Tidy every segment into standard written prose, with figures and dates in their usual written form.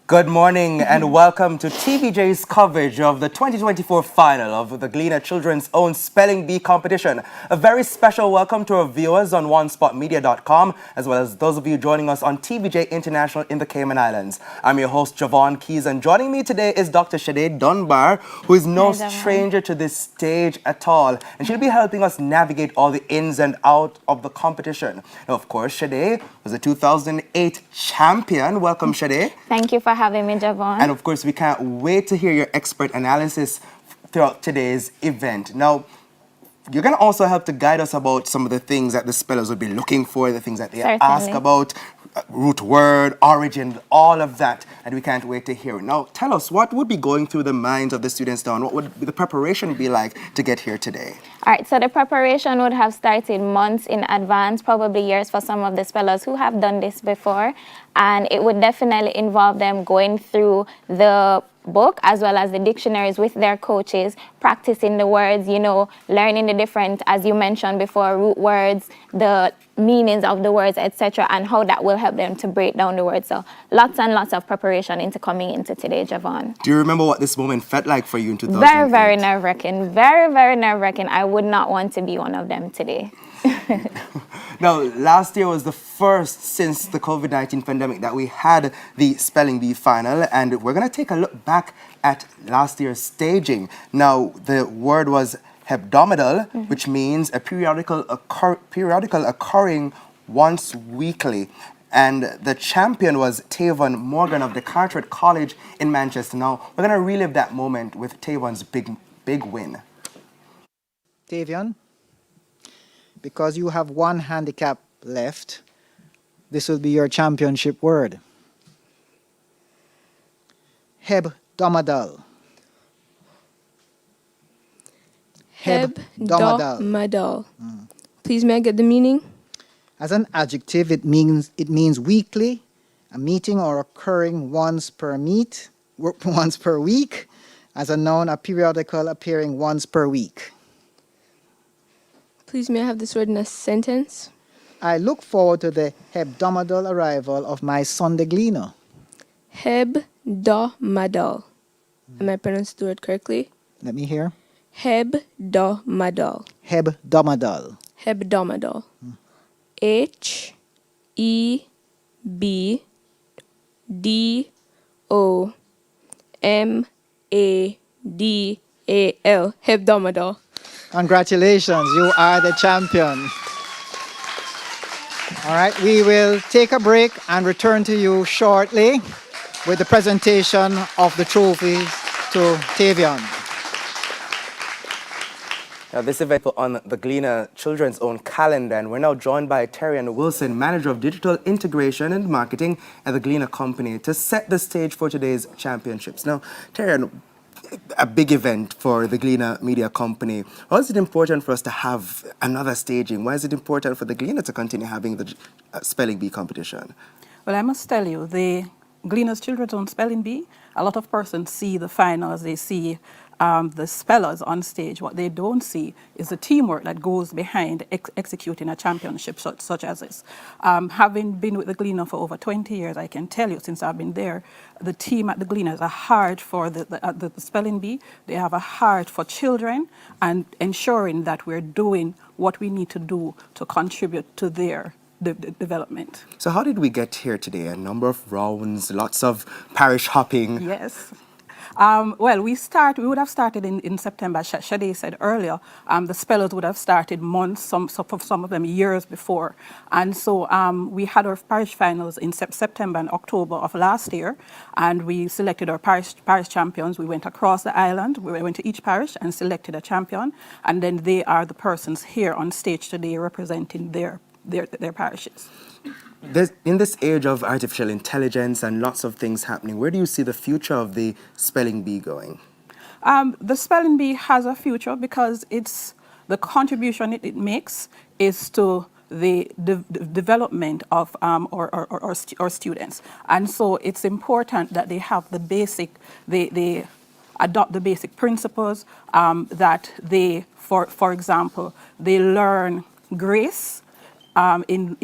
Good morning and welcome to TVJ's coverage of the 2024 final of the Gleaner Children's Own Spelling Bee competition. A very special welcome to our viewers on onespotmedia.com, as well as those of you joining us on TVJ International in the Cayman Islands. I'm your host, Javon Keys, and joining me today is Dr. Shade Dunbar, who is no stranger to this stage at all, and she'll be helping us navigate all the ins and outs of the competition. Now, of course, Shade was a 2008 champion. Welcome, Shade. Thank you for having me, Javon. And of course, we can't wait to hear your expert analysis throughout today's event. Now, you're going to also help to guide us about some of the things that the spellers will be looking for, the things that they ask about, root word, origin, all of that. And we can't wait to hear it. Now, tell us, what would be going through the minds of the students now? And what would the preparation be like to get here today? All right, so the preparation would have started months in advance, probably years for some of the spellers who have done this before. And it would definitely involve them going through the book as well as the dictionaries with their coaches, practicing the words, you know, learning the different, as you mentioned before, root words, the meanings of the words, etc., and how that will help them to break down the words. So lots and lots of preparation into coming into today, Javon. Do you remember what this moment felt like for you in 2008? Very, very nerve-wracking. Very, very nerve-wracking. I would not want to be one of them today. Now, last year was the first since the COVID-19 pandemic that we had the Spelling Bee final, and we're going to take a look back at last year's staging. Now, the word was hebdomadal, which means a periodical occurring once weekly. And the champion was Tavon Morgan of the Carteret College in Manchester. Now, we're going to relive that moment with Tavon's big win. Tavion, because you have one handicap left, this will be your championship word. Hebdomadal. Hebdomadal. Please, may I get the meaning? As an adjective, it means weekly, a meeting or occurring once per week. As a noun, a periodical appearing once per week. Please, may I have this word in a sentence? I look forward to the hebdomadal arrival of my Sunday Gleaner. Hebdomadal. Am I pronouncing the word correctly? Let me hear. Hebdomadal. Hebdomadal. Hebdomadal. Hebdomadal. Hebdomadal. Congratulations, you are the champion. All right, we will take a break and return to you shortly with the presentation of the trophies to Tavion. Now, this event was on the Gleaner Children's Own calendar, and we're now joined by Terrian Wilson, Manager of Digital Integration and Marketing at the Gleaner Company, to set the stage for today's championships. Now, Terrian, a big event for the Gleaner Media Company. Why is it important for us to have another staging? Why is it important for the Gleaner to continue having the Spelling Bee competition? Well, I must tell you, the Gleaner's Children's Own Spelling Bee, a lot of persons see the finals, they see the spellers on stage. What they don't see is the teamwork that goes behind executing a championship such as this. Having been with the Gleaner for over 20 years, I can tell you, since I've been there, the team at the Gleaner has a heart for the Spelling Bee. They have a heart for children and ensuring that we're doing what we need to do to contribute to their development. So how did we get here today? A number of rounds, lots of parish hopping. Yes. Well, we would have started in September. Shade said earlier, the spellers would have started months, some of them years before. And so we had our parish finals in September and October of last year, and we selected our parish champions. We went across the island. We went to each parish and selected a champion, and then they are the persons here on stage today representing their parishes. In this age of artificial intelligence and lots of things happening, where do you see the future of the Spelling Bee going? The Spelling Bee has a future because the contribution it makes is to the development of our students. And so it's important that they have they adopt the basic principles, that they, for example, they learn grace in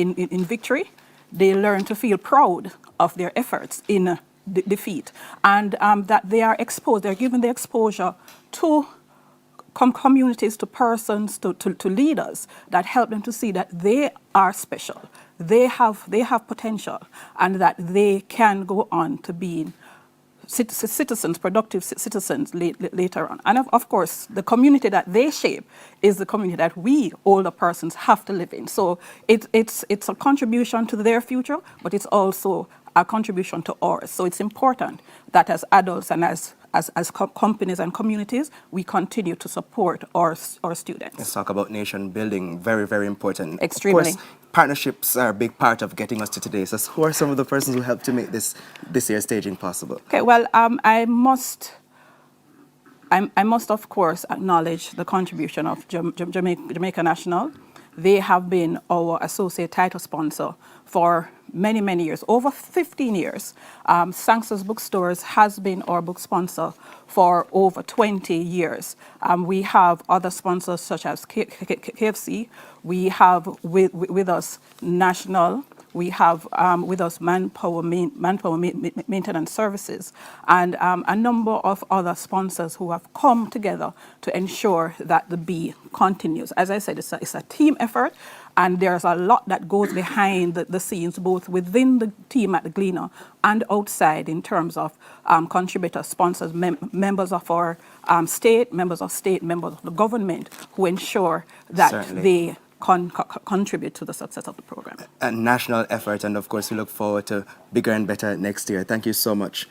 victory. They learn to feel proud of their efforts in defeat, and that they are exposed, they're given the exposure to communities, to persons, to leaders that help them to see that they are special, they have potential, and that they can go on to being citizens, productive citizens later on. And of course, the community that they shape is the community that we older persons have to live in. So it's a contribution to their future, but it's also a contribution to ours. So it's important that as adults and as companies and communities, we continue to support our students. Let's talk about nation building. Very, very important. Extremely. Of course, partnerships are a big part of getting us to today. So who are some of the persons who helped to make this year's staging possible? Okay, well, I must of course acknowledge the contribution of Jamaica National. They have been our associate title sponsor for many, many years, over 15 years. Sangster's Bookstores has been our book sponsor for over 20 years. We have other sponsors such as KFC. We have with us National. We have with us Manpower Maintenance Services, and a number of other sponsors who have come together to ensure that the bee continues. As I said, it's a team effort, and there's a lot that goes behind the scenes, both within the team at the Gleaner and outside, in terms of contributors, sponsors, members of our state, members of the government, who ensure that Certainly. they contribute to the success of the program. A national effort, and of course, we look forward to bigger and better next year. Thank you so much.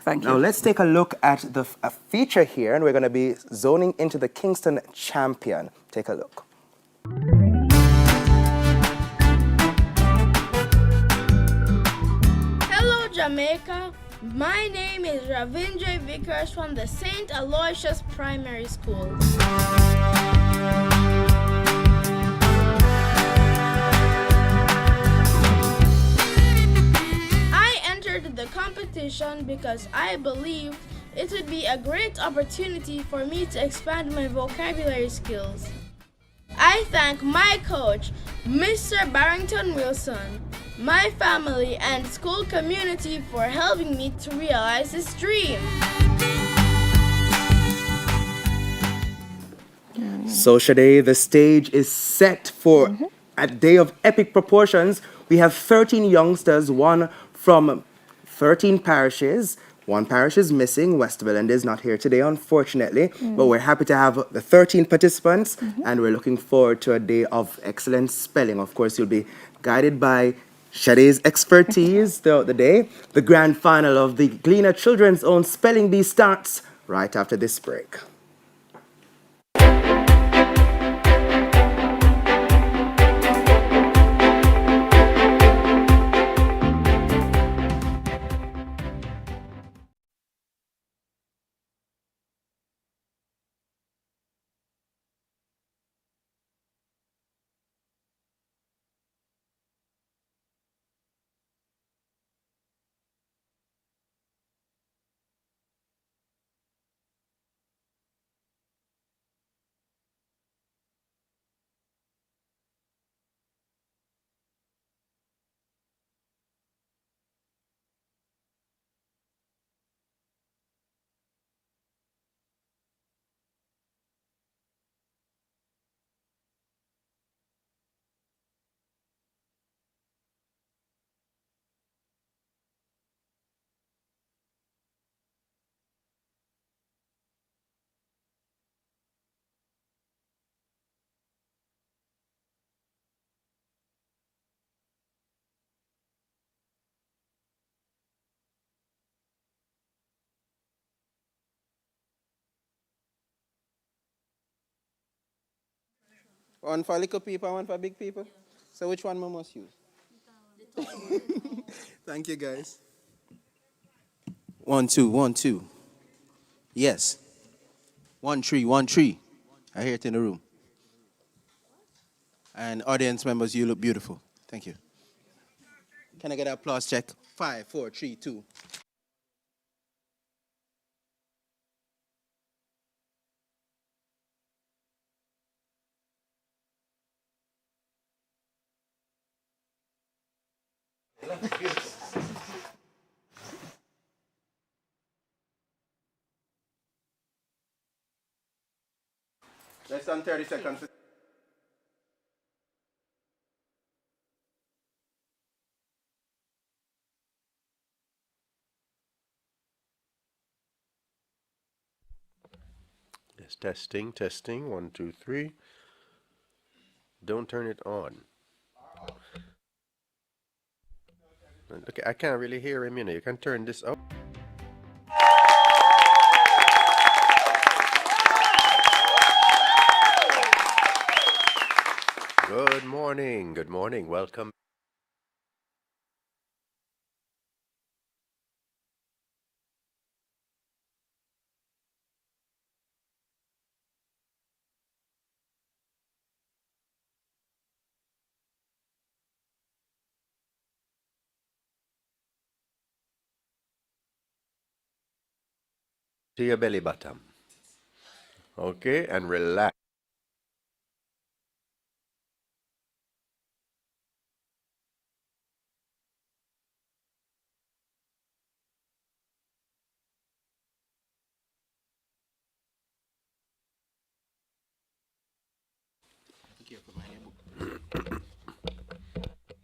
Thank you. Now, let's take a look at a feature here, and we're going to be zoning into the Kingston champion. Take a look. Hello, Jamaica. My name is Ravindra Vickers from the St. Aloysius Primary School. I entered the competition because I believed it would be a great opportunity for me to expand my vocabulary skills. I thank my coach, Mr. Barrington Wilson, my family, and school community for helping me to realize this dream. So, Sade, the stage is set for a day of epic proportions. We have 13 youngsters, one from 13 parishes. One parish is missing. Westville is not here today, unfortunately. But we're happy to have the 13 participants, and we're looking forward to a day of excellent spelling. Of course, you'll be guided by Sade's expertise throughout the day. The grand final of the Gleaner Children's Own Spelling Bee starts right after this break. One for little people, one for big people. So which one we must use? Thank you, guys. 1, 2, 1, 2. Yes. 1, 3, 1, 3. I hear it in the room. And audience members, you look beautiful. Thank you. Can I get an applause check? 5, 4, 3, 2. Less than 30 seconds. Yes, testing, testing. 1, 2, 3. Don't turn it on. Look, I can't really hear him, you know. You can turn this up. Good morning. Good morning. Welcome. To your belly button. Okay, and relax.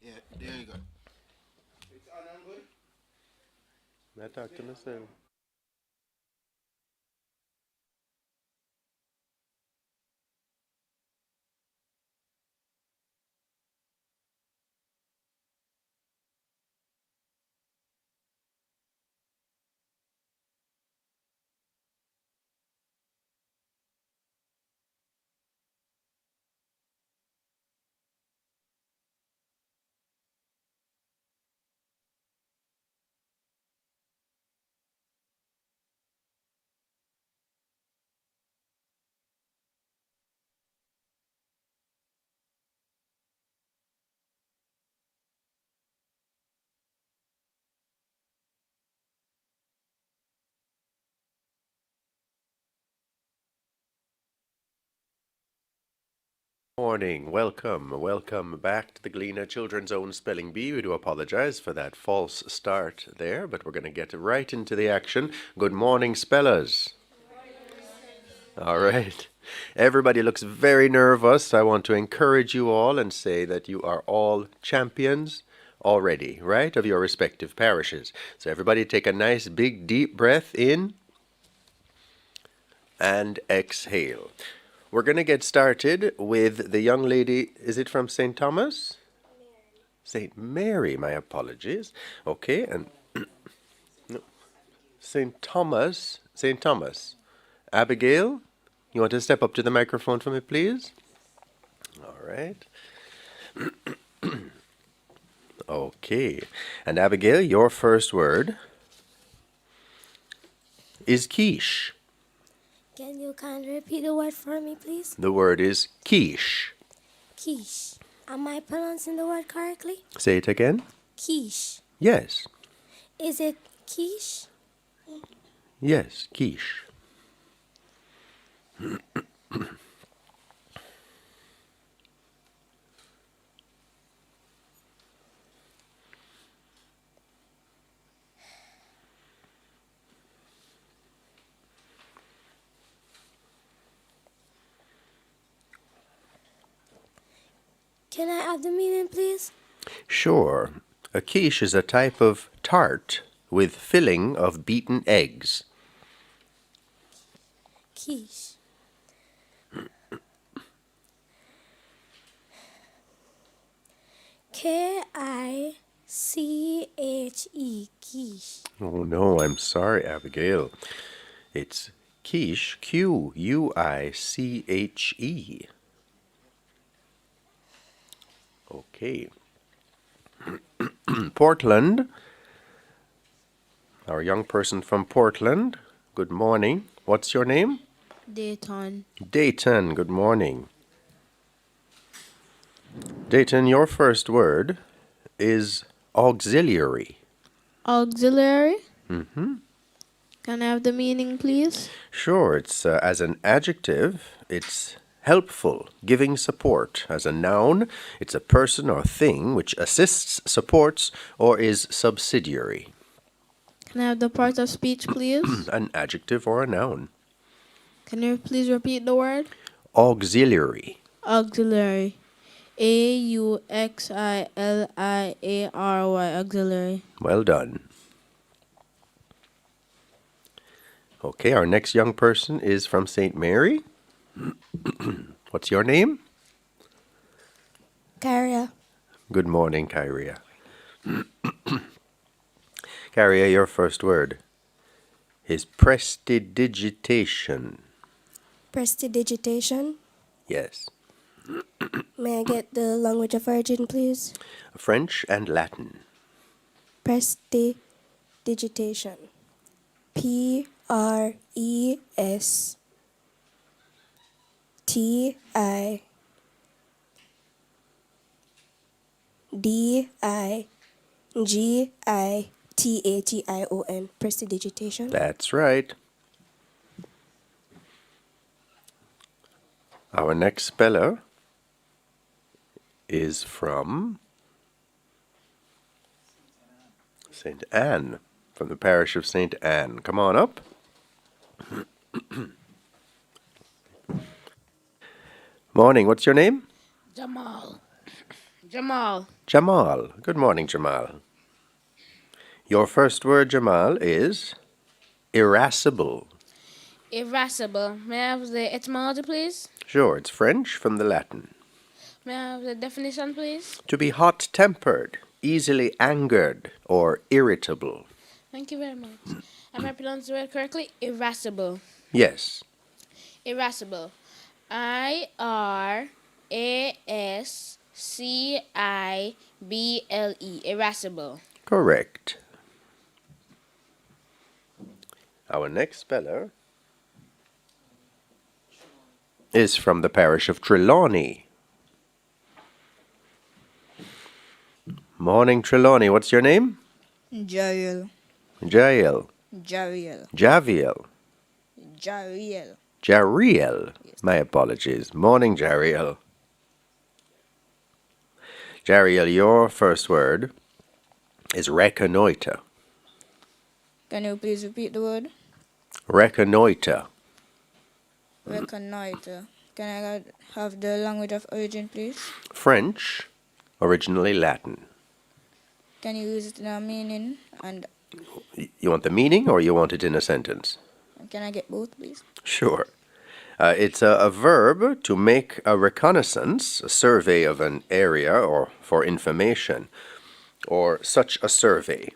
Yeah, there you go. It's on and good. I talk to myself. Morning. Welcome back to the Gleaner Children's Own Spelling Bee. We do apologize for that false start there, but we're going to get right into the action. Good morning, spellers. All right. Everybody looks very nervous. I want to encourage you all and say that you are all champions already, right, of your respective parishes. So everybody take a nice big deep breath in and exhale. We're going to get started with the young lady. Is it from St. Thomas? St. Mary, my apologies. Okay, and no, St. Thomas. St. Thomas. Abigail, you want to step up to the microphone for me, please? All right. Okay, and Abigail, your first word is quiche. Can you kindly repeat the word for me, please? The word is quiche. Quiche. Am I pronouncing the word correctly? Say it again. Quiche. Yes. Is it quiche? Yes, quiche. Can I have the meaning, please? Sure. A quiche is a type of tart with filling of beaten eggs. Quiche. K-I-C-H-E. Quiche. Oh no, I'm sorry, Abigail. It's quiche, Q-U-I-C-H-E. Okay. Portland. Our young person from Portland. Good morning. What's your name? Dayton. Dayton. Good morning. Dayton, your first word is auxiliary. Auxiliary. Mm-hmm. Can I have the meaning, please? Sure, it's as an adjective, it's helpful, giving support. As a noun, it's a person or thing which assists, supports, or is subsidiary. Can I have the part of speech, please? An adjective or a noun. Can you please repeat the word? Auxiliary. Auxiliary. AUXILIARY. Auxiliary. Well done. Okay, our next young person is from St. Mary. What's your name? Kyria. Good morning, Kyria. Kyria, your first word is prestidigitation. Prestidigitation. Yes. May I get the language of origin, please? French and Latin. Prestidigitation. Prestidigitation. Prestidigitation. That's right. Our next speller is from St. Anne, from the parish of St. Anne. Come on up. Morning, what's your name? Jamal. Jamal. Good morning, Jamal. Your first word, Jamal, is irascible. Irascible. May I have the etymology, please? Sure, it's French from the Latin. May I have the definition, please? To be hot-tempered, easily angered, or irritable. Thank you very much. Am I pronouncing the word correctly? Irascible. Yes. Irascible. IRASCIBLE. Irascible. Correct. Our next speller is from the parish of Trelawney. Morning, Trelawney. What's your name? Jariel. Jael. Jariel. Javiel. Jariel. Jariel. My apologies. Morning, Jariel. Jariel, your first word is reconnoiter. Can you please repeat the word? Reconnoiter. Reconnoiter. Can I have the language of origin, please? French, originally Latin. Can you use it in a meaning? And You want the meaning or you want it in a sentence? can I get both, please? Sure. It's a verb to make a reconnaissance, a survey of an area or for information, or such a survey.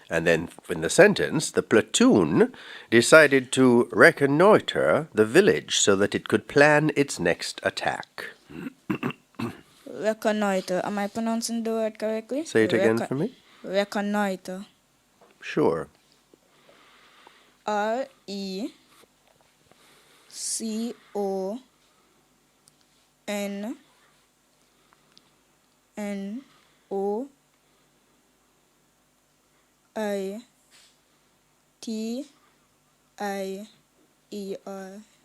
And then in the sentence, the platoon decided to reconnoiter the village so that it could plan its next attack. Reconnoiter. Am I pronouncing the word correctly? Say it again for me. Reconnoiter. Sure. Reconnoiter.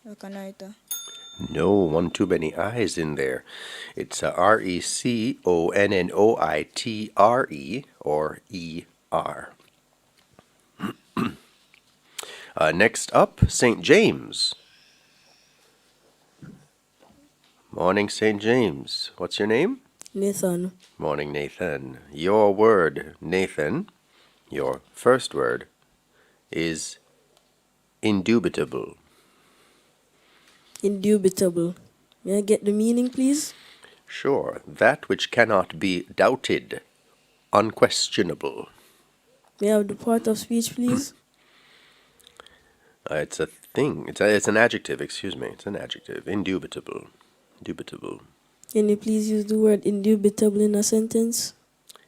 Reconnoiter. No, one too many I's in there. It's Reconnoitre or E-R. Next up, St. James. Morning, St. James. What's your name? Nathan. Morning, Nathan. Your word, Nathan, your first word, is indubitable. Indubitable. May I get the meaning, please? Sure, that which cannot be doubted, unquestionable. May I have the part of speech, please? It's a thing. It's an adjective, excuse me. It's an adjective. Indubitable. Indubitable. Can you please use the word indubitable in a sentence?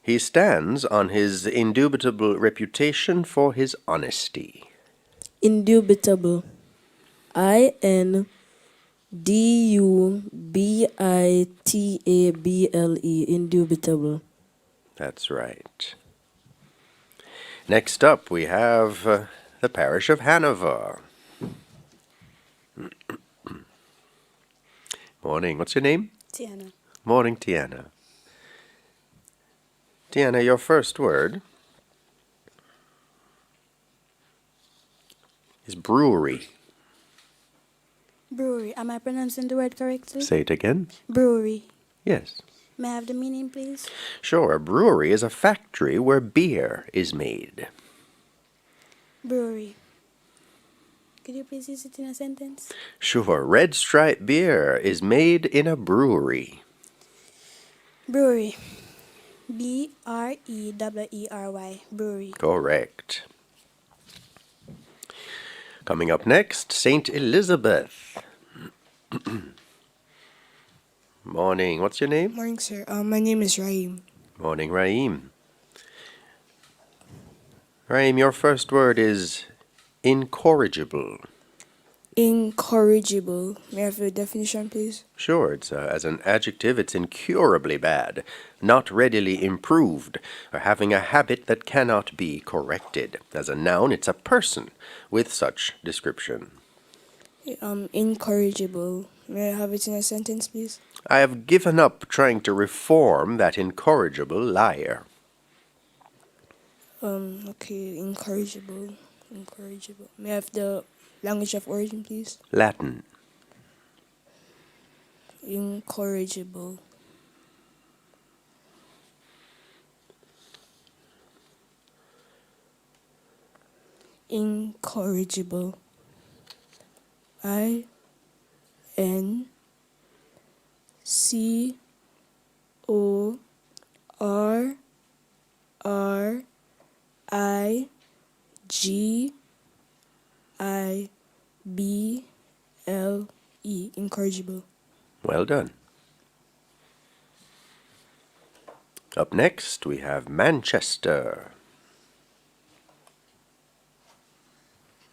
He stands on his indubitable reputation for his honesty. Indubitable. INDUBITABLE. Indubitable. That's right. Next up, we have the parish of Hanover. Morning. What's your name? Tiana. Morning, Tiana. Tiana, your first word is brewery. Brewery. Am I pronouncing the word correctly? Say it again. Brewery. Yes. May I have the meaning, please? Sure, a brewery is a factory where beer is made. Brewery. Could you please use it in a sentence? Sure, Red Stripe beer is made in a brewery. Brewery. B-R-E-W-E-R-Y. Brewery. Correct. Coming up next, St. Elizabeth. Morning. What's your name? Morning, sir. My name is Raheem. Morning, Raheem. Raheem, your first word is incorrigible. Incorrigible. May I have the definition, please? Sure, it's as an adjective, it's incurably bad, not readily improved, or having a habit that cannot be corrected. As a noun, it's a person with such description. Incorrigible. May I have it in a sentence, please? I have given up trying to reform that incorrigible liar. Okay, incorrigible. Incorrigible. May I have the language of origin, please? Latin. Incorrigible. Incorrigible. I-N-C-O-R-R-I-G-I-B-L-E. Incorrigible. Well done. Up next, we have Manchester.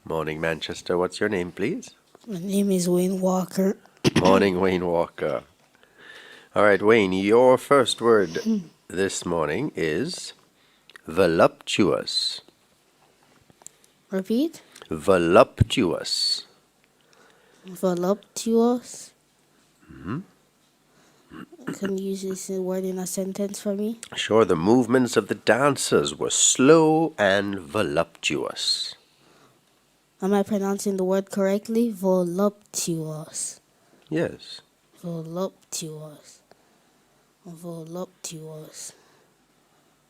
Morning, Manchester. What's your name, please? My name is Wayne Walker. Morning, Wayne Walker. All right, Wayne, your first word this morning is voluptuous. Repeat. Voluptuous. Voluptuous. Can you use this word in a sentence for me? Sure, the movements of the dancers were slow and voluptuous. Am I pronouncing the word correctly? Voluptuous. Yes. Voluptuous. Voluptuous.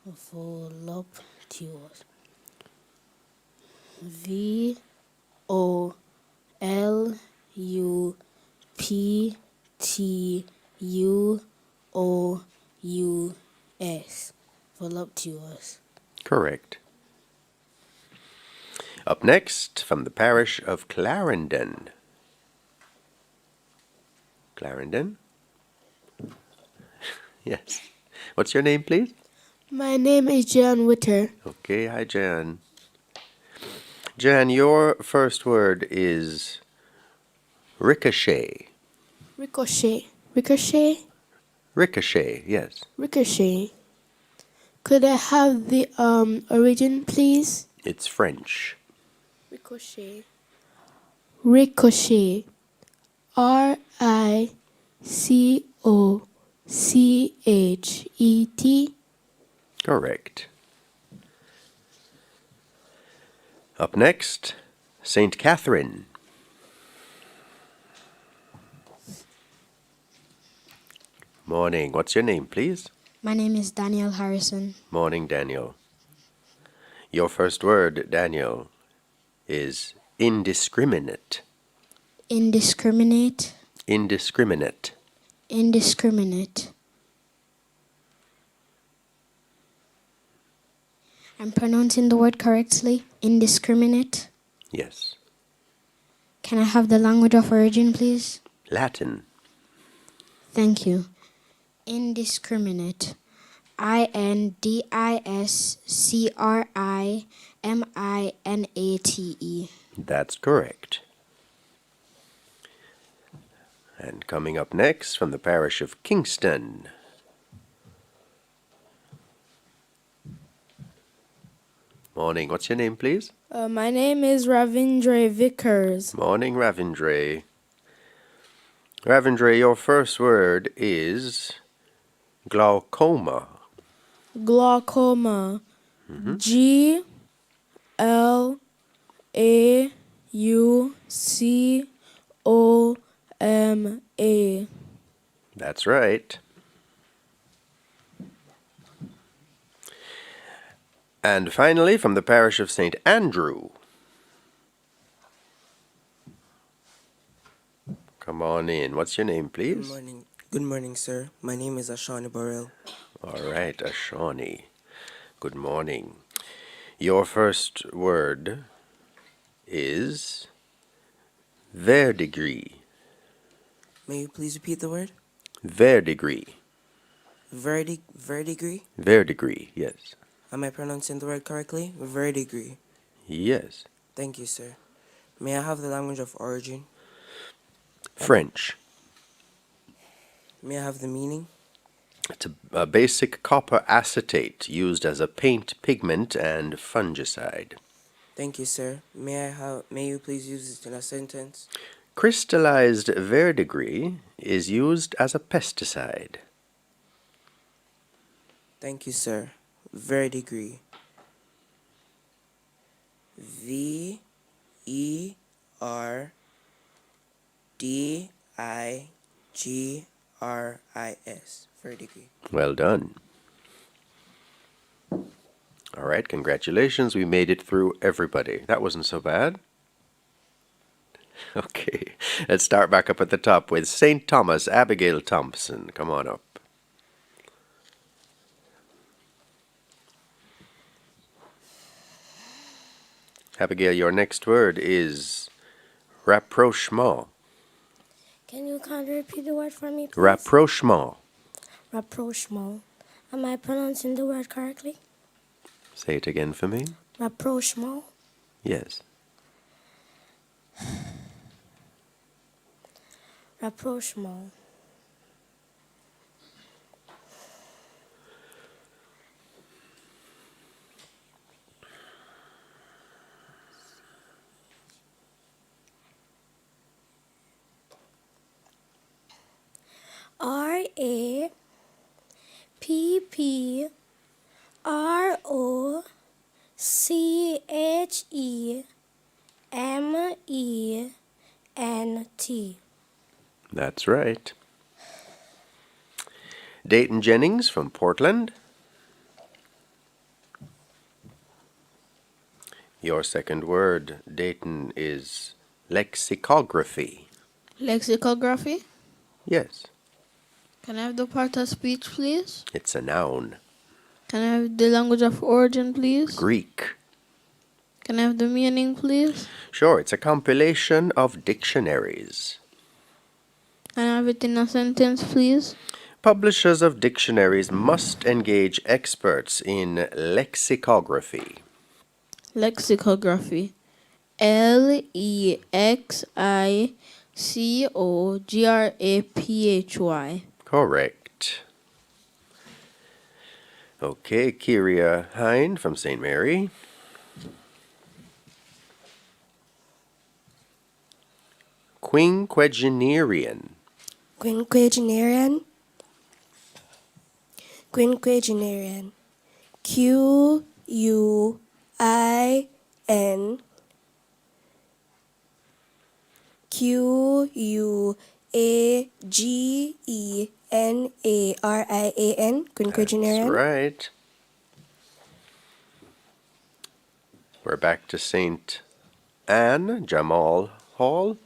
Voluptuous. V-O-L-U-P-T-U-O-U-S. Voluptuous. Correct. Up next, from the parish of Clarendon. Clarendon? Yes. What's your name, please? My name is Jan Witter. Okay, hi, Jan. Jan, your first word is ricochet. Ricochet. Ricochet? Ricochet, yes. Ricochet. Could I have the origin, please? It's French. Ricochet. Ricochet. R-I-C-O-C-H-E-T. Correct. Up next, St. Catherine. Morning. What's your name, please? My name is Daniel Harrison. Morning, Daniel. Your first word, Daniel, is indiscriminate. Indiscriminate. Indiscriminate. Indiscriminate. I'm pronouncing the word correctly. Indiscriminate. Yes. Can I have the language of origin, please? Latin. Thank you. Indiscriminate. I-N-D-I-S-C-R-I-M-I-N-A-T-E. That's correct. And coming up next, from the parish of Kingston. Morning. What's your name, please? My name is Ravindra Vickers. Morning, Ravindra. Ravindra, your first word is glaucoma. Glaucoma. O-M-A. That's right. And finally, from the parish of St. Andrew. Come on in. What's your name, please? Good morning. Good morning, sir. My name is Ashani Burrell. All right, Ashani. Good morning. Your first word is verdigris. May you please repeat the word? Verdigris. Verdigris? Verdigris, yes. Am I pronouncing the word correctly? Verdigris. Yes. Thank you, sir. May I have the language of origin? French. May I have the meaning? It's a basic copper acetate used as a paint pigment and fungicide. Thank you, sir. May you please use it in a sentence? Crystallized verdigris is used as a pesticide. Thank you, sir. Verdigris. V-E-R-D-I-G-R-I-S. Verdigris. Well done. All right, congratulations. We made it through everybody. That wasn't so bad. Okay, let's start back up at the top with St. Thomas, Abigail Thompson. Come on up. Abigail, your next word is rapprochement. Can you kindly repeat the word for me, please? Rapprochement. Rapprochement. Am I pronouncing the word correctly? Say it again for me. Rapprochement. Yes. Rapprochement. R-A-P-P-R-O-C-H-E-M-E-N-T. That's right. Dayton Jennings from Portland. Your second word, Dayton, is lexicography. Lexicography? Yes. Can I have the part of speech, please? It's a noun. Can I have the language of origin, please? Greek. Can I have the meaning, please? Sure, it's a compilation of dictionaries. Can I have it in a sentence, please? Publishers of dictionaries must engage experts in lexicography. Lexicography. Lexicography. Correct. Okay, Kyria Hine from St. Mary. Quinquagenarian. Quinquagenarian. Quinquagenarian. Q-U-I-N Q-U-A-G-E-N-A-R-I-A-N. Quinquagenarian. That's right. We're back to St. Anne, Jamal Hall.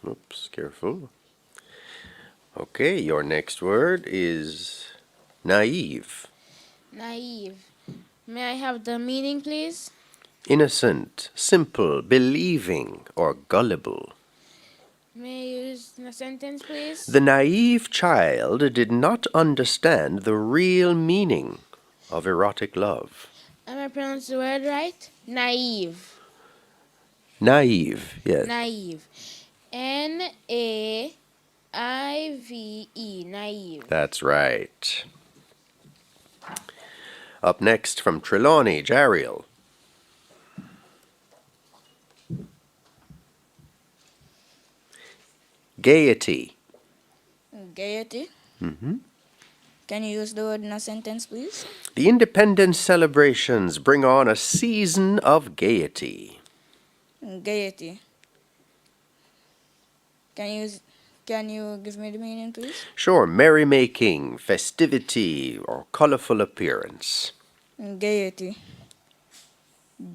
Oops, careful. Okay, your next word is naive. Naive. May I have the meaning, please? Innocent, simple, believing, or gullible. May I use in a sentence, please? The naive child did not understand the real meaning of erotic love. Am I pronouncing the word right? Naive. Naive, yes. Naive. N-A-I-V-E. Naive. That's right. Up next from Trelawney, Jariel. Gaiety. Gaiety? Mm-hmm. Can you use the word in a sentence, please? The independence celebrations bring on a season of gaiety. Gaiety. Can you give me the meaning, please? Sure, merrymaking, festivity, or colorful appearance. Gaiety.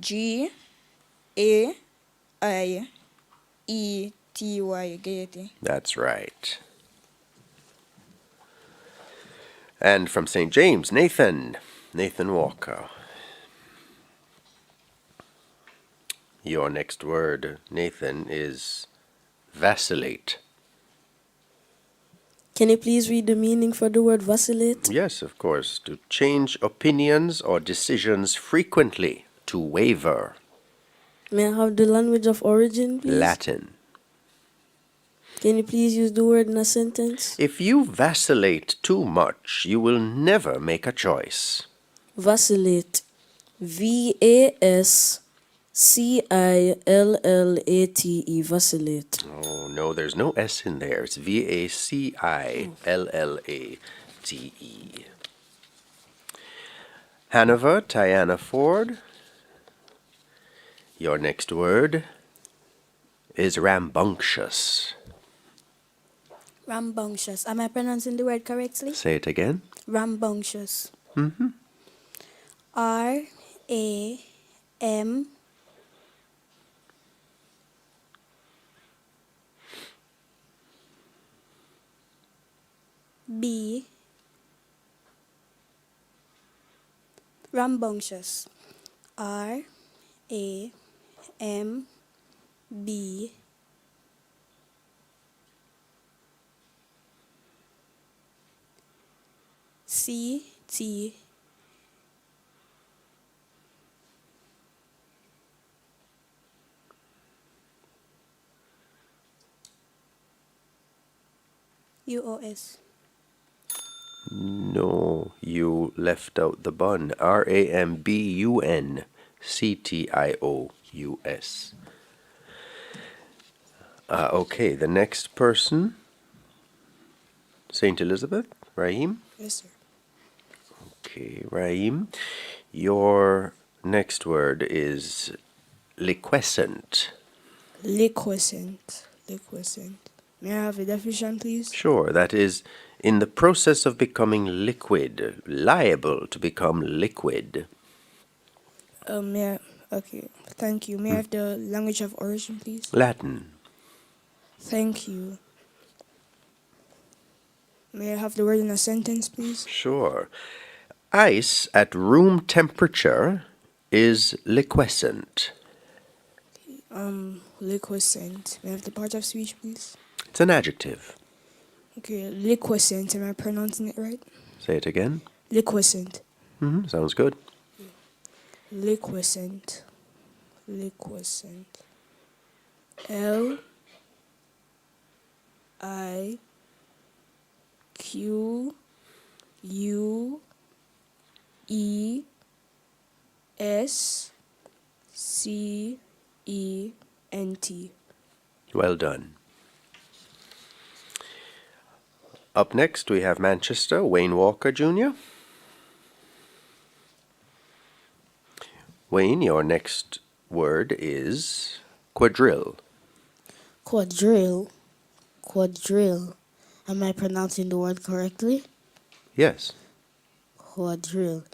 G-A-I-E-T-Y. Gaiety. That's right. And from St. James, Nathan Walker. Your next word, Nathan, is vacillate. Can you please read the meaning for the word vacillate? Yes, of course. To change opinions or decisions frequently. To waver. May I have the language of origin, please? Latin. Can you please use the word in a sentence? If you vacillate too much, you will never make a choice. Vacillate. V-A-S-C-I-L-L-A-T-E. Vacillate. Oh, no, there's no S in there. It's V-A-C-I-L-L-A-T-E. Hanover, Tiana Ford. Your next word is rambunctious. Rambunctious. Am I pronouncing the word correctly? Say it again. Rambunctious. Mm-hmm. R-A-M B rambunctious. R-A-M-B C-T U-O-S. No, you left out the bun. R-A-M-B-U-N-C-T-I-O-U-S. Okay, the next person. St. Elizabeth, Raheem. Yes, sir. Okay, Raheem. Your next word is liquescent. Liquescent. Liquescent. May I have a definition, please? Sure, that is in the process of becoming liquid, liable to become liquid. Okay, thank you. May I have the language of origin, please? Latin. Thank you. May I have the word in a sentence, please? Sure. Ice at room temperature is liquescent. Liquescent. May I have the part of speech, please? It's an adjective. Okay, liquescent. Am I pronouncing it right? Say it again. Liquescent. Sounds good. Liquescent. Liquescent. L I Q U E S C E N T. Well done. Up next, we have Manchester, Wayne Walker Jr. Wayne, your next word is quadrille. Quadrille. Quadrille. Am I pronouncing the word correctly? Yes. Quadrille.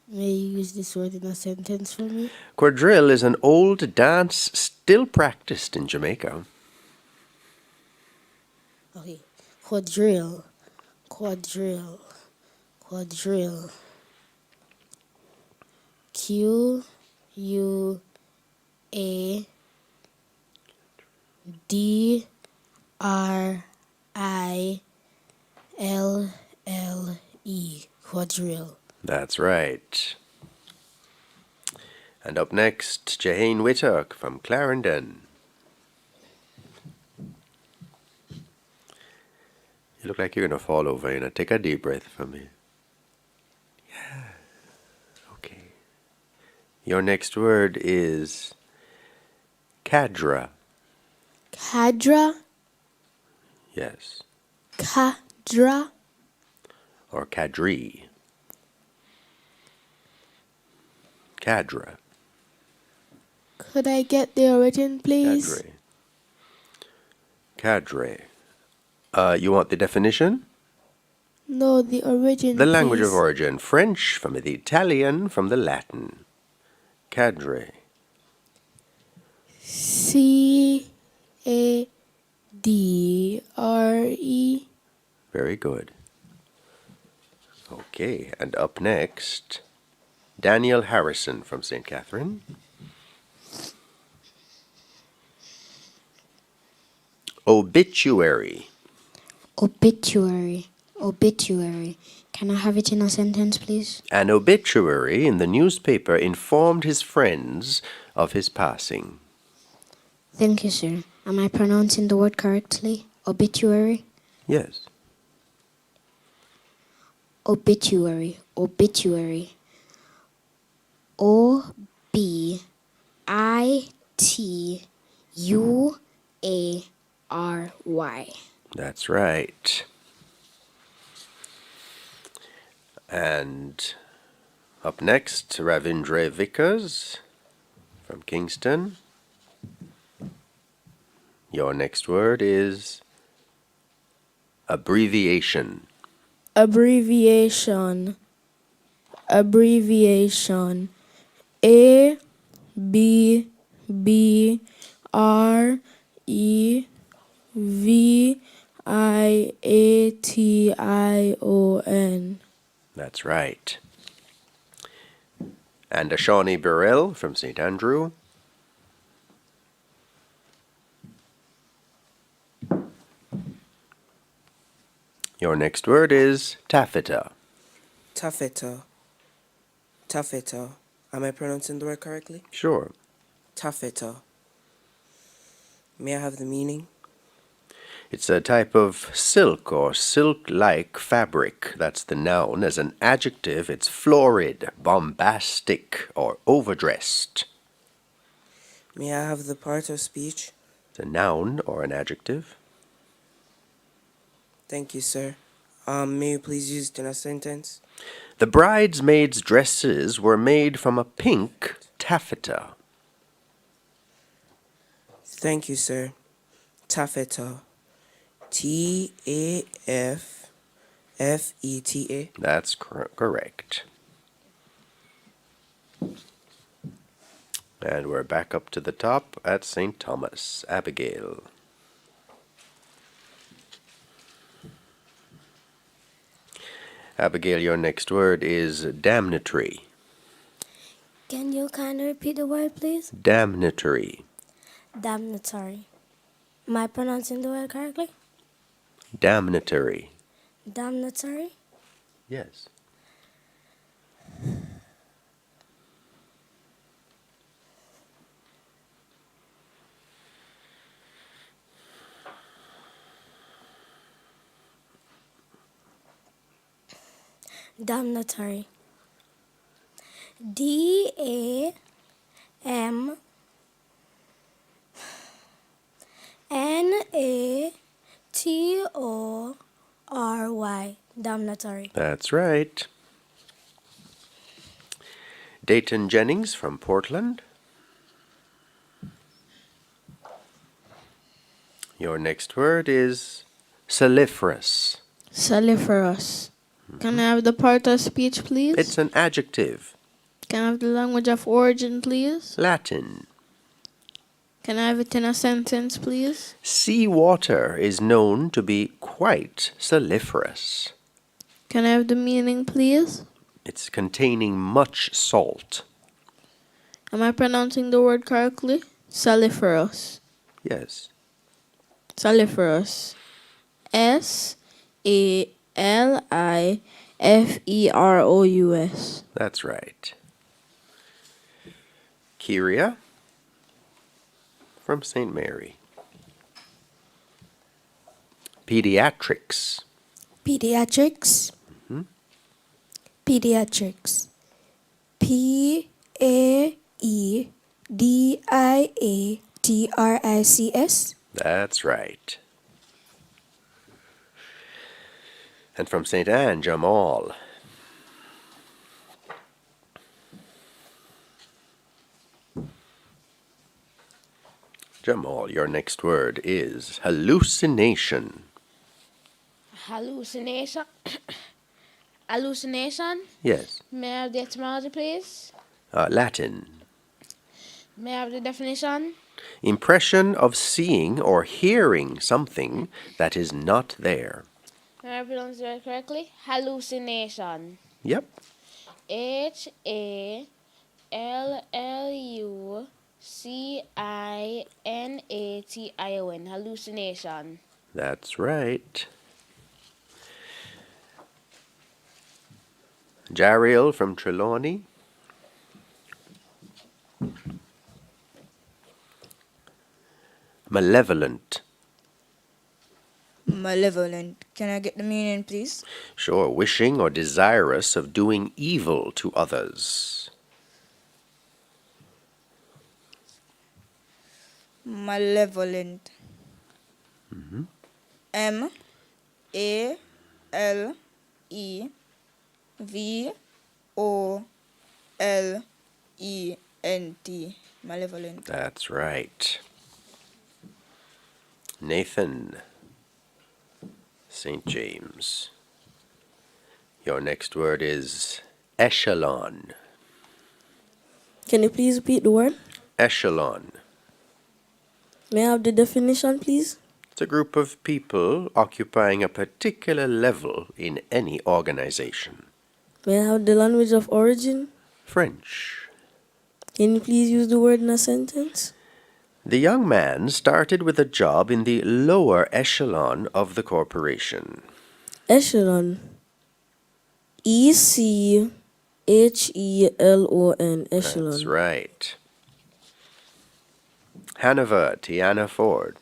May you use this word in a sentence for me? Quadrille is an old dance still practiced in Jamaica. Okay. Quadrille. Quadrille. Quadrille. Q U A D R I L L E. Quadrille. That's right. And up next, Jahane Whittock from Clarendon. You look like you're going to fall over, you know. Take a deep breath for me. Yeah. Okay. Your next word is cadra. Cadra. Yes. Cadra. Or cadre. Cadra. Could I get the origin, please? Cadre. You want the definition? No, the origin, The language of please. origin. French from the Italian from the Latin. Cadre. C-A-D-R-E. Very good. Okay, and up next, Daniel Harrison from St. Catherine. Obituary. Obituary. Obituary. Can I have it in a sentence, please? An obituary in the newspaper informed his friends of his passing. Thank you, sir. Am I pronouncing the word correctly? Obituary? Yes. Obituary. Obituary. O-B-I-T-U-A-R-Y. That's right. And up next, Ravindra Vickers from Kingston. Your next word is abbreviation. Abbreviation. Abbreviation. A B B R E V I A T I O N. That's right. And Ashani Burrell from St. Andrew. Your next word is taffeta. Taffeta. Taffeta. Am I pronouncing the word correctly? Sure. Taffeta. May I have the meaning? It's a type of silk or silk-like fabric. That's the noun. As an adjective, it's florid, bombastic, or overdressed. May I have the part of speech? It's a noun or an adjective. Thank you, sir. May you please use it in a sentence? The bridesmaids' dresses were made from a pink taffeta. Thank you, sir. Taffeta. T-A-F-F-E-T-A. That's correct. And we're back up to the top at St. Thomas. Abigail. Abigail, your next word is damnatory. Can you kindly repeat the word, please? Damnatory. Damnatory. Am I pronouncing the word correctly? Damnatory. Damnatory? Yes. Damnatory. D-A-M-N-A-T-O-R-Y. Damnatory. That's right. Dayton Jennings from Portland. Your next word is saliferous. Saliferous. Can I have the part of speech, please? It's an adjective. Can I have the language of origin, please? Latin. Can I have it in a sentence, please? Sea water is known to be quite saliferous. Can I have the meaning, please? It's containing much salt. Am I pronouncing the word correctly? Saliferous. Yes. Saliferous. S-A-L-I-F-E-R-O-U-S. That's right. Kyria from St. Mary. Pediatrics. Pediatrics. Mm-hmm. Pediatrics. P-A-E-D-I-A-T-R-I-C-S. That's right. And from St. Anne, Jamal. Jamal, your next word is hallucination. Hallucination. Hallucination. Yes. May I have the etymology, please? Latin. May I have the definition? Impression of seeing or hearing something that is not there. May I pronounce the word correctly? Hallucination. Yep. Hallucination. Hallucination. That's right. Jariel from Trelawney. Malevolent. Malevolent. Can I get the meaning, please? Sure, wishing or desirous of doing evil to others. Malevolent. Malevolent. Malevolent. That's right. Nathan, St. James. Your next word is echelon. Can you please repeat the word? Echelon. May I have the definition, please? It's a group of people occupying a particular level in any organization. May I have the language of origin? French. Can you please use the word in a sentence? The young man started with a job in the lower echelon of the corporation. Echelon. Echelon. Echelon. That's right. Hanover, Tiana Ford.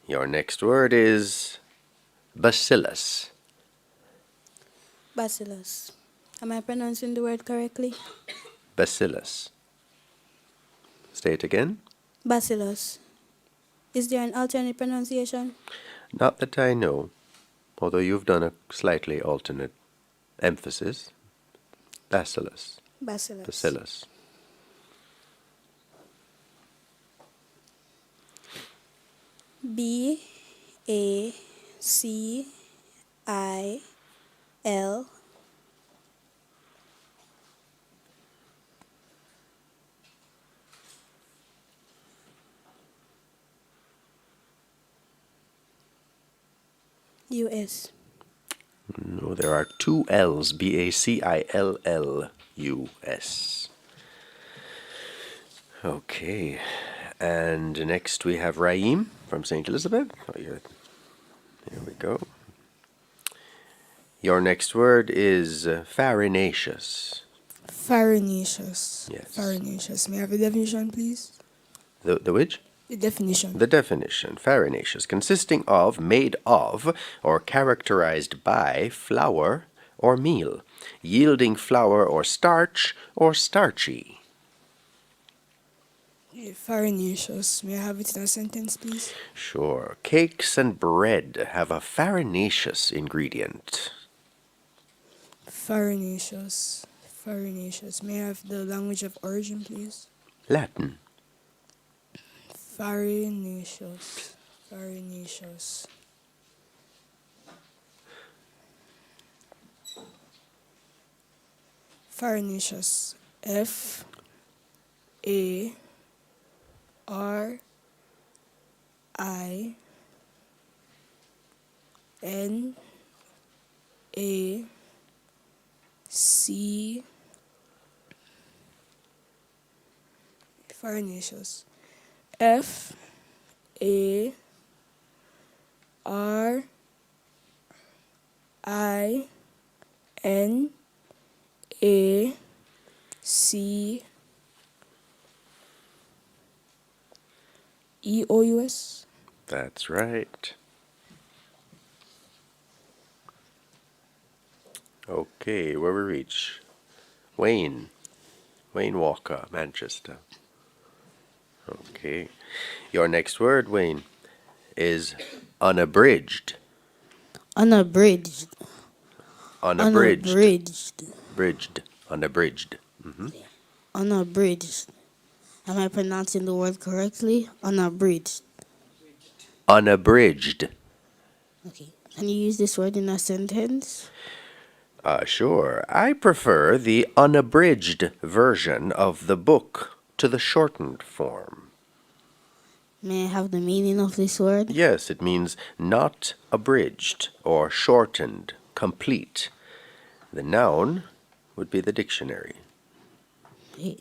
Your next word is bacillus. Bacillus. Am I pronouncing the word correctly? Bacillus. Say it again. Bacillus. Is there an alternate pronunciation? Not that I know, although you've done a slightly alternate emphasis. Bacillus. Bacillus. Bacillus. B-A-C-I-L. U-S. No, there are two L's. Bacillus. Okay. And next we have Raim from St. Elizabeth. Here we go. Your next word is farinaceous. Farinaceous. Yes. Farinaceous. May I have the definition, please? The which? The definition. The definition. Farinaceous, consisting of, made of, or characterized by flour or meal, yielding flour or starch or starchy. Farinaceous. May I have it in a sentence, please? Sure. Cakes and bread have a farinaceous ingredient. Farinaceous. Farinaceous. May I have the language of origin, please? Latin. Farinaceous. Farinaceous. Farinaceous. Farinaceous. Farinaceous. Farinaceous. That's right. Okay, where we reach? Wayne Walker, Manchester. Okay. Your next word, Wayne, is unabridged. Unabridged. Unabridged. Unabridged. Bridged. Unabridged. Unabridged. Am I pronouncing the word correctly? Unabridged. Unabridged. Okay. Can you use this word in a sentence? Sure. I prefer the unabridged version of the book to the shortened form. May I have the meaning of this word? Yes, it means not abridged or shortened, complete. The noun would be the dictionary. Okay.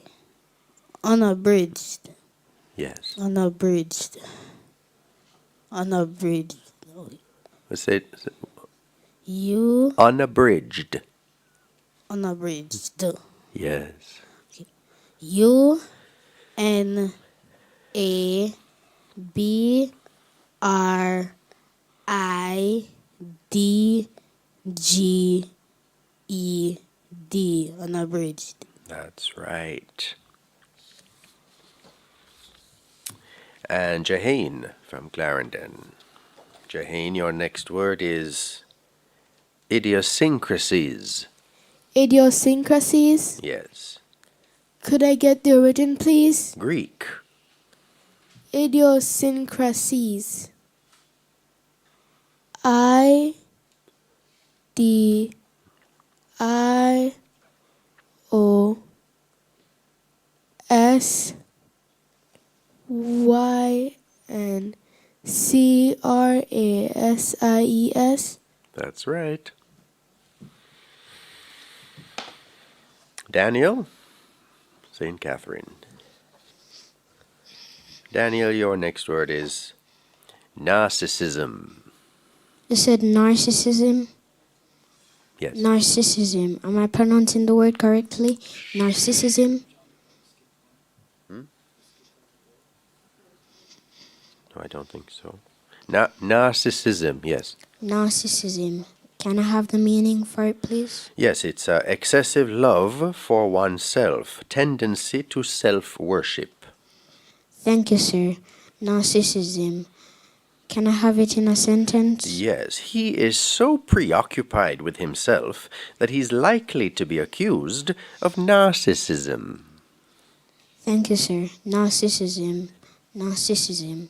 Unabridged. Yes. Unabridged. Unabridged. Let's say You. unabridged. Unabridged. Yes. U N A B R I D G E D. Unabridged. That's right. And Jahane from Clarendon. Jahane, your next word is idiosyncrasies. Idiosyncrasies. Yes. Could I get the origin, please? Greek. Idiosyncrasies. I D I O S Y N CRASIES. That's right. Daniel, St. Catherine. Daniel, your next word is narcissism. You said narcissism? Yes. Narcissism. Am I pronouncing the word correctly? Narcissism? No, I don't think so. Narcissism, yes. Narcissism. Can I have the meaning for it, please? Yes, it's excessive love for oneself, tendency to self-worship. Thank you, sir. Narcissism. Can I have it in a sentence? Yes, he is so preoccupied with himself that he's likely to be accused of narcissism. Thank you, sir. Narcissism. Narcissism.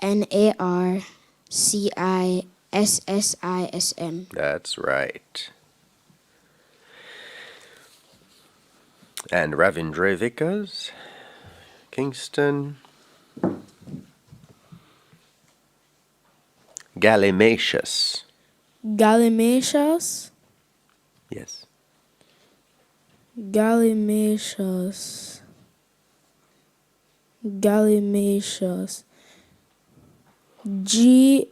NARCISSISM. That's right. And Ravindra Vikas, Kingston. Gallimimus. Gallimimus. Yes. Gallimimus. Gallimimus. GALLIMATIAS.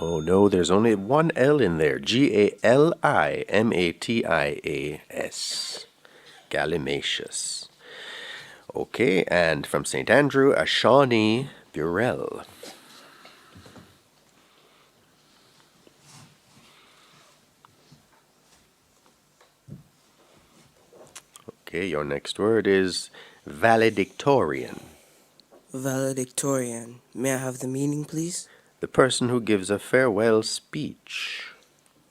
Oh no, there's only one L in there. Gallimimus. Gallimimus. Okay, and from St. Andrew, a Shawnee Burrell. Okay, your next word is valedictorian. Valedictorian. May I have the meaning, please? The person who gives a farewell speech.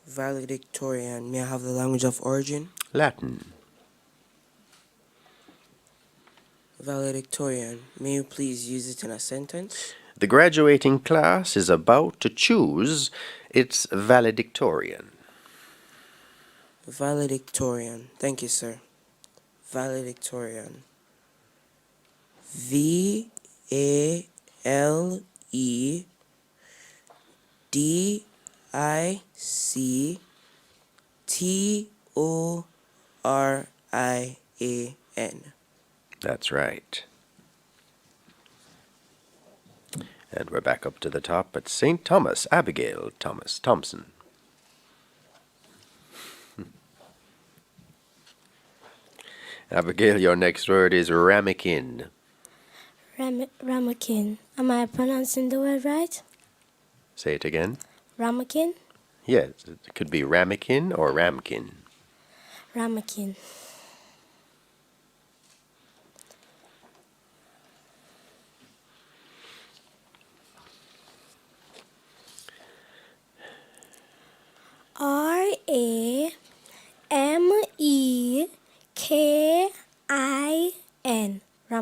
Valedictorian. May I have the language of origin? Latin. Valedictorian. May you please use it in a sentence? The graduating class is about to choose its valedictorian. Valedictorian. Thank you, sir. Valedictorian. VALEDICTORIAN. That's right. And we're back up to the top at St. Thomas, Abigail Thomas Thompson. Abigail, your next word is ramekin. Ramekin. Am I pronouncing the word right? Say it again. Ramekin? Yes, it could be ramekin or ramkin. Ramekin.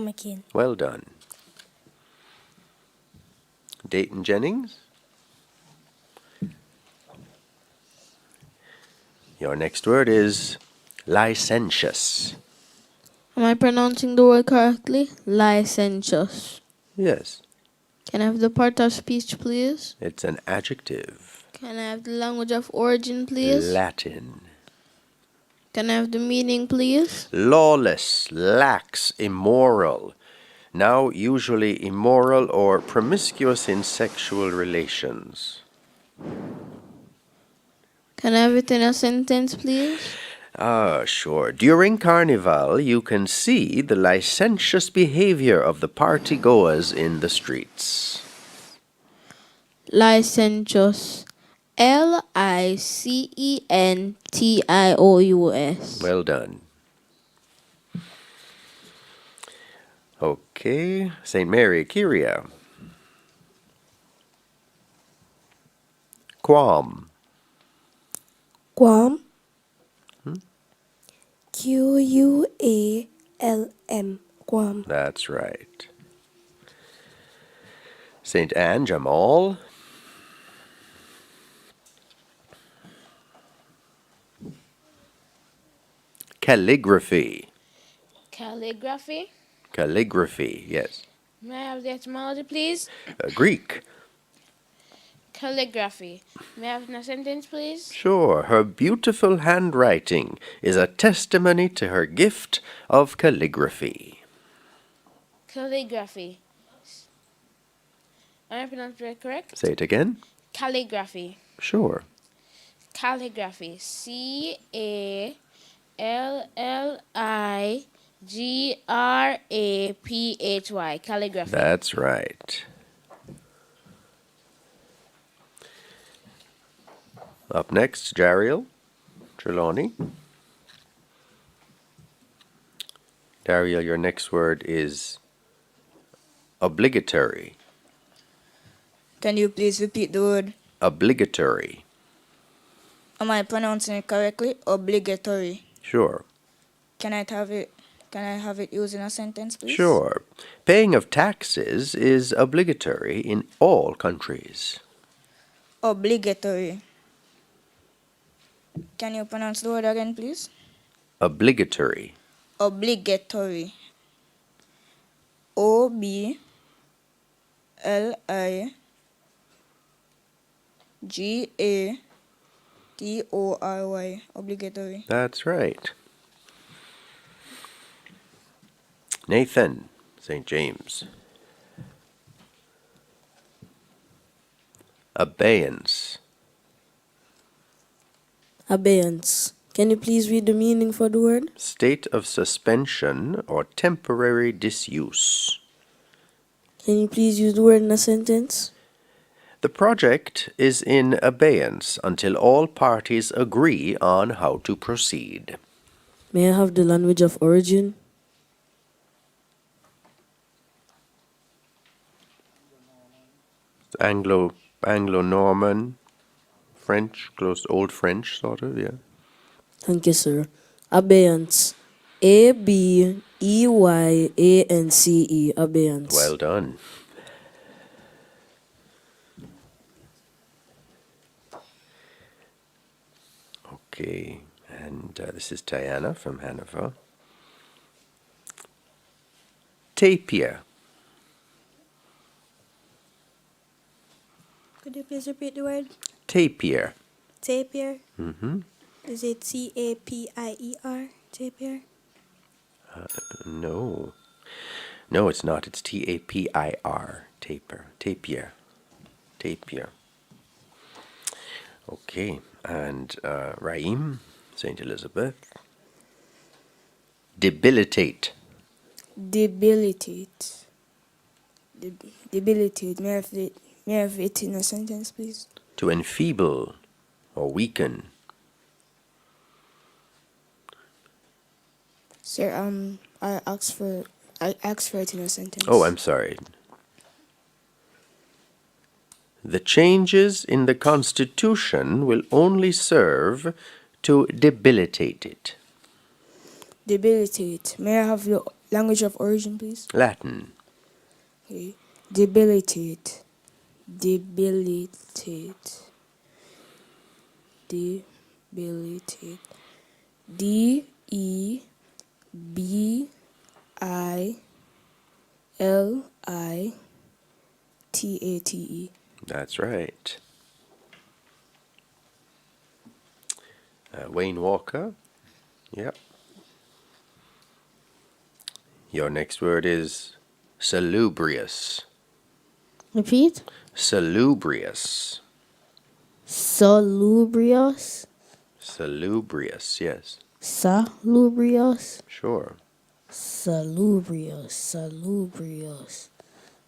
Jamaican. Well done. Dayton Jennings? Your next word is licentious. Am I pronouncing the word correctly? Licentious. Yes, Can I have the part of speech, please? it's an adjective. Can I have the language of origin, please? Latin. Can I have the meaning, please? Lawless, lax, immoral. Now usually immoral or promiscuous in sexual relations. Can I have it in a sentence, please? Sure. During Carnival, you can see the licentious behavior of the party-goers in the streets. Licentious. Licentious. Well done. Okay, St. Mary, Kyria. Quam. Guam. Qualm. Guam. That's right. St. Anne, Jamal. Calligraphy. Calligraphy. Calligraphy, yes. May I have the etymology, please? Greek. Calligraphy. May I have a sentence, please? Sure. Her beautiful handwriting is a testimony to her gift of calligraphy. Calligraphy. Am I pronouncing it correct? Say it again. Calligraphy. Sure. Calligraphy. Calligraphy. Calligraphy. That's right. Up next, Jariel Trelawney. Dariel, your next word is obligatory. Can you please repeat the word? Obligatory. Am I pronouncing it correctly? Obligatory. Sure. Can I have it used in a sentence, please? Sure. Paying of taxes is obligatory in all countries. Obligatory. Can you pronounce the word again, please? Obligatory. Obligatory. Obligatory. Obligatory. That's right. Nathan, St. James. Abeyance. Abeyance. Can you please read the meaning for the word? State of suspension or temporary disuse. Can you please use the word in a sentence? The project is in abeyance until all parties agree on how to proceed. May I have the language of origin? Anglo-Norman, French, close to Old French, sort of, yeah. Thank you, sir. Abeyance. Abeyance. Abeyance. Well done. Okay, and this is Diana from Hanover. Tapir. Could you please repeat the word? Tapir. Tapir? Mm-hmm. Is it Capier? Tapir? No. No, it's not. It's Tapir. Taper. Tapir. Tapir. Okay, and Raim, St. Elizabeth. Debilitate. Debilitate. Debilitate. May I have it in a sentence, please? To enfeeble or weaken. Sir, I asked for it in a sentence. Oh, I'm sorry. The changes in the Constitution will only serve to debilitate it. Debilitate. May I have Language of origin, please. Latin. Okay. Debilitate. Debilitate. Debilitate. DEBILITATE. That's right. Wayne Walker. Yep. Your next word is salubrious. Repeat. Salubrious. Salubrious. Salubrious, yes. Salubrious. Sure. Salubrious. Salubrious.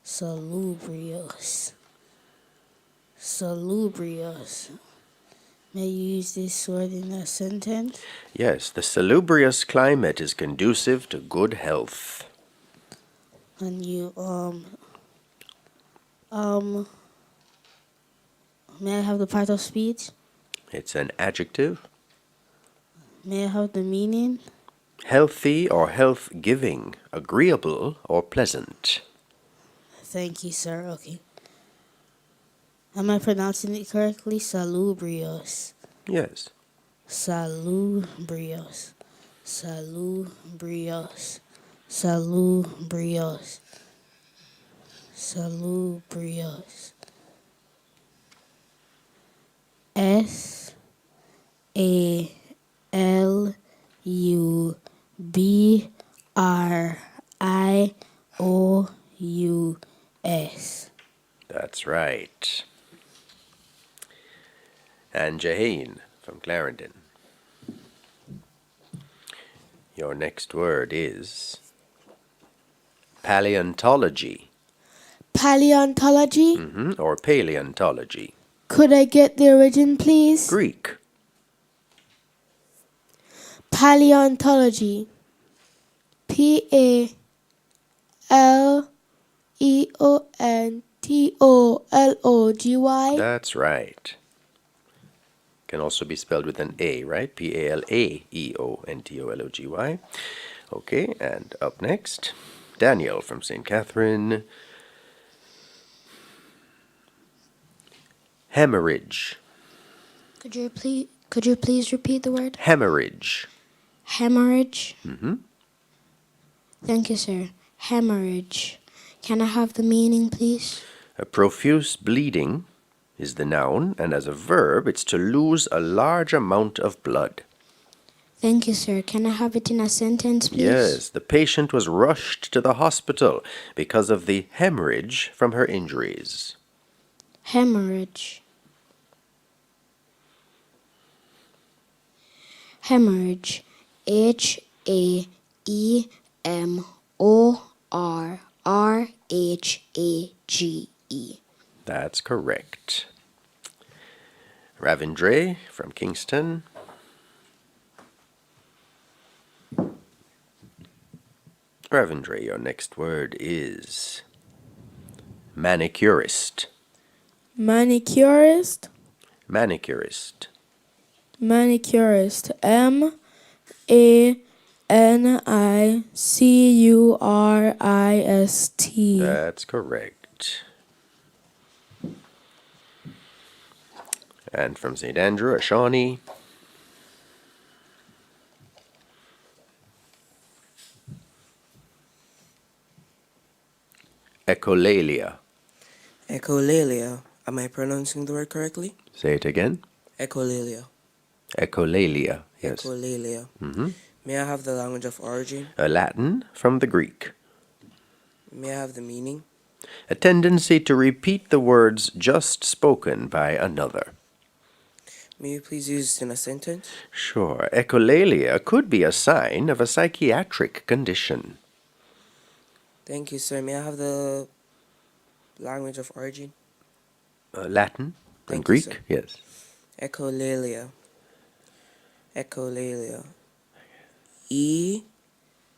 Salubrious. Salubrious. May you use this word in a sentence? Yes, the salubrious climate is conducive to good health. And you, may I have the part of speech? It's an adjective. May I have the meaning? Healthy or health-giving, agreeable or pleasant. Thank you, sir. Okay. Am I pronouncing it correctly? Salubrious. Yes. Salubrious. Salubrious. Salubrious. Salubrious. Salubrious. That's right. And Jaheen from Clarendon. Your next word is paleontology. Paleontology? Or paleontology. Could I get the origin, please? Greek. Paleontology. Paleontology. That's right. Can also be spelled with an A, right? Paleontology. Okay, and up next, Daniel from St. Catherine. Hemorrhage. Could you please repeat the word? Hemorrhage. Hemorrhage. Thank you, sir. Hemorrhage. Can I have the meaning, please? A profuse bleeding is the noun, and as a verb, it's to lose a large amount of blood. Thank you, sir. Can I have it in a sentence, please? Yes, the patient was rushed to the hospital because of the hemorrhage from her injuries. Hemorrhage. Hemorrhage. HAEMORRHAGE. That's correct. Ravindra from Kingston. Ravindra, your next word is manicurist. Manicurist. Manicurist. Manicurist. MANICURIST. That's correct. And from St. Andrew, a Shawnee. Echolalia. Echolalia. Am I pronouncing the word correctly? Say it again. Echolalia. Echolalia, yes. Echolalia. May I have the language of origin? Latin from the Greek. May I have the meaning? A tendency to repeat the words just spoken by another. May you please use it in a sentence? Sure. Echolalia could be a sign of a psychiatric condition. Thank you, sir. May I have the language of origin? Latin and Thank Greek, you, sir. yes. Echolalia. Echolalia. ECHOLALIA.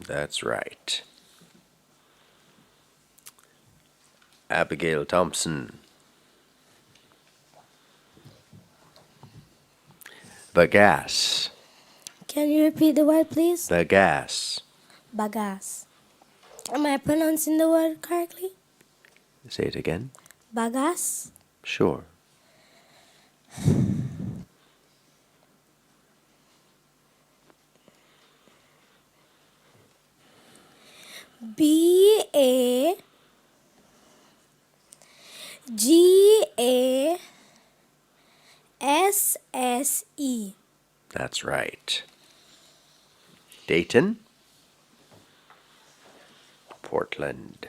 That's right. Abigail Thompson. Bagasse. Can you repeat the word, please? Bagasse. Bagas. Am I pronouncing the word correctly? Say it again. Bagas. Sure. Bagasse. That's right. Dayton. Portland.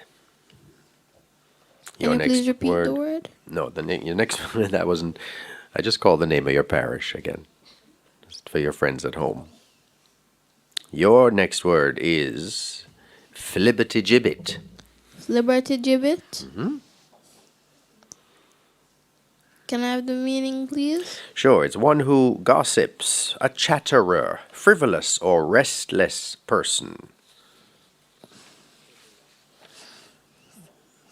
Can you please repeat the word? No, your next one, that wasn't. I just called the name of your parish again. Just for your friends at home. Your next word is flibbertigibbet. Flibbertigibbet? Can I have the meaning, please? Sure, it's one who gossips, a chatterer, frivolous or restless person.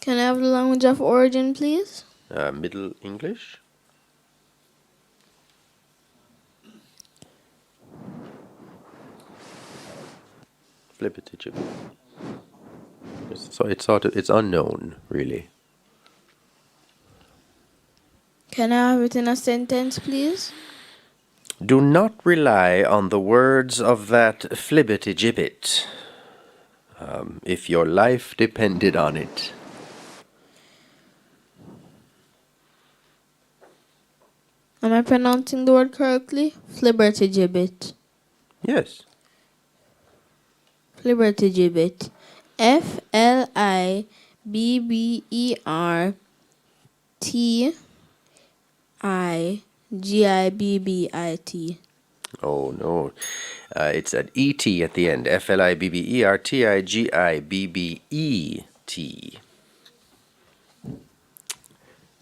Can I have the language of origin, please? Middle English? Flibbertigibbet. So it's unknown, really. Can I have it in a sentence, please? Do not rely on the words of that flibbertigibbet if your life depended on it. Am I pronouncing the word correctly? Flibbertigibbet. Yes. Flibbertigibbet. Flibbertigibbet. Oh no. It's an E-T at the end. Flibbertigibbet.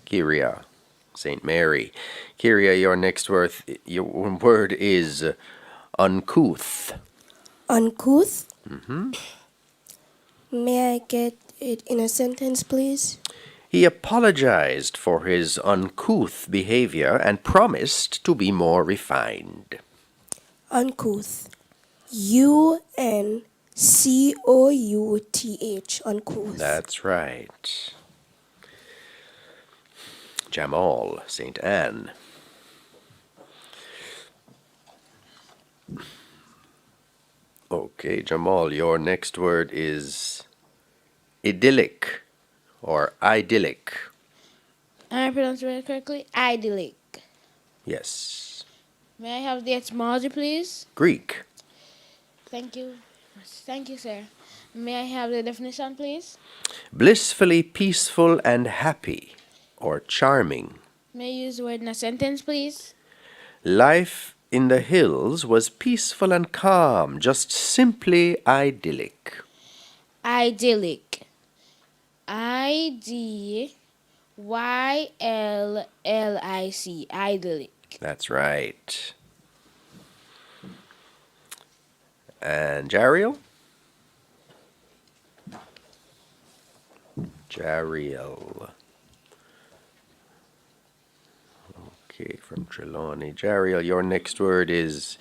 Kyria. St. Mary. Kyria, your next word is uncouth. Uncouth? May I get it in a sentence, please? He apologized for his uncouth behavior and promised to be more refined. Uncouth. Uncouth. Uncouth. That's right. Jamal, St. Anne. Okay, Jamal, your next word is idyllic or idyllic. Am I pronouncing it correctly? Idyllic. Yes. May I have the etymology, please? Greek. Thank you. Thank you, sir. May I have the definition, please? Blissfully peaceful and happy or charming. May I use the word in a sentence, please? Life in the hills was peaceful and calm, just simply idyllic. Idyllic. I-D-Y-L-L-I-C. Idyllic. That's right. And Jariel? Jariel. Okay, from Trelawney. Jariel, your next word is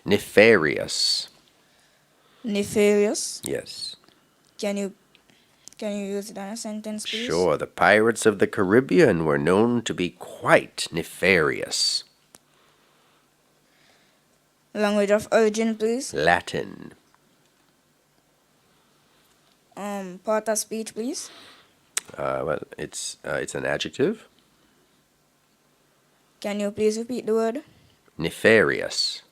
nefarious. Nefarious? Yes. Can you use it in a sentence, please? Sure. The pirates of the Caribbean were known to be quite nefarious. Language of origin, please. Latin. Part of speech, please. Well, it's an adjective. Can you please repeat the word? Nefarious.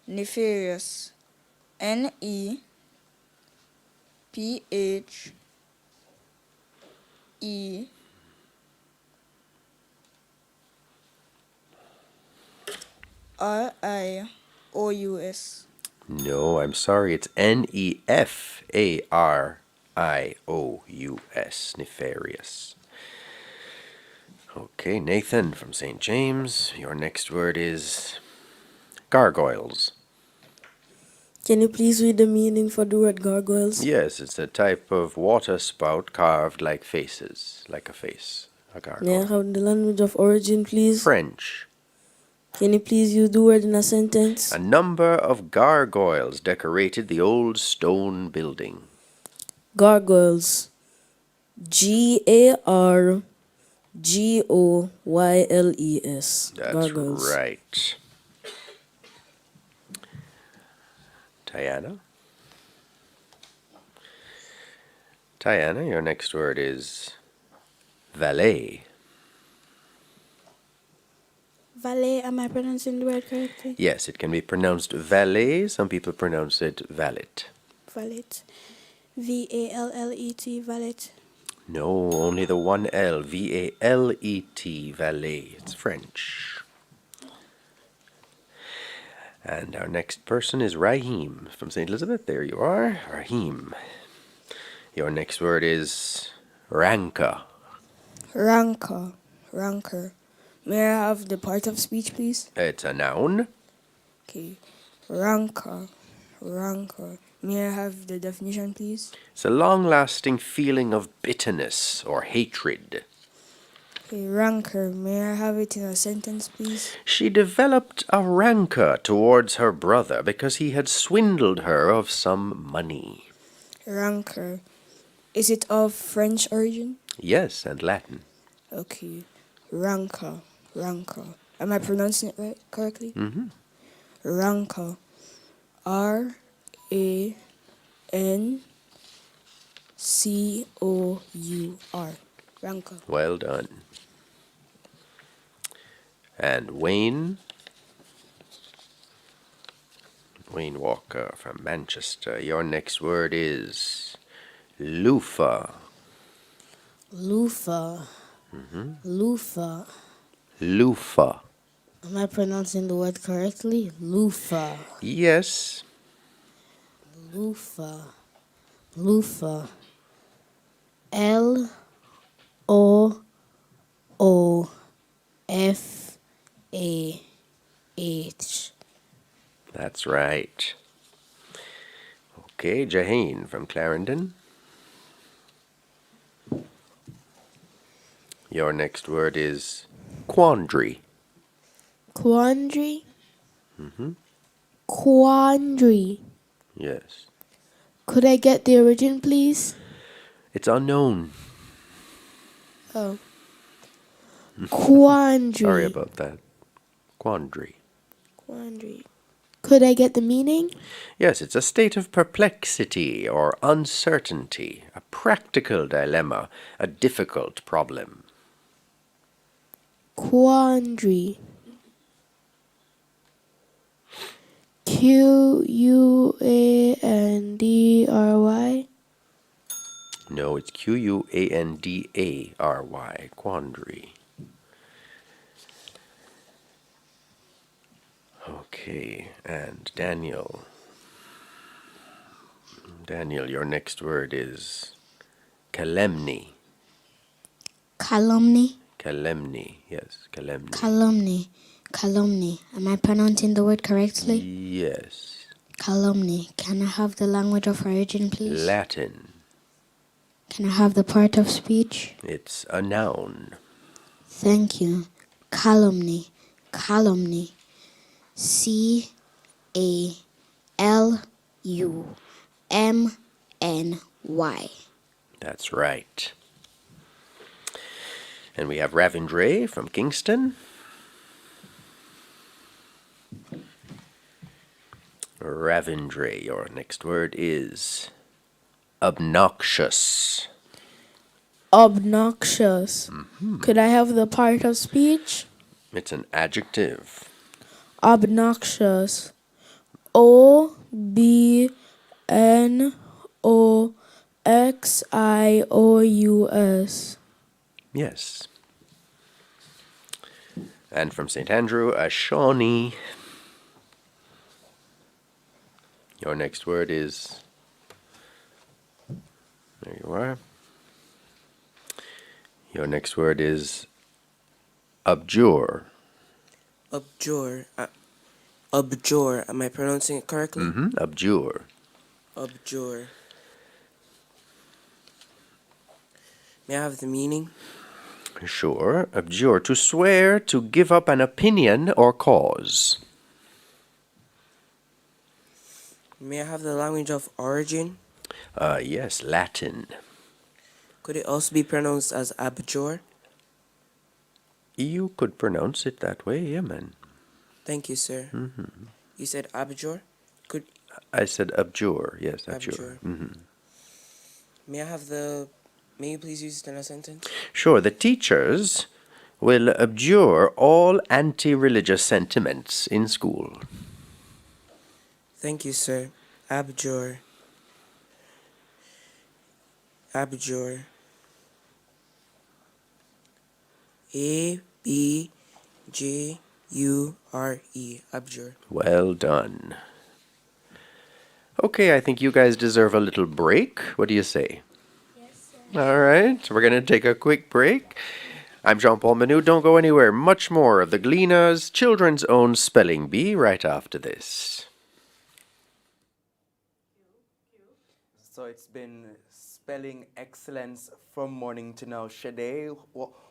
Nefarious. Nefarious. No, I'm sorry. It's Nefarious. Nefarious. Okay, Nathan from St. James. Your next word is gargoyles. Can you please read the meaning for the word gargoyles? Yes, it's a type of water spout carved like faces, like a face. A May I gargoyle. have the language of origin, please? French. Can you please use the word in a sentence? A number of gargoyles decorated the old stone building. Gargoyles. Gargoyles. That's Gargoyles. right. Diana? Diana, your next word is valet. Valet, am I pronouncing the word correctly? Yes, it can be pronounced valet. Some people pronounce it valet. Valet. V-A-L-L-E-T, valet. No, only the one L. V-A-L-E-T, valet. It's French. And our next person is Raheem from St. Elizabeth. There you are, Raheem. Your next word is rancor. Rancor. Rancor. May I have the part of speech, please? It's a noun. Okay. Rancor. Rancor. May I have the definition, please? It's a long-lasting feeling of bitterness or hatred. Okay, rancor. May I have it in a sentence, please? She developed a rancor towards her brother because he had swindled her of some money. Rancor. Is it of French origin? Yes, and Latin. Okay. Rancor. Rancor. Am I pronouncing it right correctly? Mm-hmm. Rancor. R-A-N-C-O-U-R. Rancor. Well done. And Wayne Walker from Manchester. Your next word is loofah. Loofah. Mm-hmm. Loofah. Loofah. Am I pronouncing the word correctly? Loofah. Yes. Loofah. Loofah. L-O-O-F-A-H. That's right. Okay, Jaheen from Clarendon. Your next word is quandary. Quandary. Mm-hmm. Quandary. Yes. Could I get the origin, please? It's unknown. Oh. Quandary. Sorry about that. Quandary. Quandary. Could I get the meaning? Yes, it's a state of perplexity or uncertainty, a practical dilemma, a difficult problem. Quandary. Q-U-A-N-D-R-Y. No, it's Q-U-A-N-D-A-R-Y, quandary. Okay, and Daniel. Daniel, your next word is calumny. Calumny. Calumny, yes, calumny. Calumny. Calumny. Am I pronouncing the word correctly? Yes. Calumny. Can I have the language of origin, please? Latin. Can I have the part of speech? It's a noun. Thank you. Calumny. Calumny. C-A-L-U-M-N-Y. That's right. And we have Ravindra from Kingston. Ravindra, your next word is obnoxious. Obnoxious. Mm-hmm. Could I have the part of speech? It's an adjective. Obnoxious. O-B-N-O-X-I-O-U-S. Yes. And from St. Andrew, a Shawnee. Your next word is, there you are. Your next word is abjure. Abjure. Abjure. Am I pronouncing it correctly? Mm-hmm. Abjure. Abjure. May I have the meaning? Sure. Abjure. To swear to give up an opinion or cause. May I have the language of origin? Yes, Latin. Could it also be pronounced as abjure? You could pronounce it that way, yeah, man. Thank you, sir. You said abjure? Could I said abjure. Yes, abjure. Abjure. May you please use it in a sentence? Sure. The teachers will abjure all anti-religious sentiments in school. Thank you, sir. Abjure. Abjure. A-B-J-U-R-E. Abjure. Well done. Okay, I think you guys deserve a little break. What do you say? Yes, sir. All right, we're going to take a quick break. I'm Jean-Paul Manu. Don't go anywhere. Much more of the Gleaners' children's own spelling bee right after this. So it's been spelling excellence from morning to now. Shade,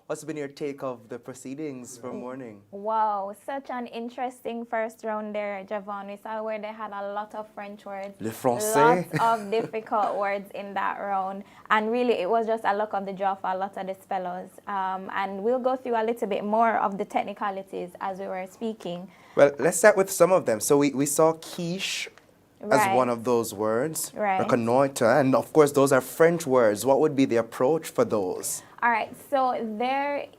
what's been your take of the proceedings from morning? Wow, such an interesting first round there, Javon. We saw where they had a lot of French words. Le français. Lots of difficult words in that round. And really, it was just a luck of the draw for a lot of the spellers. And we'll go through a little bit more of the technicalities as we were speaking. Well, let's start with some of them. So we saw quiche as Right. one of those words. Right. Reconnoitre. And of course, those are French words. What would be the approach for those? All right, so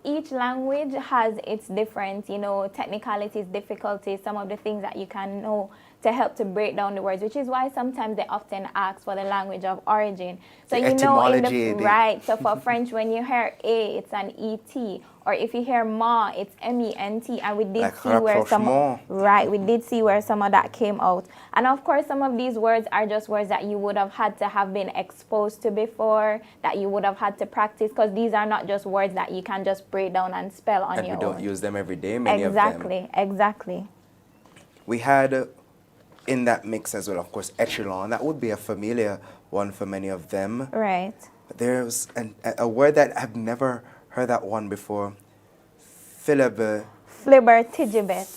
each language has its different, technicalities, difficulties, some of the things that you can know to help to break down the words, which is why sometimes they often ask for the language of origin. So The you know, etymology, right, so for French, when you hear A, it's an E-T, or if you hear ma, it's M-E-N-T, and we did Like see where rapprochement. we did see where some of that came out. And of course, some of these words are just words that you would have had to have been exposed to before, that you would have had to practice, because these are not just words that you can just break down and spell on And your we own. don't use them every day, many of them. Exactly. We had in that mix as well, of course, echelon. That would be a familiar one for many of them. Right. But there's a word that I've never heard that one before. Flibbertigibbet.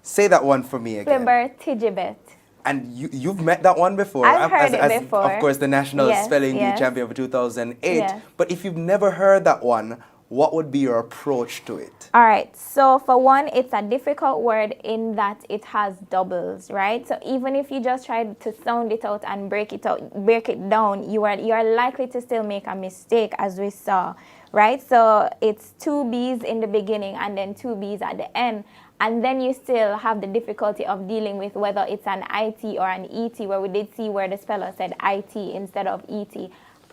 Say that one for me again. Flibbertigibbet. And you've met that one before. I've heard it before. Of course, the National Spelling Bee champion of 2008. Yes. But if you've never heard that one, what would be your approach to it? All right, so for one, it's a difficult word in that it has doubles, right? So even if you just try to sound it out and break it down, you are likely to still make a mistake, as we saw, right? So it's two B's in the beginning and then two B's at the end. And then you still have the difficulty of dealing with whether it's an IT or an ET, where we did see where the speller said IT instead of ET,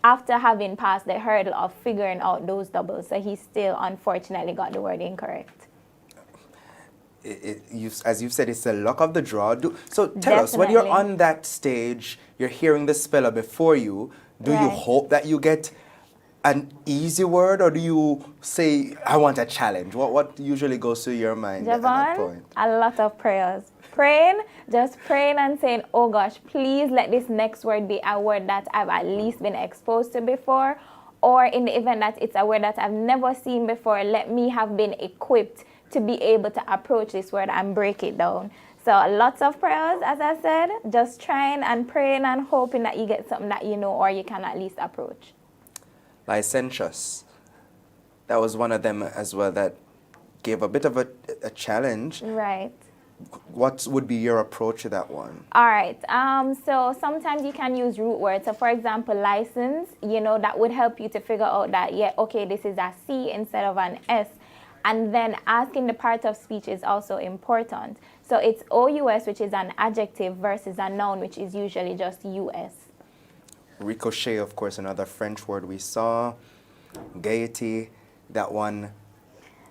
after having passed the hurdle of figuring out those doubles. So he still, unfortunately, got the word incorrect. As you've said, it's the luck of the draw. So tell us, when you're on that stage, you're hearing the speller before you, do you hope that you get an easy word, or do you say, I want a challenge? What usually goes through your mind at that point? A lot of prayers. Just praying and saying, oh gosh, please let this next word be a word that I've at least been exposed to before, or in the event that it's a word that I've never seen before, let me have been equipped to be able to approach this word and break it down. So lots of prayers, as I said, just trying and praying and hoping that you get something that you know or you can at least approach. Licentious. That was one of them as well that gave a bit of a challenge. Right. What would be your approach to that one? All right. So sometimes you can use root words. So for example, license, that would help you to figure out that, this is a C instead of an S. And then asking the part of speech is also important. So it's OUS, which is an adjective, versus a noun, which is usually just US. Ricochet, of course, another French word we saw. Gaiety, that one.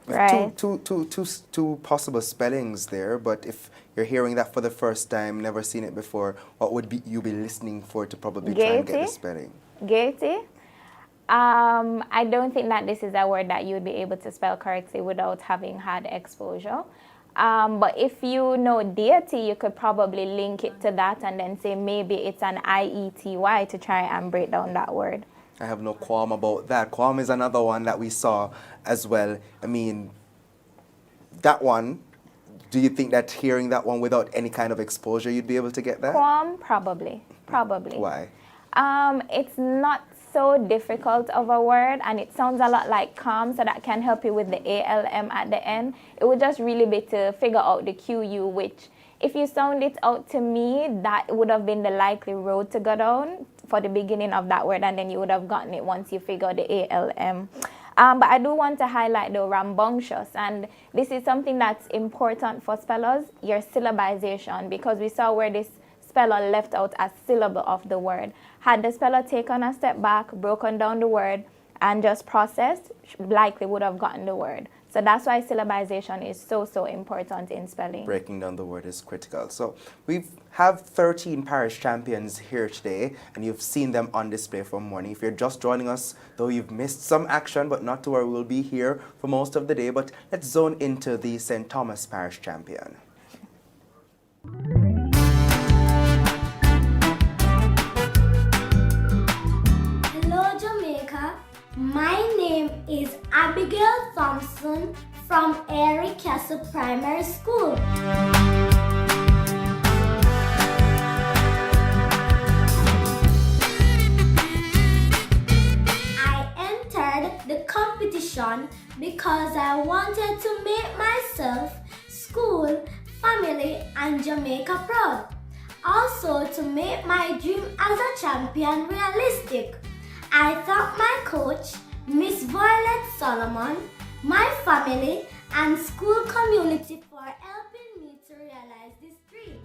Right. Two possible spellings there, but if you're hearing that for the first time, never seen it before, what would you be listening for to probably try and get the spelling? Gaiety. I don't think that this is a word that you would be able to spell correctly without having had exposure. But if you know deity, you could probably link it to that and then say maybe it's an IETY to try and break down that word. I have no qualm about that. Qualm is another one that we saw as well. I mean, that one, do you think that hearing that one without any kind of exposure, you'd be able to get that? Qualm, probably. Probably. Why? It's not so difficult of a word, and it sounds a lot like calm, so that can help you with the ALM at the end. It would just really be to figure out the QU, which if you sound it out to me, that would have been the likely road to go down for the beginning of that word, and then you would have gotten it once you figure the ALM. But I do want to highlight the rambunctious, and this is something that's important for spellers, your syllabization, because we saw where this speller left out a syllable of the word. Had the speller taken a step back, broken down the word, and just processed, likely would have gotten the word. So that's why syllabization is so, so important in spelling. Breaking down the word is critical. So we have 13 parish champions here today, and you've seen them on display from morning. If you're just joining us, though, you've missed some action, but not to worry, we'll be here for most of the day. But let's zone into the St. Thomas Parish champion. Hello, Jamaica. My name is Abigail Thompson from Airy Castle Primary School. I entered the competition because I wanted to make myself, school, family, and Jamaica proud. Also to make my dream as a champion realistic. I thank my coach, Miss Violet Solomon, my family, and school community for helping me to realize this dream.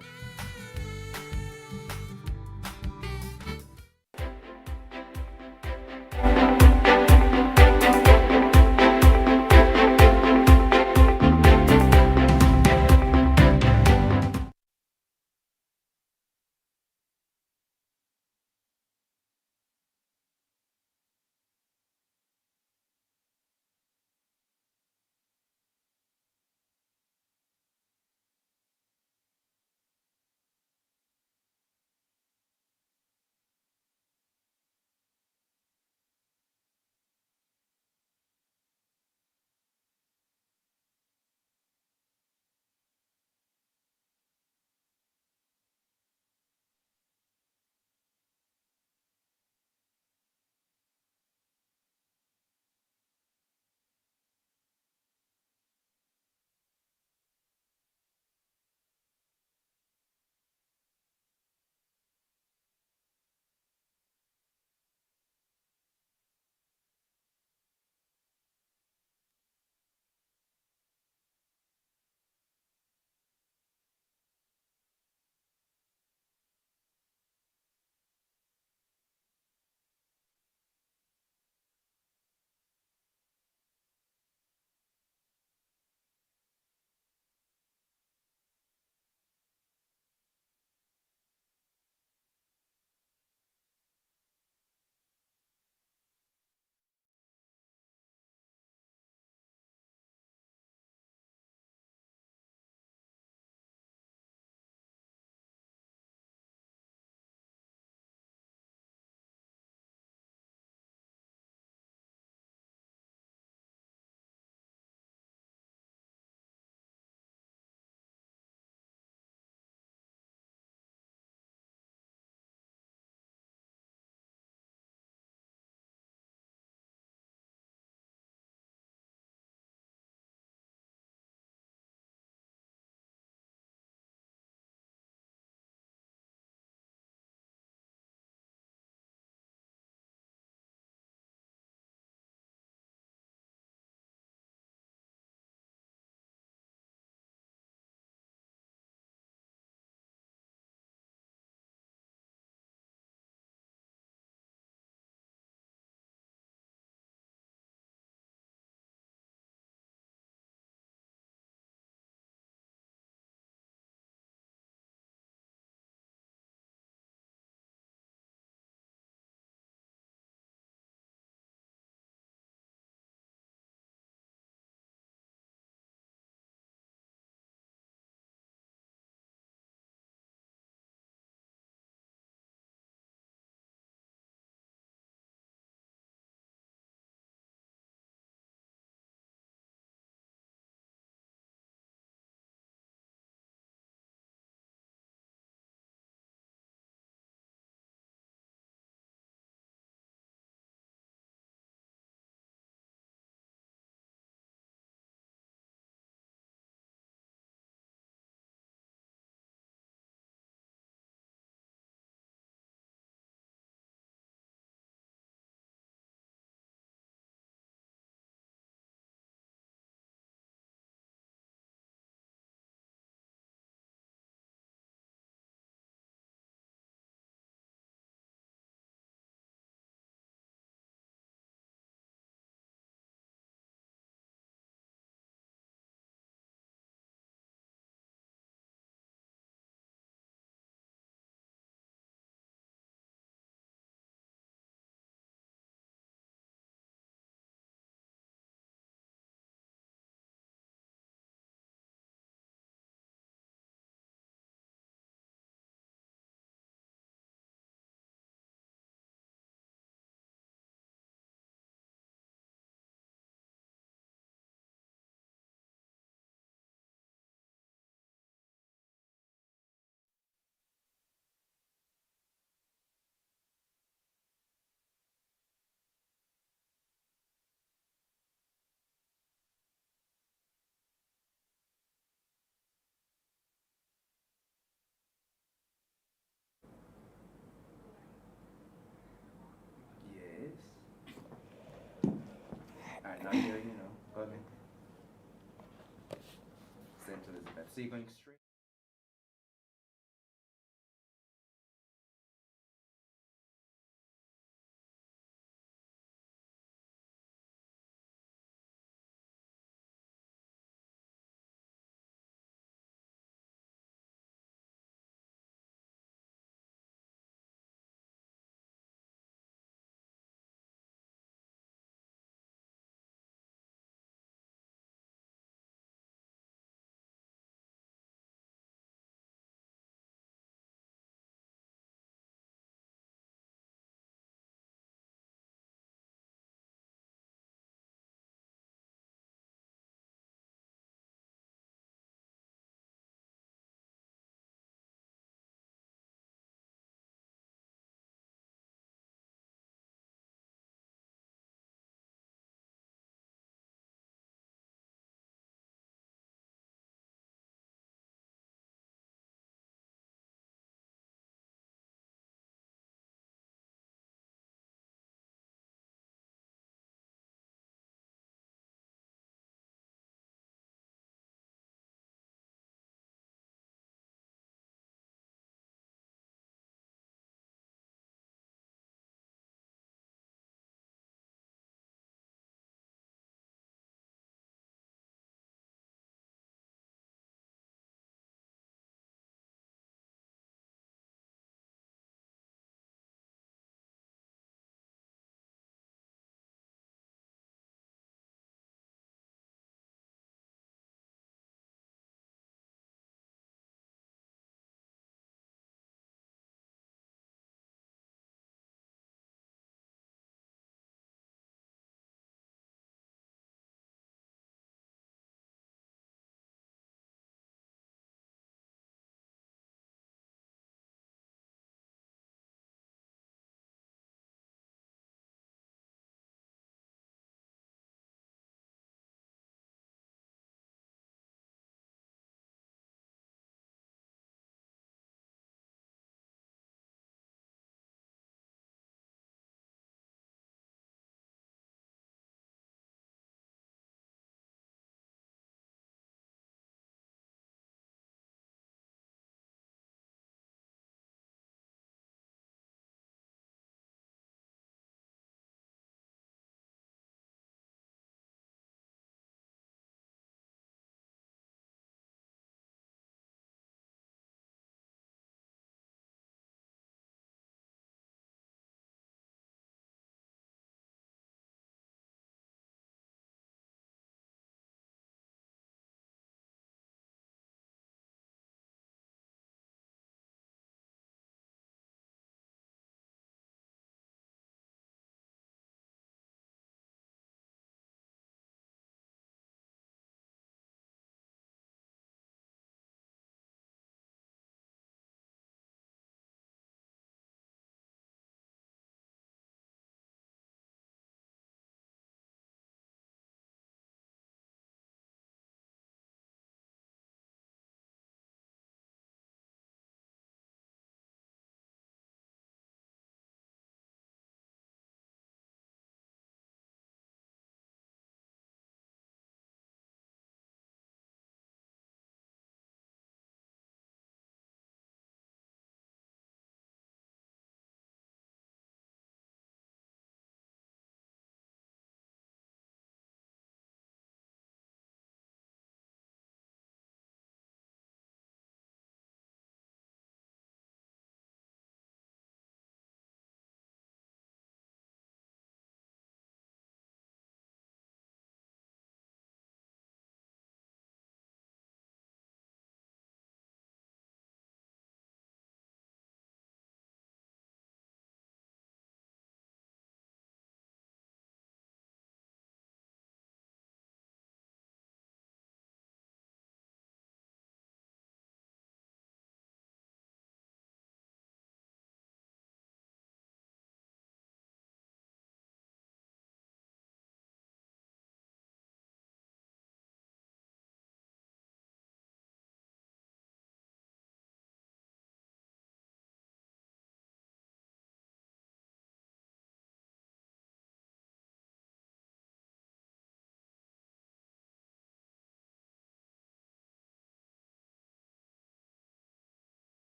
Might not hear you, know. Go ahead. St. Elizabeth. So you're going straight.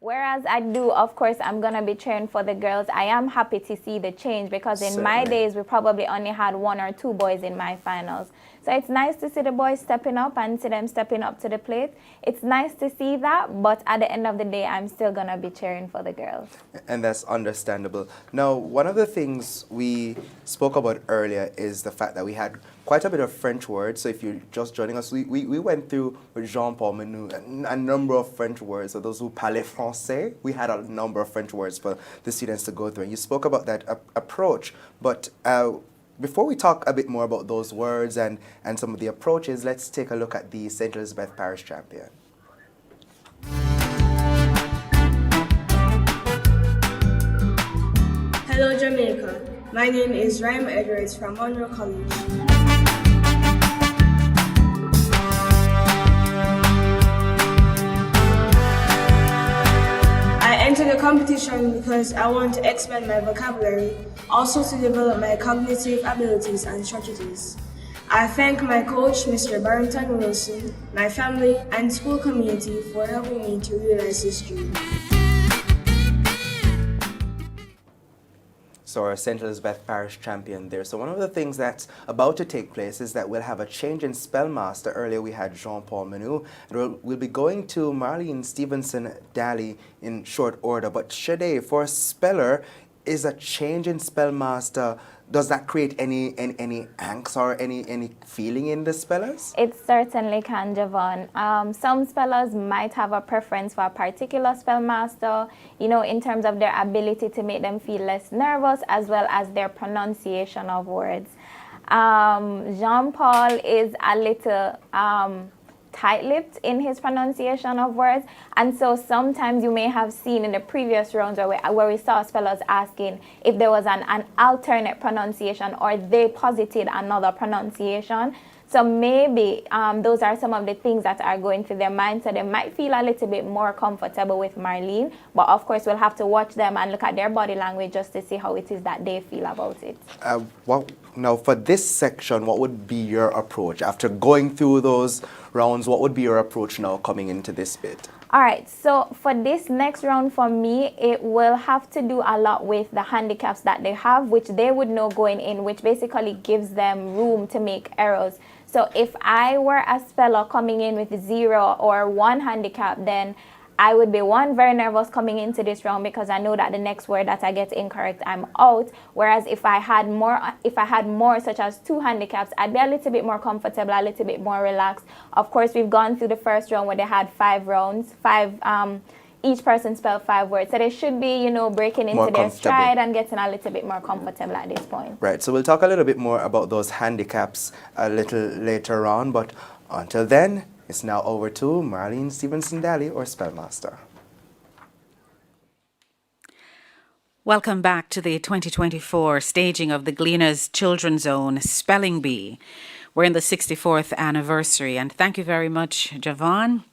Whereas I do, of course, I'm going to be cheering for the girls. I am happy to see the change because in my days, we probably only had 1 or 2 boys in my finals. So it's nice to see the boys stepping up and see them stepping up to the plate. It's nice to see that, but at the end of the day, I'm still going to be cheering for the girls. And that's understandable. Now, one of the things we spoke about earlier is the fact that we had quite a bit of French words. So if you're just joining us, we went through with Jean-Paul Menu a number of French words. So those who parlent français, we had a number of French words for the students to go through. And you spoke about that approach, but before we talk a bit more about those words and some of the approaches, let's take a look at the St. Elizabeth Parish champion. Hello Jamaica, my name is Ryan Edwards from Monroe College. I entered the competition because I want to expand my vocabulary, also to develop my cognitive abilities and strategies. I thank my coach, Mr. Barrington Wilson, my family, and school community for helping me to realize this dream. So our St. Elizabeth Parish champion there. So one of the things that's about to take place is that we'll have a change in spellmaster. Earlier we had Jean-Paul Menu. And we'll be going to Marlene Stevenson Daly in short order. But Shade, for a speller, is a change in spellmaster, does that create any angst or any feeling in the spellers? It certainly can, Javon. Some spellers might have a preference for a particular spellmaster, you know, in terms of their ability to make them feel less nervous, as well as their pronunciation of words. Jean-Paul is a little tight-lipped in his pronunciation of words, and so sometimes you may have seen in the previous rounds where we saw spellers asking if there was an alternate pronunciation or they posited another pronunciation. So maybe those are some of the things that are going through their mind, so they might feel a little bit more comfortable with Marlene, but of course we'll have to watch them and look at their body language just to see how it is that they feel about it. Now for this section, what would be your approach? After going through those rounds, what would be your approach now coming into this bit? All right, so for this next round for me, it will have to do a lot with the handicaps that they have, which they would know going in, which basically gives them room to make errors. So if I were a speller coming in with 0 or 1 handicap, then I would be very nervous coming into this round because I know that the next word that I get incorrect, I'm out. Whereas if I had more such as 2 handicaps, I'd be a little bit more comfortable, a little bit more relaxed. Of course, we've gone through the first round where they had 5 rounds, each person spelled 5 words. So they should be, you know, breaking into their stride and getting a little bit more comfortable at this point. Right, so we'll talk a little bit more about those handicaps a little later on, but until then, it's now over to Marlene Stevenson Daly, or Spellmaster. Welcome back to the 2024 staging of the Gleaner's Children's Own Spelling Bee. We're in the 64th anniversary, and thank you very much, Javon.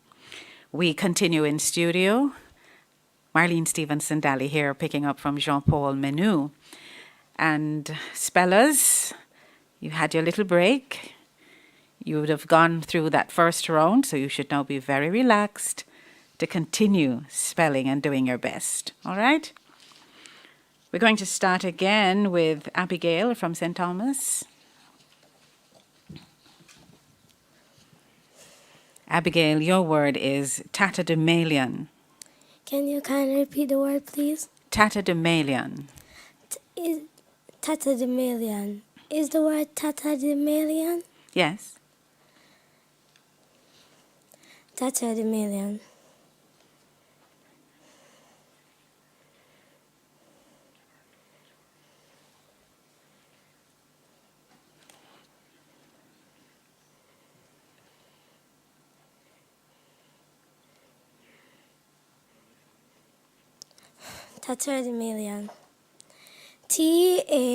We continue in studio. Marlene Stevenson Daly here, picking up from Jean-Paul Menu. And spellers, you had your little break. You would have gone through that first round, so you should now be very relaxed to continue spelling and doing your best. All right? We're going to start again with Abigail from St. Thomas. Abigail, your word is tatterdemalion. Can you kindly repeat the word, please? Tatterdemalion. Tatterdemalion. Is the word tatterdemalion? Yes. Tatterdemalion. Tatterdemalion. Tatterdemalion.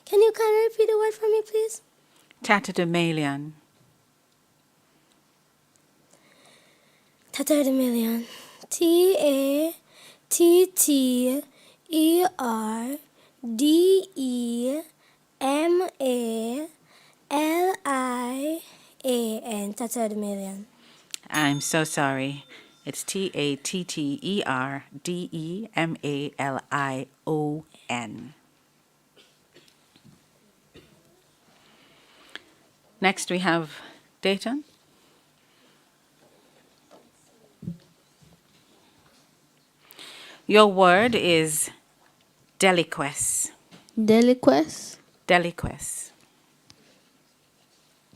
Can you kindly repeat the word for me, please? Tatterdemalion. Tatterdemalion. Tattermalian. Tattermalian. I'm so sorry. It's Tattermalion. Next we have Dayton. Your word is deliquesce. Deliquesce. Deliquesce.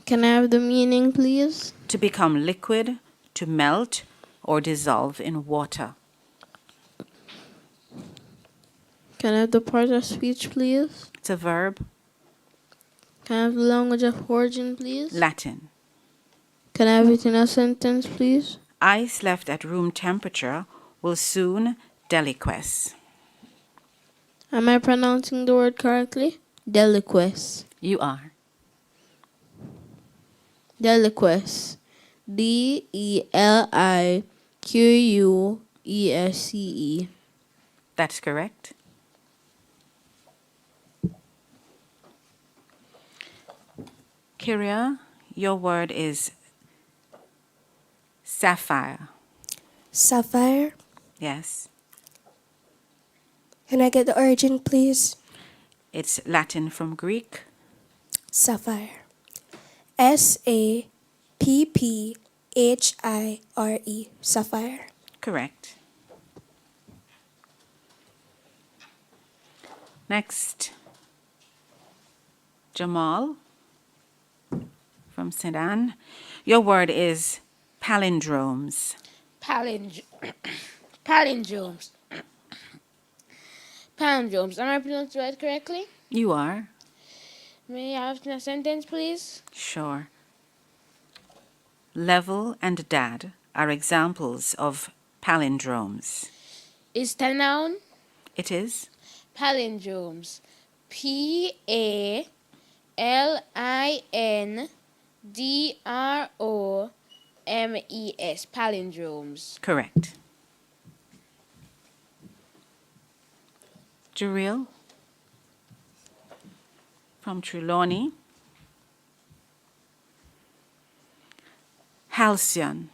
Can I have the meaning, please? To become liquid, to melt, or dissolve in water. Can I have the part of speech, please? It's a verb. Can I have the language of origin, please? Latin. Can I have it in a sentence, please? Ice left at room temperature will soon deliquesce. Am I pronouncing the word correctly? Deliquesce. You are. Deliquesce. Deliquesce. That's correct. Kyria, your word is sapphire. Sapphire. Yes. Can I get the origin, please? It's Latin from Greek. Sapphire. Sapphire. Sapphire. Correct. Next, Jamal from Sudan. Your word is palindromes. Palindromes. Palindromes. Am I pronouncing it correctly? You are. May I have it in a sentence, please? Sure. Level and dad are examples of palindromes. Is that a noun? It is. Palindromes. Palindromes. Palindromes. Correct. Juril from Trelawney. Halcyon.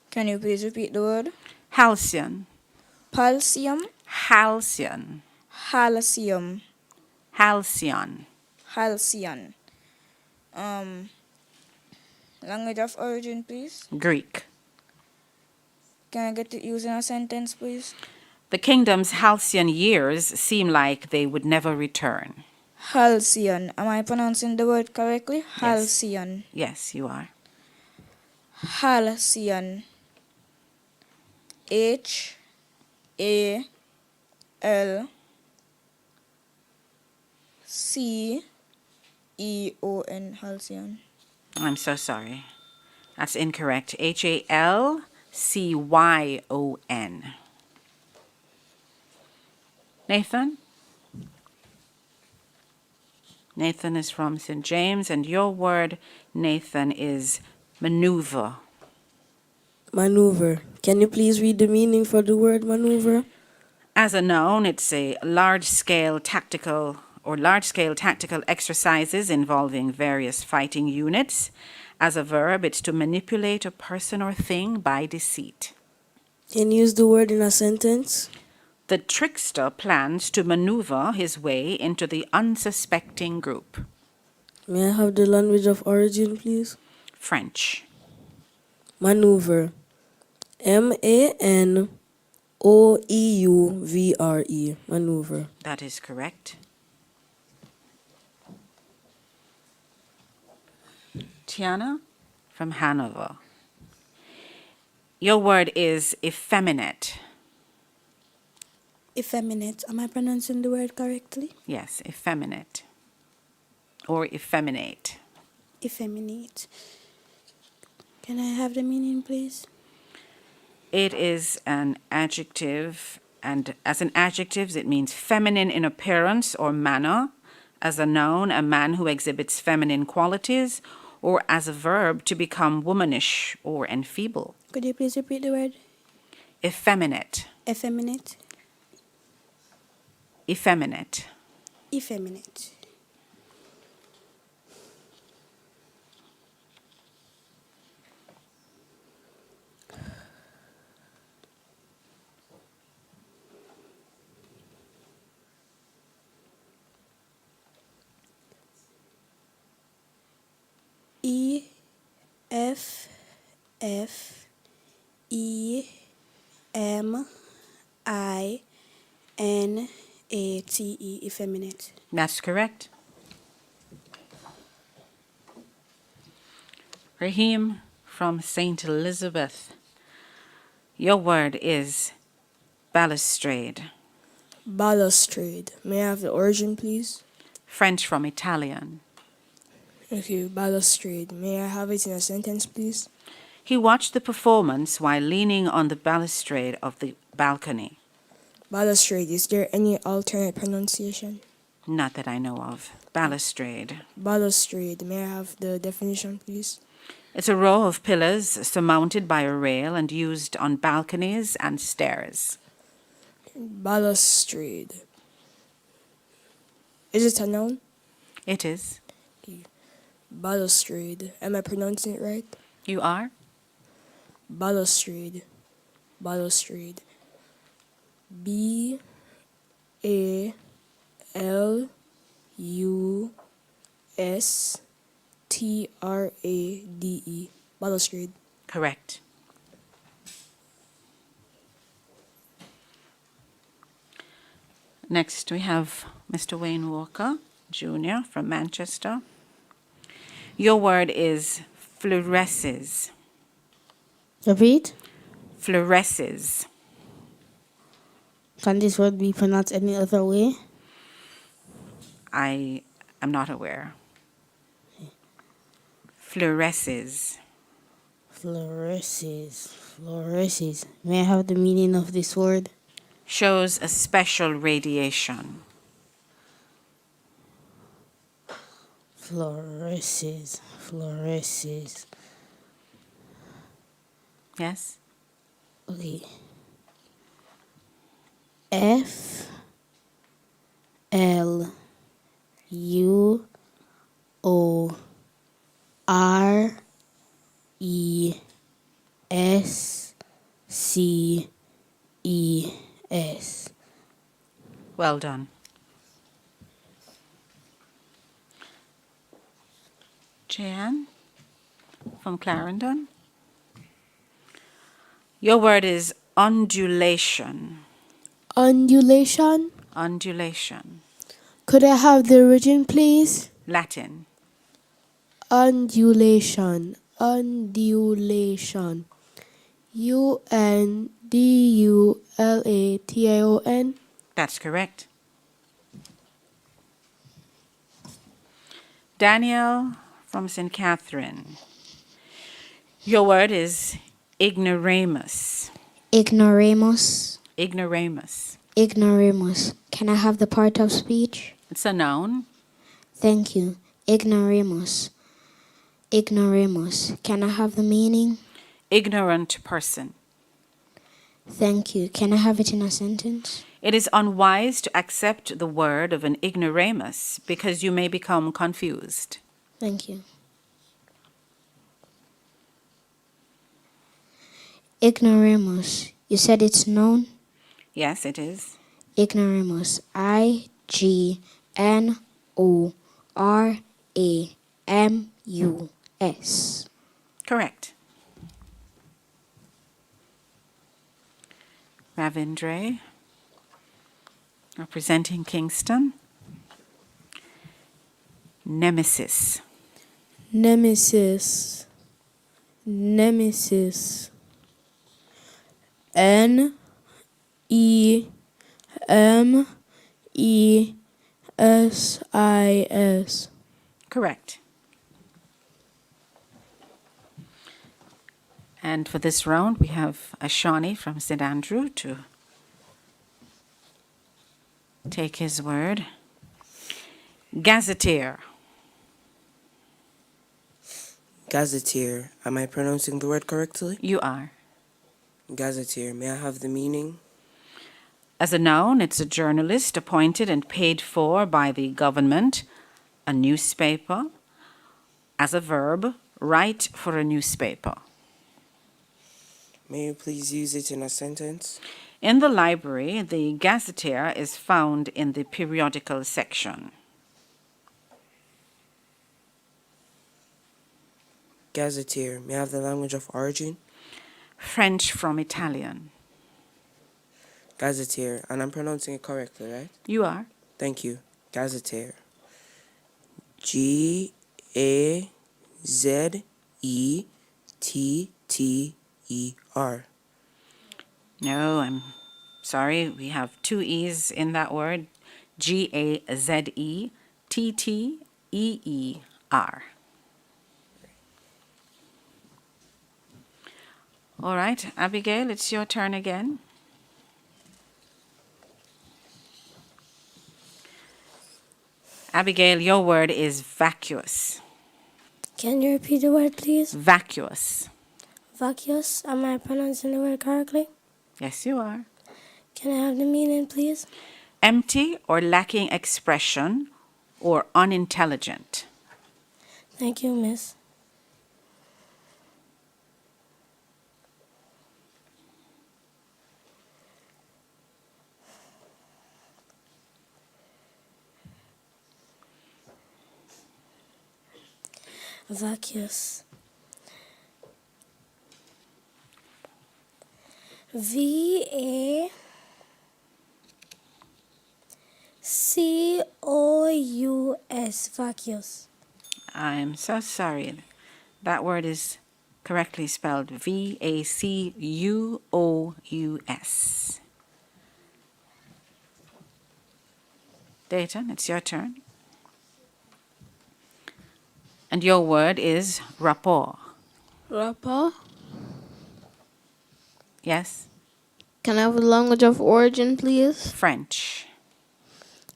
Can you please repeat the word? Halcyon. Palsium. Halcyon. Halcyon. Halcyon. Halcyon. Language of origin, please. Greek. Can I get it used in a sentence, please? The kingdom's halcyon years seem like they would never return. Halcyon. Am I pronouncing the word correctly? Halcyon. Yes, you are. Halcyon. Halcyon. Halcyon. I'm so sorry. That's incorrect. Halcyon. Nathan? Nathan is from St. James, and your word, Nathan, is maneuver. Maneuver. Can you please read the meaning for the word maneuver? As a noun, it's a large-scale tactical exercises involving various fighting units. As a verb, it's to manipulate a person or thing by deceit. Can you use the word in a sentence? The trickster plans to maneuver his way into the unsuspecting group. May I have the language of origin, please? French. Maneuver. Maneuevre. Maneuver. That is correct. Tiana from Hanover. Your word is effeminate. Effeminate. Am I pronouncing the word correctly? Yes, effeminate. Or effeminate. Effeminate. Can I have the meaning, please? It is an adjective, and as an adjective, it means feminine in appearance or manner. As a noun, a man who exhibits feminine qualities, or as a verb, to become womanish or enfeeble. Could you please repeat the word? Effeminate. Effeminate. Effeminate. Effeminate. E F F E M I N A T E. Effeminate. That's correct. Raheem from St. Elizabeth. Your word is balustrade. Balustrade. May I have the origin, please? French from Italian. Okay, balustrade. May I have it in a sentence, please? He watched the performance while leaning on the balustrade of the balcony. Balustrade. Is there any alternate pronunciation? Not that I know of. Balustrade. Balustrade. May I have the definition, please? It's a row of pillars surmounted by a rail and used on balconies and stairs. Balustrade. Is it a noun? It is. Okay. Balustrade. Am I pronouncing it right? You are? Balustrade. Balustrade. B A L U S T R A D E. Balustrade. Correct. Next, we have Mr. Wayne Walker, Jr. from Manchester. Your word is fluoresces. Repeat. Fluoresces. Can this word be pronounced any other way? I am not aware. Fluoresces. Fluoresces. Fluoresces. May I have the meaning of this word? Shows a special radiation. Fluoresces. Fluoresces. Yes? Okay. F L U O R E S C E S. Well done. Jan from Clarendon. Your word is undulation. Undulation. Undulation. Could I have the origin, please? Latin. Undulation. Undulation. UNDULATION. That's correct. Daniel from St. Catherine. Your word is ignoramus. Ignoramus. Ignoramus. Ignoramus. Can I have the part of speech? It's a noun. Thank you. Ignoramus. Ignoramus. Can I have the meaning? Ignorant person. Thank you. Can I have it in a sentence? It is unwise to accept the word of an ignoramus because you may become confused. Thank you. Ignoramus. You said it's known? Yes, it is. Ignoramus. IGNORAMUS. Correct. Ravindra, representing Kingston. Nemesis. Nemesis. Nemesis. NEMESIS. Correct. And for this round, we have Ashani from St. Andrew to take his word. Gazetteer. Gazetteer. Am I pronouncing the word correctly? You are. Gazetteer. May I have the meaning? As a noun, it's a journalist appointed and paid for by the government, a newspaper. As a verb, write for a newspaper. May you please use it in a sentence? In the library, the gazetteer is found in the periodical section. Gazetteer. May I have the language of origin? French from Italian. Gazetteer. And I'm pronouncing it correctly, right? You are. Thank you. Gazetteer. Gazetteer. No, I'm sorry. We have two E's in that word. Gazetteer. All right, Abigail, it's your turn again. Abigail, your word is vacuous. Can you repeat the word, please? Vacuous. Vacuous. Am I pronouncing the word correctly? Yes, you are. Can I have the meaning, please? Empty or lacking expression or unintelligent. Thank you, miss. Vacuous. VACOUS. Vacuous. I'm so sorry. That word is correctly spelled VACUOUS. Dayton, it's your turn. And your word is rapport. Rapport. Yes? Can I have the language of origin, please? French.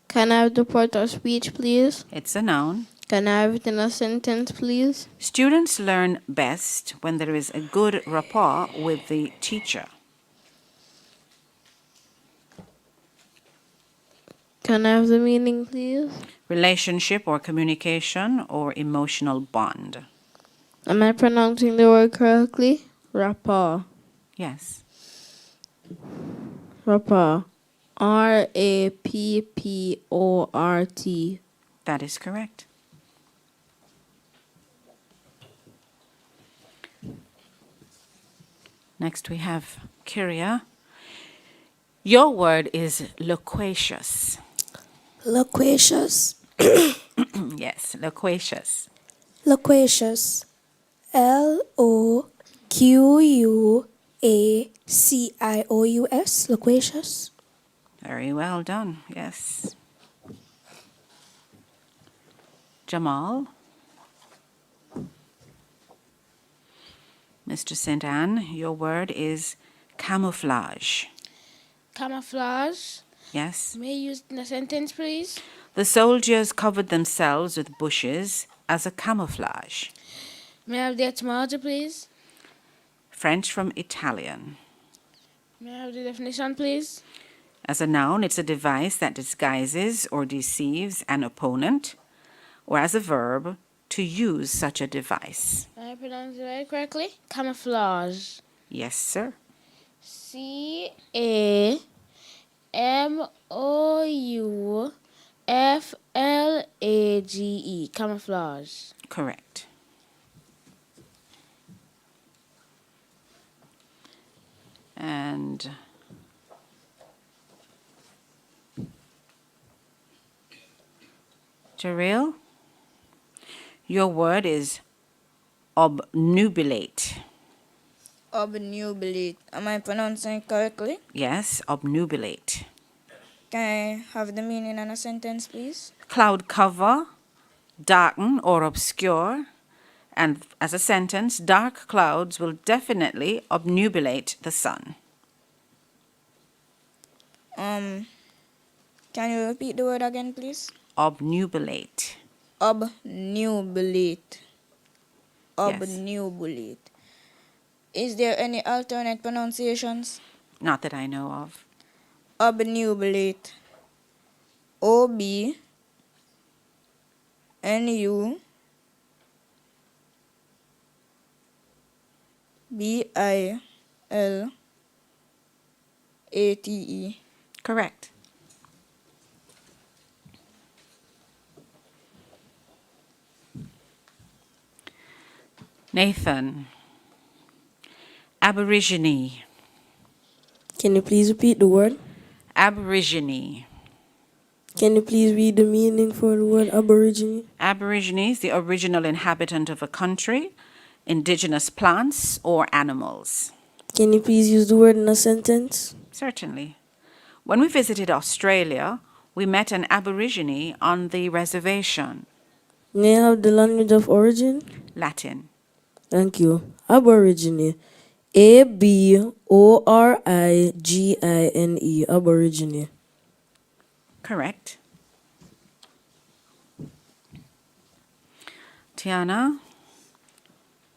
Can I have the part of speech, please? It's a noun. Can I have it in a sentence, please? Students learn best when there is a good rapport with the teacher. Can I have the meaning, please? Relationship or communication or emotional bond. Am I pronouncing the word correctly? Rapport. Yes. Rapport. RAPPORT. That is correct. Next we have Kyria. Your word is loquacious. Loquacious. Yes, loquacious. Loquacious. LOQUACIOUS. Loquacious. Very well done, yes. Jamal. Mr. St. Anne, your word is camouflage. Camouflage. Yes. May you use it in a sentence, please? The soldiers covered themselves with bushes as a camouflage. May I have the etymology, please? French from Italian. May I have the definition, please? As a noun, it's a device that disguises or deceives an opponent, or as a verb, to use such a device. Am I pronouncing the word correctly? Camouflage. Yes, sir. CAMOUFLAGE. Camouflage. Correct. And Jareel, your word is obnubilate. Obnubilate. Am I pronouncing it correctly? Yes, obnubilate. Can I have the meaning in a sentence, please? Cloud cover, darken or obscure. And as a sentence, dark clouds will definitely obnubilate the sun. Can you repeat the word again, please? Obnubilate. Obnubilate. Yes. Obnubilate. Is there any alternate pronunciations? Not that I know of. obnubilate. OBNUBILATE. Correct. Nathan. Aborigine. Can you please repeat the word? Aborigine. Can you please read the meaning for the word aborigine? Aborigine is the original inhabitant of a country, indigenous plants or animals. Can you please use the word in a sentence? Certainly. When we visited Australia, we met an Aborigine on the reservation. May I have the language of origin? Latin. Thank you. Aborigine. Aborigine. Aborigine. Correct. Tiana.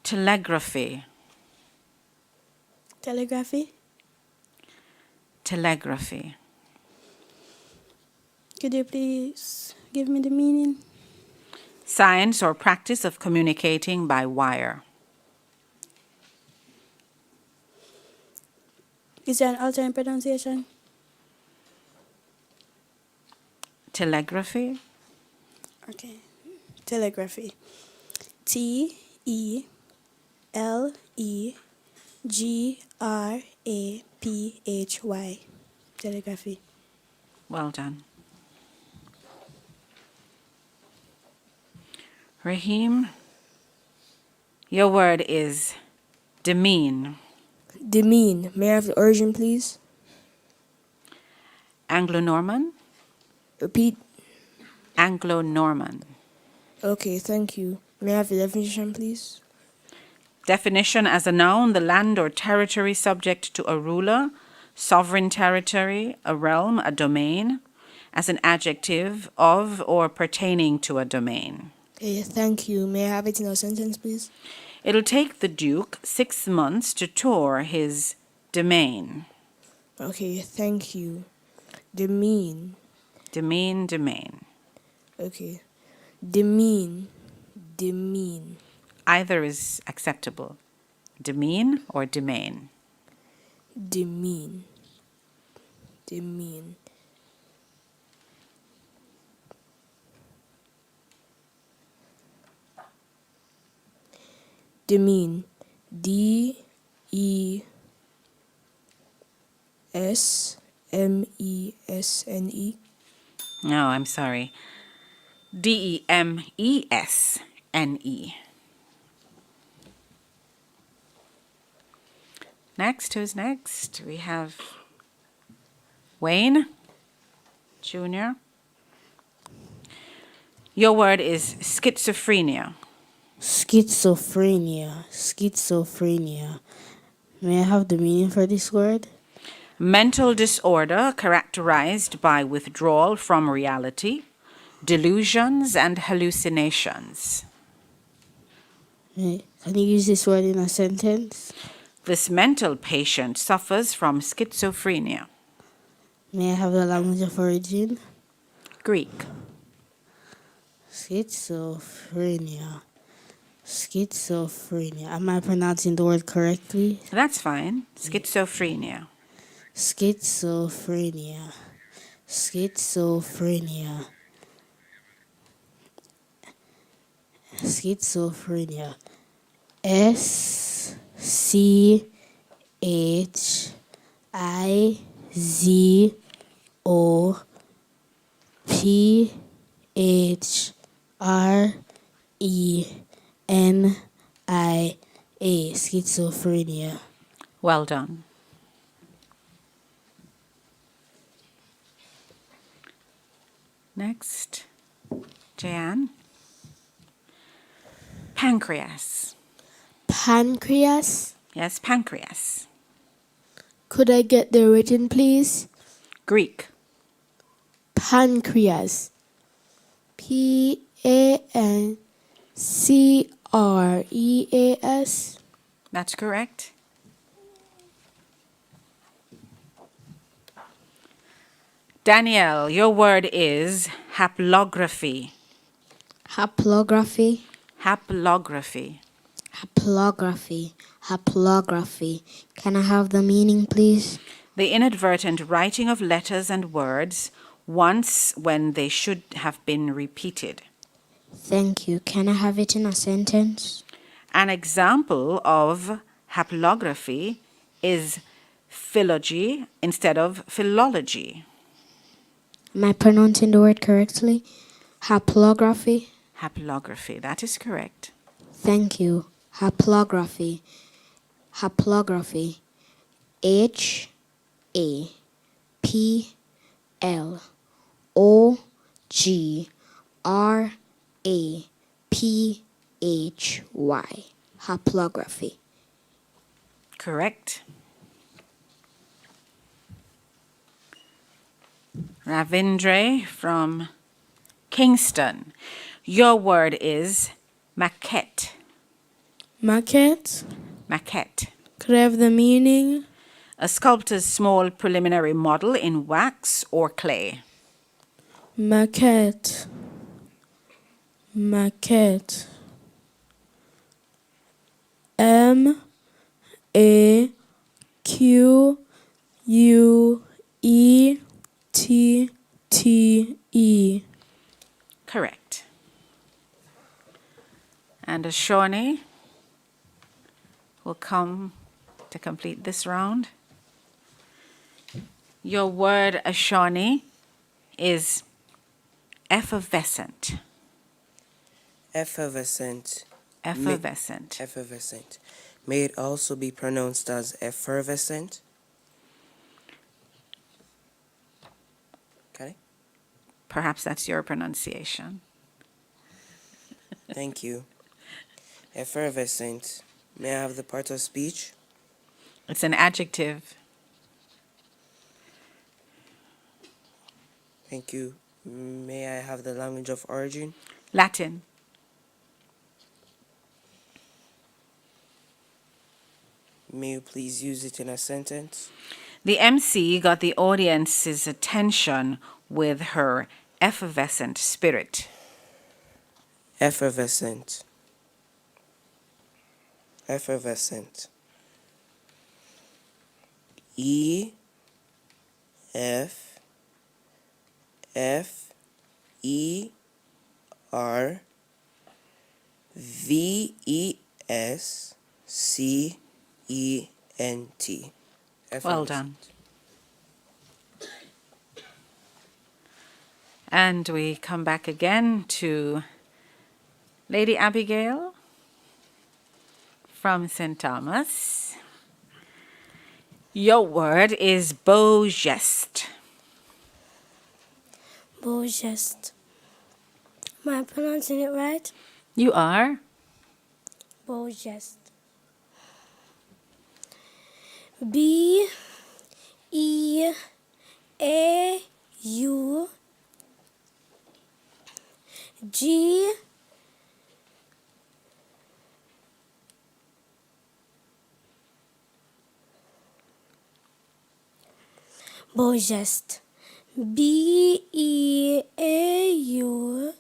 Telegraphy. Telegraphy. Telegraphy. Could you please give me the meaning? Science or practice of communicating by wire. Is there an alternate pronunciation? Telegraphy. Okay. Telegraphy. TELEGRAPHY. Telegraphy. Well done. Raheem, your word is demean. Demean. May I have the origin, please? Anglo-Norman. Repeat. Anglo-Norman. Okay, thank you. May I have the definition, please? Definition: as a noun, the land or territory subject to a ruler, sovereign territory, a realm, a domain. As an adjective, of or pertaining to a domain. Okay, thank you. May I have it in a sentence, please? It'll take the Duke 6 months to tour his domain. Okay, thank you. Demean. Domain. Okay. Demean. Either is acceptable. Demean or domain. Demean. Demean. DESMESNE. No, I'm sorry. DEMESNE. Next, who's next? We have Wayne Jr. Your word is schizophrenia. Schizophrenia. May I have the meaning for this word? Mental disorder characterized by withdrawal from reality, delusions, and hallucinations. Can you use this word in a sentence? This mental patient suffers from schizophrenia. May I have the language of origin? Greek. Schizophrenia. Am I pronouncing the word correctly? That's fine. Schizophrenia. Schizophrenia. Schizophrenia. Schizophrenia. Well done. Next, Jan. Pancreas. Pancreas. Yes, pancreas. Could I get the written, please? Greek. Pancreas. PANCREAS. That's correct. Danielle, your word is haplography. Haplography. Haplography. Haplography. Haplography. Can I have the meaning, please? The inadvertent writing of letters and words once when they should have been repeated. Thank you. Can I have it in a sentence? An example of haplography is philology instead of philology. Am I pronouncing the word correctly? Haplography. Haplography, that is correct. Thank you. Haplography. Haplography. Haplography. Haplography. Correct. Ravindra from Kingston. Your word is maquette. Maquette? Maquette. Could I have the meaning? A sculptor's small preliminary model in wax or clay. Maquette. Maquette. Maquette. Correct. And Ashoni will come to complete this round. Your word, Ashoni, is effervescent. Effervescent. Effervescent. Effervescent. May it also be pronounced as effervescent? Okay. Perhaps that's your pronunciation. Thank you. Effervescent. May I have the part of speech? It's an adjective. Thank you. May I have the language of origin? Latin. May you please use it in a sentence? The MC got the audience's attention with her effervescent spirit. Effervescent. Effervescent. E F F E R V E S C E N T. Well done. And we come back again to Lady Abigail from St. Thomas. Your word is beau geste. Beau geste. Am I pronouncing it right? You are? Beau geste. B E A U G Beau geste. B E A U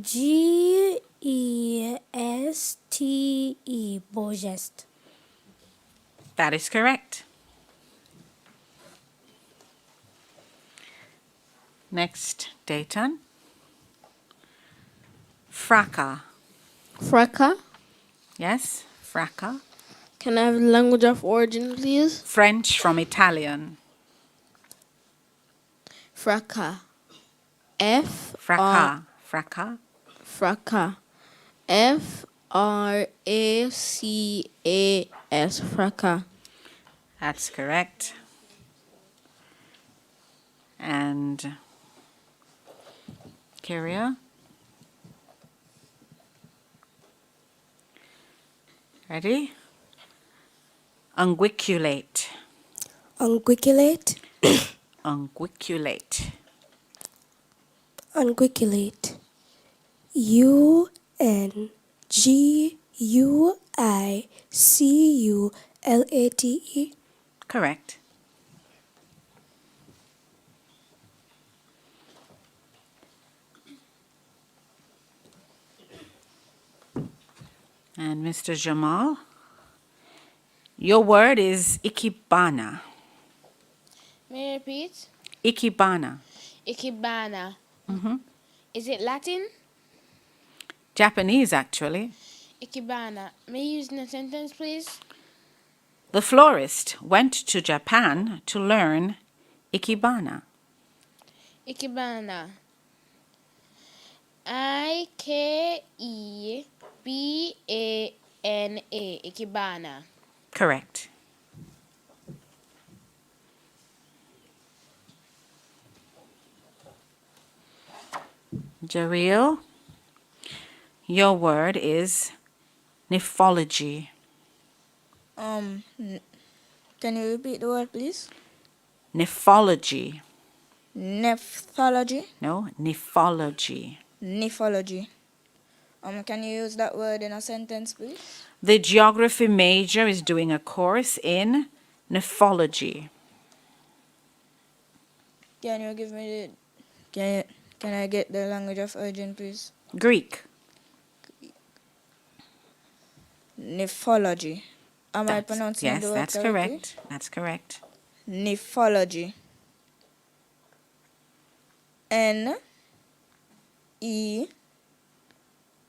G E S T E. Beau geste. That is correct. Next, Dayton. Fracas. Fracas. Yes, fracas. Can I have the language of origin, please? French from Italian. Fracas. F. Fracas. Fracas. Fracas. Fracas. Fracas. That's correct. And Kyria. Ready? Unguiculate. Unguiculate. Unguiculate. Unguiculate. UNGUICULATE. Correct. And Mr. Jamal, your word is ikebana. May I repeat? Ikebana. Ikebana. Hmm. Is it Latin? Japanese, actually. Ikebana. May you use in a sentence, please? The florist went to Japan to learn ikebana. Ikebana. Ikebana. Ikebana. Correct. Jareel, your word is nephology. Can you repeat the word, please? Nephology. Nephrology? No, nephology. Nephrology. Can you use that word in a sentence, please? The geography major is doing a course in nephology. Can you give me can I get the language of origin, please? Greek. Nephrology. Am I pronouncing Yes, the word that's correctly? correct. That's correct. Nephrology. N E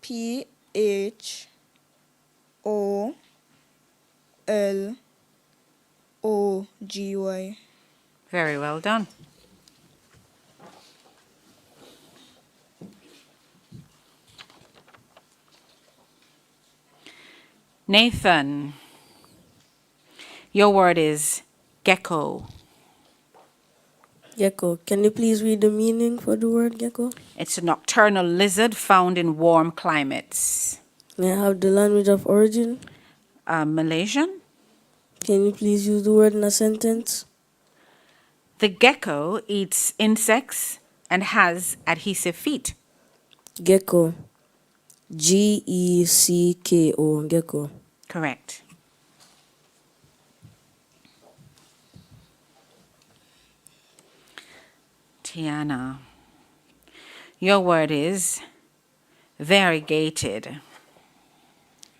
P H O L O G Y. Very well done. Nathan, your word is gecko. Gecko. Can you please read the meaning for the word gecko? It's a nocturnal lizard found in warm climates. May I have the language of origin? Malaysian. Can you please use the word in a sentence? The gecko eats insects and has adhesive feet. Gecko. Gecko. Gecko. Correct. Tiana, your word is variegated.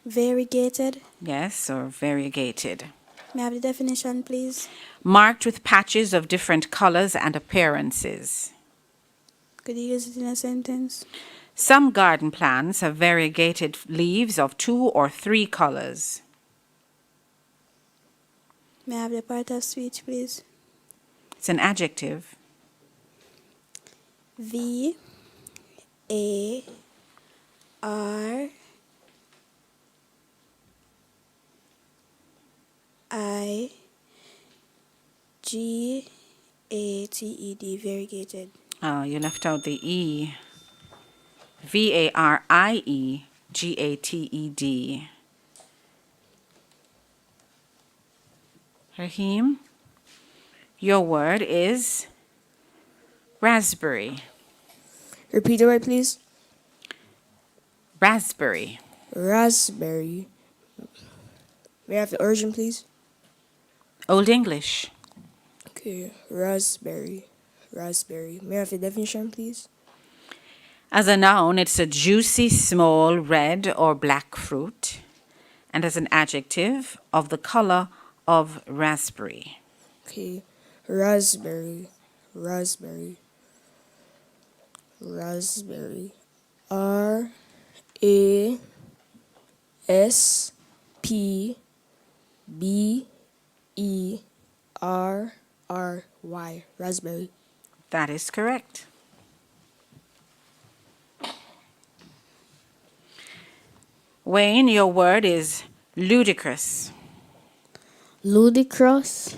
Variegated. Yes, or variegated. May I have the definition, please? Marked with patches of different colors and appearances. Could you use it in a sentence? Some garden plants have variegated leaves of 2 or 3 colors. May I have the part of speech, please? It's an adjective. V A R I G A T E D. Variegated. Oh, you left out the E. variegated. Raheem, your word is raspberry. Repeat the word, please. Raspberry. Raspberry. May I have the origin, please? Old English. Okay, raspberry. Raspberry. May I have the definition, please? As a noun, it's a juicy, small, red or black fruit. And as an adjective, of the color of raspberry. Okay, raspberry. Raspberry. Raspberry. R A S P B E R R Y. Raspberry. That is correct. Wayne, your word is ludicrous. Ludicrous.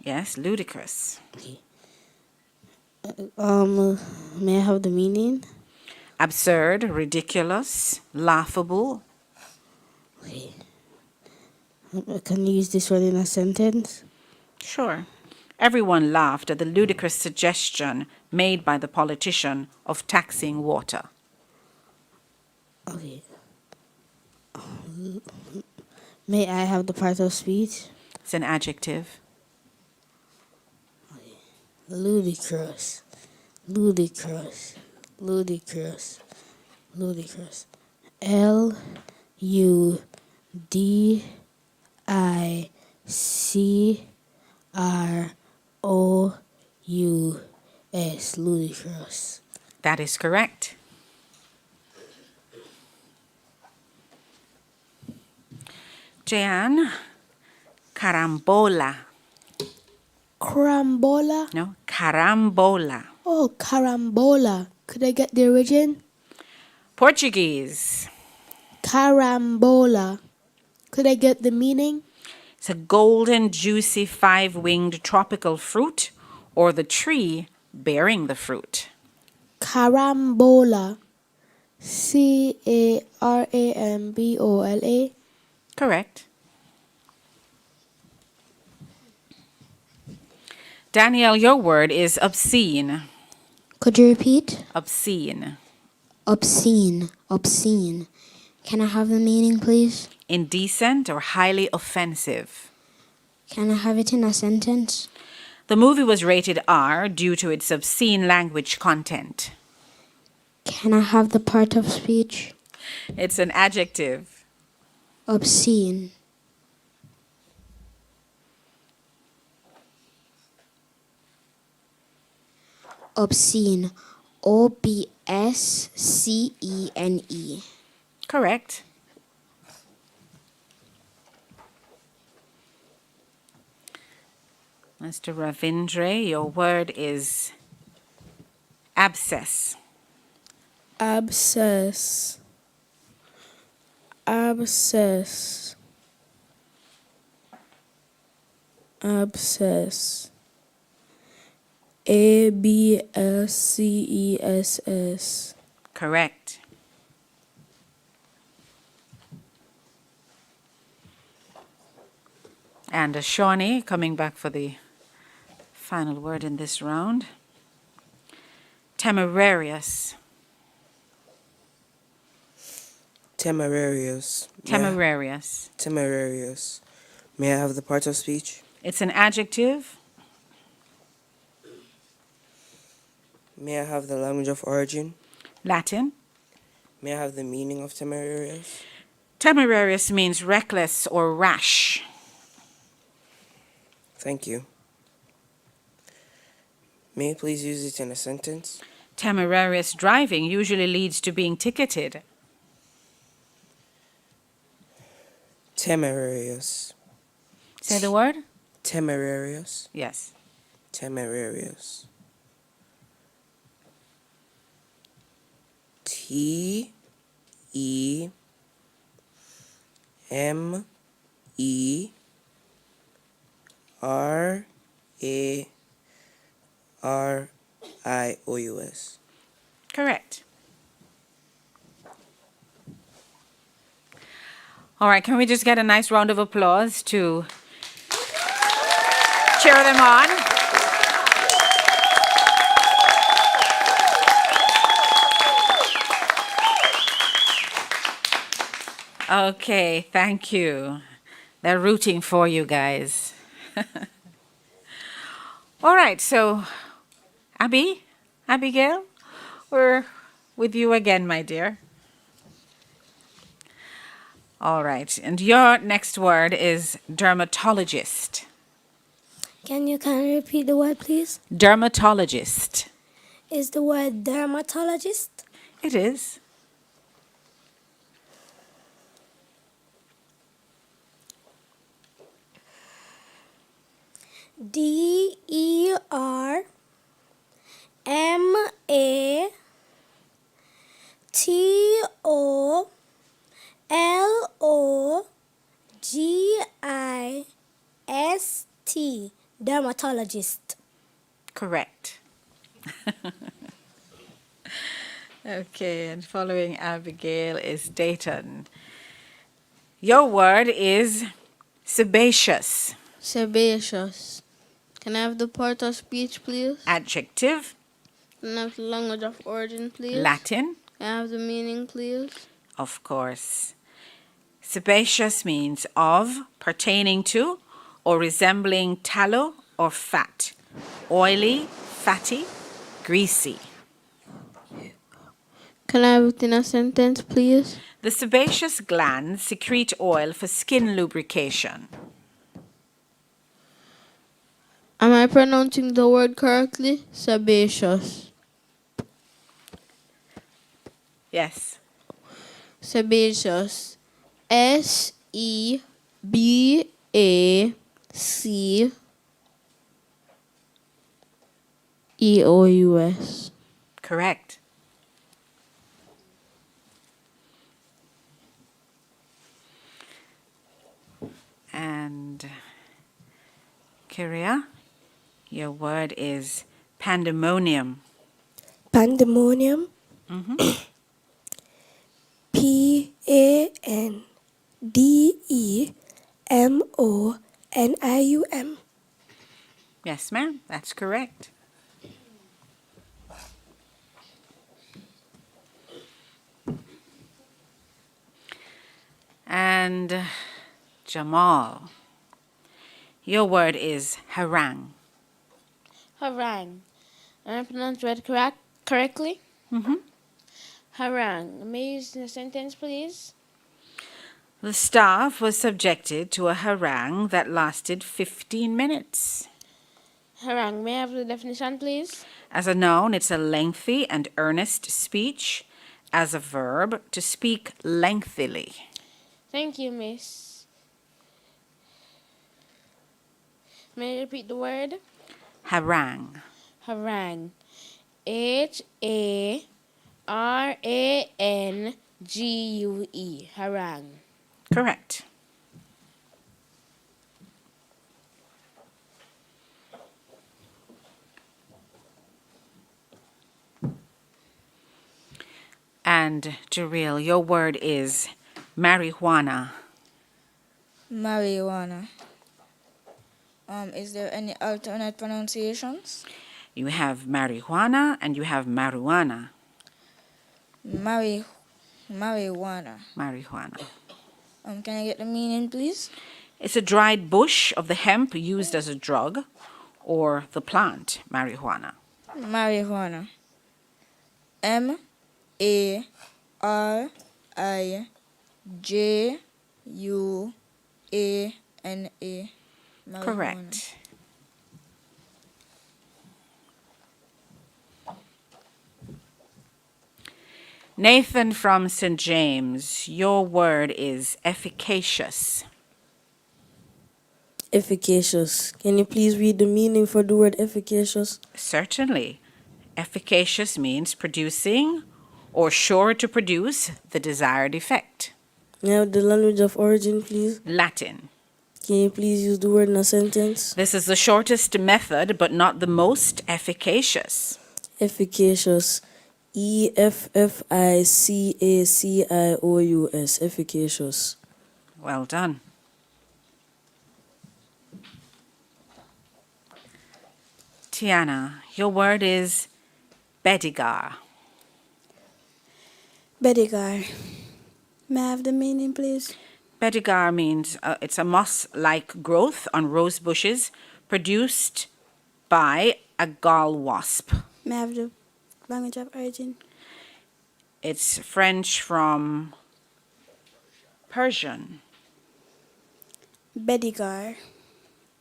Yes, ludicrous. May I have the meaning? Absurd, ridiculous, laughable. Okay. Can you use this word in a sentence? Sure. Everyone laughed at the ludicrous suggestion made by the politician of taxing water. Okay. May I have the part of speech? It's an adjective. Ludicrous. Ludicrous. Ludicrous. Ludicrous. L U D I C R O U S. Ludicrous. That is correct. Jan, carambola. Carambola. No, carambola. Oh, carambola. Could I get the origin? Portuguese. Carambola. Could I get the meaning? It's a golden, juicy, five-winged tropical fruit or the tree bearing the fruit. Carambola. Carambola. Correct. Danielle, your word is obscene. Could you repeat? Obscene. Obscene. Obscene. Can I have the meaning, please? Indecent or highly offensive. Can I have it in a sentence? The movie was rated R due to its obscene language content. Can I have the part of speech? It's an adjective. Obscene. Obscene. OBSCENE. Correct. Mr. Ravindra, your word is abscess. Abscess. Abscess. Abscess. ABSCESS. Correct. And Shawnee, coming back for the final word in this round. Temerarious. Temerarious. Temerarious. Temerarious. May I have the part of speech? It's an adjective. May I have the language of origin? Latin. May I have the meaning of temerarious? Temerarious means reckless or rash. Thank you. May I please use it in a sentence? Temerarious driving usually leads to being ticketed. Temerarious. Say the word? Temerarious. Yes. Temerarious. Temerarious. Correct. All right, can we just get a nice round of applause to cheer them on? Okay, thank you. They're rooting for you guys. All right, so Abigail, we're with you again, my dear. All right, and your next word is dermatologist. Can you repeat the word, please? Dermatologist. Is the word dermatologist? It is. Dermatologist. Dermatologist. Correct. Okay, and following Abigail is Dayton. Your word is sebaceous. Sebaceous. Can I have the part of speech, please? Adjective. Can I have the language of origin, please? Latin. Can I have the meaning, please? Of course. Sebaceous means of, pertaining to, or resembling tallow or fat. Oily, fatty, greasy. Can I have it in a sentence, please? The sebaceous glands secrete oil for skin lubrication. Am I pronouncing the word correctly? Sebaceous. Yes. Sebaceous. Sebaceous. Correct. And Kyria, your word is pandemonium. Pandemonium. PANDEMONIUM. Yes, ma'am, that's correct. And Jamal, your word is harangue. Harangue. Am I pronouncing it correctly? Harangue. May I use in a sentence, please? The staff was subjected to a harangue that lasted 15 minutes. Harangue. May I have the definition, please? As a noun, it's a lengthy and earnest speech. As a verb, to speak lengthily. Thank you, miss. May I repeat the word? Harangue. Harangue. HARANGUE. Harangue. Correct. And Jareel, your word is marijuana. Marijuana. Is there any alternate pronunciations? You have marijuana and you have marijuana. Marijuana. Marijuana. Can I get the meaning, please? It's a dried bush of the hemp used as a drug, or the plant marijuana. Marijuana. MARIJUANA. Correct. Nathan from St. James, your word is efficacious. Efficacious. Can you please read the meaning for the word efficacious? Certainly. Efficacious means producing or sure to produce the desired effect. May I have the language of origin, please? Latin. Can you please use the word in a sentence? This is the shortest method, but not the most efficacious. Efficacious. EFFICACIOUS. Efficacious. Well done. Tiana, your word is bedigar. Bedigar. May I have the meaning, please? Bedigar means it's a moss-like growth on rose bushes produced by a gall wasp. May I have the language of origin? It's French from Persian. Bedigar.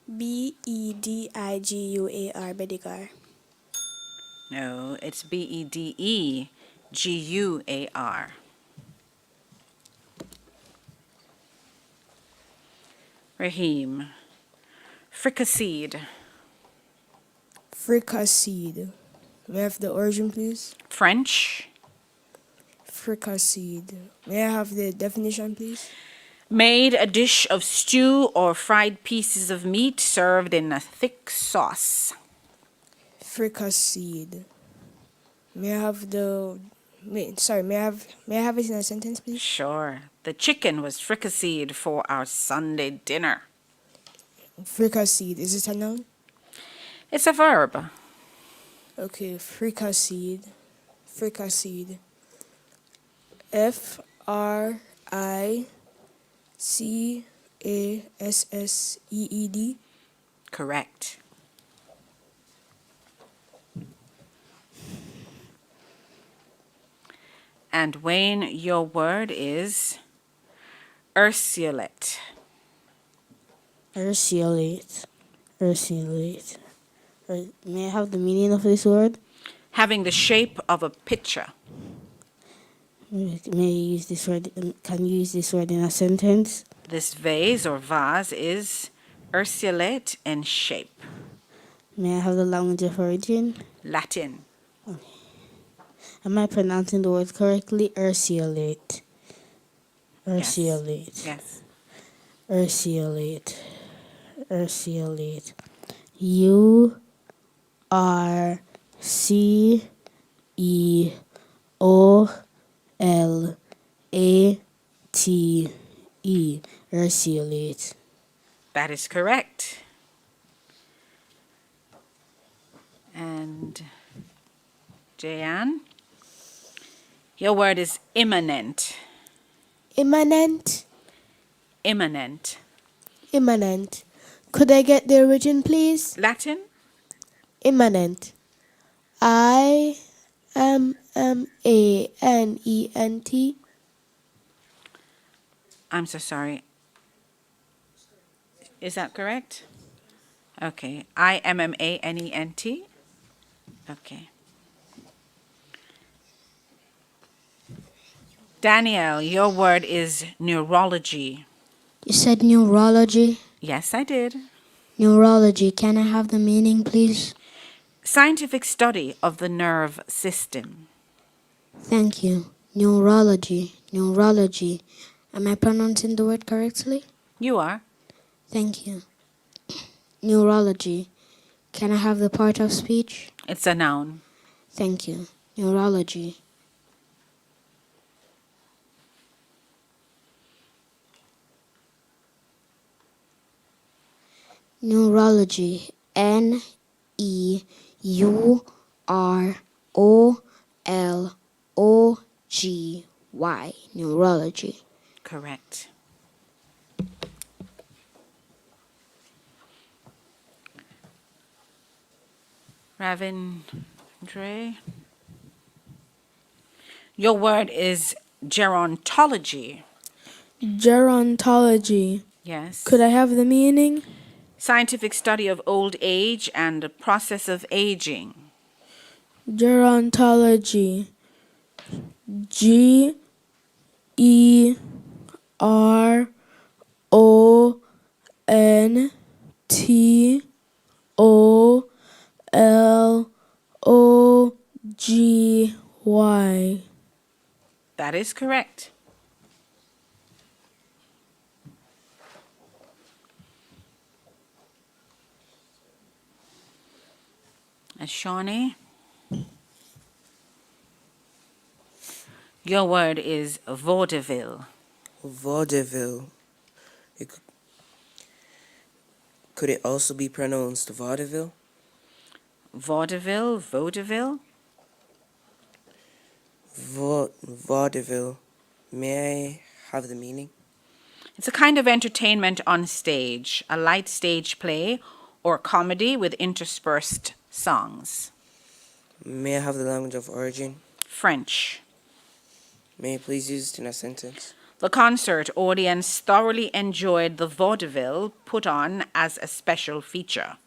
BEDIGUAR. Bedigar. No, it's BEDEGUAR. Raheem. Fricasseed. Fricasseed. May I have the origin, please? French. Fricasseed. May I have the definition, please? Made a dish of stew or fried pieces of meat served in a thick sauce. Fricasseed. May I have the... may I have it in a sentence, please? Sure. The chicken was fricasseed for our Sunday dinner. Fricasseed. Is it a noun? It's a verb. Okay, fricasseed. Fricasseed. FRICASSEED. Correct. And Wayne, your word is ursulate. Ursulate. Ursulate. May I have the meaning of this word? Having the shape of a pitcher. May I use this word? Can you use this word in a sentence? This vase or vase is ursulate in shape. May I have the language of origin? Latin. Am I pronouncing the word correctly? Ursulate. Ursulate. Yes. Ursulate. Ursulate. U R C E O L A T E. Ursulate. That is correct. And Jayan, your word is immanent. Immanent. Immanent. Immanent. Could I get the origin, please? Latin? Immanent. IMMANENT. I'm so sorry. Is that correct? Okay. IMMANENT. Okay. Danielle, your word is neurology. You said neurology? Yes, I did. Neurology. Can I have the meaning, please? Scientific study of the nerve system. Thank you. Neurology. Neurology. Am I pronouncing the word correctly? You are. Thank you. Neurology. Can I have the part of speech? It's a noun. Thank you. Neurology. Neurology. Neurology. Neurology. Correct. Ravindra, your word is gerontology. Gerontology. Yes. Could I have the meaning? Scientific study of old age and the process of aging. Gerontology. Gerontology. That is correct. And Shawnee, your word is vaudeville. Vaudeville. Could it also be pronounced vaudeville? Vaudeville, vaudeville. Vaudeville. May I have the meaning? It's a kind of entertainment on stage, a light stage play or comedy with interspersed songs. May I have the language of origin? French. May I please use it in a sentence? The concert audience thoroughly enjoyed the vaudeville put on as a special feature.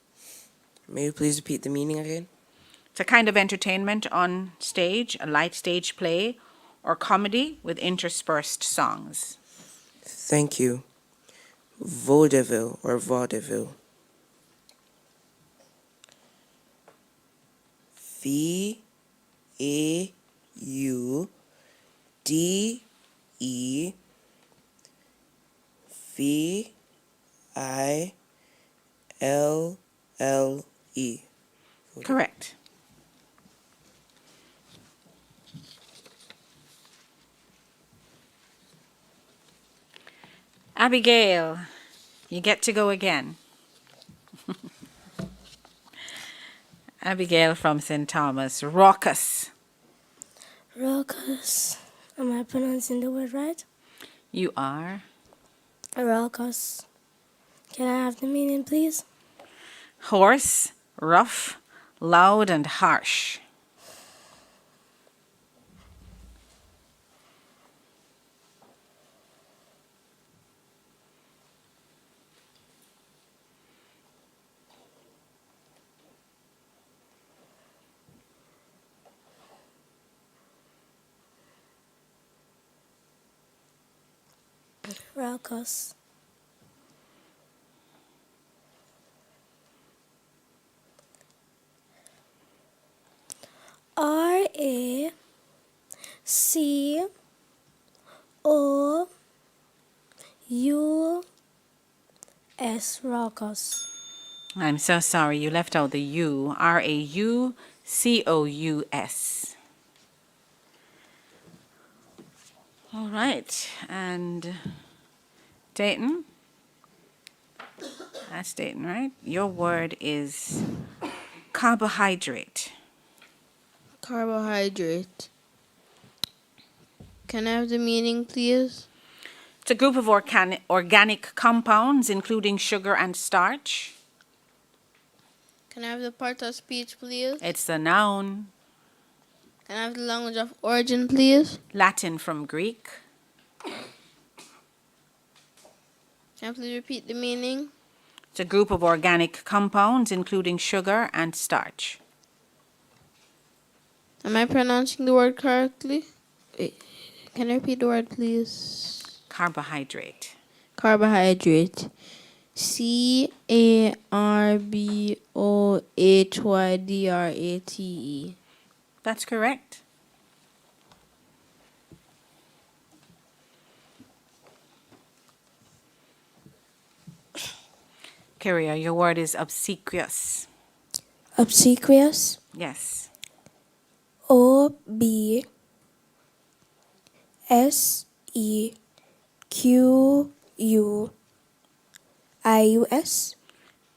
May you please repeat the meaning again? It's a kind of entertainment on stage, a light stage play or comedy with interspersed songs. Thank you. Vaudeville or vaudeville. VAUDEVILLE. Correct. Abigail, you get to go again. Abigail from St. Thomas. Raucous. Raucous. Am I pronouncing the word right? You are. Raucous. Can I have the meaning, please? Hoarse, rough, loud and harsh. Raucous. Raucous. Raucous. I'm so sorry, you left out the U. Raucous. All right, and Dayton? That's Dayton, right? Your word is carbohydrate. Carbohydrate. Can I have the meaning, please? It's a group of organic compounds, including sugar and starch. Can I have the part of speech, please? It's a noun. Can I have the language of origin, please? Latin from Greek. Can you please repeat the meaning? It's a group of organic compounds, including sugar and starch. Am I pronouncing the word correctly? Can you repeat the word, please? Carbohydrate. Carbohydrate. Carbohydrate. That's correct. Kyria, your word is obsequious. Obsequious. Yes. Obsequious.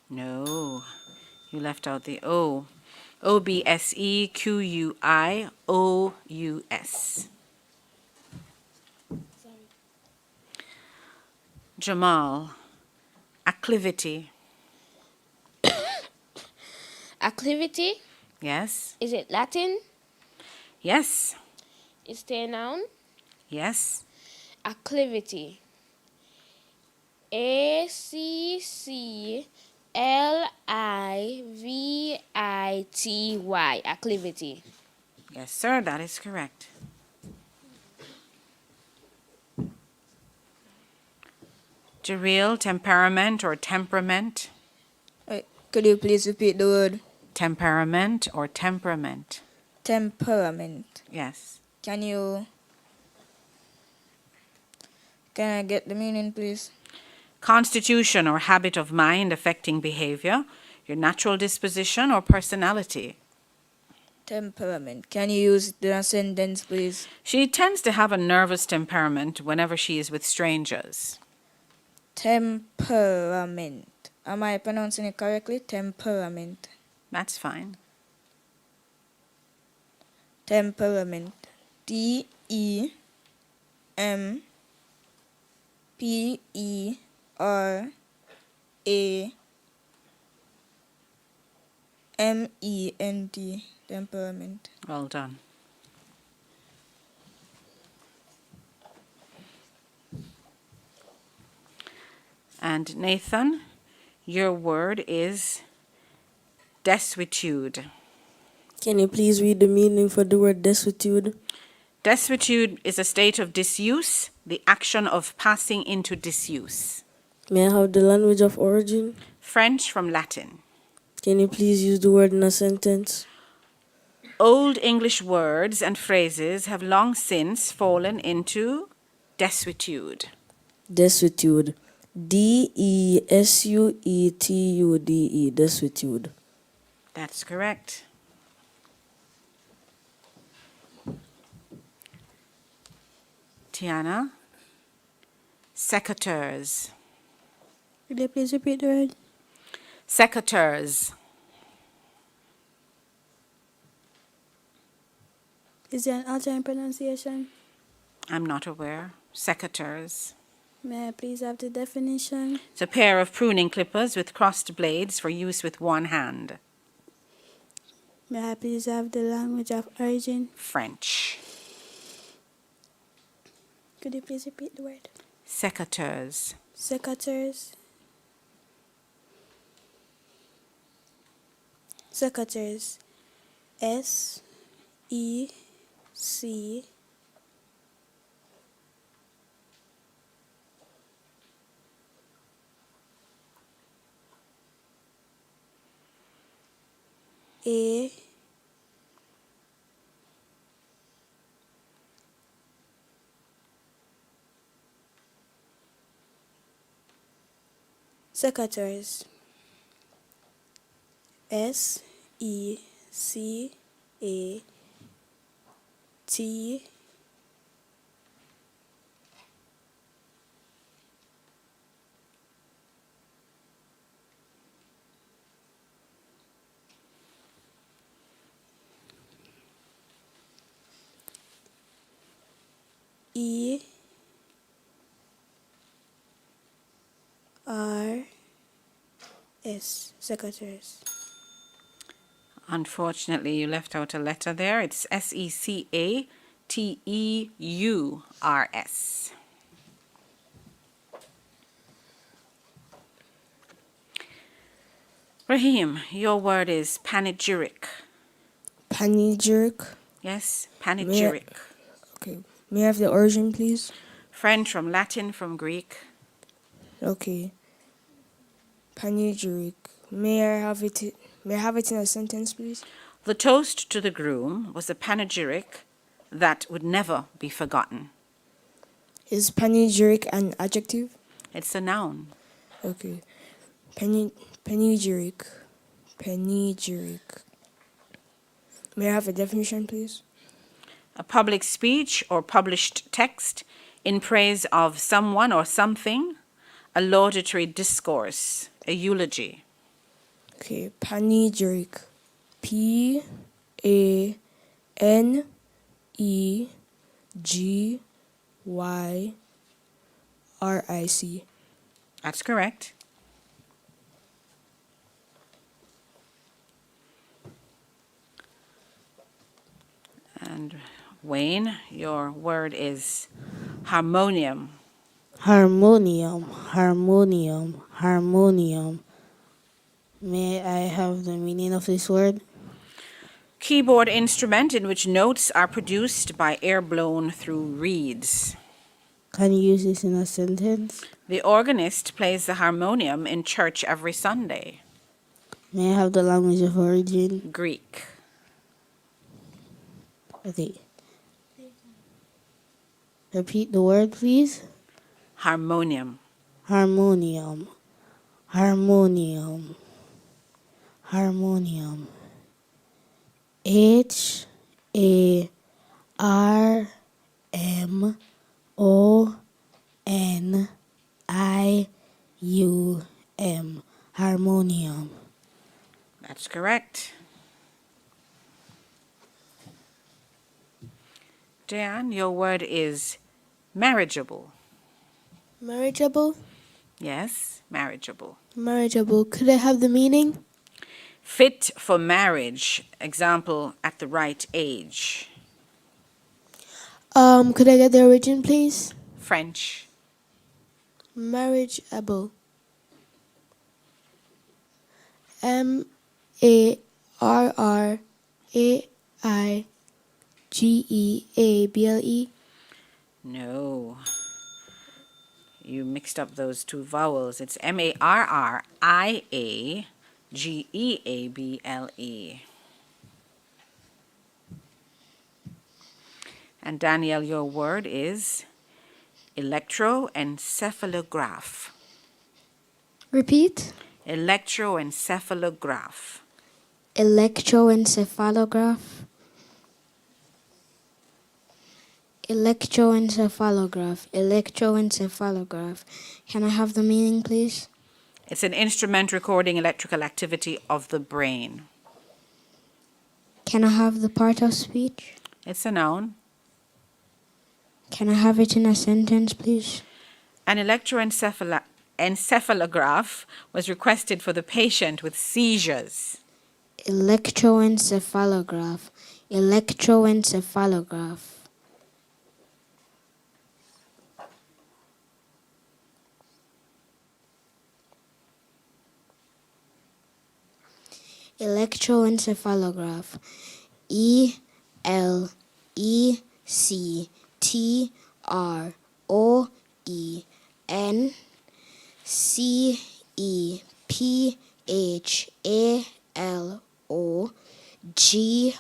No, you left out the O. Obsequious. Jamal, acclivity. Acclivity? Yes. Is it Latin? Yes. Is it a noun? Yes. Acclivity. ACCLIVITY. Acclivity. Yes, sir, that is correct. Jareel, temperament or temperament? Could you please repeat the word? Temperament or temperament? Temperament. Yes. Can I get the meaning, please? Constitution or habit of mind affecting behavior, your natural disposition or personality. Temperament. Can you use it in a sentence, please? She tends to have a nervous temperament whenever she is with strangers. Temperament. Am I pronouncing it correctly? Temperament. That's fine. Temperament. TEMPERAMENT. Temperament. Well done. And Nathan, your word is desuetude. Can you please read the meaning for the word desuetude? Desuetude is a state of disuse, the action of passing into disuse. May I have the language of origin? French from Latin. Can you please use the word in a sentence? Old English words and phrases have long since fallen into desuetude. Desuetude. DESUETUDE. Desuetude. That's correct. Tiana, secateurs. Could you please repeat the word? Secateurs. Is there an alternate pronunciation? I'm not aware. Secateurs. May I please have the definition? It's a pair of pruning clippers with crossed blades for use with one hand. May I please have the language of origin? French. Could you please repeat the word? Secateurs. Secateurs. Secateurs. A secretaries. SECAT ERS, secretaries. Unfortunately, you left out a letter there. It's SECATEURS. Raheem, your word is panegyric. Panegyric. Yes, panegyric. Okay. May I have the origin, please? French from Latin from Greek. Okay. Panegyric. May I have it in a sentence, please? The toast to the groom was a panegyric that would never be forgotten. Is panegyric an adjective? It's a noun. Okay. Panegyric. Panegyric. May I have a definition, please? A public speech or published text in praise of someone or something, a laudatory discourse, a eulogy. Okay, panegyric. PANEGYRIC. That's correct. And Wayne, your word is harmonium. Harmonium, harmonium, harmonium. May I have the meaning of this word? Keyboard instrument in which notes are produced by air blown through reeds. Can you use this in a sentence? The organist plays the harmonium in church every Sunday. May I have the language of origin? Greek. Okay. Repeat the word, please. Harmonium. Harmonium, harmonium, harmonium. HARMONIUM. Harmonium. That's correct. Jan, your word is marriageable. Marriageable? Yes, marriageable. Marriageable. Could I have the meaning? Fit for marriage. Example, at the right age. Could I get the origin, please? French. Marriageable. MARRAIGEABLE. No. You mixed up those two vowels. It's MARRIAGEABLE. And Danielle, your word is electroencephalograph. Repeat. Electroencephalograph. Electroencephalograph. Electroencephalograph. Electroencephalograph. Can I have the meaning, please? It's an instrument recording electrical activity of the brain. Can I have the part of speech? It's a noun. Can I have it in a sentence, please? An electroencephalograph was requested for the patient with seizures. Electroencephalograph. Electroencephalograph. Electroencephalograph. Graph.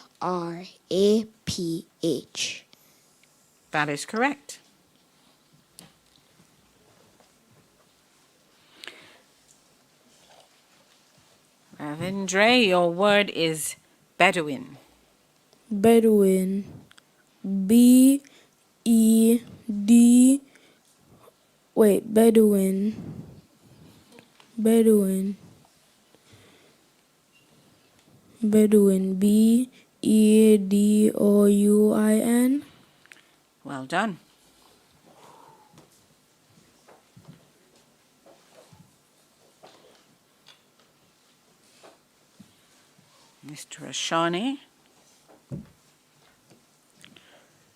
That is correct. Ravindra, your word is Bedouin. Bedouin. B-E-D. Wait, Bedouin. Bedouin. Bedouin. B-E-D-O-U-I-N. Well done. Mr. Ashani,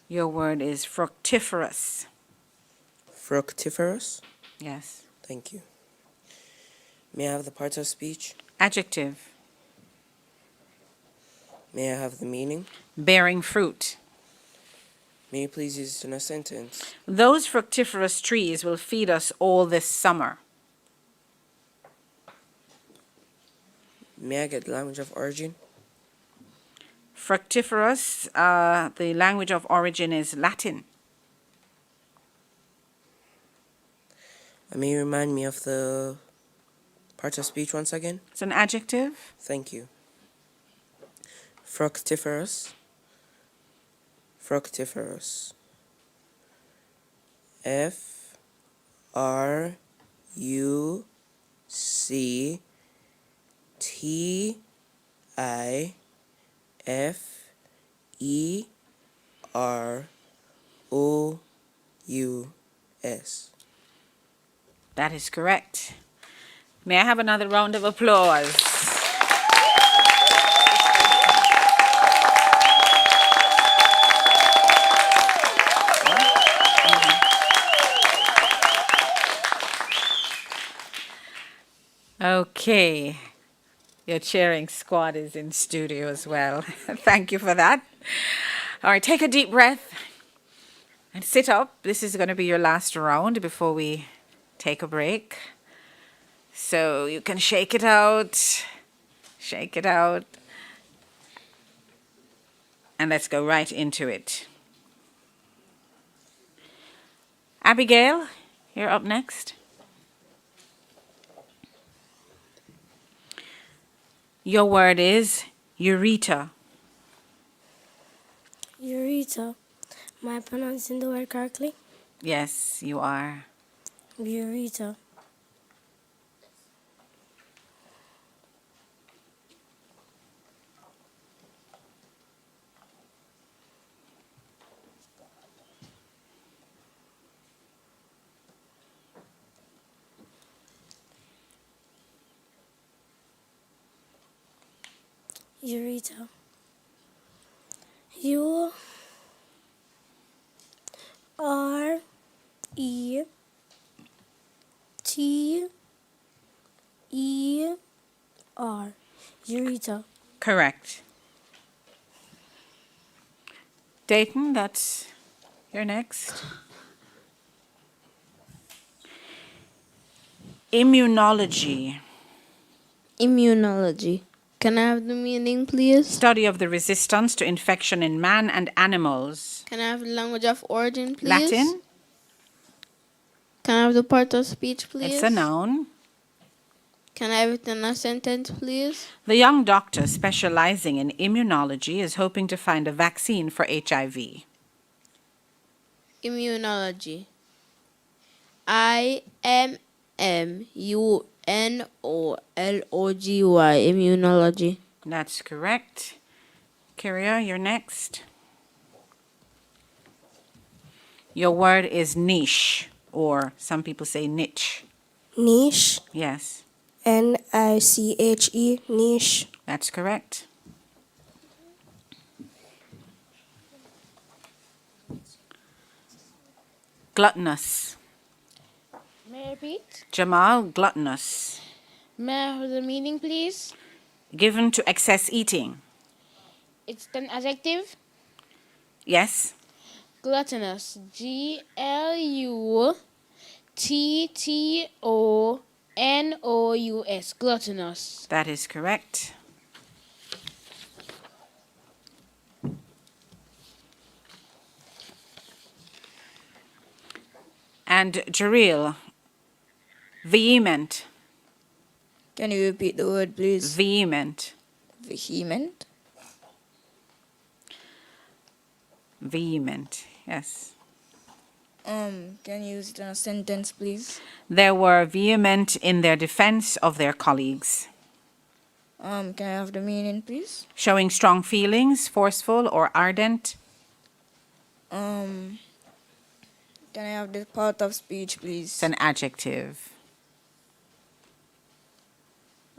your word is fructiferous. Fructiferous? Yes. Thank you. May I have the parts of speech? Adjective. May I have the meaning? Bearing fruit. May you please use it in a sentence? Those fructiferous trees will feed us all this summer. May I get the language of origin? Fructiferous, the language of origin is Latin. May you remind me of the part of speech once again? It's an adjective. Thank you. Fructiferous. Fructiferous. Fructiferous. That is correct. May I have another round of applause? Okay. Your cheering squad is in studio as well. Thank you for that. All right, take a deep breath and sit up. This is going to be your last round before we take a break. So you can shake it out, and let's go right into it. Abigail, you're up next. Your word is ureta. Ureta. Am I pronouncing the word correctly? Yes, you are. Ureta. Ureta. U R E T E R. Ureta. Correct. Dayton, that's you're next. Immunology. Immunology. Can I have the meaning, please? Study of the resistance to infection in man and animals. Can I have the language of origin, please? Latin. Can I have the part of speech, please? It's a noun. Can I have it in a sentence, please? The young doctor specializing in immunology is hoping to find a vaccine for HIV. Immunology. IMMUNOLOGY. Immunology. That's correct. Kyria, you're next. Your word is niche, or some people say niche. Niche. Yes. N-I-C-H-E. Niche. That's correct. Gluttonous. May I repeat? Jamal, gluttonous. May I have the meaning, please? Given to excess eating. It's an adjective. Yes. Gluttonous. Gluttonous. Gluttonous. That is correct. And Jareel, vehement. Can you repeat the word, please? Vehement. Vehement. Vehement, yes. Can you use it in a sentence, please? They were vehement in their defense of their colleagues. Can I have the meaning, please? Showing strong feelings, forceful or ardent. Can I have the part of speech, please? It's an adjective.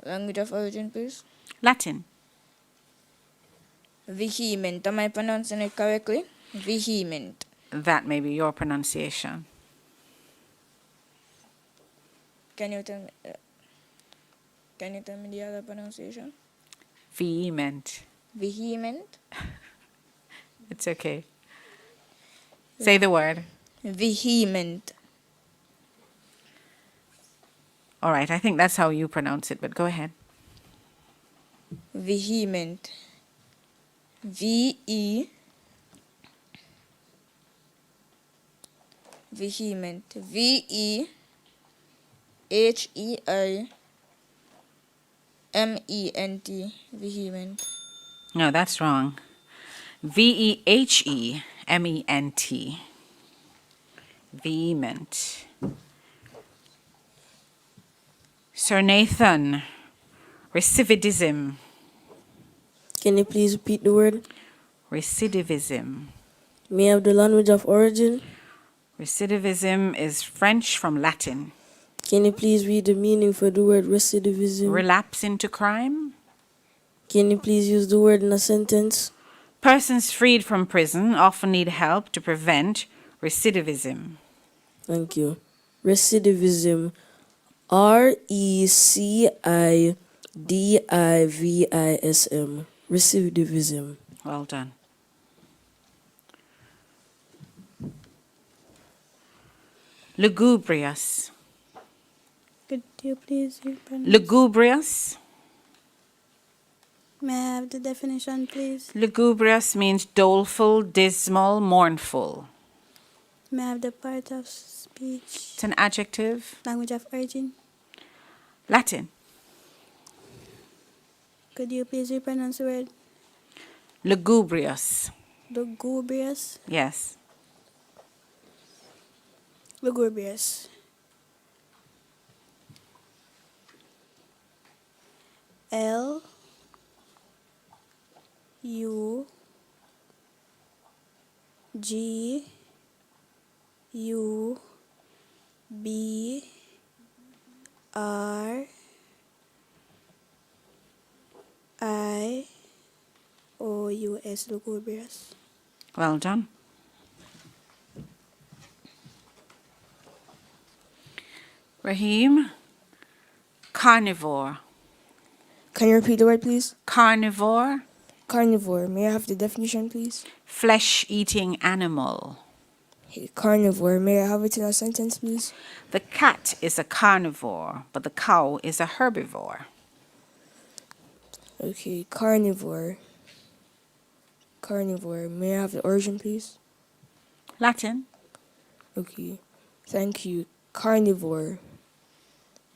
Language of origin, please? Latin. Vehement. Am I pronouncing it correctly? Vehement. That may be your pronunciation. Can you tell me the other pronunciation? Vehement. Vehement. It's okay. Say the word. Vehement. All right, I think that's how you pronounce it, but go ahead. Vehement. V-E. Vehement. V-E-H-E-I-M-E-N-T. Vehement. No, that's wrong. V-E-H-E-M-E-N-T. Vehement. Sir Nathan, recidivism. Can you please repeat the word? Recidivism. May I have the language of origin? Recidivism is French from Latin. Can you please read the meaning for the word recidivism? Relapse into crime. Can you please use the word in a sentence? Persons freed from prison often need help to prevent recidivism. Thank you. Recidivism. R-E-C-I-D-I-V-I-S-M. Recidivism. Well done. Lugubrious. Could you please repeat? Lugubrious. May I have the definition, please? Lugubrious means doleful, dismal, mournful. May I have the part of speech? It's an adjective. Language of origin? Latin. Could you please repronounce the word? Lugubrious. Lugubrious? Yes. Lugubrious. L U G U B R I O U S. Lugubrious. Well done. Raheem, carnivore. Can you repeat the word, please? Carnivore. Carnivore. May I have the definition, please? Flesh-eating animal. Hey, carnivore. May I have it in a sentence, please? The cat is a carnivore, but the cow is a herbivore. Okay, carnivore. Carnivore. May I have the origin, please? Latin. Okay, thank you. Carnivore.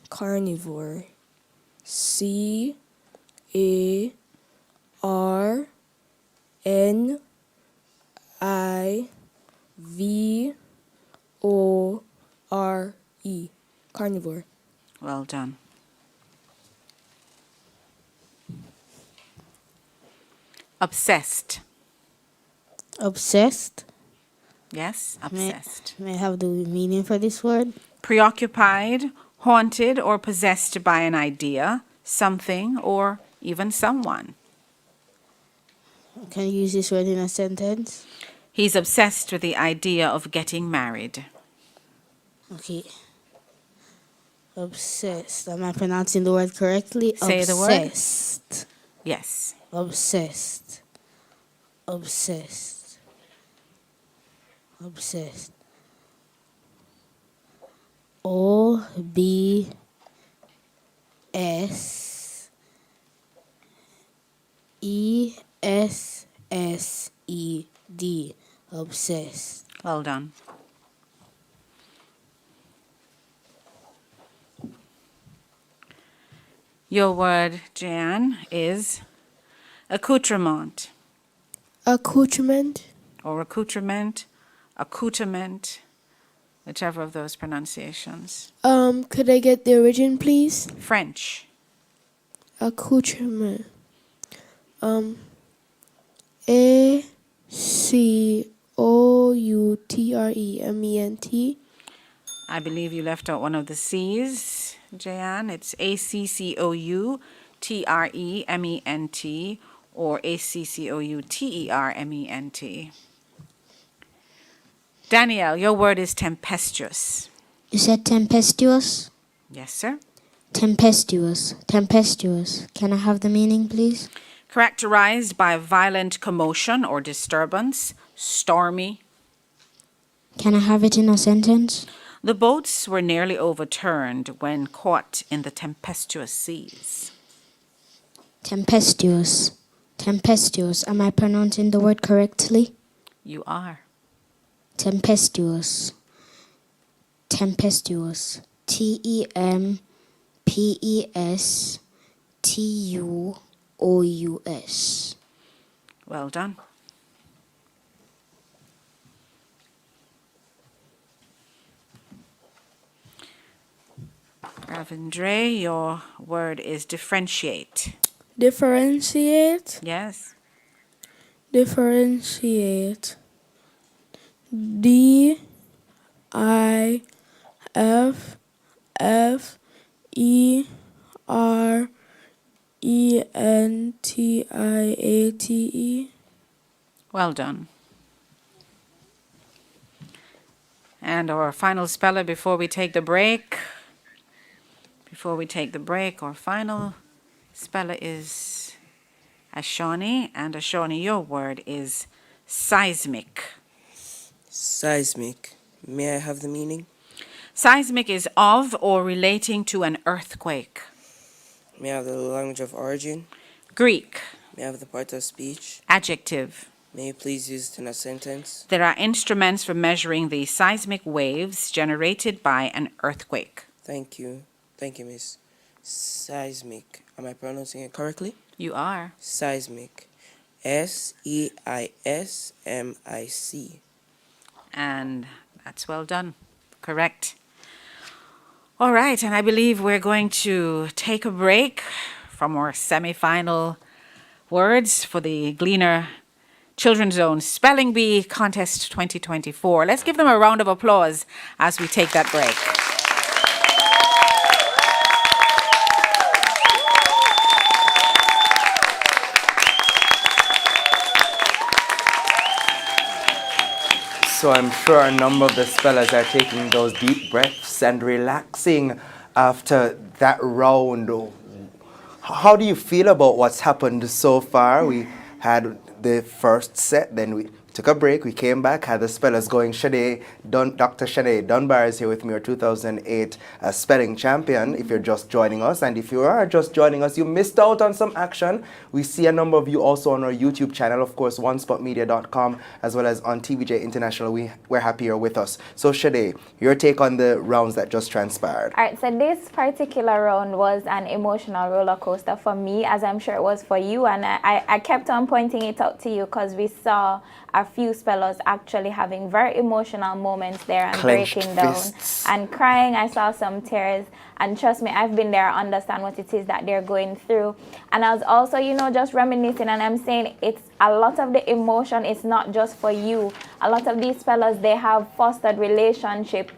Carnivore. C-A-R-N-I-V-O-R-E. Carnivore. Well done. Obsessed. Obsessed? Yes, obsessed. May I have the meaning for this word? Preoccupied, haunted, or possessed by an idea, something, or even someone. Can you use this word in a sentence? He's obsessed with the idea of getting married. Okay. Obsessed. Am I pronouncing the word correctly? Say the word. Obsessed. Yes. Obsessed. Obsessed. Obsessed. O-B-S-E-S-S-E-D. Obsessed. Well done. Your word, Jan, is accoutrement. Accoutrement. Or accoutrement, accoutrement, whichever of those pronunciations. Could I get the origin, please? French. Accoutrement. ACOUTREMENT. I believe you left out one of the C's, Jan. It's ACCOUTREMENT or ACCOUTERMENT. Danielle, your word is tempestuous. You said tempestuous? Yes, sir. Tempestuous. Tempestuous. Can I have the meaning, please? Characterized by violent commotion or disturbance, stormy. Can I have it in a sentence? The boats were nearly overturned when caught in the tempestuous seas. Tempestuous. Tempestuous. Am I pronouncing the word correctly? You are. Tempestuous. Tempestuous. TEMPESTUOUS. Well done. Ravindra, your word is differentiate. Differentiate. Yes. Differentiate. DIFFERENTIATE. Well done. And our final speller before we take the break. Our final speller is Ashani. And Ashani, your word is seismic. Seismic. May I have the meaning? Seismic is of or relating to an earthquake. May I have the language of origin? Greek. May I have the part of speech? Adjective. May you please use it in a sentence? There are instruments for measuring the seismic waves generated by an earthquake. Thank you. Thank you, miss. Seismic. Am I pronouncing it correctly? You are. Seismic. SEISMIC. And that's well done. Correct. All right, and I believe we're going to take a break from our semi-final words for the Gleaner Children's Zone Spelling Bee Contest 2024. Let's give them a round of applause as we take that break. So I'm sure a number of the spellers are taking those deep breaths and relaxing after that round. How do you feel about what's happened so far? We had the first set, then we took a break, we came back, had the spellers going. Dr. Shade Dunbar is here with me, our 2008 spelling champion, if you're just joining us. And if you are just joining us, you missed out on some action. We see a number of you also on our YouTube channel, of course, onespotmedia.com, as well as on TVJ International. We're happy you're with us. So Shade, your take on the rounds that just transpired. All right, so this particular round was an emotional roller coaster for me, as I'm sure it was for you. And I kept on pointing it out to you because we saw a few spellers actually having very emotional moments there and Clenched breaking down fists and crying. I saw some tears, and trust me, I've been there, I understand what it is that they're going through. And I was also, just reminiscing, and I'm saying it's a lot of the emotion is not just for you. A lot of these spellers, they have fostered relationships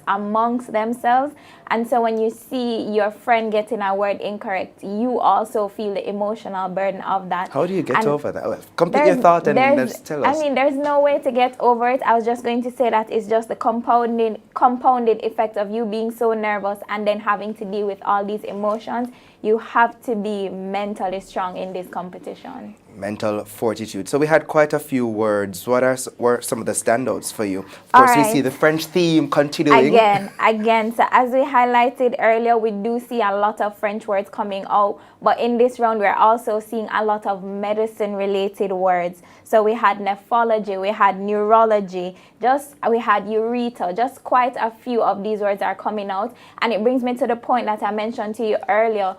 amongst themselves, and so when you see your friend getting a word incorrect, you also feel the emotional burden of that. How do you get over that? Complete your thought and let's tell us. I mean, there's no way to get over it. I was just going to say that it's just the compounded effect of you being so nervous and then having to deal with all these emotions. You have to be mentally strong in this competition. Mental fortitude. So we had quite a few words. What were some of the standouts for you? Of course, we see the French theme continuing. Again. So as we highlighted earlier, we do see a lot of French words coming out. But in this round, we're also seeing a lot of medicine-related words. So we had nephrology, we had neurology, we had urethra. Just quite a few of these words are coming out. And it brings me to the point that I mentioned to you earlier.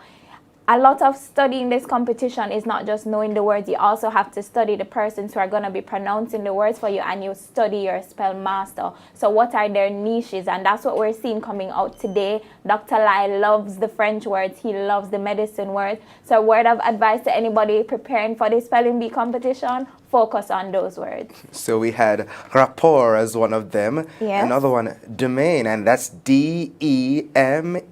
a lot of studying this competition is not just knowing the words. You also have to study the persons who are going to be pronouncing the words for you, and you study your spell master. So what are their niches? And that's what we're seeing coming out today. Dr. Lai loves the French words. He loves the medicine words. So a word of advice to anybody preparing for the spelling bee competition, focus on those words. So we had rapport as one of them. Yes. Another one, domain, and that's DEMESNE.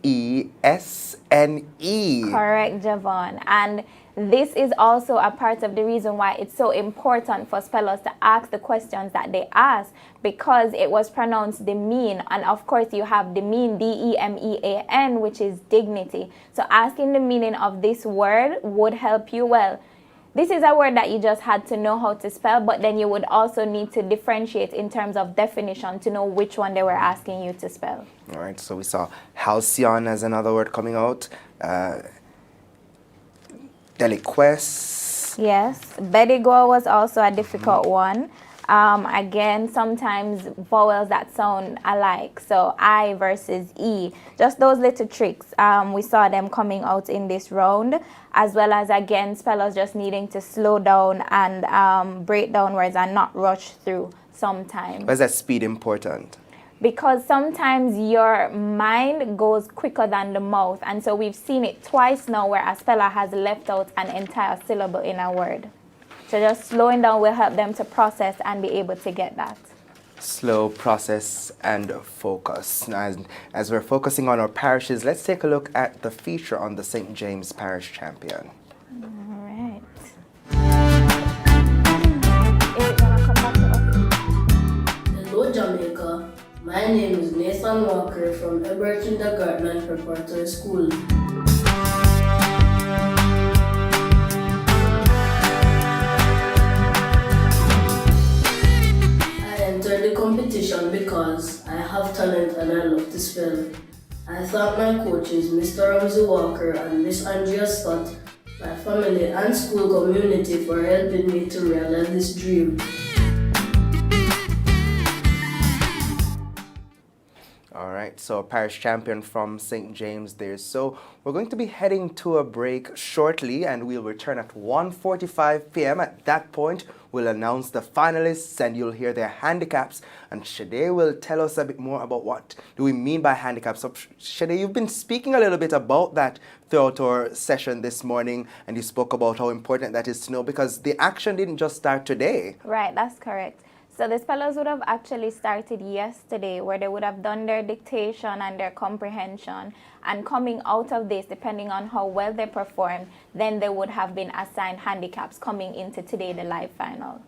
Correct, Javon. And this is also a part of the reason why it's so important for spellers to ask the questions that they ask, because it was pronounced demean. And of course, you have demean, DEMEAN, which is dignity. So asking the meaning of this word would help you well. This is a word that you just had to know how to spell, but then you would also need to differentiate in terms of definition to know which one they were asking you to spell. All right, so we saw halcyon as another word coming out. Deliquesce. Yes, Bedigo was also a difficult one. Again, sometimes vowels that sound alike. So I versus E. Just those little tricks. We saw them coming out in this round, as well as, again, spellers just needing to slow down and break down words and not rush through sometimes. Why is that speed important? Because sometimes your mind goes quicker than the mouth. And so we've seen it twice now where a speller has left out an entire syllable in a word. So just slowing down will help them to process and be able to get that. Slow, process, and focus. Now, as we're focusing on our parishes, let's take a look at the feature on the St. James Parish Champion. All right. Hello, Jamaica. My name is Nathan Walker from Ebert Kindergarten and Preparatory School. The competition because I have talent and I love to spell. I thank my coaches, Mr. Ramsey Walker and Miss Andrea Scott, my family and school community for helping me to realize this dream. All right, so parish champion from St. James there. So we're going to be heading to a break shortly, and we'll return at 1:45 p.m. At that point, we'll announce the finalists and you'll hear their handicaps. And Shade will tell us a bit more about what do we mean by handicaps. So Shade, you've been speaking a little bit about that throughout our session this morning, and you spoke about how important that is to know because the action didn't just start today. Right, that's correct. So the spellers would have actually started yesterday, where they would have done their dictation and their comprehension, and coming out of this, depending on how well they performed, then they would have been assigned handicaps coming into today, the live final.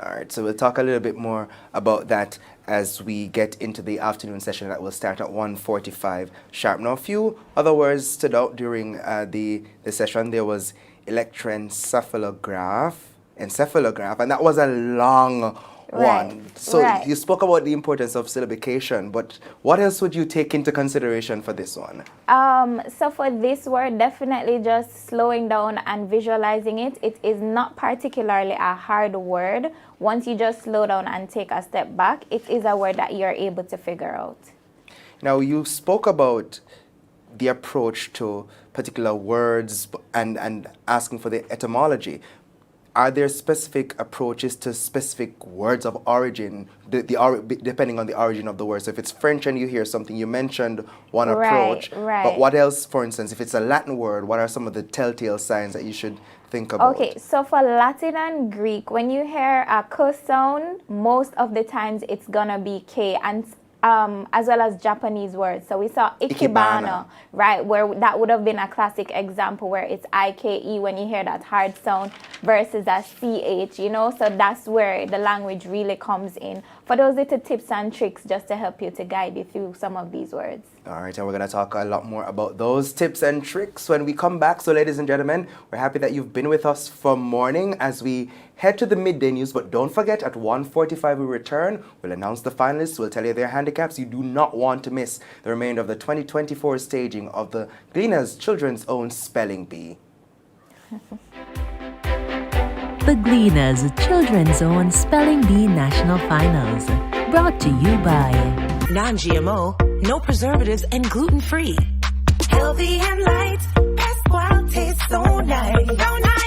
All right, so we'll talk a little bit more about that as we get into the afternoon session that will start at 1:45 sharp. Now, a few other words stood out during the session. There was electroencephalograph, and that was a long one. So you spoke about the importance of syllabication, but what else would you take into consideration for this one? So for this word, definitely just slowing down and visualizing it. It is not particularly a hard word. Once you just slow down and take a step back, it is a word that you're able to figure out. Now, you spoke about the approach to particular words and asking for the etymology. Are there specific approaches to specific words of origin, depending on the origin of the word? So if it's French and you hear something, you mentioned one approach. Right. But what else, for instance, if it's a Latin word, what are some of the telltale signs that you should think about? Okay, so for Latin and Greek, when you hear a k sound, most of the times it's gonna be K, and as well as Japanese words. So we saw ikebana, right, where that would have been a classic example where it's IKE when you hear that hard sound versus a CH, you know, so that's where the language really comes in. For those little tips and tricks just to help you to guide you through some of these words. All right, and we're going to talk a lot more about those tips and tricks when we come back. So ladies and gentlemen, we're happy that you've been with us from morning as we head to the midday news. But don't forget, at 1:45 we return. We'll announce the finalists. We'll tell you their handicaps. You do not want to miss the remainder of the 2024 staging of the Gleaner's Children's Own Spelling Bee. The Gleaner's Children's Own Spelling Bee National Finals. Brought to you by non-GMO, no preservatives, and gluten-free. Healthy and light, best quality so nice. So nice.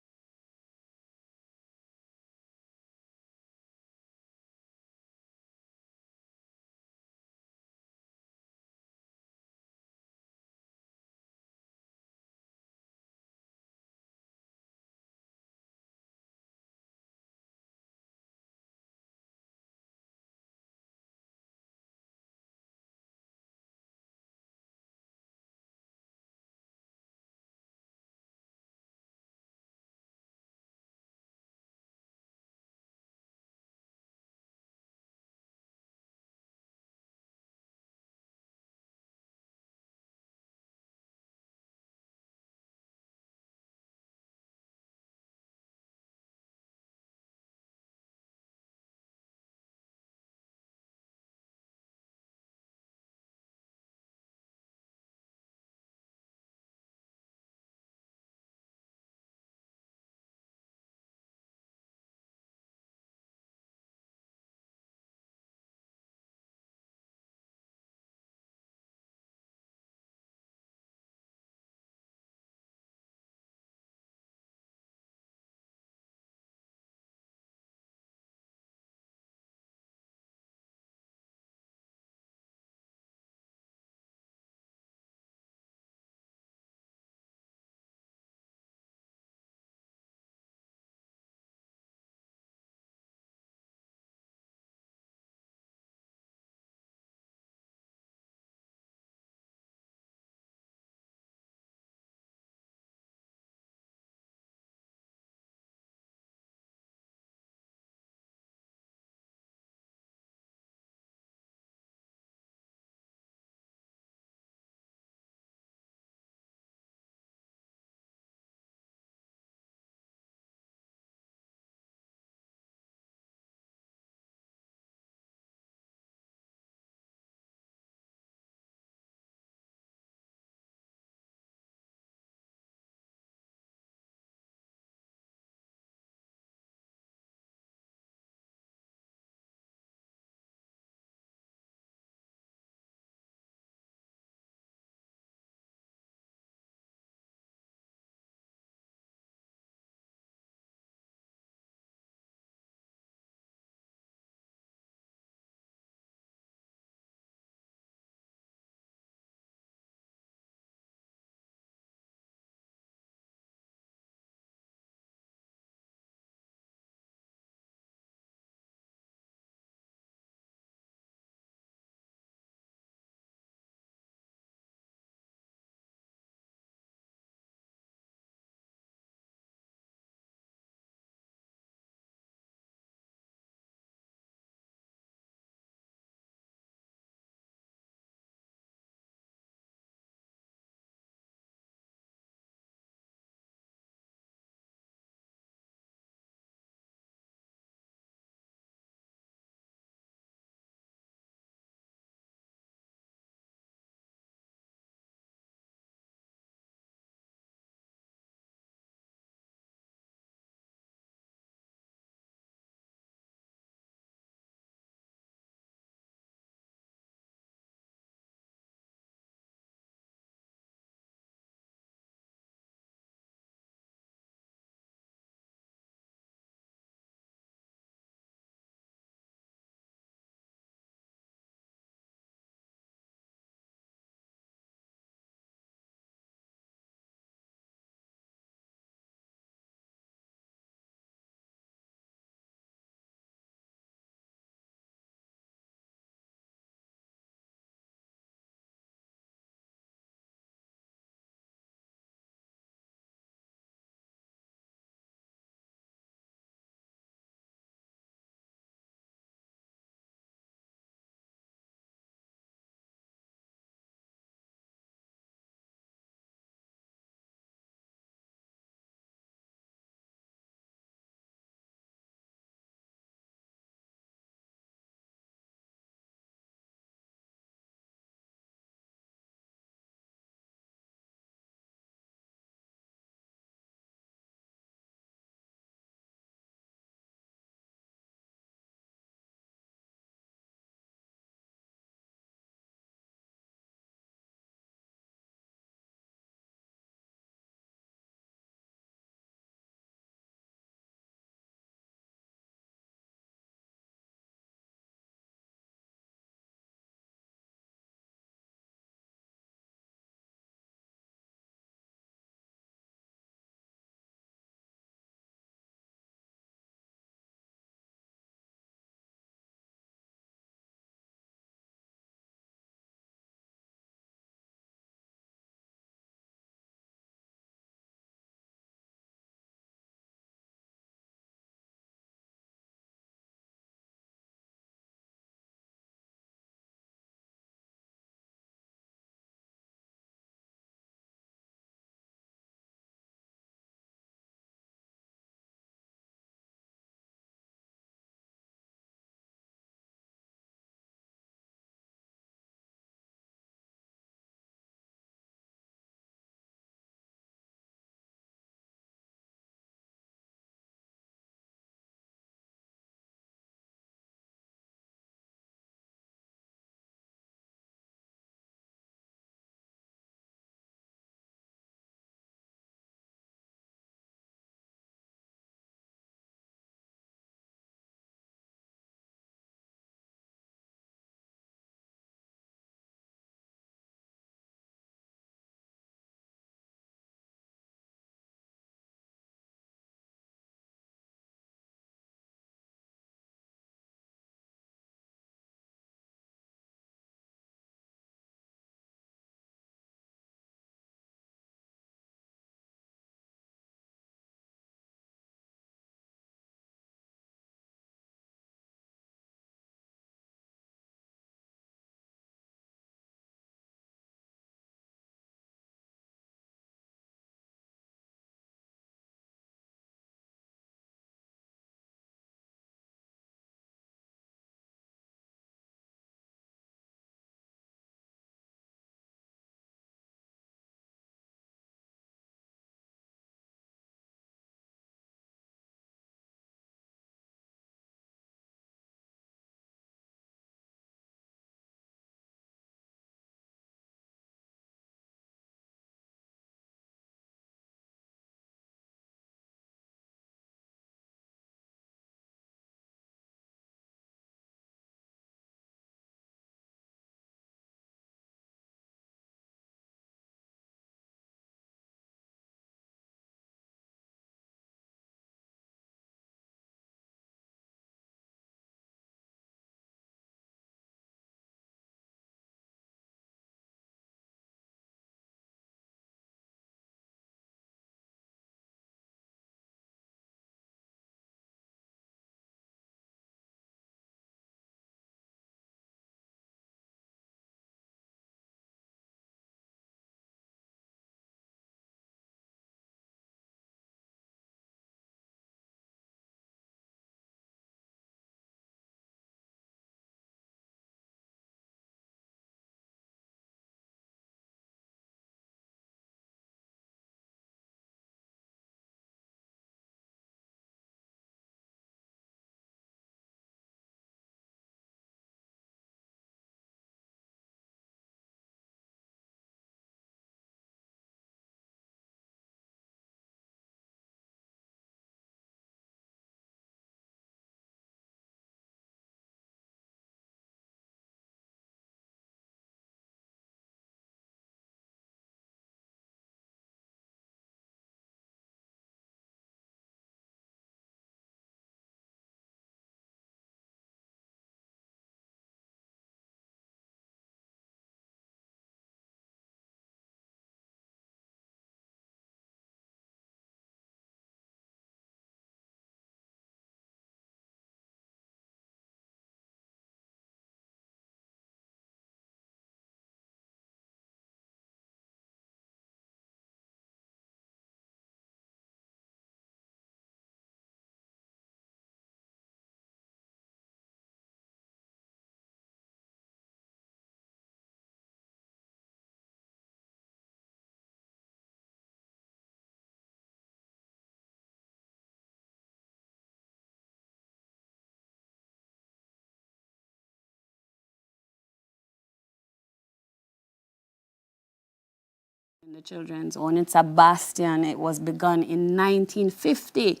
The children's own. It's a bastion. It was begun in 1950.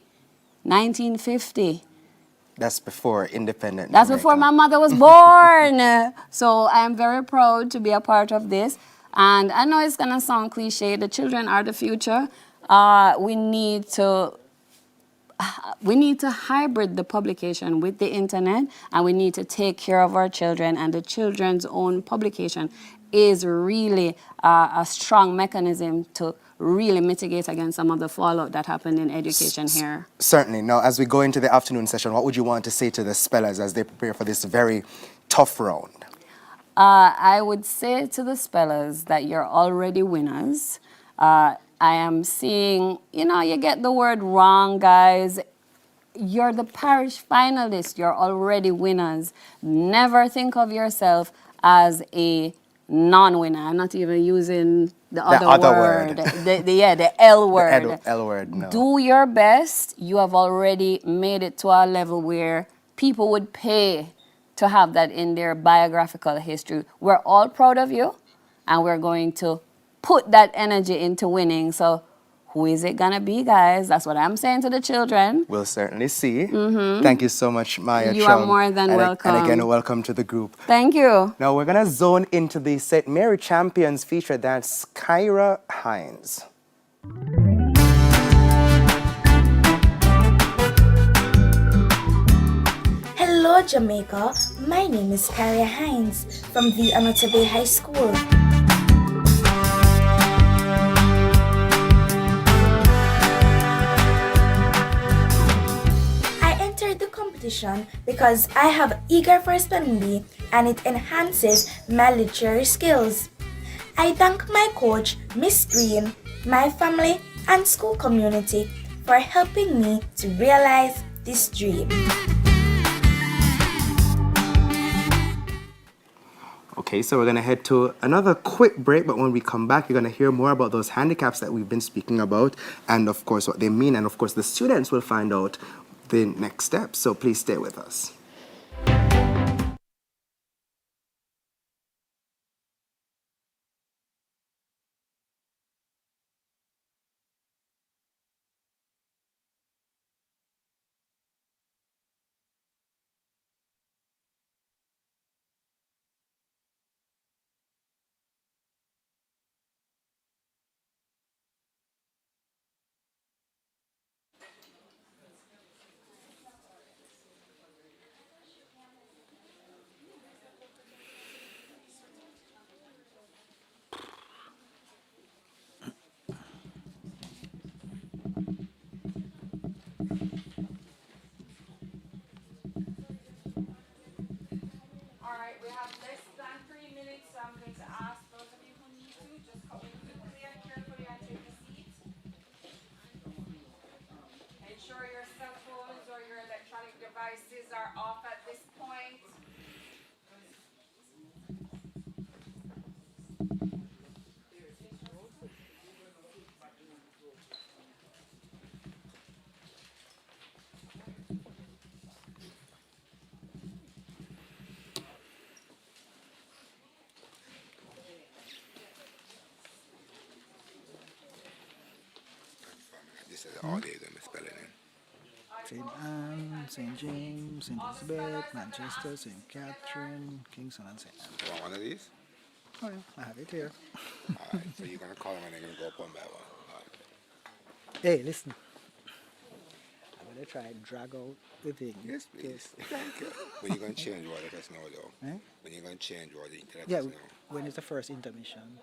1950. That's before independent That's Jamaica. before my mother was born. So I am very proud to be a part of this. And I know it's going to sound cliche. The children are the future. We need to hybrid the publication with the internet, and we need to take care of our children, and the children's own publication is really a strong mechanism to really mitigate against some of the fallout that happened in education here. Certainly. Now, as we go into the afternoon session, what would you want to say to the spellers as they prepare for this very tough round? I would say to the spellers that you're already winners. I am seeing, you get the word wrong, guys. You're the parish finalists. You're already winners. Never think of yourself as a non-winner. I'm not even using the other word. The L word. The L word, no. Do your best. You have already made it to a level where people would pay to have that in their biographical history. We're all proud of you, and we're going to put that energy into winning. So who is it going to be, guys? That's what I'm saying to the children. We'll certainly see. Thank you so much, Maya You Chung. are more than welcome. And again, welcome to the group. Thank you. Now we're going to zone into the St. Mary Champions feature. That's Kyra Hines. Hello, Jamaica. My name is Kyra Hines from the Anota Bay High School. I entered the competition because I have eager for spelling bee and it enhances my literary skills. I thank my coach, Miss Green, my family, and school community for helping me to realize this dream. Okay, so we're going to head to another quick break, but when we come back, you're going to hear more about those handicaps that we've been speaking about, and of course what they mean, and of course the students will find out the next steps, so please stay with us. Devices are off at this point. This is all days I'm spelling in. St. Anne, St. James, St. Elizabeth, Manchester, St. Catherine, Kingston, and St. Anne. You want one of these? Oh, yeah, I have it here. Alright, so you're going to call them and they're going to go up one by one. Right. Hey, listen. I'm going to try and drag out the thing. Yes, please. Thank you. When you're going to change what, let us know, though. Eh? When you're going to change what, let Yeah, us know. when is the first intermission?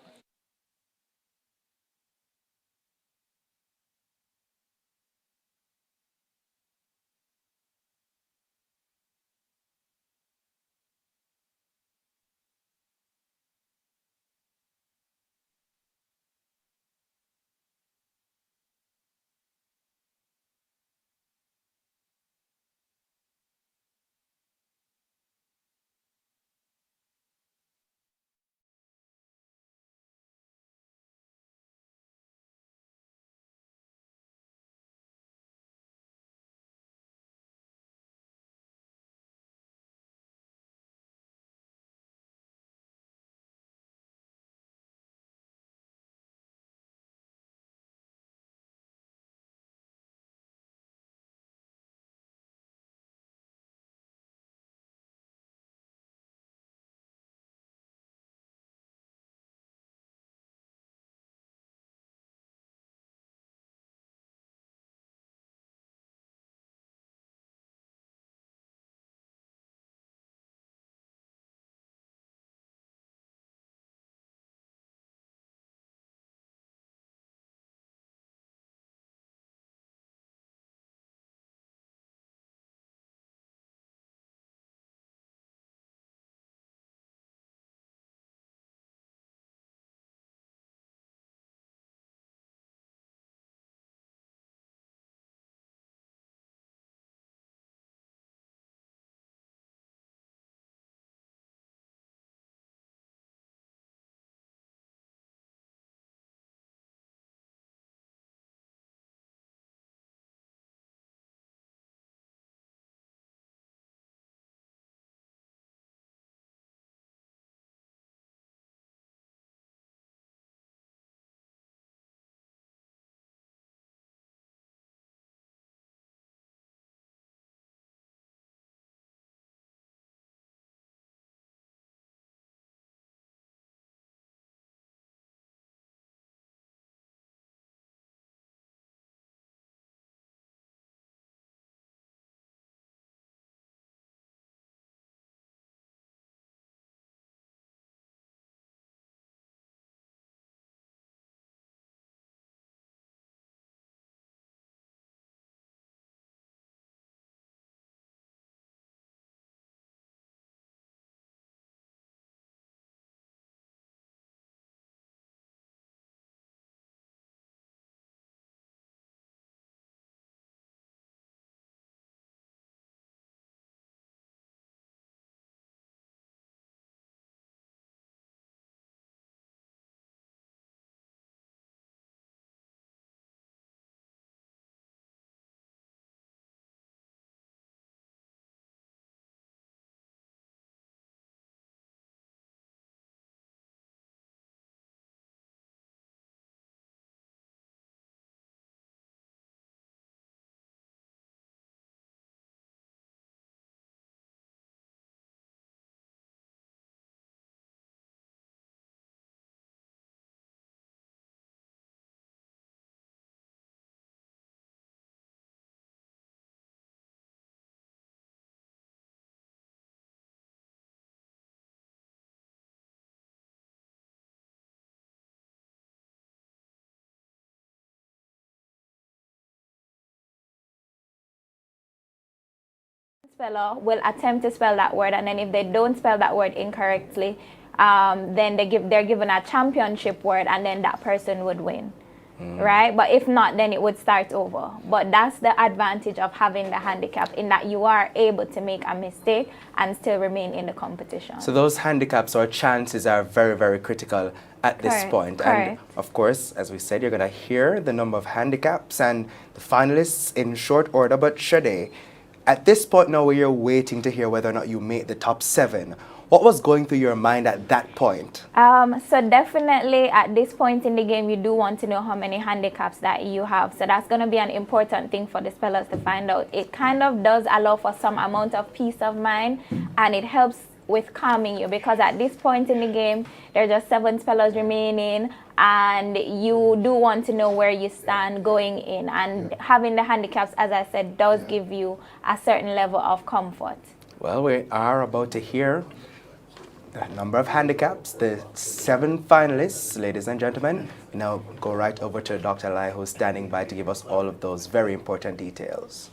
speller will attempt to spell that word, and then if they don't spell that word incorrectly, then they're given a championship word, and then that person would win. Right? But if not, then it would start over. But that's the advantage of having the handicap, in that you are able to make a mistake and still remain in the competition. So those handicaps or chances are very, very critical at this point. Correct. And of course, as we said, you're going to hear the number of handicaps and the finalists in short order. But Shade, at this point now where you're waiting to hear whether or not you make the top 7, what was going through your mind at that point? So definitely at this point in the game, you do want to know how many handicaps that you have. So that's going to be an important thing for the spellers to find out. It kind of does allow for some amount of peace of mind, and it helps with calming you, because at this point in the game, there are just 7 spellers remaining, and you do want to know where you stand going in. And having the handicaps, as I said, does give you a certain level of comfort. Well, we are about to hear the number of handicaps, the 7 finalists, ladies and gentlemen. We now go right over to Dr. Lai, who's standing by to give us all of those very important details.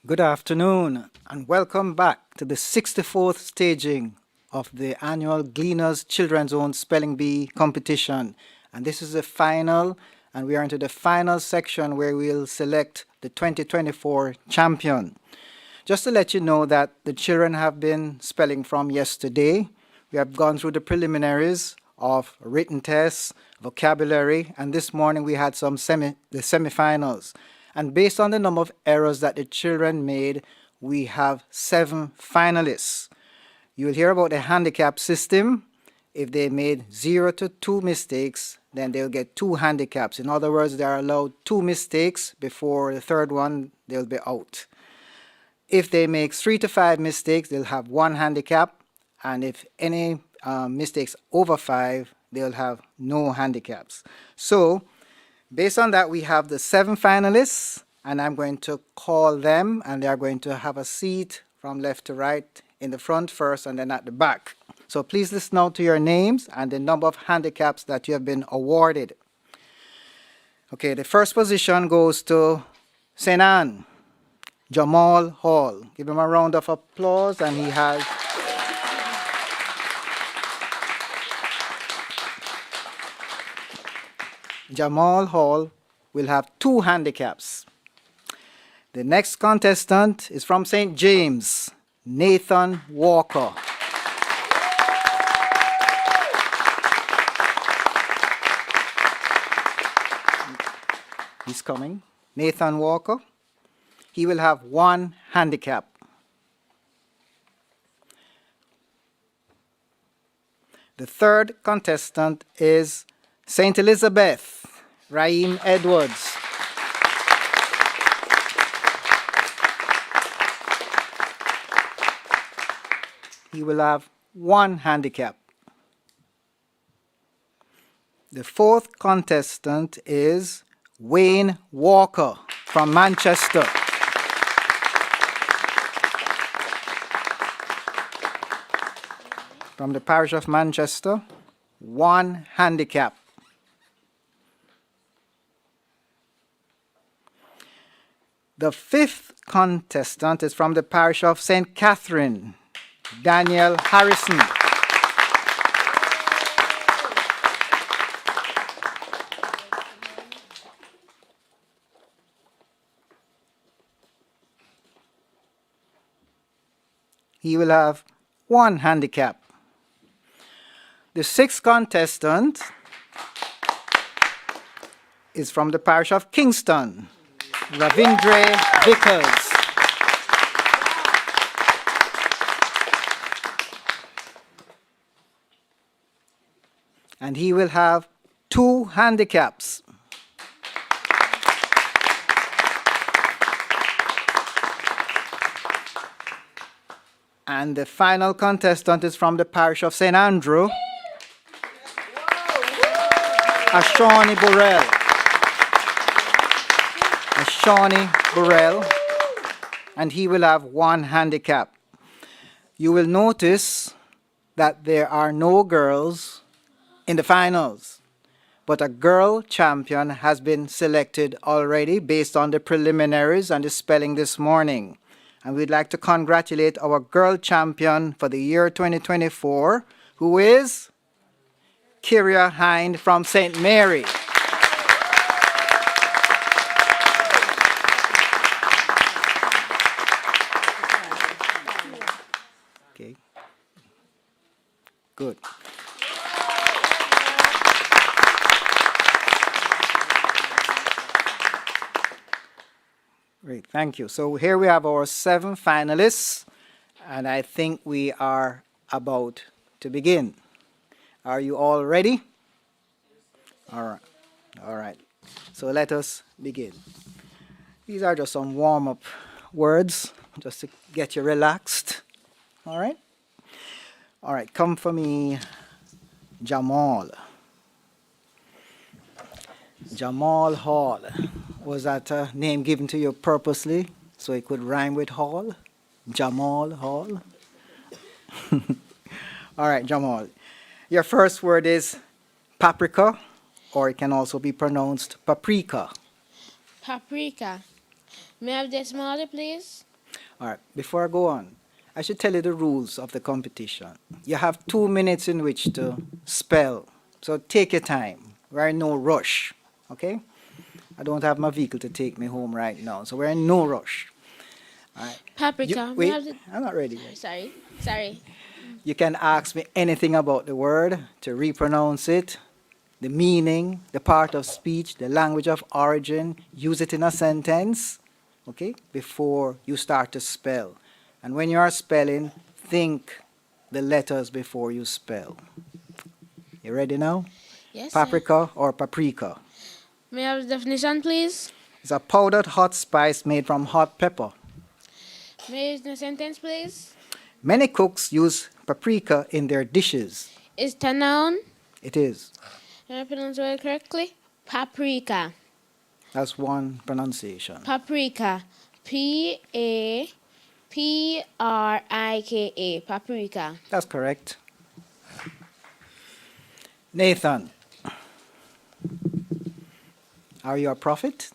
Good afternoon and welcome back to the 64th staging of the annual Gleaners Children's Own Spelling Bee competition. And this is the final, and we are into the final section where we'll select the 2024 champion. Just to let you know that the children have been spelling from yesterday. We have gone through the preliminaries of written tests, vocabulary, and this morning we had the semifinals. And based on the number of errors that the children made, we have 7 finalists. You will hear about the handicap system. If they made 0 to 2 mistakes, then they'll get 2 handicaps. In other words, they are allowed 2 mistakes before the third one, they'll be out. If they make 3 to 5 mistakes, they'll have 1 handicap. And if any mistakes over 5, they'll have no handicaps. So, based on that, we have the 7 finalists, and I'm going to call them, and they are going to have a seat from left to right, in the front first and then at the back. So please listen out to your names and the number of handicaps that you have been awarded. Okay, the first position goes to St. Anne, Jamal Hall. Give him a round of applause, and he has Jamal Hall will have 2 handicaps. The next contestant is from St. James, Nathan Walker. He's coming. Nathan Walker. He will have 1 handicap. The third contestant is St. Elizabeth, Raheem Edwards. He will have 1 handicap. The fourth contestant is Wayne Walker from Manchester. From the parish of Manchester, 1 handicap. The fifth contestant is from the parish of St. Catherine, Daniel Harrison. He will have 1 handicap. The sixth contestant is from the parish of Kingston, Ravindra Vickers. And he will have 2 handicaps. And the final contestant is from the parish of St. Andrew, Ashani Burrell. Ashani Burrell. And he will have 1 handicap. You will notice that there are no girls in the finals. but a girl champion has been selected already based on the preliminaries and the spelling this morning. And we'd like to congratulate our girl champion for the year 2024, who is Kyria Hind from St. Mary. Okay. Good. Great, thank you. So here we have our 7 finalists, and I think we are about to begin. Are you all ready? All right. All right. So let us begin. These are just some warm-up words, just to get you relaxed. All right? All right, come for me, Jamal. Jamal Hall. Was that a name given to you purposely so it could rhyme with Hall? Jamal Hall? All right, Jamal. Your first word is paprika, or it can also be pronounced paprika. Paprika. May I have the smaller, please? All right, before I go on, I should tell you the rules of the competition. You have 2 minutes in which to spell, so take your time. We're in no rush, okay? I don't have my vehicle to take me home right now, so we're in no rush. All right. Paprika. Wait, I'm not ready yet. Sorry. You can ask me anything about the word, to repronounce it, the meaning, the part of speech, the language of origin, use it in a sentence, okay, before you start to spell. And when you are spelling, think the letters before you spell. You ready now? Yes, Paprika or paprika? May I have the definition, please? It's a powdered hot spice made from hot pepper. May I use the sentence, please? Many cooks use paprika in their dishes. Is it a noun? It is. Can I pronounce the word correctly? Paprika. That's one pronunciation. Paprika. P-A-P-R-I-K-A. Paprika. That's correct. Nathan, are you a prophet?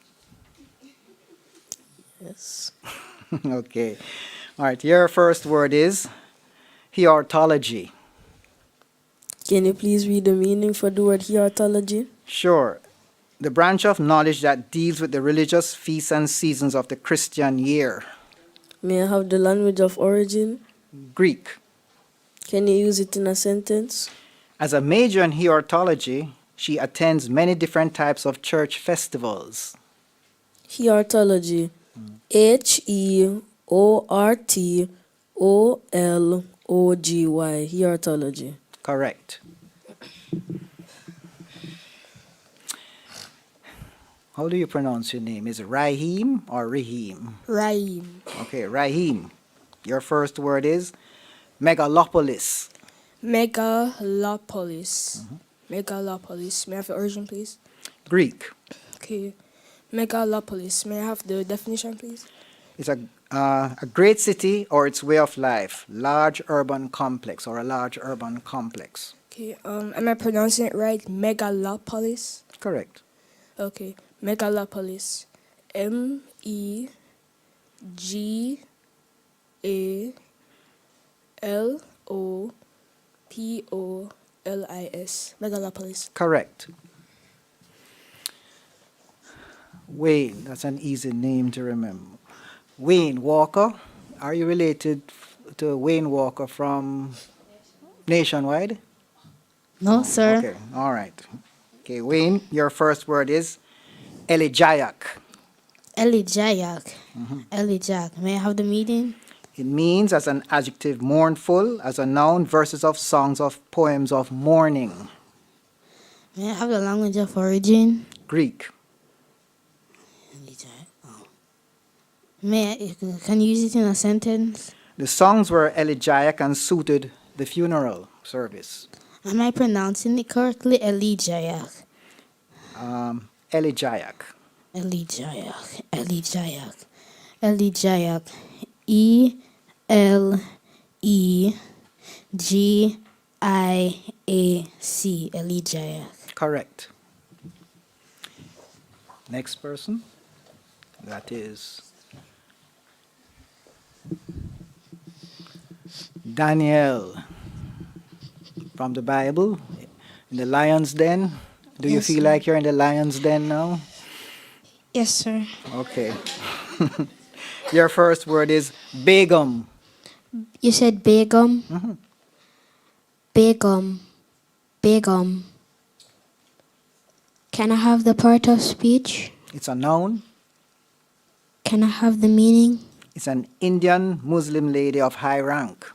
Yes. Okay. All right, your first word is heartology. Can you please read the meaning for the word heartology? Sure. The branch of knowledge that deals with the religious feasts and seasons of the Christian year. May I have the language of origin? Greek. Can you use it in a sentence? As a major in heartology, she attends many different types of church festivals. Heartology. Heortology. Heartology. Correct. How do you pronounce your name? Is it Raheem or Raheem? Raheem. Okay, Raheem. Your first word is megalopolis. Megalopolis. Megalopolis. May I have the origin, please? Greek. Okay. Megalopolis. May I have the definition, please? It's a great city or its way of life, large urban complex or a large urban complex. Okay. Am I pronouncing it right? Megalopolis? Correct. Okay. Megalopolis. Megalopolis. Megalopolis. Correct. Wayne, that's an easy name to remember. Wayne Walker, are you related to Wayne Walker from Nationwide? No, sir. Okay, all right. Okay, Wayne, your first word is elegiac. Elegiac. Elegiac. May I have the meaning? It means as an adjective mournful, as a noun, verses of songs of poems of mourning. May I have the language of origin? Greek. Can you use it in a sentence? The songs were elegiac and suited the funeral service. Am I pronouncing it correctly? Elegiac. Elegiac. Elegiac. Elegiac. Elegiac. E-L-E-G-I-A-C. Elegiac. Correct. Next person. That is Daniel from the Bible in the lion's den. Do you Yes, feel sir. like you're in the lion's den now? Yes, sir. Okay. Your first word is Begum. You said Begum? Begum. Begum. Can I have the part of speech? It's a noun. Can I have the meaning? It's an Indian Muslim lady of high rank.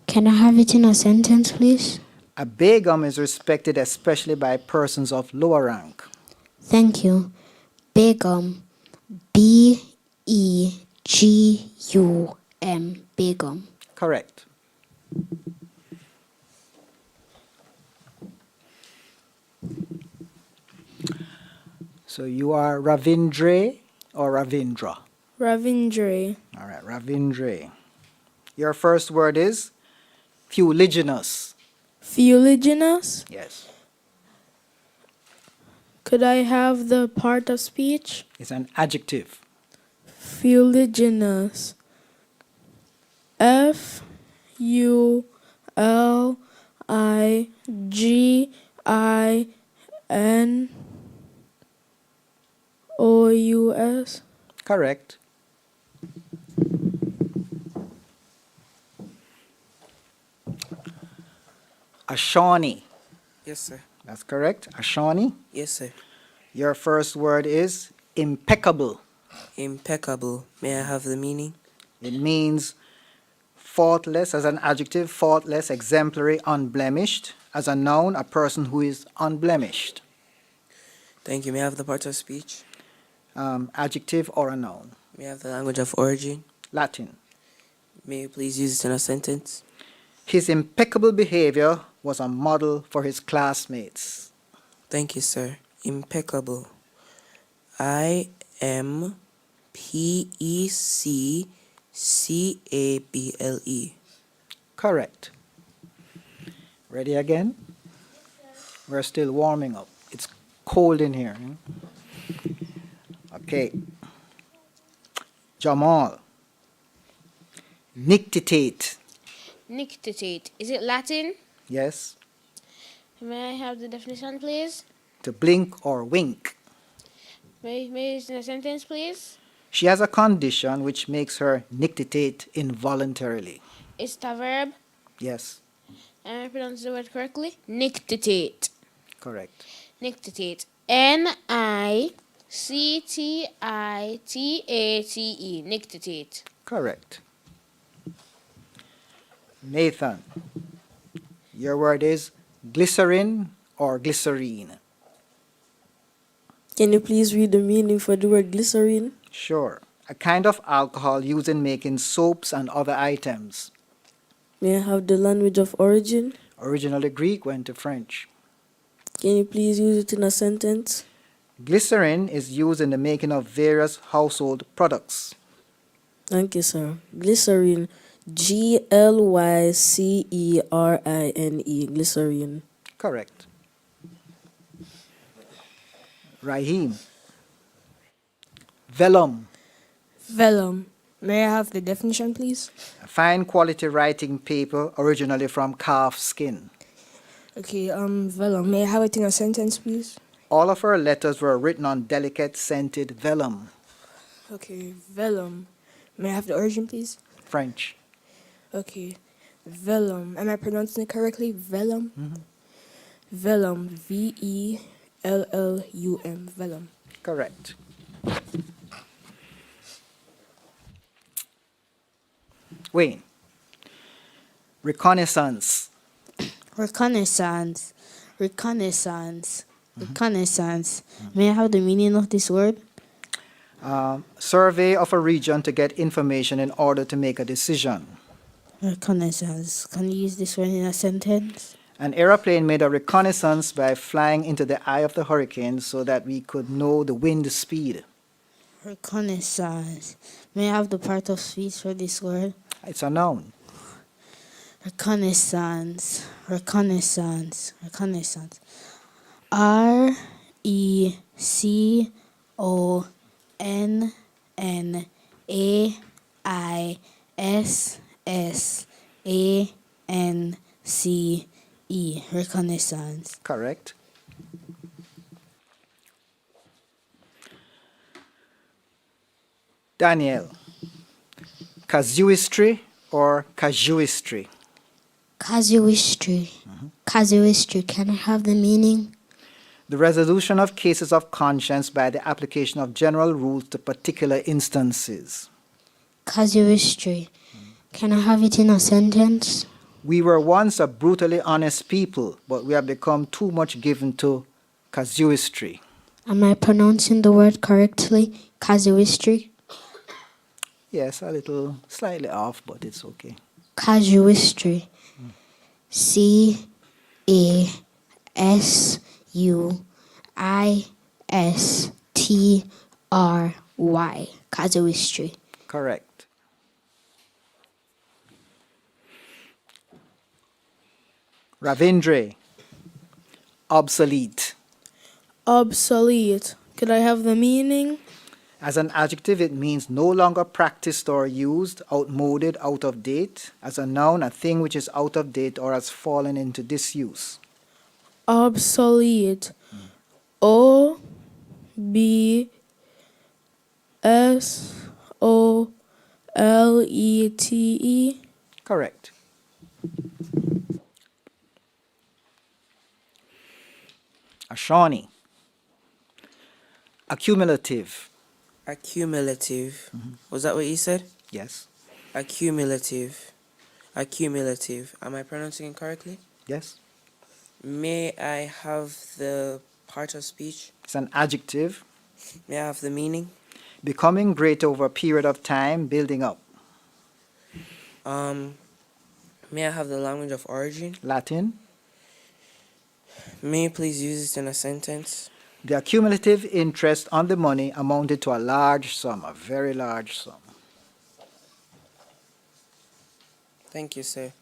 Can I have it in a sentence, please? A begum is respected especially by persons of lower rank. Thank you. Begum. B-E-G-U-M. Begum. Correct. So you are Ravindra or Ravindra? Ravindra. All right, Ravindra. Your first word is fuliginous. Fuliginous. Yes. Could I have the part of speech? It's an adjective. Fuliginous. Fuliginous. Correct. Ashani. Yes, sir. That's correct. Ashani. Yes, sir. Your first word is impeccable. Impeccable. May I have the meaning? It means faultless as an adjective, faultless, exemplary, unblemished. As a noun, a person who is unblemished. Thank you. May I have the part of speech? Adjective or a noun. May I have the language of origin? Latin. May you please use it in a sentence? His impeccable behavior was a model for his classmates. Thank you, sir. Impeccable. I-M-P-E-C-C-A-B-L-E. Correct. Ready again? We're still warming up. It's cold in here. Okay. Jamal. Nictitate. Nictitate. Is it Latin? Yes. May I have the definition, please? To blink or wink. May you use in a sentence, please? She has a condition which makes her nictitate involuntarily. Is it a verb? Yes. Am I pronouncing the word correctly? Nictitate. Correct. Nictitate. N-I-C-T-I-T-A-T-E. Nictitate. Correct. Nathan. Your word is glycerin or glycerine. Can you please read the meaning for the word glycerine? Sure. A kind of alcohol used in making soaps and other items. May I have the language of origin? Originally Greek, went to French. Can you please use it in a sentence? Glycerin is used in the making of various household products. Thank you, sir. Glycerine. Glycerine. Glycerine. Correct. Raheem. Vellum. Vellum. May I have the definition, please? A fine quality writing paper originally from calf skin. Okay, vellum. May I have it in a sentence, please? All of her letters were written on delicate scented vellum. Okay, vellum. May I have the origin, please? French. Okay, vellum. Am I pronouncing it correctly? Vellum? Vellum. V-E-L-L-U-M. Vellum. Correct. Wayne. Reconnaissance. Reconnaissance. Reconnaissance. Reconnaissance. May I have the meaning of this word? Survey of a region to get information in order to make a decision. Reconnaissance. Can you use this one in a sentence? An aeroplane made a reconnaissance by flying into the eye of the hurricane so that we could know the wind speed. Reconnaissance. May I have the part of speech for this word? It's a noun. Reconnaissance. Reconnaissance. Reconnaissance. R E C O N N A I S S A N C E. Reconnaissance. Correct. Daniel, casuistry or casuistry? Casuistry. Casuistry. Can I have the meaning? The resolution of cases of conscience by the application of general rules to particular instances. Casuistry. Can I have it in a sentence? We were once a brutally honest people, but we have become too much given to casuistry. Am I pronouncing the word correctly? Casuistry? Yes, a little slightly off, but it's okay. Casuistry. Casuistry. Casuistry. Correct. Ravindra, obsolete. Obsolete. Could I have the meaning? As an adjective, it means no longer practiced or used, outmoded, out of date. As a noun, a thing which is out of date or has fallen into disuse. Obsolete. O B S O L E T E. Correct. Ashani, accumulative. Accumulative. Was that what you said? Yes. Accumulative. Accumulative. Am I pronouncing it correctly? Yes. May I have the part of speech? It's an adjective. May I have the meaning? Becoming great over a period of time, building up. May I have the language of origin? Latin. May you please use it in a sentence? The accumulative interest on the money amounted to a large sum, a very large sum. Thank you, sir.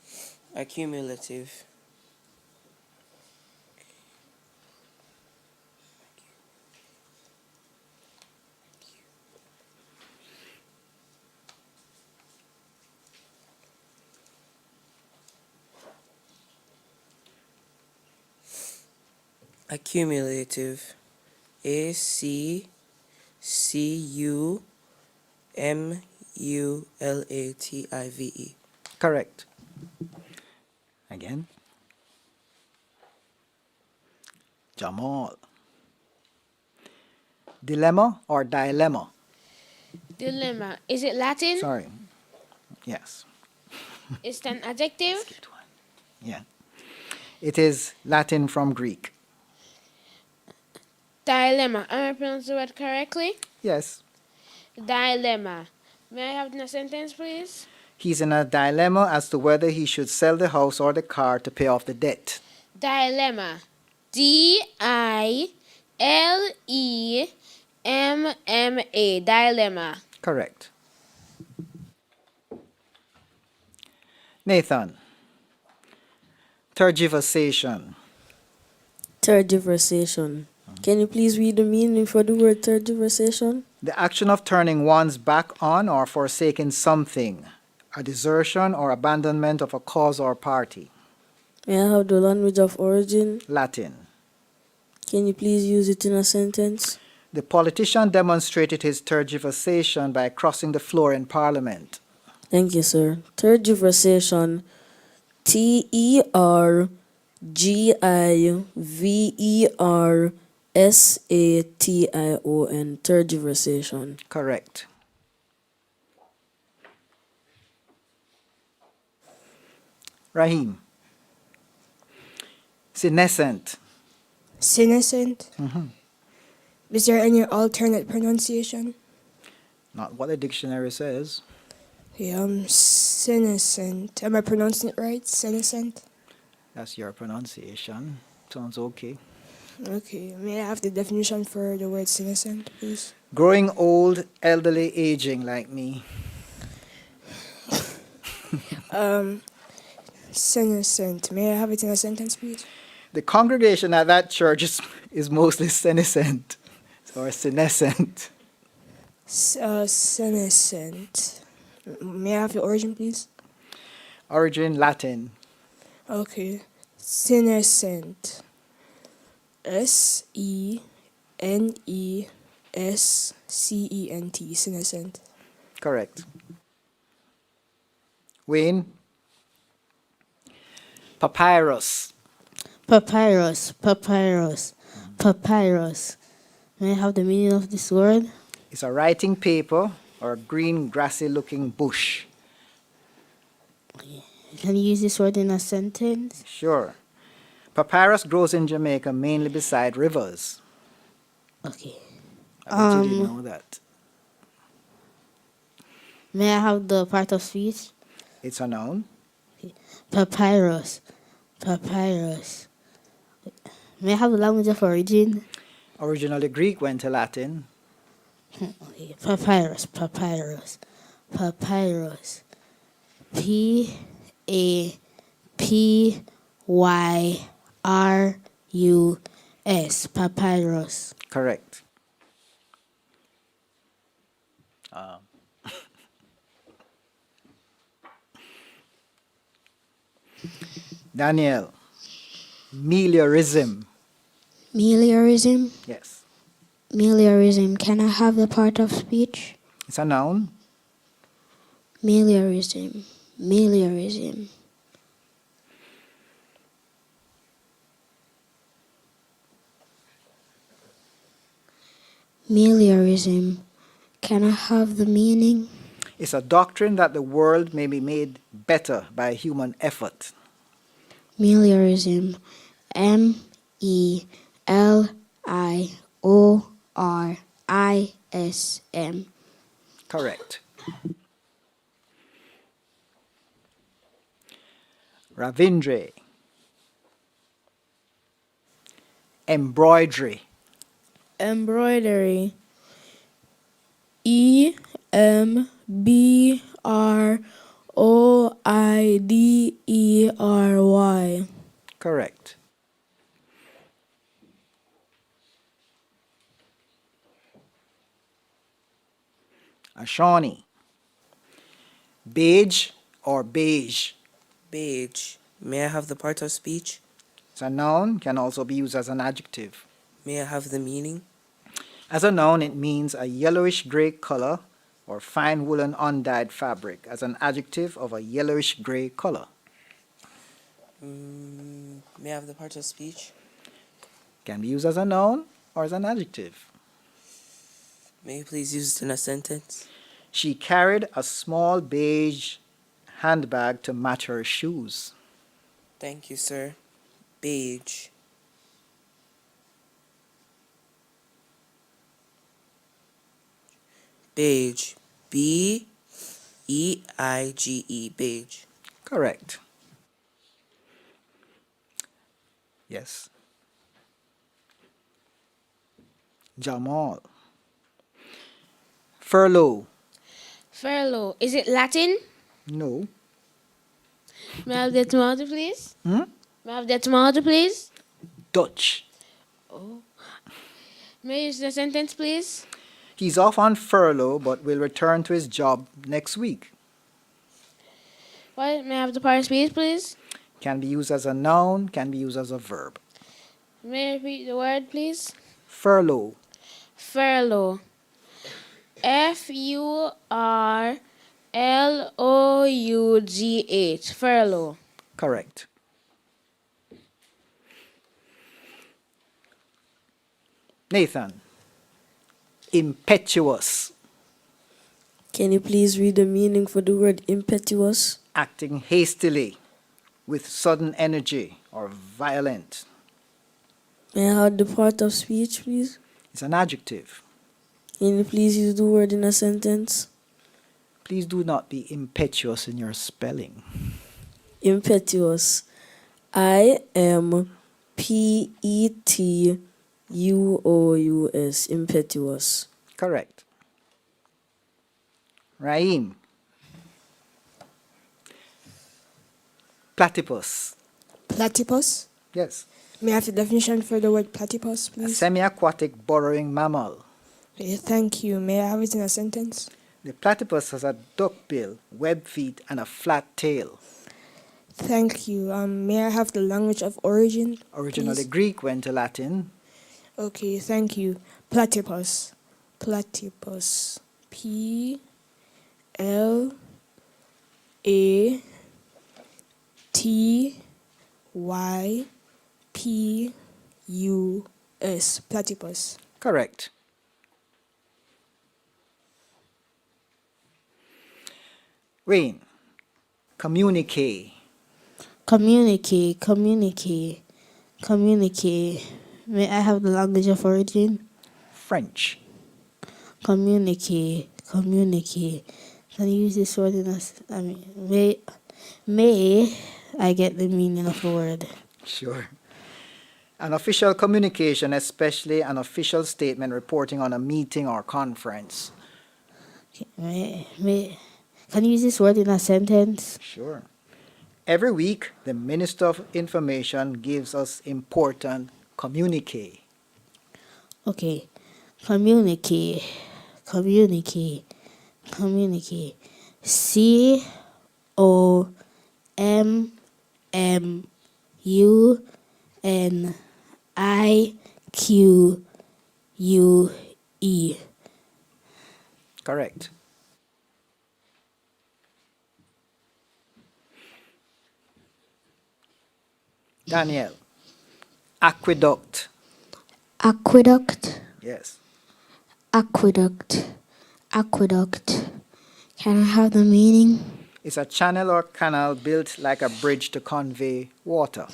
Accumulative. Accumulative. ACCUMULATIVE. Correct. Again. Jamal. Dilemma or dilemma? Dilemma. Is it Latin? Sorry. Yes. Is it an adjective? Yeah. It is Latin from Greek. Dilemma. Am I pronouncing the word correctly? Yes. Dilemma. May I have it in a sentence, please? He's in a dilemma as to whether he should sell the house or the car to pay off the debt. Dilemma. DILEMMA. Dilemma. Correct. Nathan. Tergiversation. Tergiversation. Can you please read the meaning for the word tergiversation? The action of turning one's back on or forsaking something, a desertion or abandonment of a cause or party. May I have the language of origin? Latin. Can you please use it in a sentence? The politician demonstrated his tergiversation by crossing the floor in Parliament. Thank you, sir. Tergiversation. TERGIVERSATION. Tergiversation. Correct. Rahim. Senescent. Senescent. Is there any alternate pronunciation? Not what the dictionary says. Yeah, senescent. Am I pronouncing it right? Senescent? That's your pronunciation. Sounds okay. Okay. May I have the definition for the word senescent, please? Growing old, elderly, aging like me. Senescent. May I have it in a sentence, please? The congregation at that church is mostly senescent or senescent. Senescent. May I have your origin, please? Origin Latin. Okay. Senescent. Senescent. Senescent. Correct. Wayne. Papyrus. Papyrus, papyrus, papyrus. May I have the meaning of this word? It's a writing paper or a green grassy looking bush. Can you use this word in a sentence? Sure. Papyrus grows in Jamaica mainly beside rivers. Okay. I bet you didn't know that. May I have the part of speech? It's a noun. Papyrus, papyrus. May I have the language of origin? Originally Greek, went to Latin. Okay. Papyrus, papyrus, papyrus. Papyrus. Papyrus. Correct. Daniel. Meliorism. Meliorism? Yes. Meliorism. Can I have the part of speech? It's a noun. Meliorism. Meliorism. Meliorism. Can I have the meaning? It's a doctrine that the world may be made better by human effort. Meliorism. Meliorism. Correct. Ravindra. Embroidery. Embroidery. Embroidery. Correct. Ashani. Beige or beige. Beige. May I have the part of speech? It's a noun, can also be used as an adjective. May I have the meaning? As a noun, it means a yellowish gray color or fine woolen undyed fabric. As an adjective, of a yellowish gray color. May I have the part of speech? Can be used as a noun or as an adjective. May you please use it in a sentence? She carried a small beige handbag to match her shoes. Thank you, sir. Beige. Beige. B-E-I-G-E. Beige. Correct. Yes. Jamal. Furlough. Furlough. Is it Latin? No. May I have the etymology, please? Hmm? May I have the etymology, please? Dutch. Oh. May I use the sentence, please? He's off on furlough but will return to his job next week. What? May I have the part of speech, please? Can be used as a noun, can be used as a verb. May I repeat the word, please? Furlough. Furlough. Furlough. Furlough. Correct. Nathan. Impetuous. Can you please read the meaning for the word impetuous? Acting hastily, with sudden energy, or violent. May I have the part of speech, please? It's an adjective. Can you please use the word in a sentence? Please do not be impetuous in your spelling. Impetuous. I-M-P-E-T-U-O-U-S. Impetuous. Correct. Raim. Platypus. Platypus? Yes. May I have the definition for the word platypus, A please? semi-aquatic burrowing mammal. Okay, thank you. May I have it in a sentence? The platypus has a duck bill, webbed feet, and a flat tail. Thank you. May I have the language of origin, Originally please? Greek, went to Latin. Okay, thank you. Platypus. Platypus. Platypus. Platypus. Correct. Rain. Communique. Communicate, communicate, communicate. May I have the language of origin? French. Communicate, communicate. Can you use this word in may I get the meaning of the word? Sure. An official communication, especially an official statement reporting on a meeting or conference. Can you use this word in a sentence? Sure. Every week, the Minister of Information gives us important communique. Okay. Communicate, communicate, communicate. COMMUNIQUE. Correct. Daniel. Aqueduct. Aqueduct, Yes. aqueduct, aqueduct. Can I have the meaning? It's a channel or canal built like a bridge to convey water.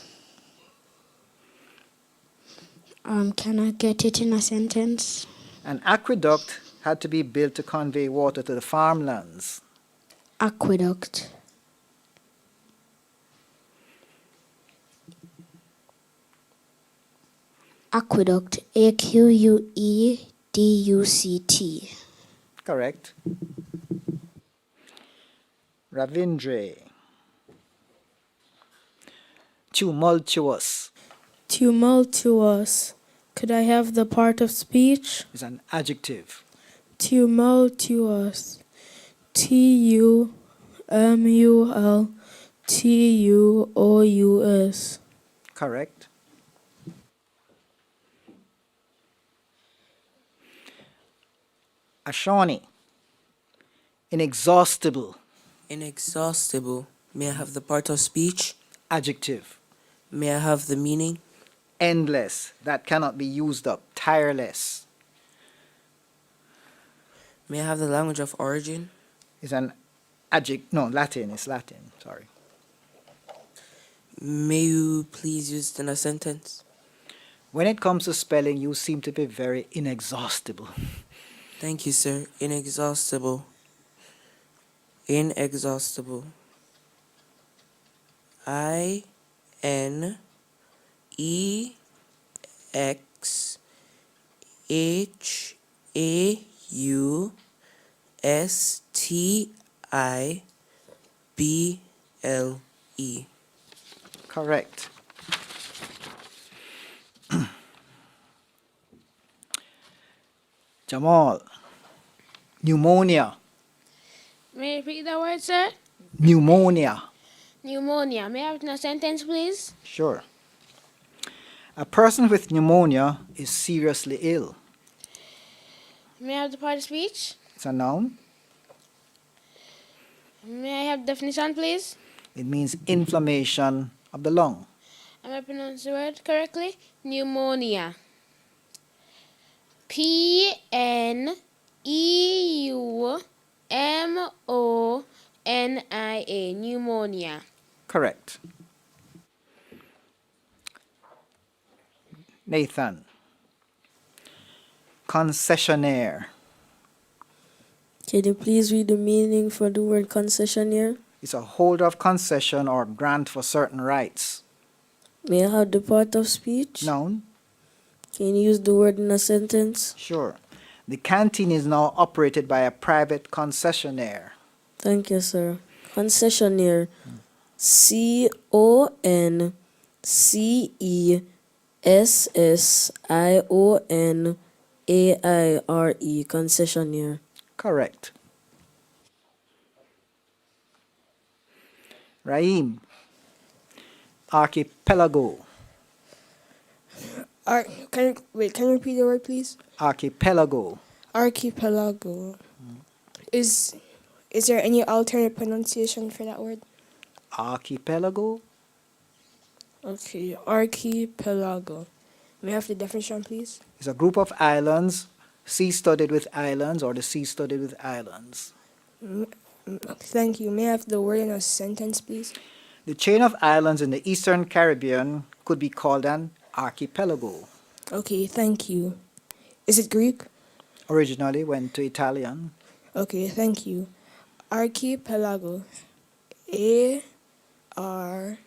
Can I get it in a sentence? An aqueduct had to be built to convey water to the farmlands. Aqueduct. Aqueduct, AQUEDUCT. Correct. Ravindra. Tumultuous Tumultuous. Could I have the part of speech? is an adjective. Tumultuous. TUMULTUOUS. Correct. Ashani. Inexhaustible. Inexhaustible. May I have the part of speech? Adjective. May I have the meaning? Endless. That cannot be used up. Tireless May I have the language of origin? is an adjective. No, Latin. It's Latin. Sorry. May you please use it in a sentence? When it comes to spelling, you seem to be very inexhaustible. Thank you, sir. Inexhaustible. Inexhaustible. INEXHAUSTIBLE. Correct. Jamal. Pneumonia. May I repeat that word, sir? Pneumonia. Pneumonia. May I have it in a sentence, please? Sure. A person with pneumonia is seriously ill. May I have the part of speech? It's a noun. May I have definition, please? It means inflammation of the lung. Am I pronouncing the word correctly? Pneumonia. PNEUMONIA. Pneumonia. Correct. Nathan. Concessionaire. Can you please read the meaning for the word concessionaire? It's a holder of concession or grant for certain rights. May I have the part of speech? Noun. Can you use the word in a sentence? Sure. The canteen is now operated by a private concessionaire. Thank you, sir. Concessionaire. CONCESSIONAIRE. SSIONAIRE, concessionaire. Correct. Raheem. Archipelago. Can you repeat the word, please? Archipelago. Archipelago. Is there any alternate pronunciation for that word? Archipelago. Okay, archipelago. May I have the definition, please? It's a group of islands, sea-studded with islands, or the sea-studded with islands. Thank you. May I have the word in a sentence, please? The chain of islands in the Eastern Caribbean could be called an archipelago. Okay, thank you. Is it Greek? Originally went to Italian. Okay, thank you. Archipelago. ARCHIPELAGO.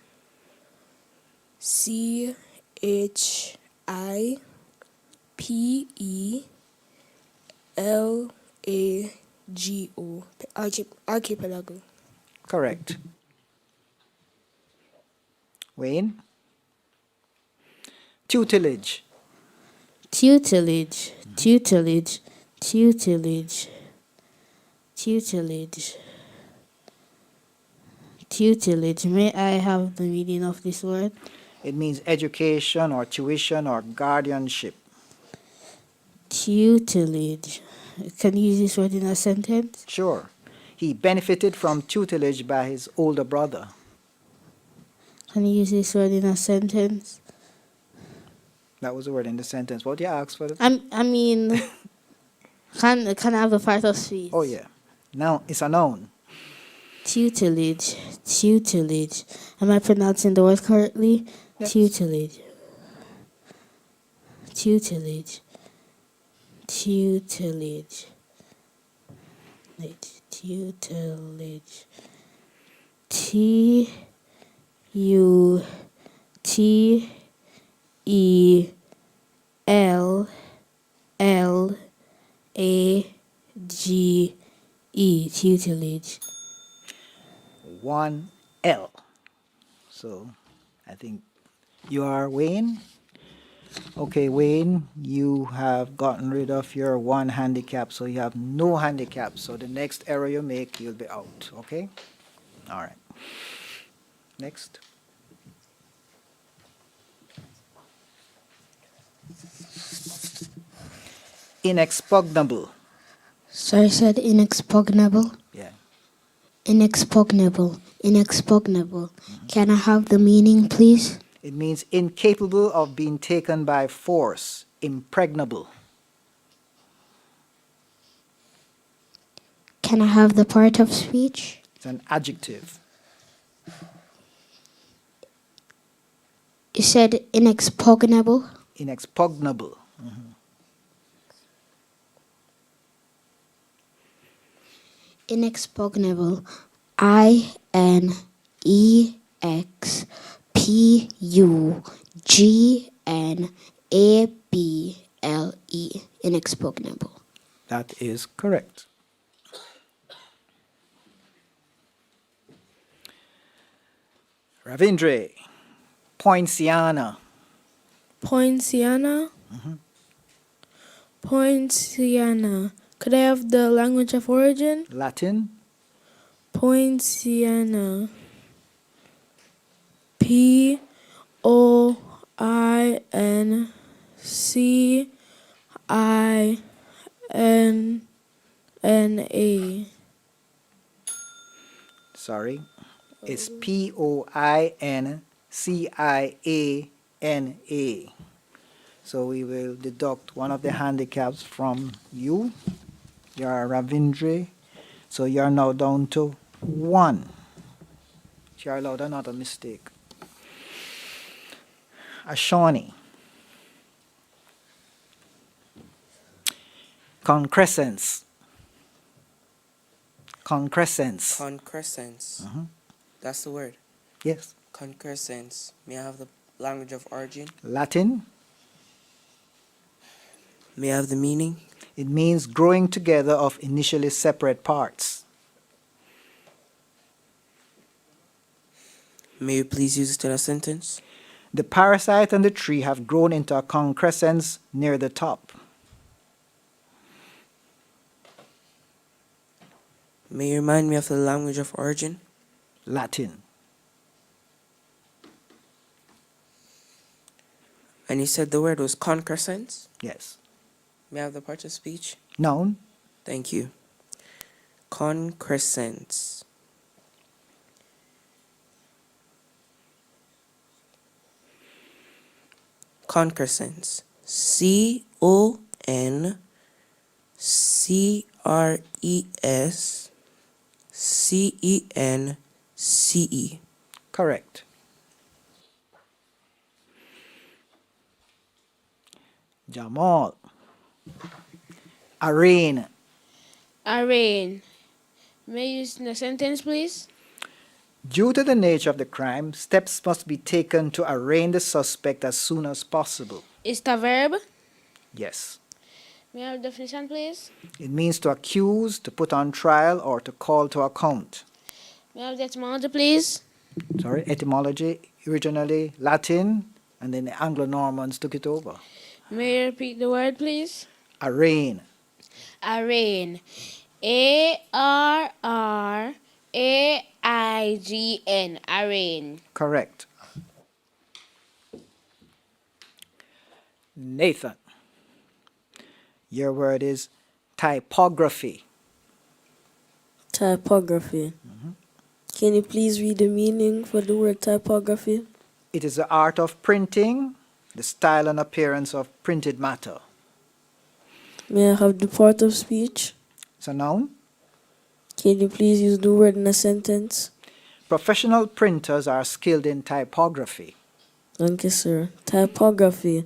Archipelago. Correct. Wayne? Tutelage. Tutelage, tutelage, tutelage, tutelage, tutelage. May I have the meaning of this word? It means education or tuition or guardianship. Tutelage. Can you use this word in a sentence? Sure. He benefited from tutelage by his older brother. Can you use this word in a sentence? That was the word in the sentence. What do you ask for? I mean, can I have the part of speech? Oh, yeah. Now, it's a noun. Tutelage, tutelage. Am I pronouncing the word correctly? Yes. Tutelage. Tutelage. Tutelage. Tutelage. Tutelage. Tutelage. One L. So, I think you are Wayne. Okay, Wayne, you have gotten rid of your one handicap, so you have no handicap. So the next error you make, you'll be out. Okay? All right. Next. Inexpugnable. So I said inexpugnable? Yeah. Inexpugnable. Inexpugnable. Can I have the meaning, please? It means incapable of being taken by force, impregnable. Can I have the part of speech? It's an adjective. You said inexpugnable? Inexpugnable. Inexpugnable. INEXPUGNABLE. Inexpugnable. That is correct. Ravindra. Poinciana. Poinciana? Poinciana. Could I have the language of origin? Latin. Poinciana. POINCIANA. Sorry. It's POINCIANA. So we will deduct one of the handicaps from you. You're Ravindra. So you're now down to 1. You're allowed another mistake. Ashani. Concrescence. Concrescence. Concrescence. That's the word. Yes. Concrescence. May I have the language of origin? Latin. May I have the meaning? It means growing together of initially separate parts. May you please use it in a sentence? The parasite and the tree have grown into a concrescence near the top. May you remind me of the language of origin? Latin. And you said the word was concrescence? Yes. May I have the part of speech? Noun. Thank you. Concrescence. Concrescence. CONCRESCENCE. Correct. Jamal. Arraign. Arraign. May you use in a sentence, please? Due to the nature of the crime, steps must be taken to arraign the suspect as soon as possible. Is the verb? Yes. May I have definition, please? It means to accuse, to put on trial, or to call to account. May I have the etymology, please? Sorry, etymology, originally Latin, and then the Anglo-Normans took it over. May you repeat the word, please? Arraign. Arraign. ARRAIGN. Arraign. Correct. Nathan. Your word is typography. Typography. Can you please read the meaning for the word typography? It is the art of printing, the style and appearance of printed matter. May I have the part of speech? It's a noun. Can you please use the word in a sentence? Professional printers are skilled in typography. Thank you, sir. Typography.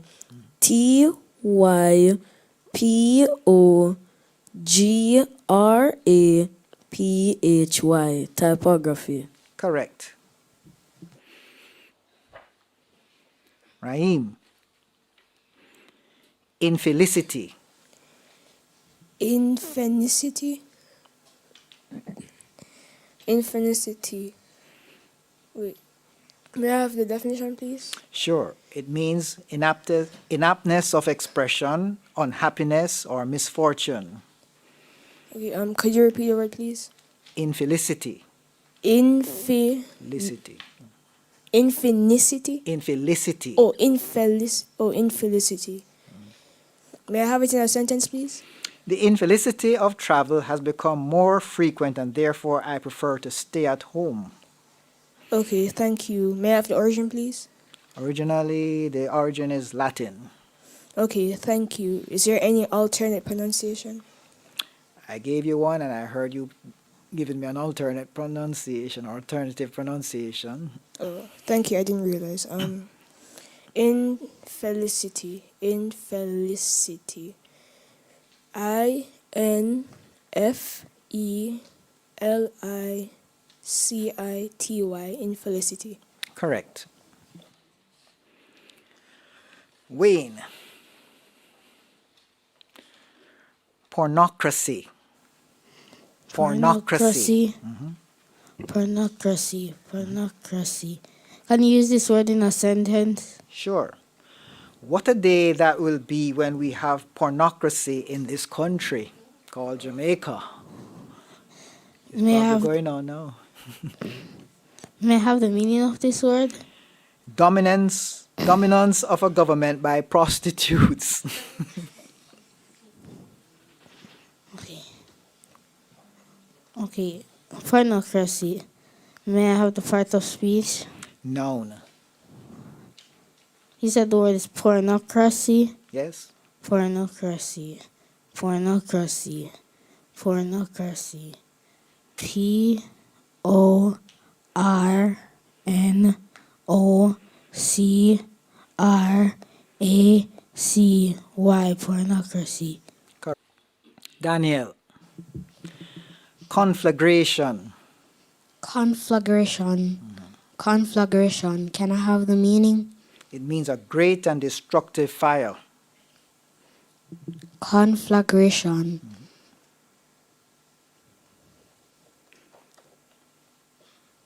TYPOGRAPHY. Typography. Correct. Raheem. Infelicity. Infelicity. Infelicity. Wait. May I have the definition, please? Sure. It means inaptness of expression, unhappiness, or misfortune. Okay, could you repeat the word, please? Infelicity. Infelicity. Infinicity? Infelicity. Oh, infelicity. May I have it in a sentence, please? The infelicity of travel has become more frequent and therefore I prefer to stay at home. Okay, thank you. May I have the origin, please? Originally, the origin is Latin. Okay, thank you. Is there any alternate pronunciation? I gave you one and I heard you giving me an alternative pronunciation. Oh, thank you. I didn't realize. Infelicity. Infelicity. INFELICITY. Infelicity. Correct. Wayne. Pornocracy. Pornocracy. Pornocracy. Can you use this word in a sentence? Sure. What a day that will be when we have pornocracy in this country called Jamaica. It's probably going on now. May I have the meaning of this word? Dominance of a government by prostitutes. Okay. Pornocracy. May I have the part of speech? Noun. You said the word is pornocracy? Yes. Pornocracy. Pornocracy. Pornocracy. PORNOCRACY. Pornocracy. Daniel. Conflagration. Conflagration. Conflagration. Can I have the meaning? It means a great and destructive fire. Conflagration.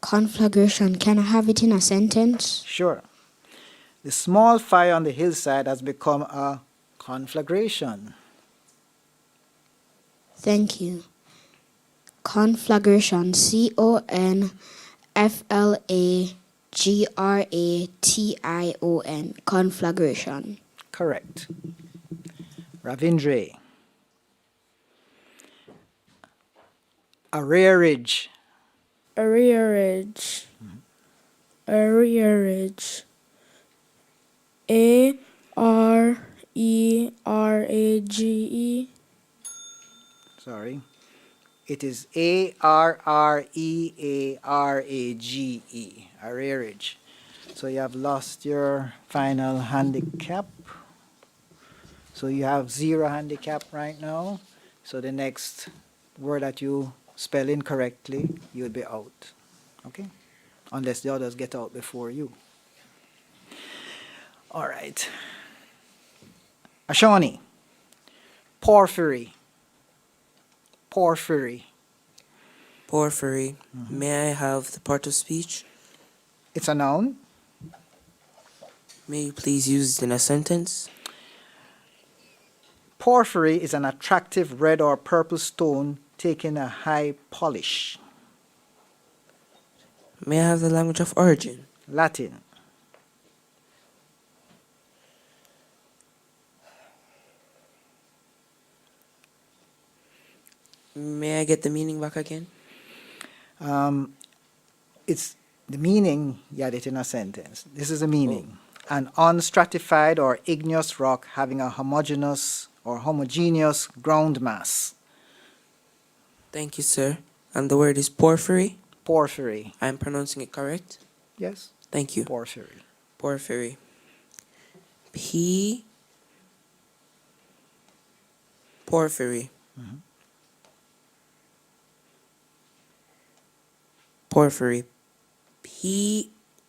Conflagration. Can I have it in a sentence? Sure. The small fire on the hillside has become a conflagration. Thank you. Conflagration. CONFLAGRATION. Conflagration. Correct. Ravindra. Arrearage. Arrearage. Arrearage. ARERAGE. Sorry. It is ARREARAGE. Arrearage. So you have lost your final handicap. So you have 0 handicap right now. So the next word that you spell incorrectly, you'll be out. Okay? Unless the others get out before you. All right. Ashani. Porphyry. Porphyry. Porphyry. May I have the part of speech? It's a noun. May you please use it in a sentence? Porphyry is an attractive red or purple stone taking a high polish. May I have the language of origin? Latin. May I get the meaning back again? It's the meaning, you had it in a sentence. This is the meaning. An unstratified or igneous rock having a homogeneous ground mass. Thank you, sir. And the word is porphyry? Porphyry. I'm pronouncing it correct? Yes. Thank you. Porphyry. Porphyry. Porphyry. Porphyry.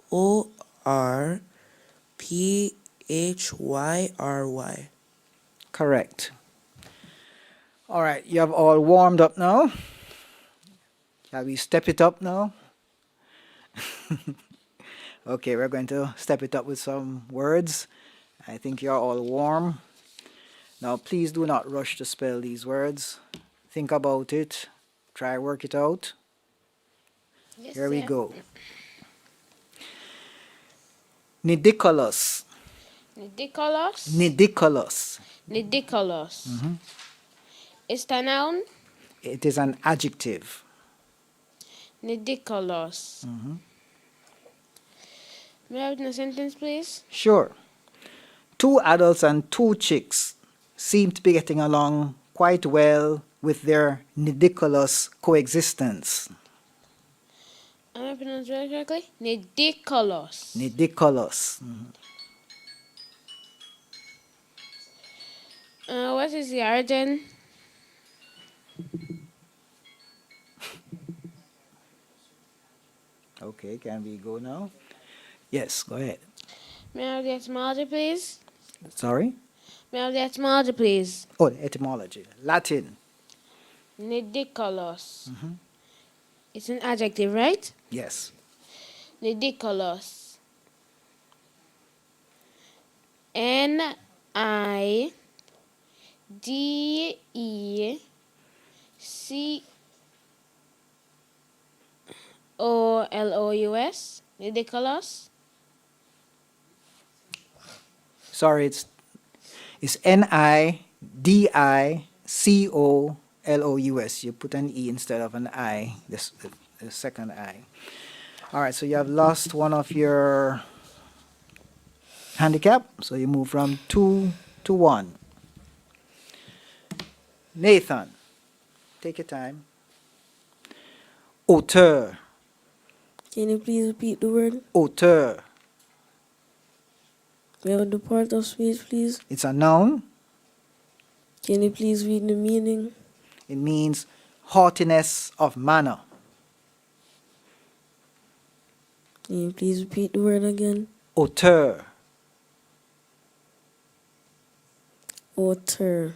PORPHYRY. Correct. All right, you have all warmed up now. Shall we step it up now? Okay, we're going to step it up with some words. I think you're all warm. Now, please do not rush to spell these words. Think about it. Try work it out. Yes, Here we sir. go. Nidicolous. Ridiculous. Nidicolous. Ridiculous. Is it a noun? It is an adjective. Ridiculous. May I have a sentence, please? Sure. 2 adults and 2 chicks seem to be getting along quite well with their ridiculous coexistence. Am I pronouncing it correctly? Ridiculous. Ridiculous. What is the origin? Okay, can we go now? Yes, go ahead. May I have the etymology, please? Sorry? May I have the etymology, please? Oh, etymology. Latin. Ridiculous. It's an adjective, right? Yes. Ridiculous. NIDECOLOUS. Ridiculous. Sorry, it's NIDICOLOUS. You put an E instead of an I, the second I. All right, so you have lost one of your handicap, so you move from 2 to 1. Nathan, take your time. Auteur. Can you please repeat the word? Auteur. May I have the part of speech, please? It's a noun. Can you please read the meaning? It means haughtiness of manner. Can you please repeat the word again? Auteur. Auteur.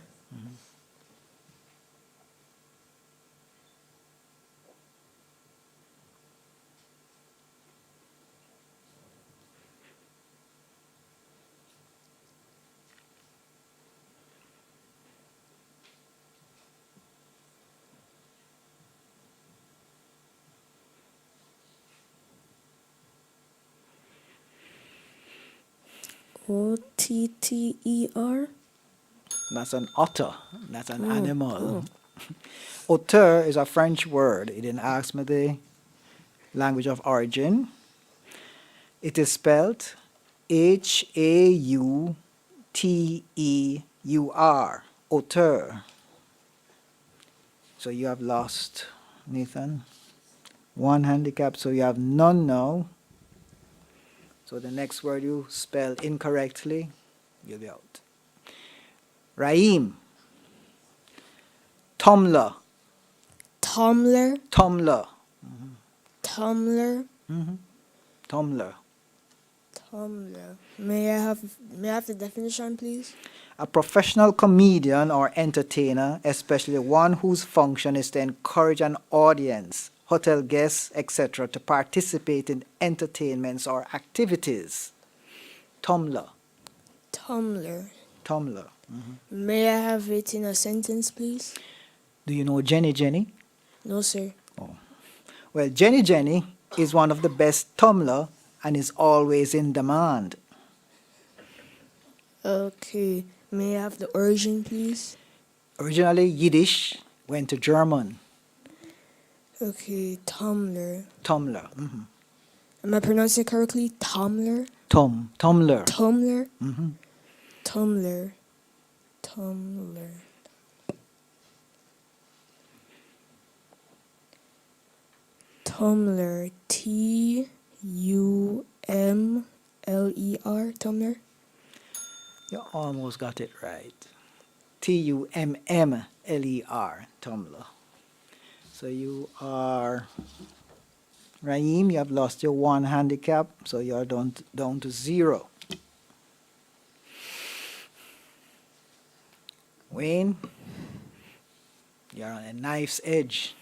Otter. That's an otter. That's an Oh, animal. oh. Auteur is a French word. It didn't ask me the language of origin. It is spelled Hauteur. Auteur. So you have lost, Nathan. One handicap, so you have none now. So the next word you spell incorrectly, you'll be out. Raheem. Tumblr. Tumblr. Tumblr. Tumblr. Tumblr. Tumblr. May I have the definition, please? A professional comedian or entertainer, especially one whose function is to encourage an audience, hotel guests, etc., to participate in entertainments or activities. Tumblr. Tumblr. Tumblr. May I have it in a sentence, please? Do you know Jenny Jenny? No, sir. Well, Jenny Jenny is one of the best Tumblr and is always in demand. Okay. May I have the origin, please? Originally Yiddish, went to German. Okay, Tumblr. Tumblr. Am I pronouncing it correctly? Tumblr? Tumblr. Tumblr? Tumblr. Tumblr. Tumblr. Tumler. Tumblr. You almost got it right. Tummler. Tumblr. So you are, Raheem, you have lost your one handicap, so you are down to 0. Wayne, you're on a knife's edge.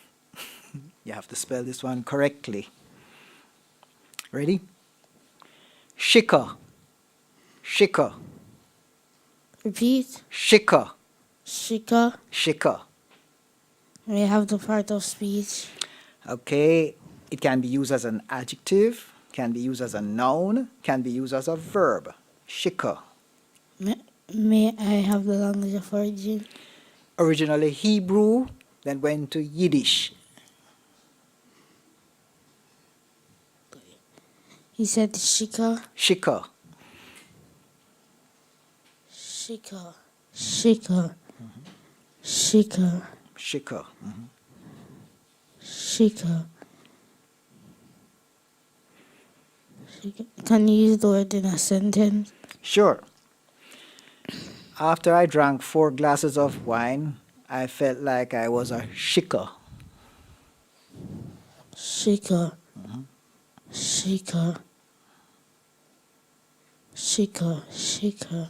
You have to spell this one correctly. Ready? Shika. Shika. Repeat. Shika. Shika. Shika. May I have the part of speech? Okay, it can be used as an adjective, can be used as a noun, can be used as a verb. Shika. May I have the language of origin? Originally Hebrew, then went to Yiddish. He said shika. Shika. Shika. Shika. Shika. Shika. Shika. Shika. Can you use the word in a sentence? Sure. After I drank 4 glasses of wine, I felt like I was a shika. Shika. Shika. Shika. Shika.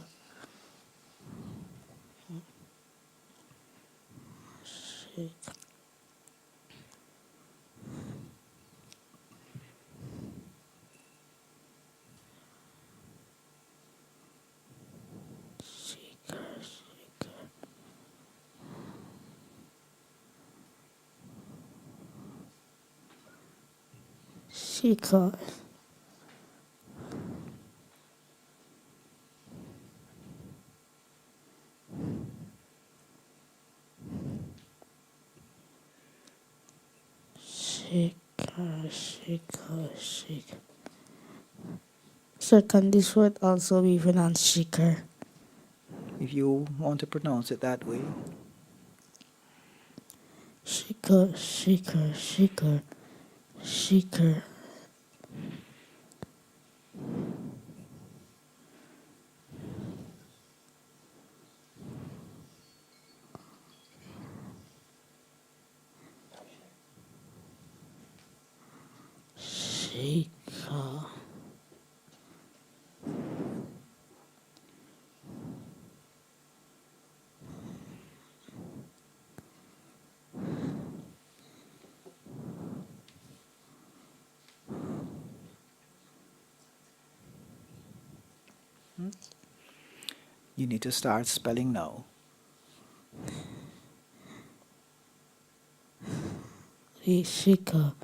Shika. Shika. Shika. So can this word also be pronounced shikar? If you want to pronounce it that way. Shikar. Shika. You need to start spelling now. Shika.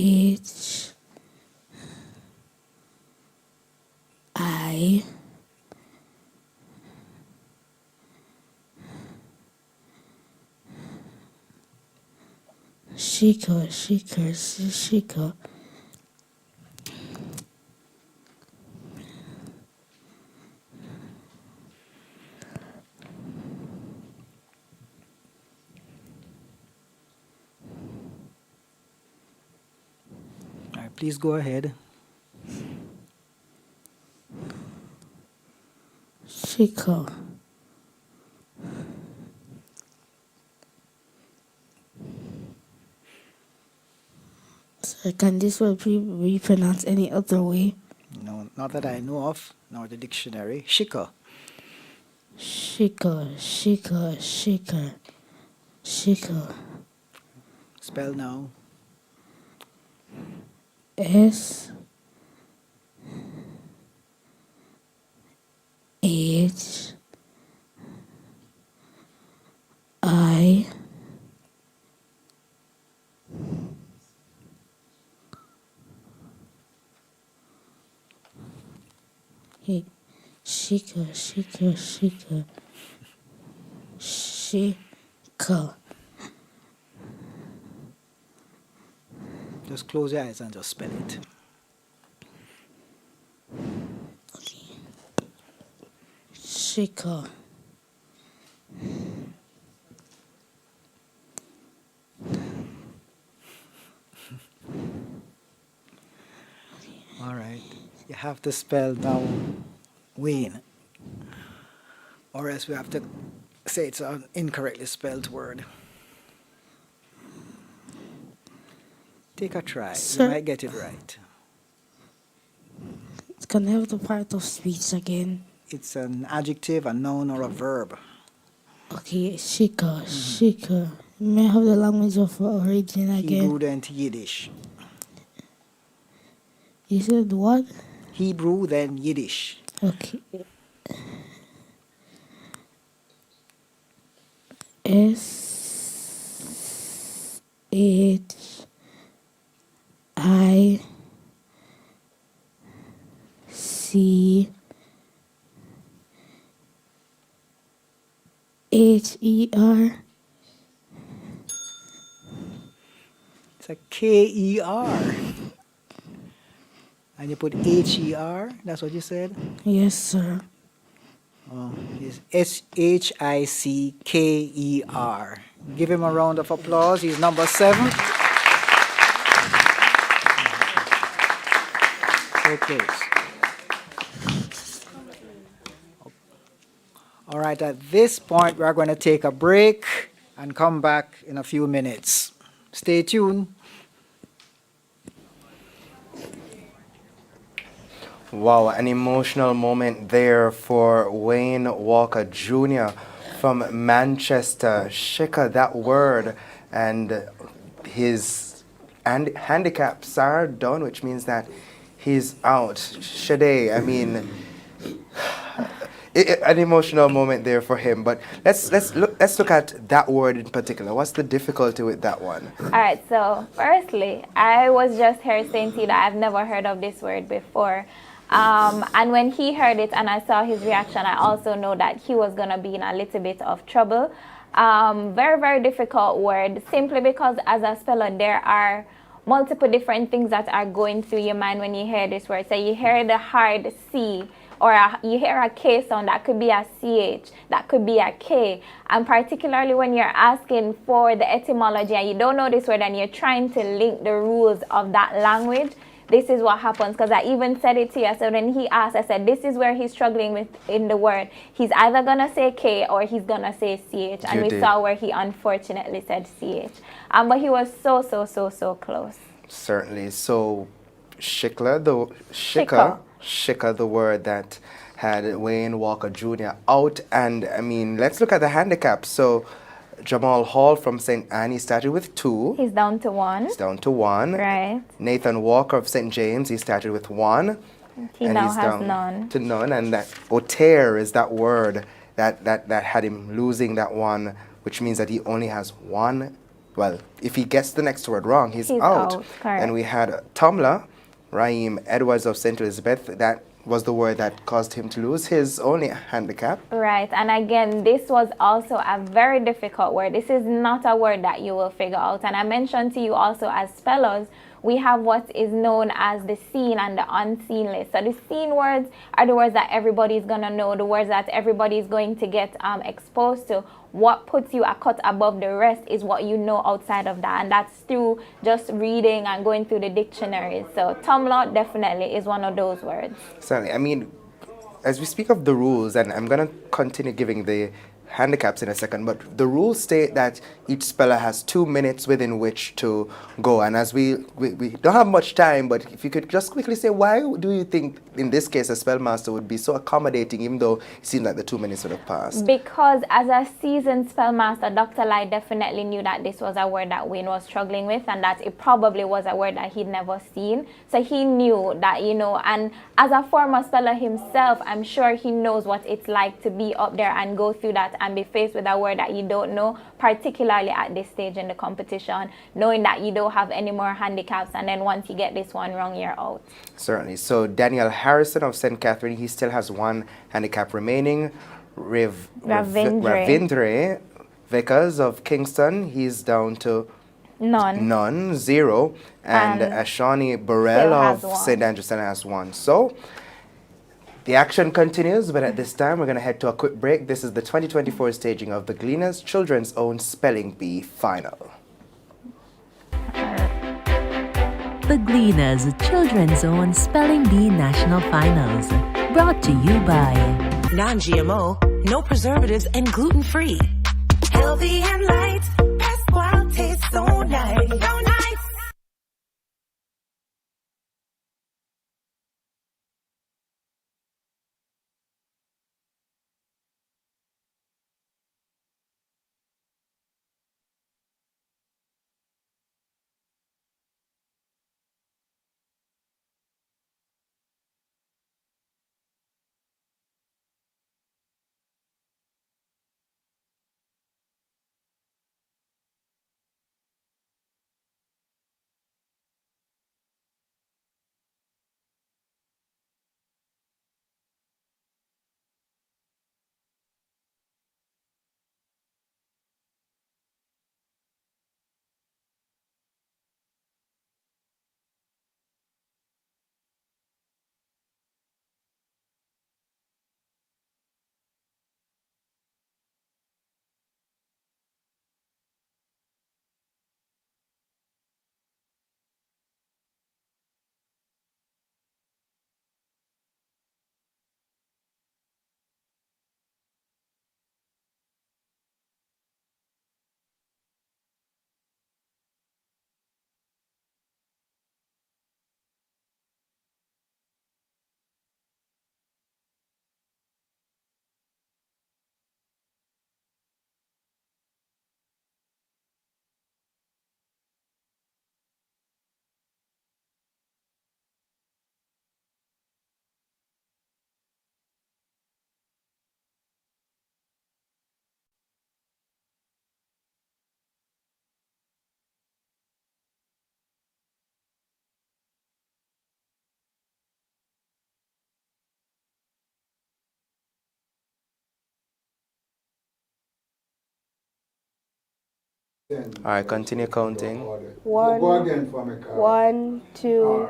H I Shika. All right, please go ahead. Shika. So can this word be pronounced any other way? No, not that I know of, nor the dictionary. Shika. Shika. Spell now. S H I Shika. Just close your eyes and just spell it. Shika. All right. You have to spell now Wayne. Or else we have to say it's an incorrectly spelled word. Take a try. Sir. You might get it right. Can I have the part of speech again? It's an adjective, a noun, or a verb. Okay, Shika. May I have the language of origin again? Hebrew then to Yiddish. You said what? Hebrew then Yiddish. Okay. S H I C H-E-R. It's a K-E-R. And you put H-E-R, that's what you said? Yes, sir. Oh, it's S-H-I-C-K-E-R. Give him a round of applause. He's number 7. So close. All right, at this point, we're going to take a break and come back in a few minutes. Stay tuned. Wow, an emotional moment there for Wayne Walker Jr. from Manchester. Shika, that word, and his handicaps are done, which means that he's out. Shade, I mean, an emotional moment there for him. But let's look at that word in particular. What's the difficulty with that one? All right, so firstly, I was just here saying to you that I've never heard of this word before. And when he heard it and I saw his reaction, I also know that he was going to be in a little bit of trouble. Very, very difficult word, simply because as a speller, there are multiple different things that are going through your mind when you hear this word. So you hear the hard C, or you hear a K sound, that could be a CH, that could be a K. And particularly when you're asking for the etymology and you don't know this word and you're trying to link the rules of that language, this is what happens. Because I even said it to you. So when he asked, I said, this is where he's struggling with in the word. He's either going to say K or he's going to say CH. And we saw where he unfortunately said CH. But he was so close. Certainly. So, Shika, the word that had Wayne Walker Jr. out. And I mean, let's look at the handicap. So, Jamal Hall from St. Anne, he started with 2. He's down to 1. He's down to 1. Right. Nathan Walker of St. James, he started with 1. He and now he's has down none. to none. And that Oter is that word that had him losing that 1, which means that he only has 1 well, if he gets the next word wrong, he's He's out. out, correct. And we had Tomla, Raheem Edwards of St. Elizabeth. That was the word that caused him to lose his only handicap. Right, and again, this was also a very difficult word. This is not a word that you will figure out. And I mentioned to you also as spellers, we have what is known as the seen and the unseen list. So the seen words are the words that everybody's going to know, the words that everybody's going to get exposed to. What puts you a cut above the rest is what you know outside of that, and that's through just reading and going through the dictionaries. So Tumblr definitely is one of those words. Certainly. I mean, as we speak of the rules, and I'm going to continue giving the handicaps in a second, but the rules state that each speller has 2 minutes within which to go. And as we don't have much time, but if you could just quickly say, why do you think in this case a spellmaster would be so accommodating, even though it seemed like the 2 minutes would have passed? Because as a seasoned spellmaster, Dr. Lai definitely knew that this was a word that Wayne was struggling with, and that it probably was a word that he'd never seen. So he knew that, you know, and as a former speller himself, I'm sure he knows what it's like to be up there and go through that and be faced with a word that you don't know, particularly at this stage in the competition, knowing that you don't have any more handicaps, and then once you get this one wrong, you're out. Certainly. So Daniel Harrison of St. Catherine, he still has one handicap remaining. Ravindre Vickers of Kingston, he's down to none, 0. And Ashani Burrell of St. Andrews has 1. So the action continues, but at this time we're going to head to a quick break. This is the 2024 staging of the Gleaners Children's Own Spelling Bee Final. The Gleaners Children's Own Spelling Bee National Finals. Brought to you by Non-GMO, no preservatives, and gluten-free. Healthy and light, Pasquale tastes so nice. So nice. All right, continue counting. One, one, two. All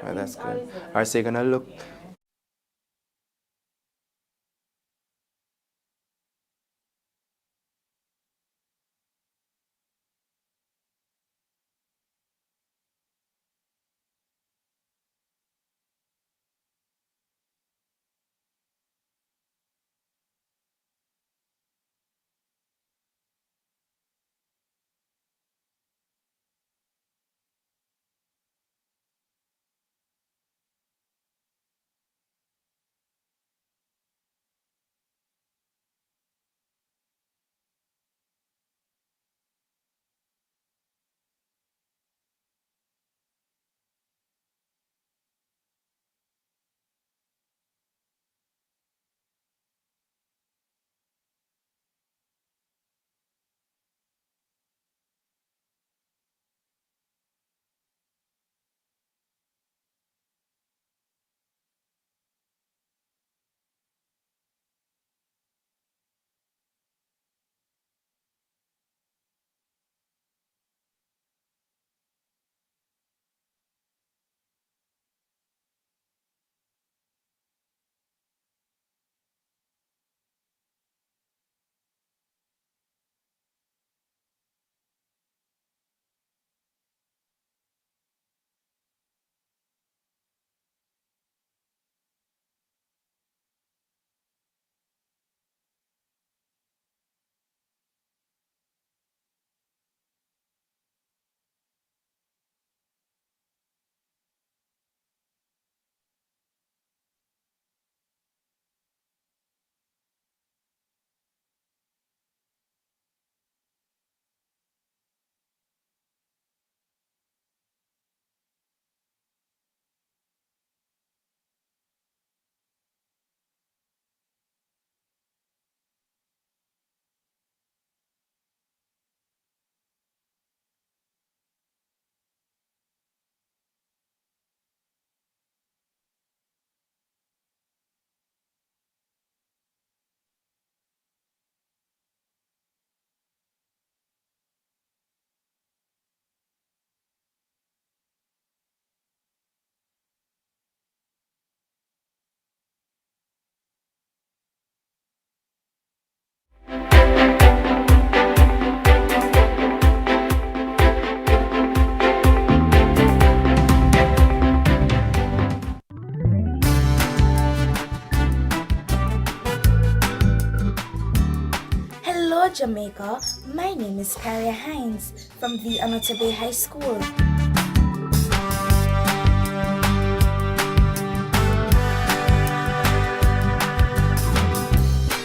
right, that's good. All right, so you're going to look. Jamaica. My name is Carrie Hines from the Anota Bay High School.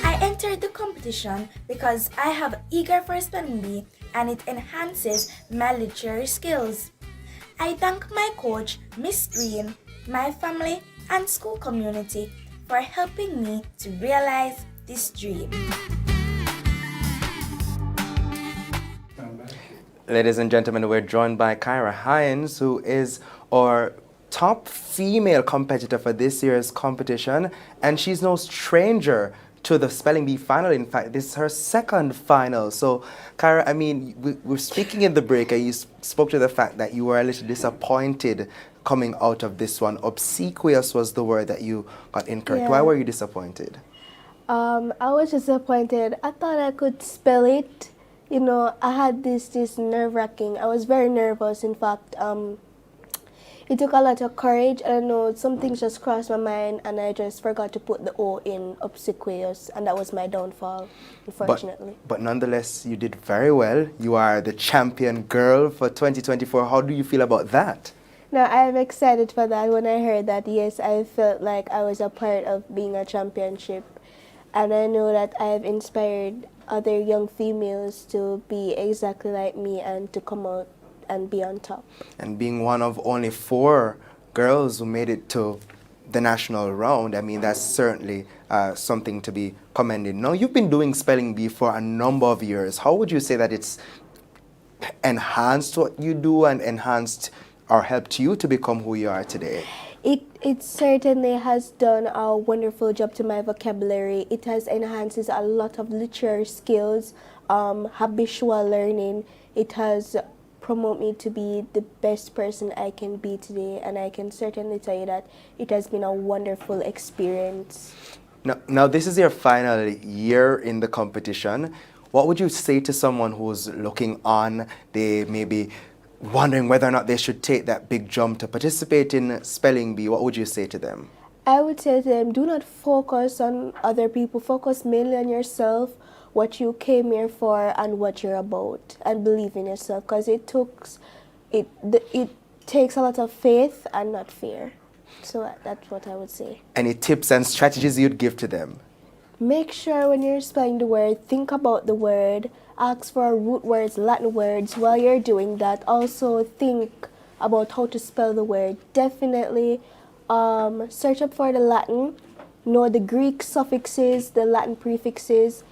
I entered the competition because I have eager for spelling bee and it enhances my literary skills. I thank my coach, Miss Green, my family, and school community for helping me to realize this dream. Ladies and gentlemen, we're joined by Kyra Hines, who is our top female competitor for this year's competition, and she's no stranger to the Spelling Bee final. In fact, this is her second final. So, Kyra, I mean, we're speaking in the break, and you spoke to the fact that you were a little disappointed coming out of this one. Obsequious was the word that you got incorrect. Yeah. Why were you disappointed? I was disappointed. I thought I could spell it. You know, I had this nerve-wracking. I was very nervous. In fact, it took a lot of courage. I don't know, some things just crossed my mind, and I just forgot to put the O in obsequious, and that was my downfall, unfortunately. But nonetheless, you did very well. You are the champion girl for 2024. How do you feel about that? No, I'm excited for that. When I heard that, yes, I felt like I was a part of being a championship. And I know that I've inspired other young females to be exactly like me and to come out and be on top. And being one of only 4 girls who made it to the national round, I mean, that's certainly something to be commended. Now, you've been doing Spelling Bee for a number of years. How would you say that it's enhanced what you do and enhanced or helped you to become who you are today? It certainly has done a wonderful job to my vocabulary. It has enhances a lot of literary skills, habitual learning. It has promoted me to be the best person I can be today, and I can certainly tell you that it has been a wonderful experience. Now this is your final year in the competition. What would you say to someone who's looking on? They may be wondering whether or not they should take that big jump to participate in Spelling Bee. What would you say to them? I would say to them, do not focus on other people. Focus mainly on yourself, what you came here for, and what you're about, and believe in yourself, because it takes a lot of faith and not fear. So that's what I would say. Any tips and strategies you'd give to them? Make sure when you're spelling the word, think about the word, ask for root words, Latin words. While you're doing that, also think about how to spell the word. Definitely search up for the Latin, know the Greek suffixes, the Latin prefixes.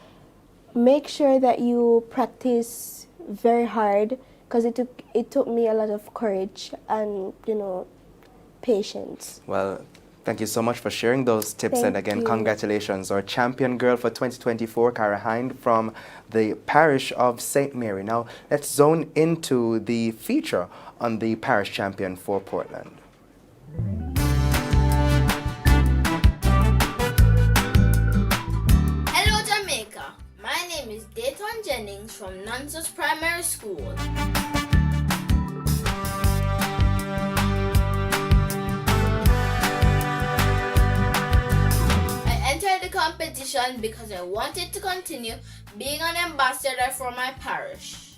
Make sure that you practice very hard, because it took me a lot of courage and, patience. Well, thank you so much for sharing those tips. Thank and again, you. Congratulations. Our champion girl for 2024, Kyra Hines from the parish of St. Mary. Now, let's zone into the feature on the parish champion for Portland. Hello, Jamaica. My name is Dayton Jennings from Nonsus Primary School. The competition because I wanted to continue being an ambassador for my parish.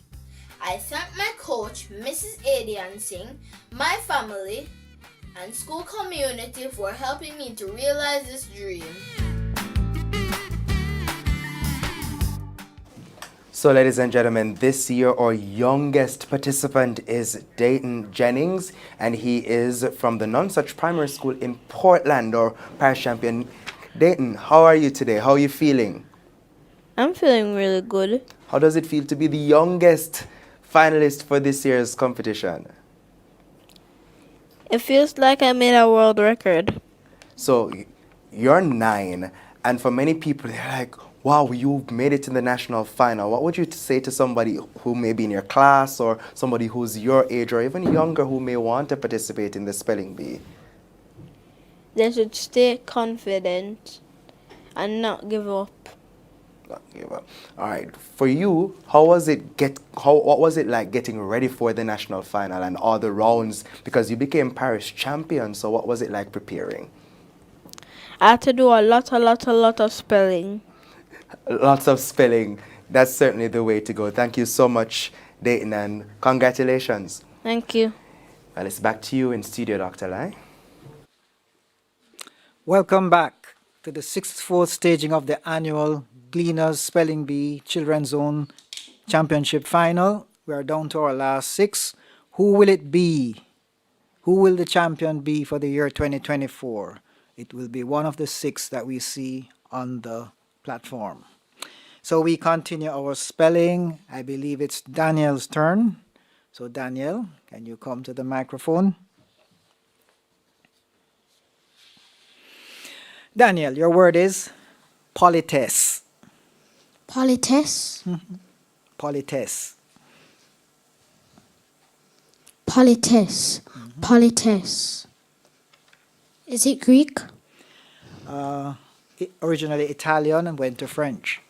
I thank my coach, Mrs. Adian Singh, my family, and school community for helping me to realize this dream. So, ladies and gentlemen, this year our youngest participant is Dayton Jennings, and he is from the Nonsuch Primary School in Portland, our parish champion. Dayton, how are you today? How are you feeling? I'm feeling really good. How does it feel to be the youngest finalist for this year's competition? It feels like I made a world record. So, you're 9, and for many people, they're like, wow, you've made it to the national final. What would you say to somebody who may be in your class or somebody who's your age or even younger who may want to participate in the Spelling Bee? They should stay confident and not give up. Not give up. All right. For you, what was it like getting ready for the national final and all the rounds? Because you became parish champion, so what was it like preparing? I had to do a lot of spelling. Lots of spelling. That's certainly the way to go. Thank you so much, Dayton, and congratulations. Thank you. Well, it's back to you in studio, Dr. Lai. Welcome back to the 64th staging of the annual Gleaners Spelling Bee Children's Zone Championship Final. We are down to our last 6. Who will it be? Who will the champion be for the year 2024? It will be one of the 6 that we see on the platform. So we continue our spelling. I believe it's Daniel's turn. So Daniel, can you come to the microphone? Daniel, your word is politesse. Politesse. Politesse. Politesse. Politesse. Is it Greek? Originally Italian and went to French.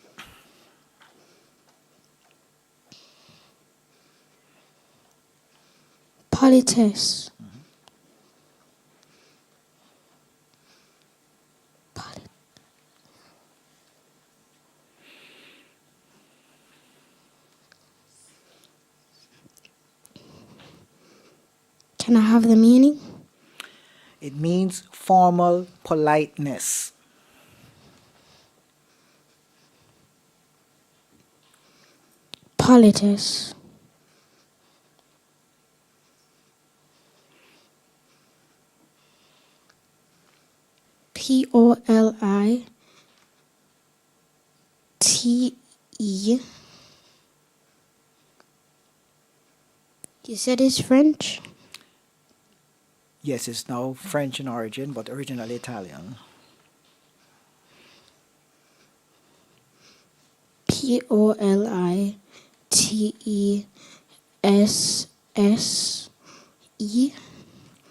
Politesse. Can I have the meaning? It means formal politeness. Politesse. Polite. You said it's French? Yes, it's now French in origin, but originally Italian. Politesse.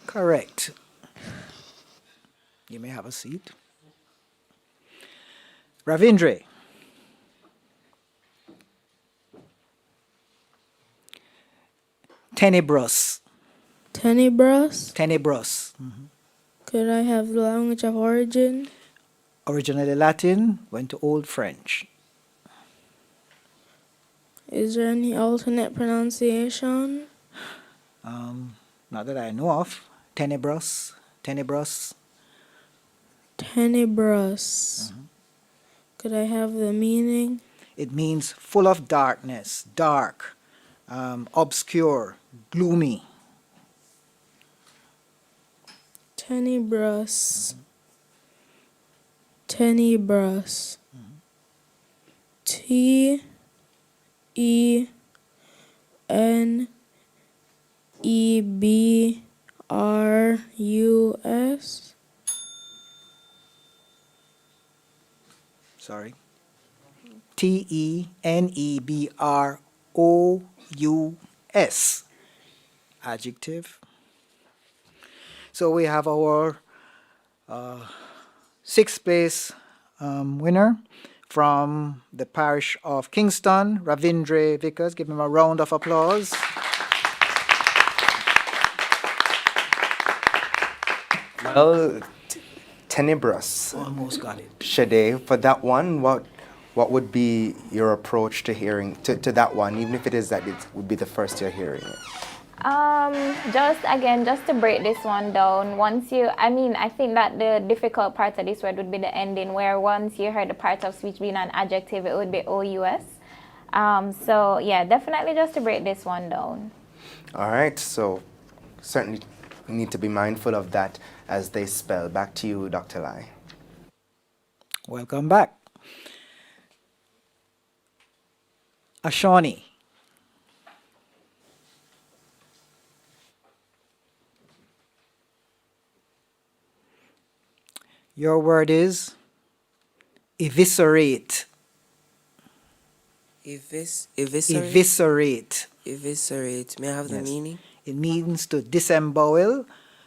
Correct. You may have a seat. Ravindra. Tenebrous. Tenebrous. Tenebrous. Could I have the language of origin? Originally Latin, went to Old French. Is there any alternate pronunciation? Not that I know of. Tenebrous. Tenebrous. Tenebrous. Could I have the meaning? It means full of darkness, dark, obscure, gloomy. Tenebrous. Tenebrous. Tenebrus. Sorry. Tenebrous. Adjective. So we have our 6th place winner from the parish of Kingston, Ravindra Vickers. Give him a round of applause. Well, tenebrous. Almost got it. Shade, for that one, what would be your approach to hearing to that one, even if it is that it would be the first you're hearing it? Just to break this one down, I think that the difficult part of this word would be the ending, where once you heard the part of speech being an adjective, it would be OUS. Definitely just to break this one down. All right, so certainly need to be mindful of that as they spell. Back to you, Dr. Lai. Welcome back. Ashani. Your word is eviscerate. Eviscerate. Eviscerate. May I have the meaning? It means to disembowel,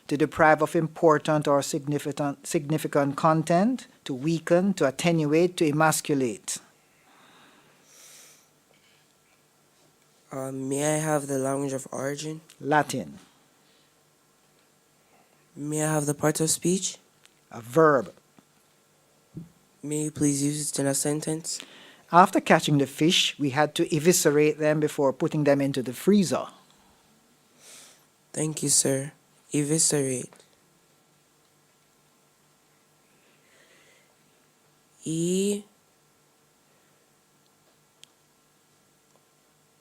to deprive of important or significant content, to weaken, to attenuate, to emasculate. May I have the language of origin? Latin. May I have the part of speech? A verb. May you please use it in a sentence? After catching the fish, we had to eviscerate them before putting them into the freezer. Thank you, sir. Eviscerate.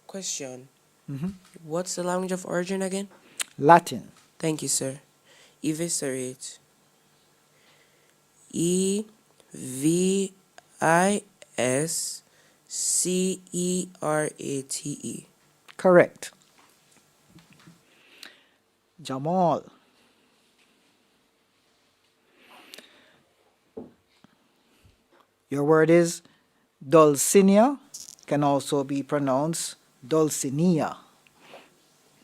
Question. What's the language of origin again? Latin. Thank you, sir. Eviscerate. Eviscerate. Correct. Jamal. Your word is Dulcinea, can also be pronounced Dulcinea.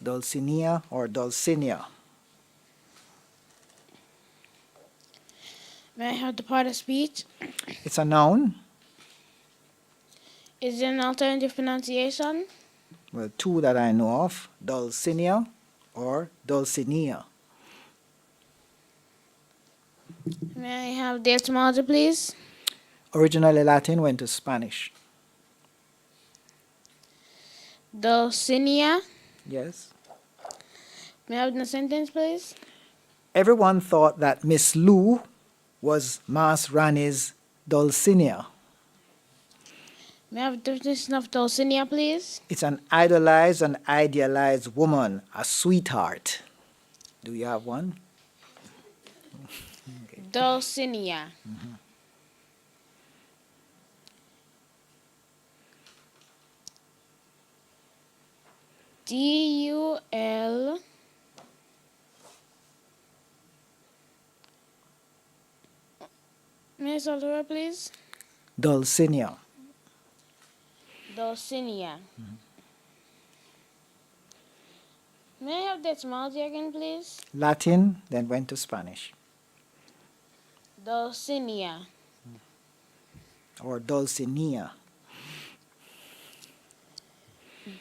Dulcinea or Dulcinea. May I have the part of speech? It's a noun. Is there an alternative pronunciation? Well, two that I know of, Dulcinea or Dulcinea. May I have the etymology, please? Originally Latin, went to Spanish. Dulcinea. Yes. May I have the sentence, please? Everyone thought that Miss Lou was Mas Rani's Dulcinea. May I have the definition of Dulcinea, please? It's an idolized and idealized woman, a sweetheart. Do you have one? Dulcinea. D-U-L May I spell the word, please? Dulcinea. Dulcinea. May I have the etymology again, please? Latin, then went to Spanish. Dulcinea. Or Dulcinea.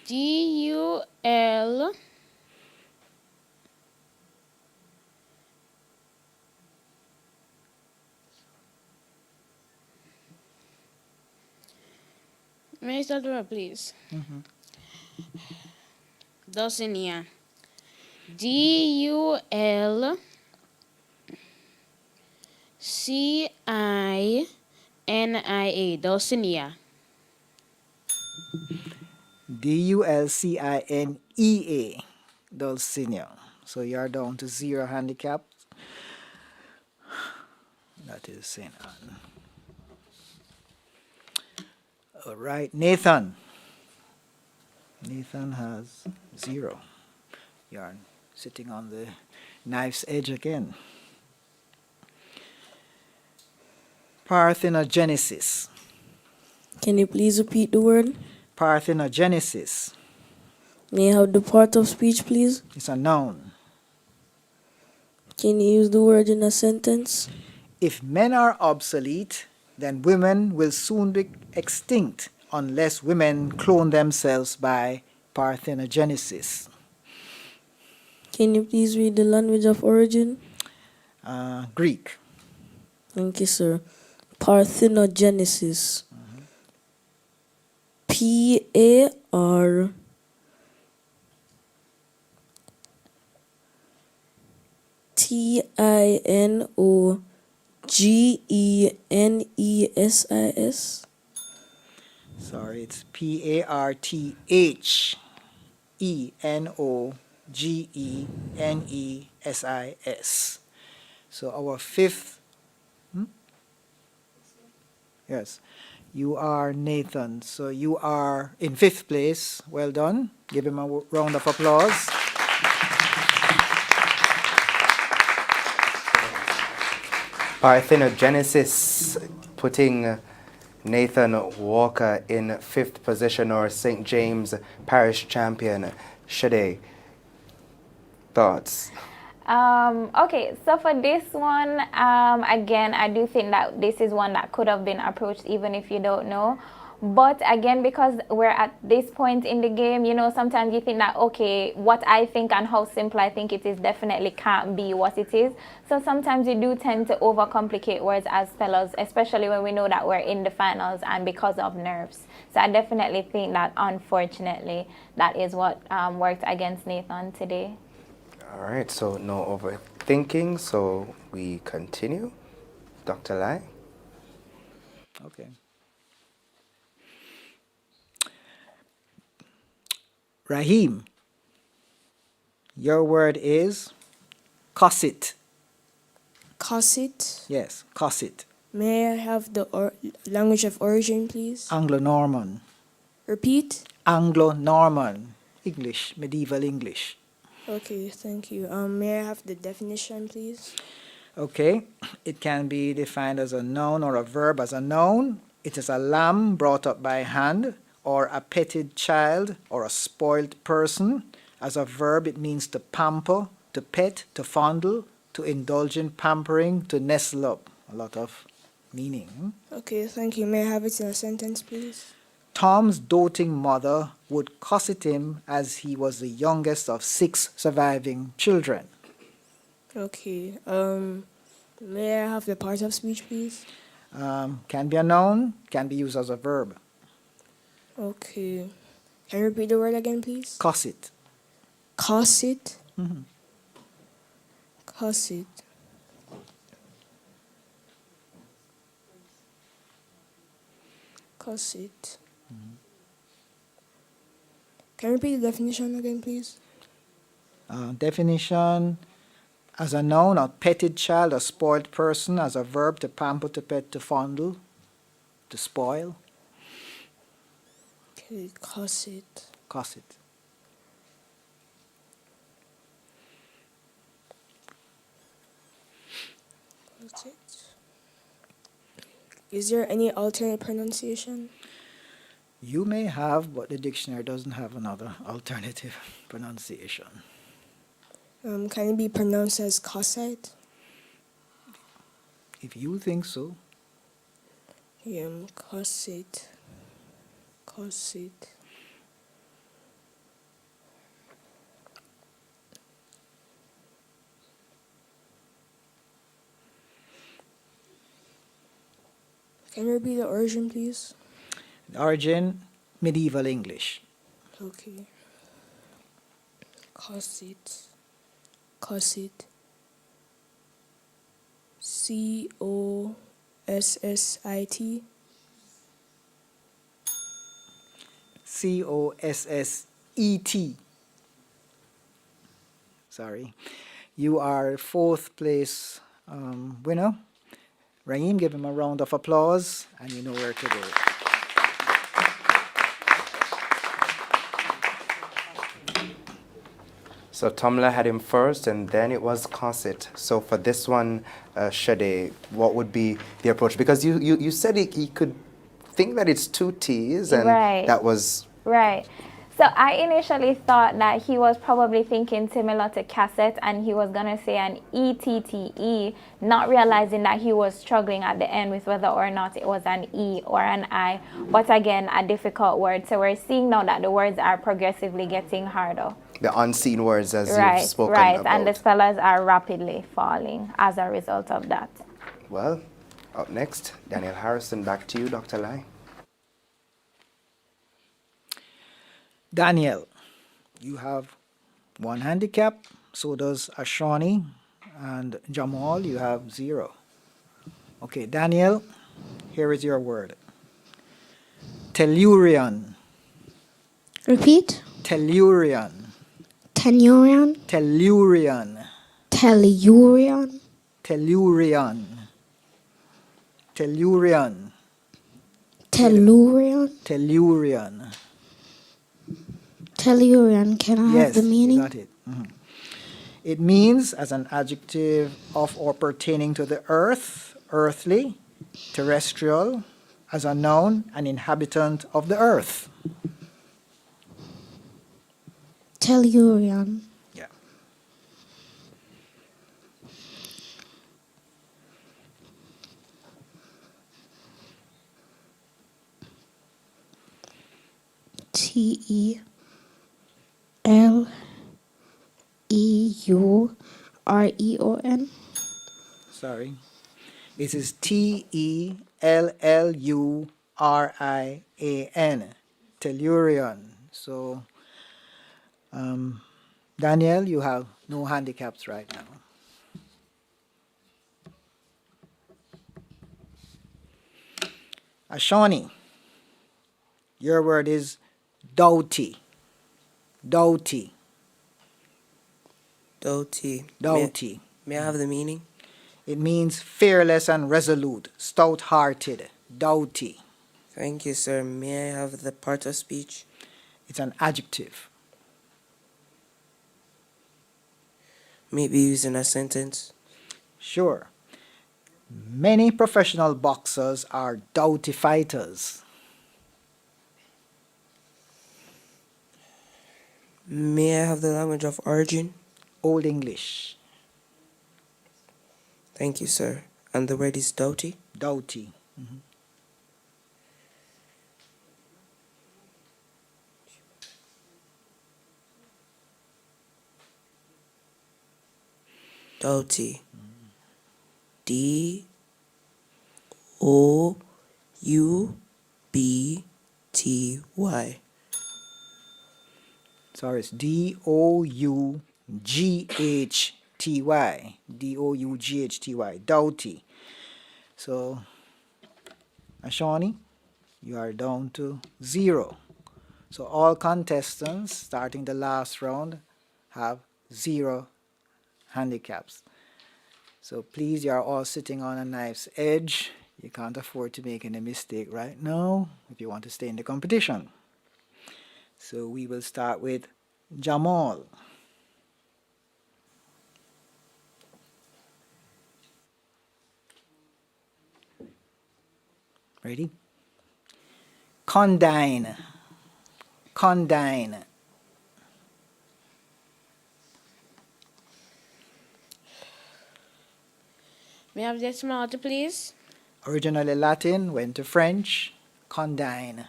D-U-L May I start the word, please? Dulcinea. D-U-L-C-I-N-I-A. Dulcinea. Dulcinea. Dulcinea. So you're down to 0 handicap. That is St. Anne. All right, Nathan. Nathan has 0. You're sitting on the knife's edge again. Parthenogenesis. Can you please repeat the word? Parthenogenesis. May I have the part of speech, please? It's a noun. Can you use the word in a sentence? If men are obsolete, then women will soon be extinct unless women clone themselves by parthenogenesis. Can you please read the language of origin? Greek. Thank you, sir. Parthenogenesis. P-A-R T-I-N-O-G-E-N-E-S-I-S. Sorry, it's P-A-R-T-H-E-N-O-G-E-N-E-S-I-S. So our fifth, yes, you are Nathan. So you are in 5th place. Well done. Give him a round of applause. Parthenogenesis, putting Nathan Walker in 5th position, or St. James Parish champion. Shade, thoughts? Okay, so for this one, again, I do think that this is one that could have been approached even if you don't know. But again, because we're at this point in the game, sometimes you think that, okay, what I think and how simple I think it is definitely can't be what it is. So sometimes you do tend to overcomplicate words as spellers, especially when we know that we're in the finals and because of nerves. So I definitely think that, unfortunately, that is what worked against Nathan today. All right, so no overthinking, so we continue. Dr. Lai? Okay. Rahim, your word is cosset. Cosset. Yes, cosset. May I have the language of origin, please? Anglo-Norman. Repeat. Anglo-Norman. English, medieval English. Okay, thank you. May I have the definition, please? Okay, it can be defined as a noun or a verb. As a noun, it is a lamb brought up by hand, or a petted child, or a spoiled person. As a verb, it means to pamper, to pet, to fondle, to indulge in pampering, to nestle up. A lot of meaning. Okay, thank you. May I have it in a sentence, please? Tom's doting mother would cosset him as he was the youngest of 6 surviving children. Okay. May I have the part of speech, please? Can be a noun, can be used as a verb. Okay. Can you repeat the word again, please? Cosset. Cosset? Mm-hmm. Cosset. Cosset. Mm-hmm. Can you repeat the definition again, please? Definition: as a noun, a petted child, a spoiled person. As a verb, to pamper, to pet, to fondle, to spoil. Okay, cosset. Cosset. Cosset. Is there any alternate pronunciation? You may have, but the dictionary doesn't have another alternative pronunciation. Can it be pronounced as cosset? If you think so. Cosset. Cosset. Can you repeat the origin, please? The origin, medieval English. Okay. Cosset. Cosset. C-O-S-S-I-T. C-O-S-S-E-T. Sorry. You are 4th place winner. Raheem, give him a round of applause, and you know where to go. So Tomla had him first, and then it was Cosset. So for this one, Shade, what would be the approach? Because you said he could think that it's 2 T's, and Right. that was... Right. So I initially thought that he was probably thinking similar to cassette, and he was going to say an E-T-T-E, not realizing that he was struggling at the end with whether or not it was an E or an I. But again, a difficult word. So we're seeing now that the words are progressively getting harder. The unseen words, as Right, you've spoken right. about. And the spellers are rapidly falling as a result of that. Well, up next, Daniel Harrison, back to you, Dr. Lai. Daniel, you have 1 handicap, so does Ashani, and Jamal, you have 0. Okay, Daniel, here is your word. Tellurian. Repeat. Tellurian. Tellurian. Tellurian. Tellurian. Tellurian. Tellurian. Tellurian. Tellurian. Tellurian. Can I have the meaning? Yes, you got it. Mm-hmm. It means as an adjective of or pertaining to the earth, earthly, terrestrial, as a noun, an inhabitant of the earth. Tellurian. Yeah. Telleureon. Sorry. It is Tellurian. Tellurian. So, Daniel, you have no handicaps right now. Ashani, your word is doughty. Doughty. Doughty. Doughty. May I have the meaning? It means fearless and resolute, stout-hearted, doughty. Thank you, sir. May I have the part of speech? It's an adjective. May it be used in a sentence? Sure. Many professional boxers are doughty fighters. May I have the language of origin? Old English. Thank you, sir. And the word is doughty? Doughty. Mm-hmm. Doughty. D-O-U-B-T-Y. Sorry, it's D-O-U-G-H-T-Y. D-O-U-G-H-T-Y. Doughty. So, Ashani, you are down to 0. So all contestants starting the last round have 0 handicaps. So please, you are all sitting on a knife's edge. You can't afford to make any mistake right now if you want to stay in the competition. So we will start with Jamal. Ready? Condign. Condign. May I have the etymology, please? Originally Latin, went to French. Condign.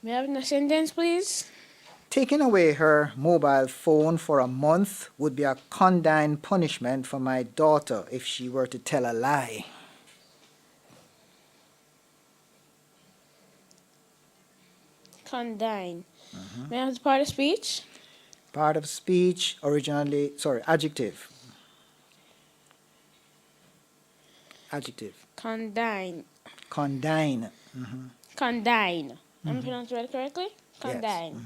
May I have a sentence, please? Taking away her mobile phone for a month would be a condign punishment for my daughter if she were to tell a lie. Condign. May I have the part of speech? Part of speech, adjective. Adjective. Condign. Condign. Condign. Am I pronouncing it correctly? Condign. Yes.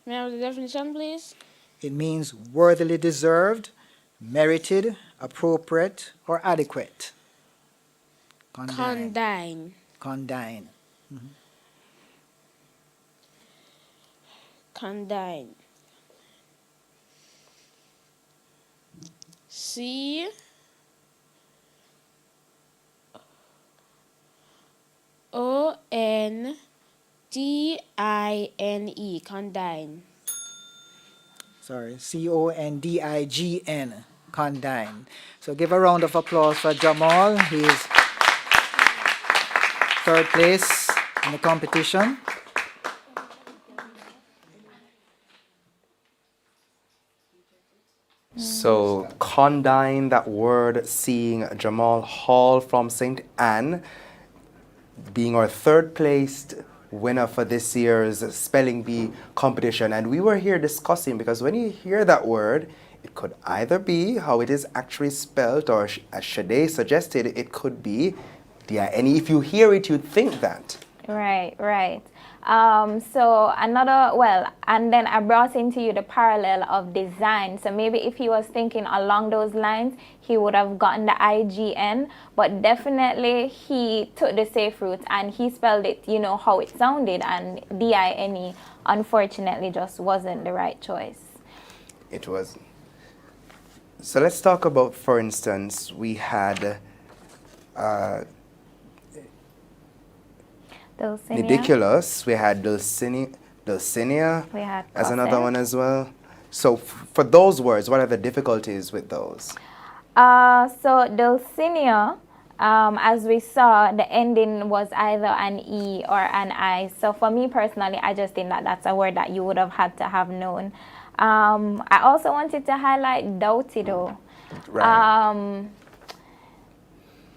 May I have the definition, please? It means worthily deserved, merited, appropriate, or adequate. Condign. Condign. Condign. C O N D I N E. Condign. Sorry, C-O-N-D-I-G-N. Condign. So give a round of applause for Jamal. He is third place in the competition. So, condign, that word, seeing Jamal Hall from St. Anne being our third placed winner for this year's Spelling Bee competition. And we were here discussing, because when you hear that word, it could either be how it is actually spelled, or as Shade suggested, it could be D-I-N-E. If you hear it, you'd think that. Right, right. And then I brought into you the parallel of design. So maybe if he was thinking along those lines, he would have gotten the IGN, but definitely he took the safe route and he spelled it, how it sounded, and D-I-N-E, unfortunately, just wasn't the right choice. It wasn't. So let's talk about, for instance, we had ridiculous. We had Dulcinea we had as another one as well. So for those words, what are the difficulties with those? So Dulcinea, As we saw, the ending was either an E or an I. So for me personally, I just think that that's a word that you would have had to have known. I also wanted to highlight doubtido. Right.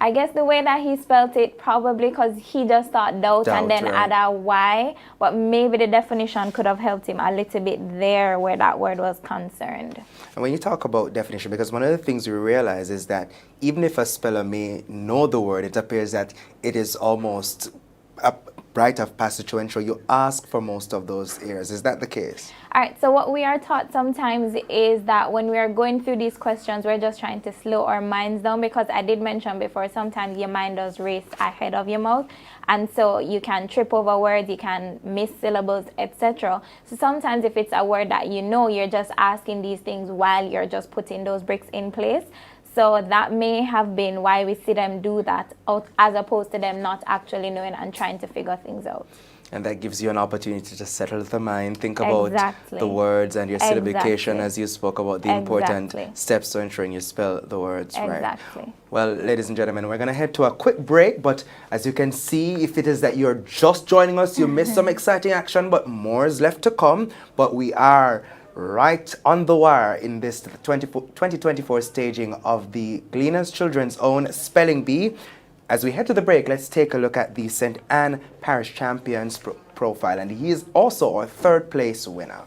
I guess the way that he spelt it, probably because he just thought doubt and Doubt, then right. add a Y, but maybe the definition could have helped him a little bit there where that word was concerned. And when you talk about definition, because one of the things we realize is that even if a speller may know the word, it appears that it is almost a rite of passage to ensure you ask for most of those areas. Is that the case? All right, so what we are taught sometimes is that when we are going through these questions, we're just trying to slow our minds down, because I did mention before, sometimes your mind does race ahead of your mouth. And so you can trip over words, you can miss syllables, etc. So sometimes if it's a word that you know, you're just asking these things while you're just putting those bricks in place. So that may have been why we see them do that, as opposed to them not actually knowing and trying to figure things out. And that gives you an opportunity to settle the mind, think about Exactly. the words and your syllabication, Exactly. as you spoke about the important Exactly. steps to ensuring you spell the words right. Exactly. Well, ladies and gentlemen, we're going to head to a quick break, but as you can see, if it is that you're just joining us, you missed some exciting action, but more is left to come. But we are right on the wire in this 2024 staging of the Gleaner's Children's Own Spelling Bee. As we head to the break, let's take a look at the St. Anne Parish Champion's profile, and he is also our third place winner.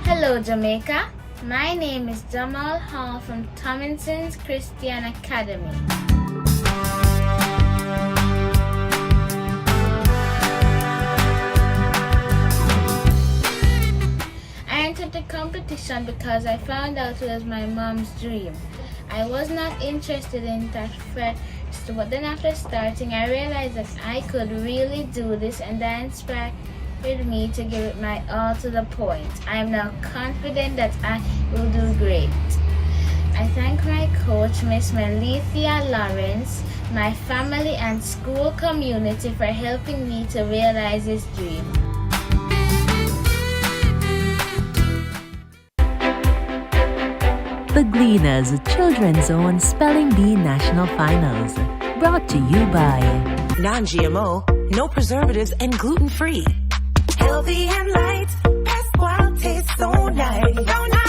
Hello, Jamaica. My name is Jamal Hall from Tomlinson's Christian Academy. I entered the competition because I found out it was my mom's dream. I was not interested in that first, but then after starting, I realized that I could really do this, and that inspired me to give it my all to the point. I am now confident that I will do great. I thank my coach, Miss Melithia Lawrence, my family and school community for helping me to realize this dream. The Gleaners Children's Own Spelling Bee National Finals. Brought to you by Non-GMO, no preservatives, and gluten-free. Healthy and light, Pasquale tastes so nice. So nice.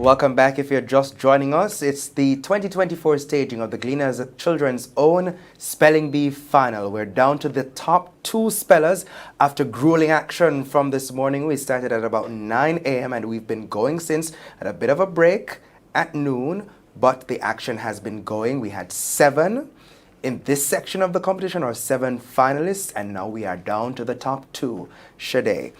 welcome back if you're just joining us. It's the 2024 staging of the Gleaners Children's Own Spelling Bee Final. We're down to the top 2 spellers after grueling action from this morning. We started at about 9 a.m. and we've been going since, at a bit of a break at noon, but the action has been going. We had 7 in this section of the competition, or 7 finalists, and now we are down to the top 2. Shade.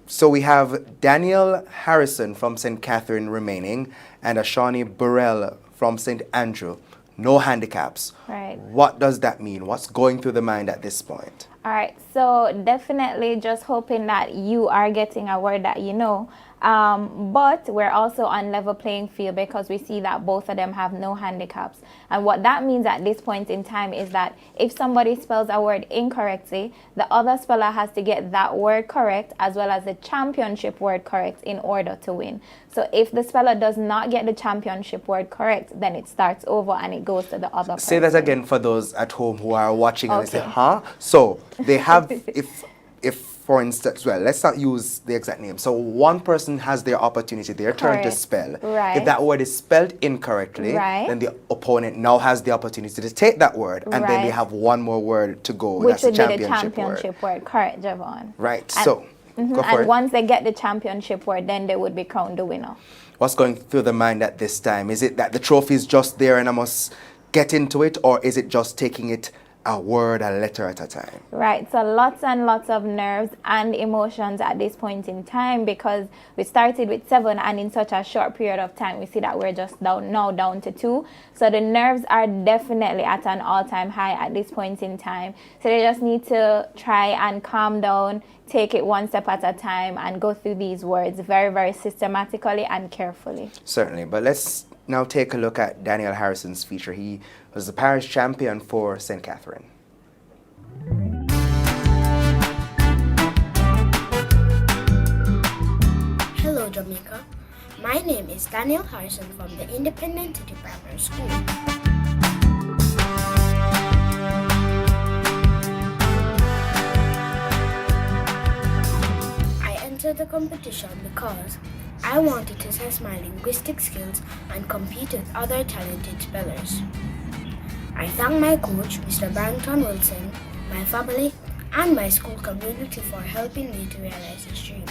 So we have Daniel Harrison from St. Catherine remaining and Ashani Burrell from St. Andrew. No handicaps. Right. What does that mean? What's going through the mind at this point? All right, so definitely just hoping that you are getting a word that you know. But we're also on level playing field because we see that both of them have no handicaps. And what that means at this point in time is that if somebody spells a word incorrectly, the other speller has to get that word correct as well as the championship word correct in order to win. So if the speller does not get the championship word correct, then it starts over and it goes to the other person. Say that again for those at home who are watching and they say, huh? So they have, if for instance, well, let's not use the exact name. So one person has their opportunity, their turn to Correct. spell. Right. If that word is spelled incorrectly, Right. then the opponent now has the opportunity to take that word, and then they Right. have one more word to go. Which That's would the be the championship word. championship word. Correct, Javon. Right. And- So Mhm, go for and it. once they get the championship word, then they would be crowned the winner. What's going through the mind at this time? Is it that the trophy is just there and I must get into it, or is it just taking it a word, a letter at a time? Right, so lots and lots of nerves and emotions at this point in time because we started with 7 and in such a short period of time we see that we're just down to 2. So the nerves are definitely at an all-time high at this point in time. So they just need to try and calm down, take it one step at a time and go through these words very, very systematically and carefully. Certainly, but let's now take a look at Daniel Harrison's feature. He was the parish champion for St. Catherine. Hello, Jamaica. My name is Daniel Harrison from the Independent City Primary School. I entered the competition because I wanted to test my linguistic skills and compete with other talented spellers. I thank my coach, Mr. Barrington Wilson, my family, and my school community for helping me to realize this dream.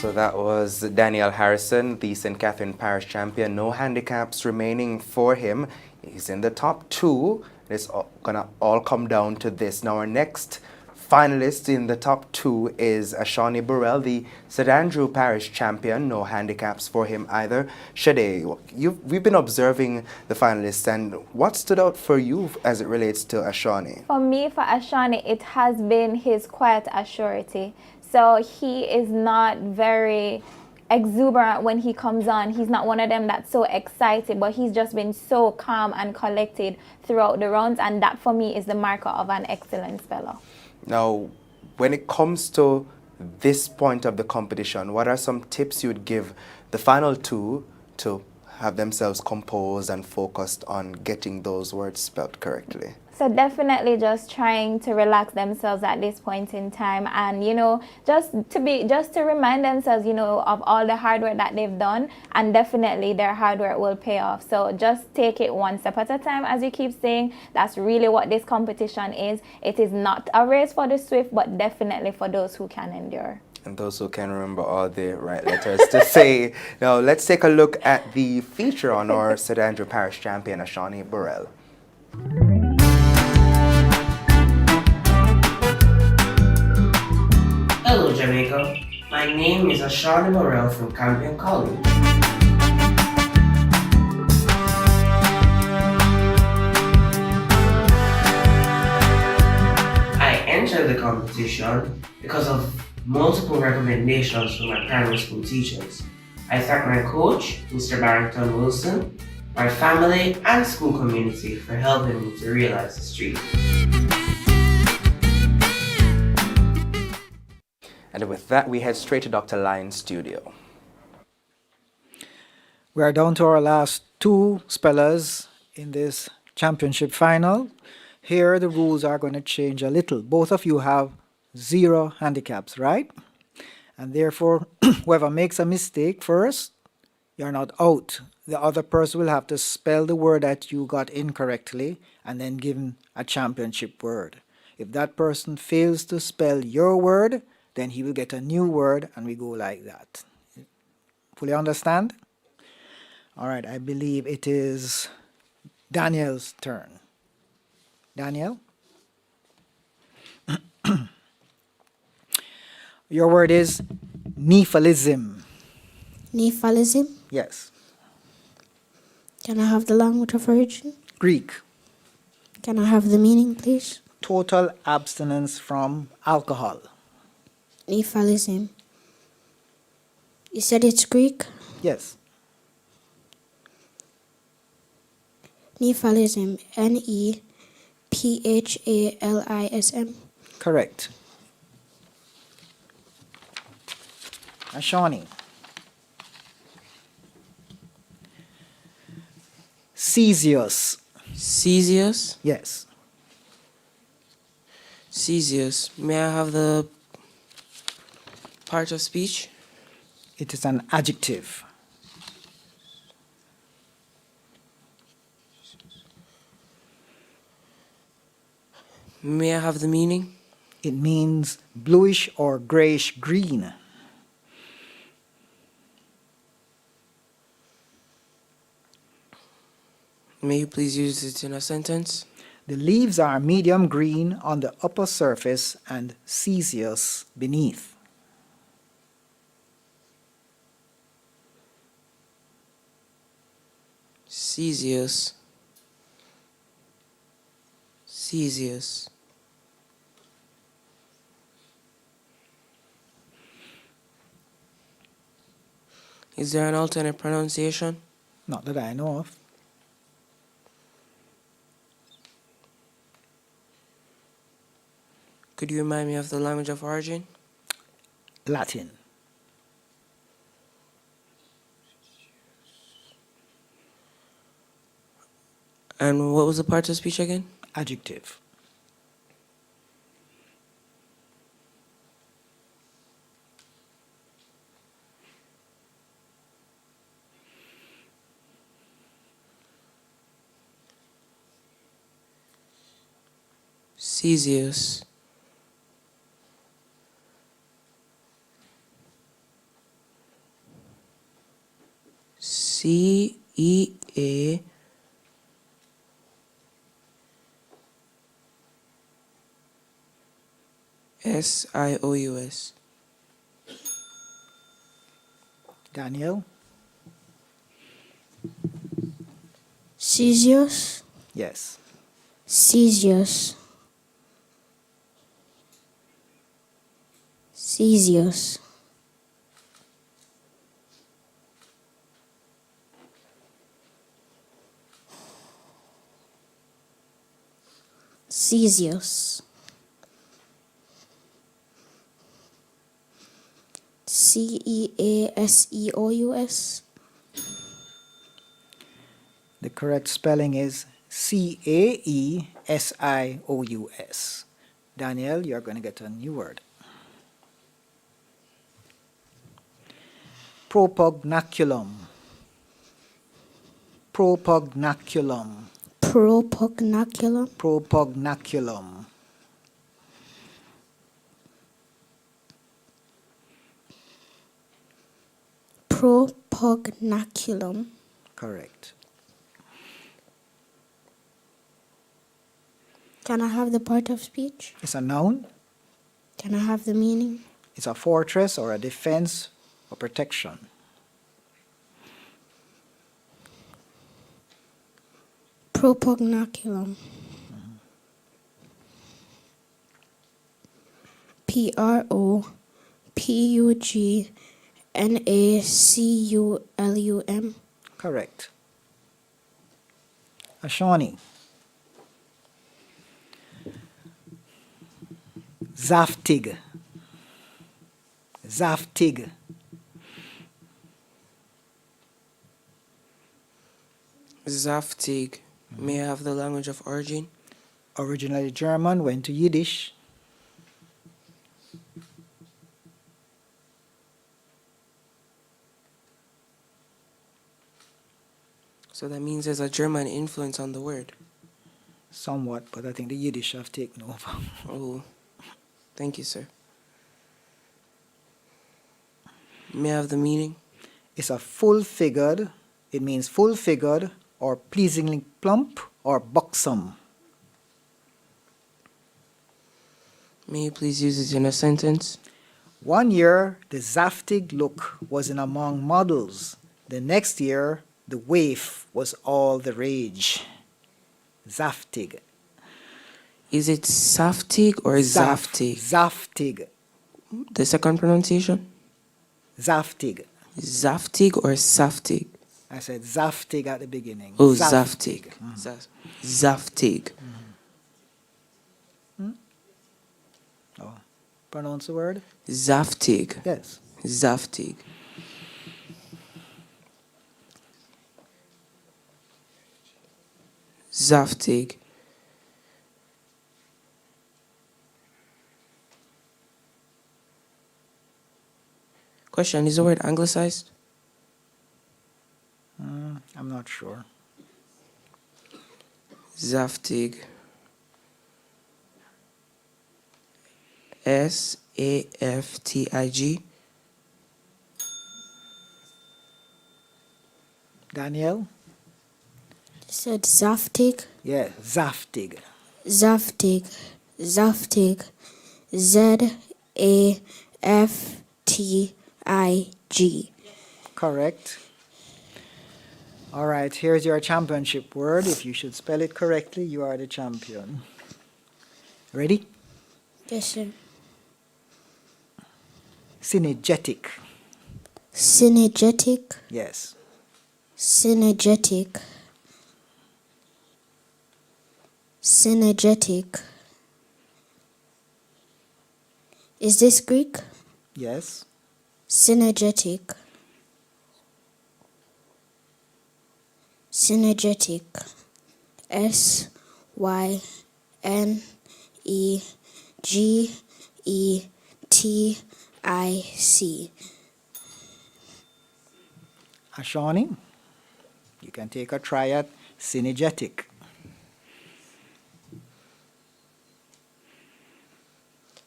So that was Daniel Harrison, the St. Catherine Parish champion. No handicaps remaining for him. He's in the top 2. It's gonna all come down to this. Now our next finalist in the top 2 is Ashani Burrell, the St. Andrew Parish champion. No handicaps for him either. Shade, we've been observing the finalists, and what stood out for you as it relates to Ashani? For me, for Ashani, it has been his quiet assurity. So he is not very exuberant when he comes on. He's not one of them that's so excited, but he's just been so calm and collected throughout the rounds, and that for me is the marker of an excellent speller. Now, when it comes to this point of the competition, what are some tips you would give the final 2 to have themselves composed and focused on getting those words spelled correctly? So definitely just trying to relax themselves at this point in time, and just to remind themselves of all the hard work that they've done, and definitely their hard work will pay off. So just take it one step at a time, as you keep saying. That's really what this competition is. It is not a race for the swift, but definitely for those who can endure. And those who can remember all the right letters to say. Now let's take a look at the feature on our St. Andrew Parish champion, Ashani Burrell. Hello, Jamaica. My name is Ashani Burrell from Campion College. I entered the competition because of multiple recommendations from my primary school teachers. I thank my coach, Mr. Barrington Wilson, my family and school community for helping me to realize this dream. And with that, we head straight to Dr. Lyon's studio. We are down to our last 2 spellers in this championship final. Here the rules are going to change a little. Both of you have 0 handicaps, right? And therefore, whoever makes a mistake first, you're not out. The other person will have to spell the word that you got incorrectly and then give him a championship word. If that person fails to spell your word, then he will get a new word, and we go like that. Fully understand? All right, I believe it is Daniel's turn. Daniel? Your word is Nephalism. Nephalism. Yes. Can I have the language of origin? Greek. Can I have the meaning, please? Total abstinence from alcohol. Nephalism. You said it's Greek? Yes. Nephalism. Nephalism. Correct. Ashani. Cesius. Cesius? Yes. Cesius. May I have the part of speech? It is an adjective. May I have the meaning? It means bluish or grayish green. May you please use it in a sentence? The leaves are medium green on the upper surface and caseous beneath. Cesius. Cesius. Is there an alternate pronunciation? Not that I know of. Could you remind me of the language of origin? Latin. And what was the part of speech again? Adjective. Cesius. C-E-A S-I-O-U-S. Daniel? Cesius. Yes. Cesius. Cesius. Cesius. Ceaseous. The correct spelling is Caesious. Daniel, you're going to get a new word. Propugnaculum. Propugnaculum. Propugnaculum. Propugnaculum. Propugnaculum. Correct. Can I have the part of speech? It's a noun. Can I have the meaning? It's a fortress or a defense or protection. Propugnaculum. Propugnaculum. Correct. Ashani. Zaftig. Zaftig. Zaftig. May I have the language of origin? Originally German, went to Yiddish. So that means there's a German influence on the word. Somewhat, but I think the Yiddish have taken over. Oh, thank you, sir. May I have the meaning? It's a full-figured, it means full-figured or pleasingly plump or buxom. May you please use it in a sentence? One year, the Zaftig look was in among models. The next year, the waif was all the rage. Zaftig. Is it Saftig or Zaftig? Zaftig. The second pronunciation? Zaftig. Zaftig or Saftig? I said Zaftig at the beginning. Oh, Zaftig. Zaftig. Oh, pronounce the word? Zaftig. Yes. Zaftig. Zaftig. Question, is the word anglicized? I'm not sure. Zaftig. Saftig. Daniel? You said Zaftig? Yeah, Zaftig. Zaftig. Zaftig. Zaftig. Correct. All right, here's your championship word. If you should spell it correctly, you are the champion. Ready? Yes, sir. Synergetic. Synergetic. Yes. Synergetic. Synergetic. Is this Greek? Yes. Synergetic. Synergetic. Synergetic. Ashani, you can take a try at synergetic.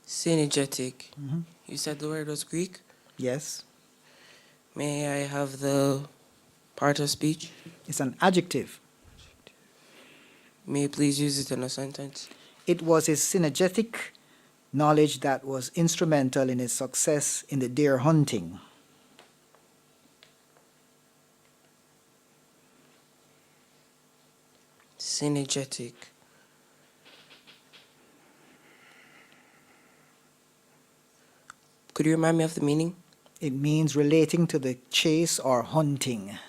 Synergetic. You said the word was Greek? Yes. May I have the part of speech? It's an adjective. May you please use it in a sentence? It was his synergetic knowledge that was instrumental in his success in the deer hunting. Synergetic. Could you remind me of the meaning? It means relating to the chase or hunting.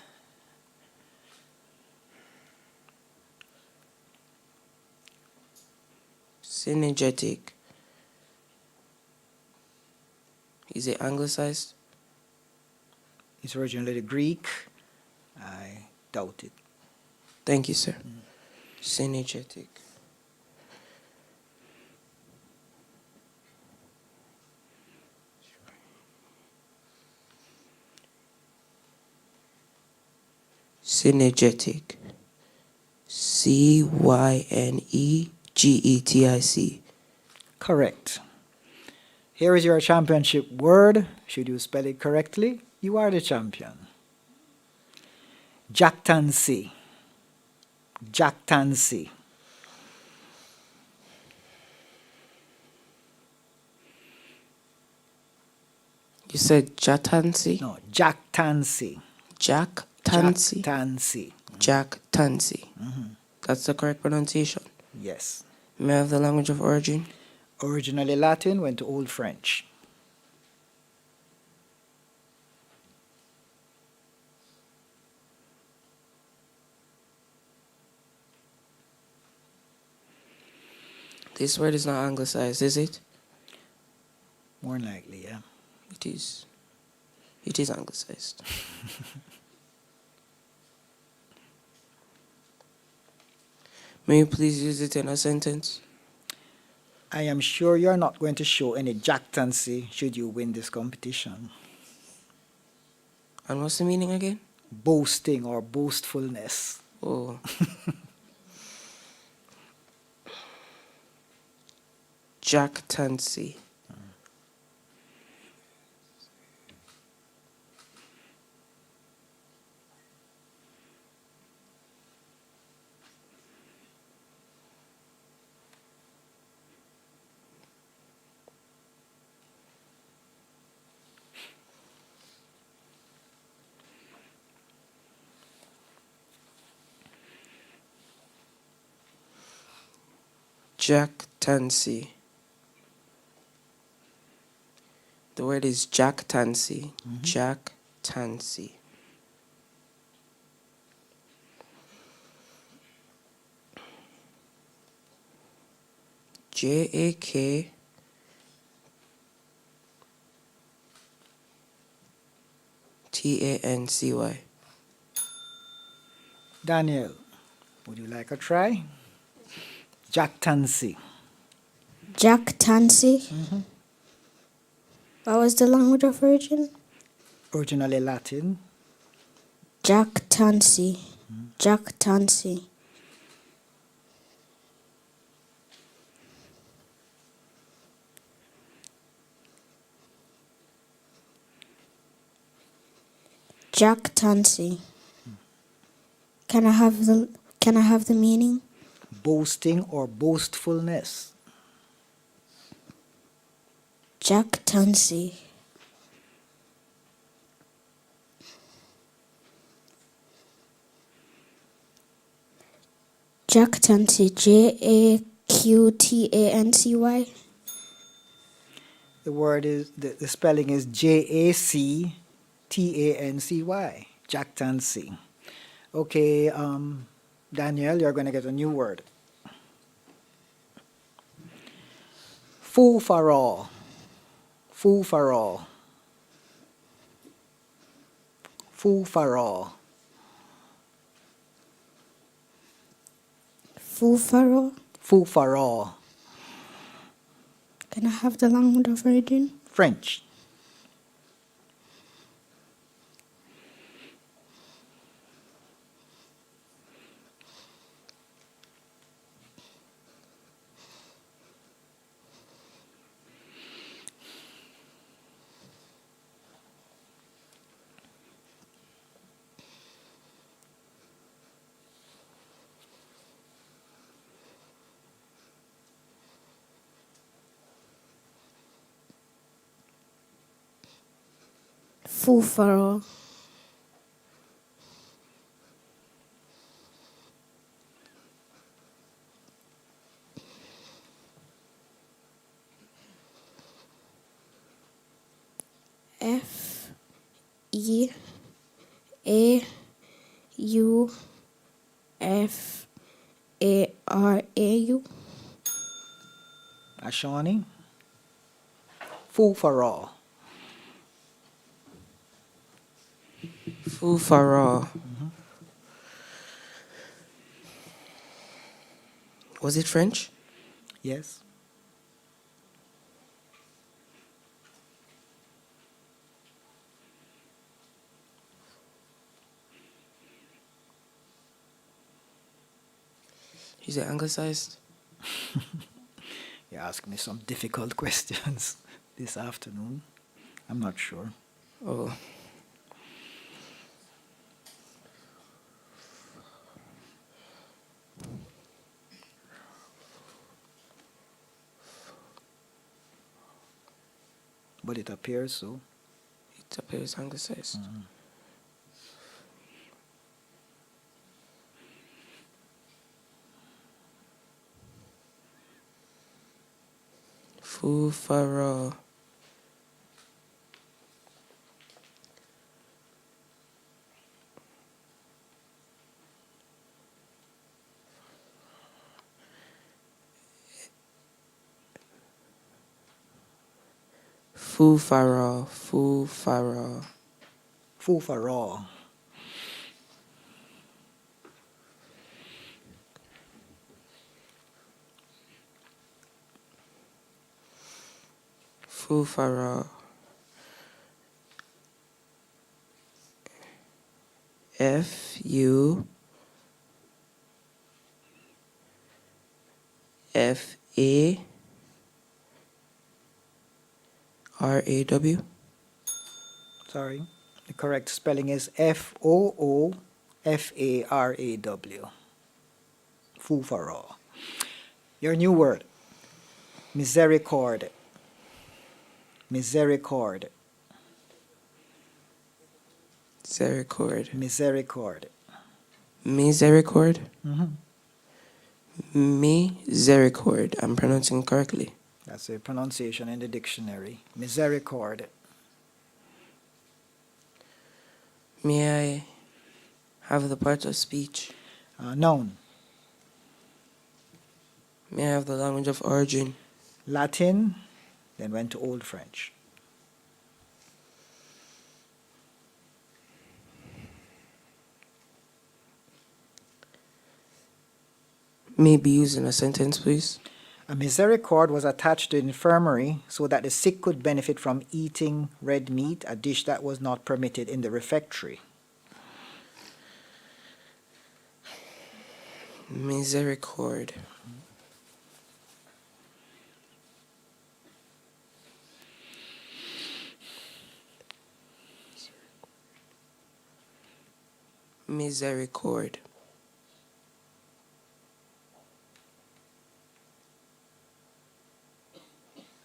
Synergetic. Is it anglicized? It's originally Greek. I doubt it. Thank you, sir. Synergetic. Synergetic. Synergetic. Correct. Here is your championship word. Should you spell it correctly, you are the champion. Jactancy. Jactancy. You said Jatancy? No, Jactancy. Jactancy? Jactancy. Jactancy. That's the correct pronunciation? Yes. May I have the language of origin? Originally Latin, went to Old French. This word is not anglicized, is it? More likely, yeah. It is. It is anglicized. May you please use it in a sentence? I am sure you're not going to show any jactancy should you win this competition. And what's the meaning again? boasting or boastfulness. Oh. Jack Tansy. Jack Tansy. The word is Jack Tansy. Jack Tansy. Jack Tancy. Daniel, would you like a try? Jack Tansy. Jack Tansy. What was the language of origin? Originally Latin. Jack Tansy. Jack Tansy. Jack Tansy. Can I have the meaning? Boasting or boastfulness. Jack Tansy. Jack Tansy. Jaqtancy. The word is the spelling is Jactancy. Jack Tansy. Okay, Daniel, you're going to get a new word. Fool for all. Fool for all. Fool for all. Fool for all. Fool for all. Can I have the language of origin? French. Fool for all. Feauffarau. Ashani. Fool for all. Fool for all. Was it French? Yes. Is it anglicized? You asked me some difficult questions this afternoon. I'm not sure. Oh. But it appears so. It appears anglicized. Fool for all. Fool for all. Fool for all. Fool for all. Fool for all. FOOFARAW. Sorry. The correct spelling is FOOFARAW. Fufaro. Your new word. Misericord. Misericord. Misericord. Misericord. Misericord. Mhm. Misericord. I'm pronouncing correctly. That's a pronunciation in the dictionary. Misericord. May I have the part of speech? Noun. May I have the language of origin? Latin, then went to Old French. May be used in a sentence, please. A misericord was attached to the infirmary so that the sick could benefit from eating red meat, a dish that was not permitted in the refectory. Misericord. Misericord.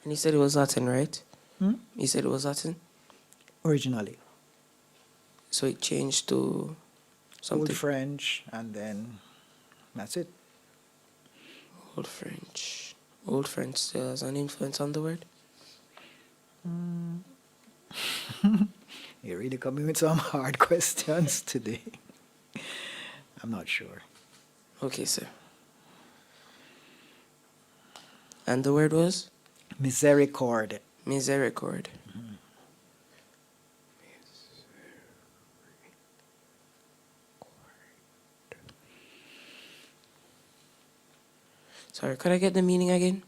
And you said it was Latin, right? You said it was Latin? Originally. So it changed to something? Old French, and then that's it. Old French. Old French still has an influence on the word? You're really coming with some hard questions today. I'm not sure. Okay, sir. And the word was? Misericord. Misericord. Sorry, could I get the meaning again?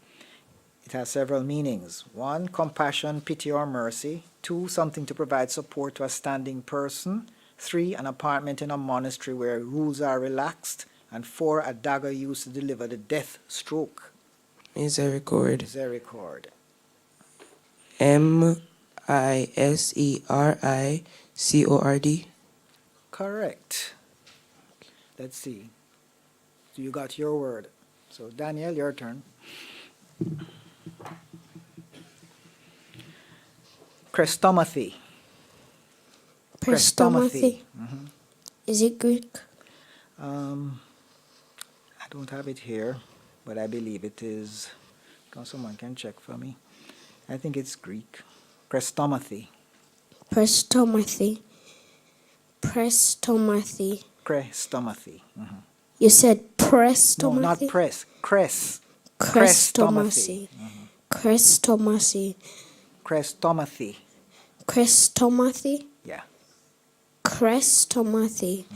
It has several meanings. 1, compassion, pity, or mercy. 2, something to provide support to a standing person. 3, an apartment in a monastery where rules are relaxed. And 4, a dagger used to deliver the death stroke. Misericord. Misericord. Misericord. Correct. Let's see. So you got your word. So Daniel, your turn. Crestomathy. Crestomathy. Mhm. Is it Greek? I don't have it here, but I believe it is. Someone can check for me. I think it's Greek. Crestomathy. Prestomathy. Prestomathy. Crestomathy. You said prestomathy? No, not press. Crest. Crestomathy. Crestomathy. Crestomathy. Crestomathy? Yeah. Crestomathy.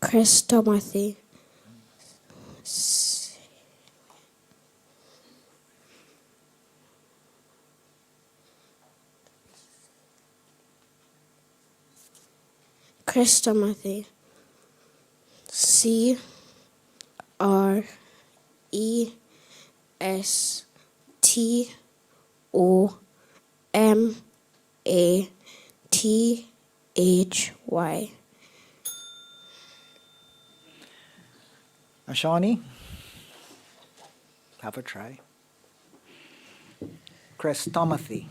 Crestomathy. Crestomathy. Crestomathy. Ashani, have a try. Crestomathy.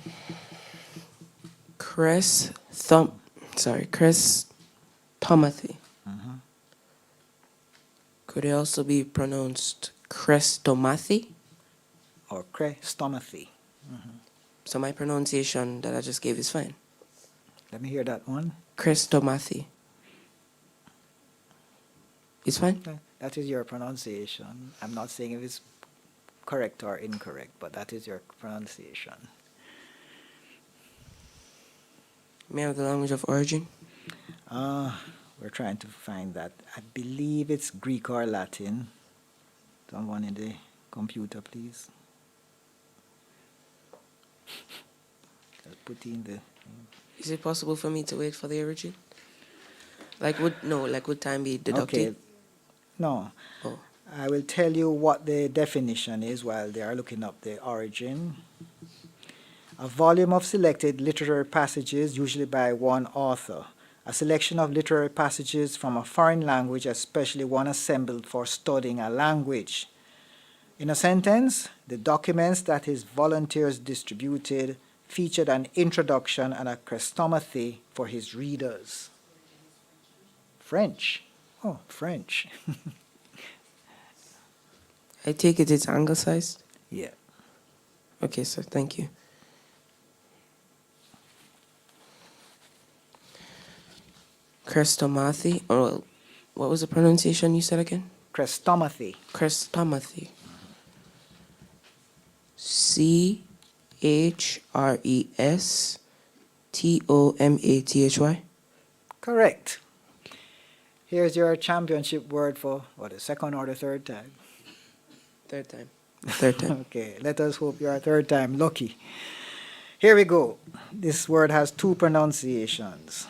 Crestomathy. Could it also be pronounced crestomathy? Or crestomathy. So my pronunciation that I just gave is fine. Let me hear that one. Crestomathy. It's fine? That is your pronunciation. I'm not saying if it's correct or incorrect, but that is your pronunciation. May I have the language of origin? We're trying to find that. I believe it's Greek or Latin. Someone in the computer, please. I'll put in the... Is it possible for me to wait for the origin? Would time be deducted? Okay. No. Oh. I will tell you what the definition is while they are looking up the origin. A volume of selected literary passages, usually by one author. A selection of literary passages from a foreign language, especially one assembled for studying a language. In a sentence, the documents that his volunteers distributed featured an introduction and a chrestomathy for his readers. French. Oh, French. I take it's anglicized? Yeah. Okay, sir, thank you. Chrestomathy, or what was the pronunciation you said again? Chrestomathy. Chrestomathy. CHRESTOMATHY? Correct. Here's your championship word for, the second or the third time? Third time. Third time. Okay, let us hope you're third time lucky. Here we go. This word has two pronunciations.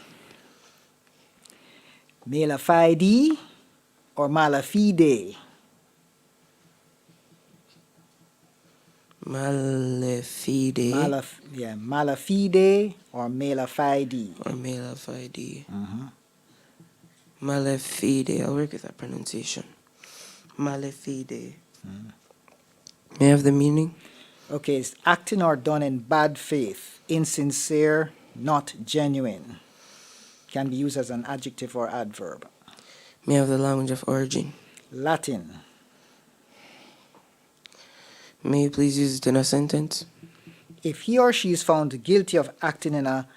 Malafide or malafide? Malafide. Malafide or malafide? Or malafide. Malafide. I'll work with that pronunciation. Malafide. May I have the meaning? Okay, it's acting or done in bad faith, insincere, not genuine. Can be used as an adjective or adverb. May I have the language of origin? Latin. May you please use it in a sentence? If he or she is found guilty of acting in a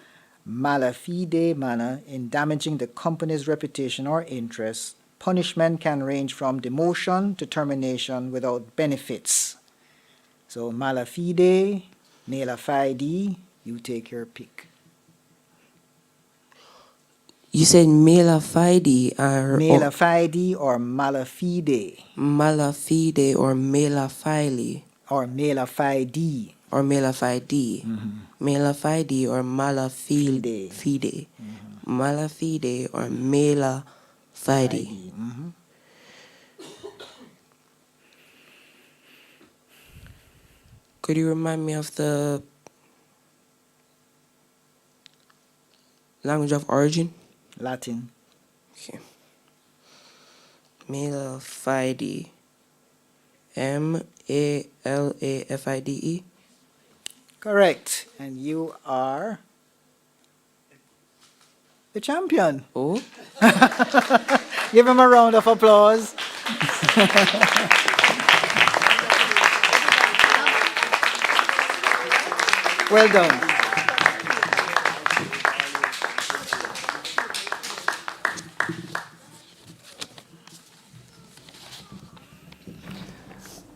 malafide manner in damaging the company's reputation or interests, punishment can range from demotion to termination without benefits. So malafide, malafide, you take your pick. You said malafide or... Malafide or malafide. Malafide or malafile. Or malafide. Or malafide. Malafide or malafide. Fide. Malafide or malafide. Could you remind me of the language of origin? Latin. Okay. Malafide. M-A-L-A-F-I-D-E. Correct. And you are the champion. Oh. Give him a round of applause. Well done.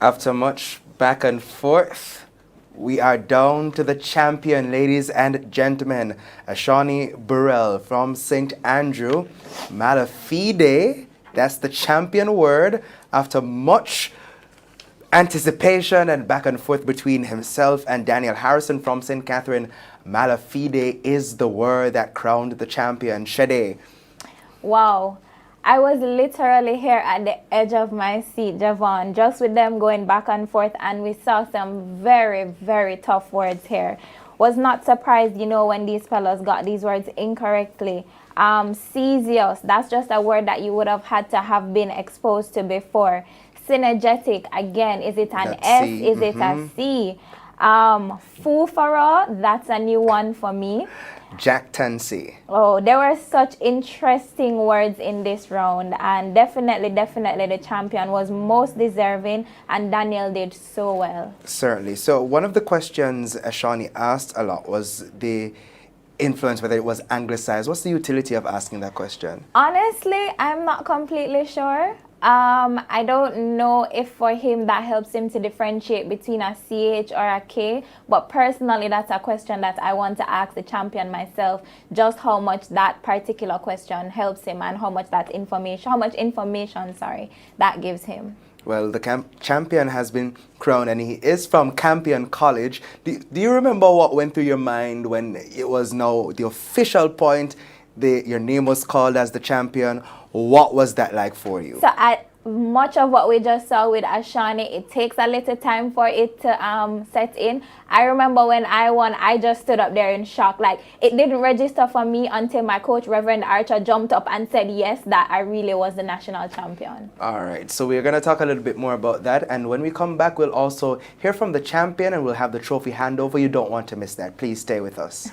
After much back and forth, we are down to the champion, ladies and gentlemen. Ashani Burrell from St. Andrew. Malafide, that's the champion word. After much anticipation and back and forth between himself and Daniel Harrison from St. Catherine, malafide is the word that crowned the champion. Shade. Wow. I was literally here at the edge of my seat, Javon, just with them going back and forth, and we saw some very, very tough words here. Was not surprised, when these fellows got these words incorrectly. Cesius, that's just a word that you would have had to have been exposed to before. Synergetic, again, is it an S? Is it a C? Fufara, that's a new one for me. Jactancy. Oh, there were such interesting words in this round, and definitely the champion was most deserving, and Daniel did so well. Certainly. So one of the questions Ashani asked a lot was the influence, whether it was anglicized. What's the utility of asking that question? Honestly, I'm not completely sure. I don't know if for him that helps him to differentiate between a CH or a K, but personally that's a question that I want to ask the champion myself, just how much that particular question helps him and how much information that gives him. Well, the champion has been crowned, and he is from Campion College. Do you remember what went through your mind when it was now the official point, your name was called as the champion? What was that like for you? So much of what we just saw with Ashani, it takes a little time for it to set in. I remember when I won, I just stood up there in shock. Like, it didn't register for me until my coach, Reverend Archer, jumped up and said yes, that I really was the national champion. All right, so we're going to talk a little bit more about that. And when we come back, we'll also hear from the champion and we'll have the trophy handover. You don't want to miss that. Please stay with us.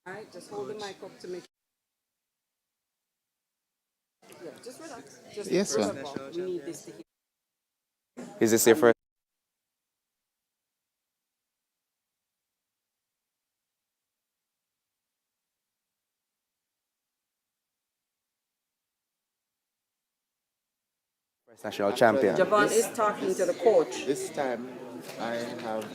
All right, just hold the mic up to make. Yeah, just relax. Just Yes, first ma'am. of all, we need this to hear. Is this your first? National champion. Javon is talking to the coach. This time I have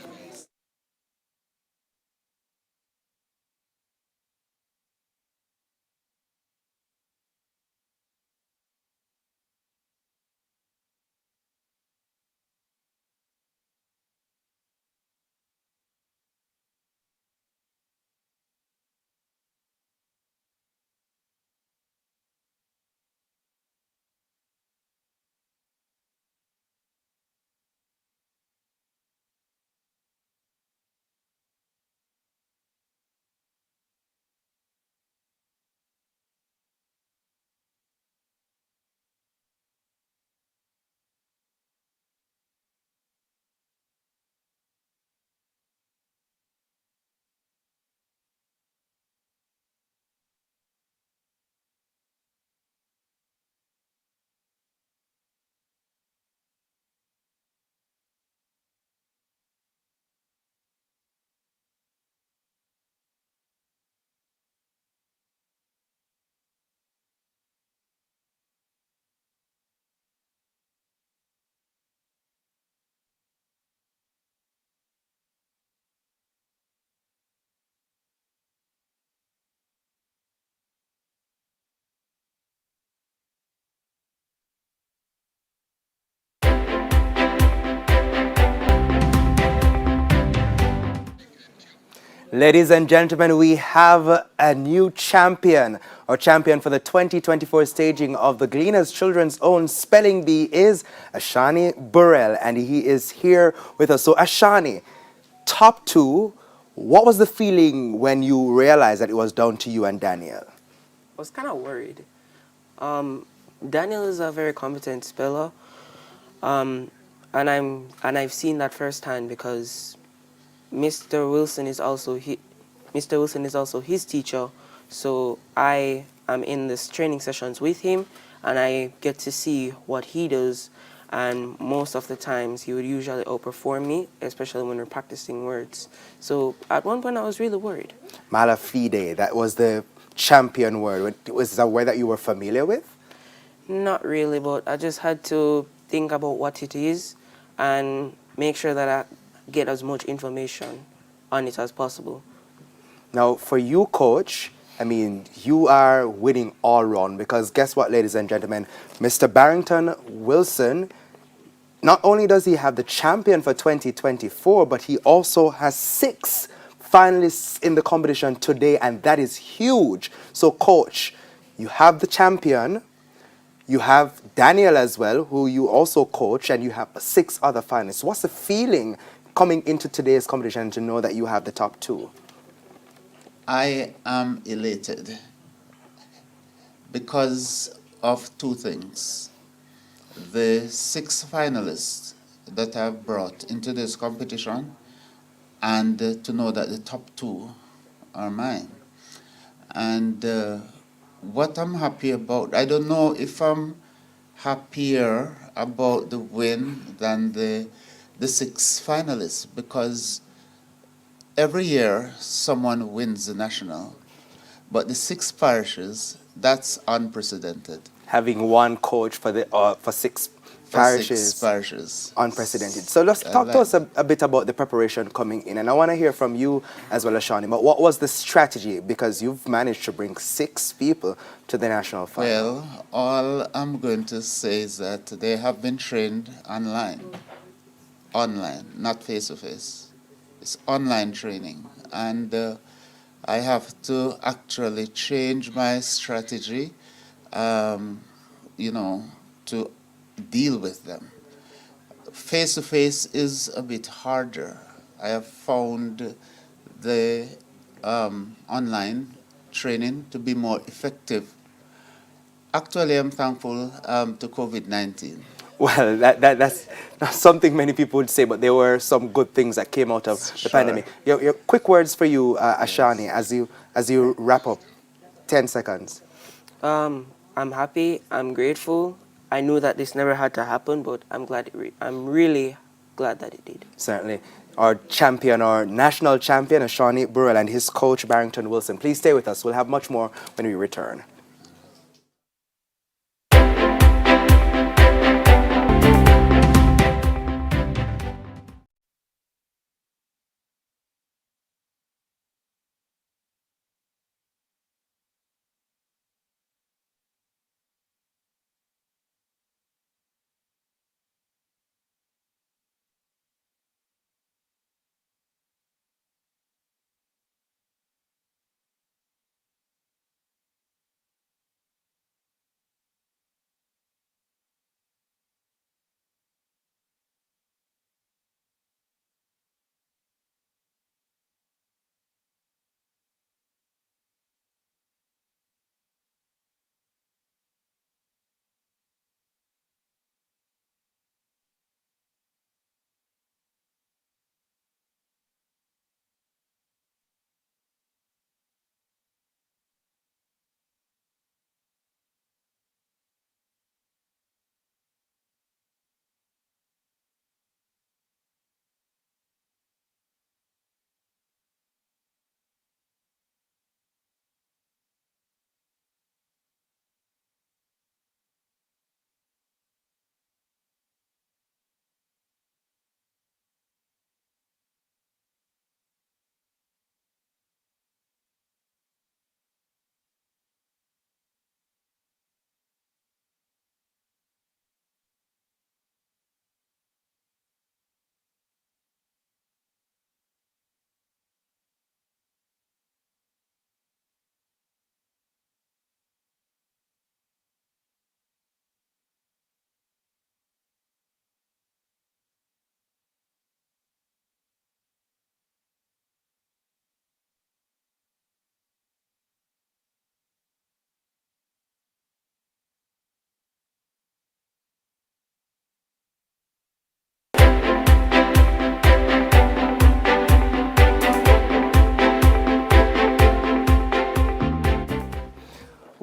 Ladies and gentlemen, we have a new champion. Our champion for the 2024 staging of the Gleaner's Children's Own Spelling Bee is Ashani Burrell, and he is here with us. So Ashani, top two, what was the feeling when you realized that it was down to you and Daniel? I was kind of worried. Daniel is a very competent speller, and I've seen that firsthand because Mr. Wilson is also his teacher, so I am in this training sessions with him, and I get to see what he does, and most of the times he would usually outperform me, especially when we're practicing words. So at one point I was really worried. Mala fide, that was the champion word. Was that a word that you were familiar with? Not really, but I just had to think about what it is and make sure that I get as much information on it as possible. Now, for you, coach, I mean, you are winning all round because guess what, ladies and gentlemen? Mr. Barrington Wilson, not only does he have the champion for 2024, but he also has 6 finalists in the competition today, and that is huge. So, coach, you have the champion, you have Daniel as well, who you also coach, and you have 6 other finalists. What's the feeling coming into today's competition to know that you have the top 2? I am elated because of 2 things. The 6 finalists that I've brought into this competition, and to know that the top 2 are mine. And what I'm happy about, I don't know if I'm happier about the win than the 6 finalists, because every year someone wins the national, but the 6 parishes, that's unprecedented. Having one coach for the for 6 parishes, 6 parishes, unprecedented. So let's talk to us a bit about the preparation coming in, and I want to hear from you as well as Shani. But what was the strategy, because you've managed to bring 6 people to the national final? Well, all I'm going to say is that they have been trained online, not face to face. It's online training, and I have to actually change my strategy, to deal with them. Face-to-face is a bit harder. I have found the online training to be more effective. Actually, I'm thankful to COVID-19. Well, that's not something many people would say, but there were some good things that came out of the pandemic. Your quick words for you, Ashani, as you wrap up. 10 seconds. I'm happy. I'm grateful. I knew that this never had to happen, but I'm glad. I'm really glad that it did. Certainly. Our champion, our national champion, Ashani Burrell, and his coach, Barrington Wilson. Please stay with us. We'll have much more when we return.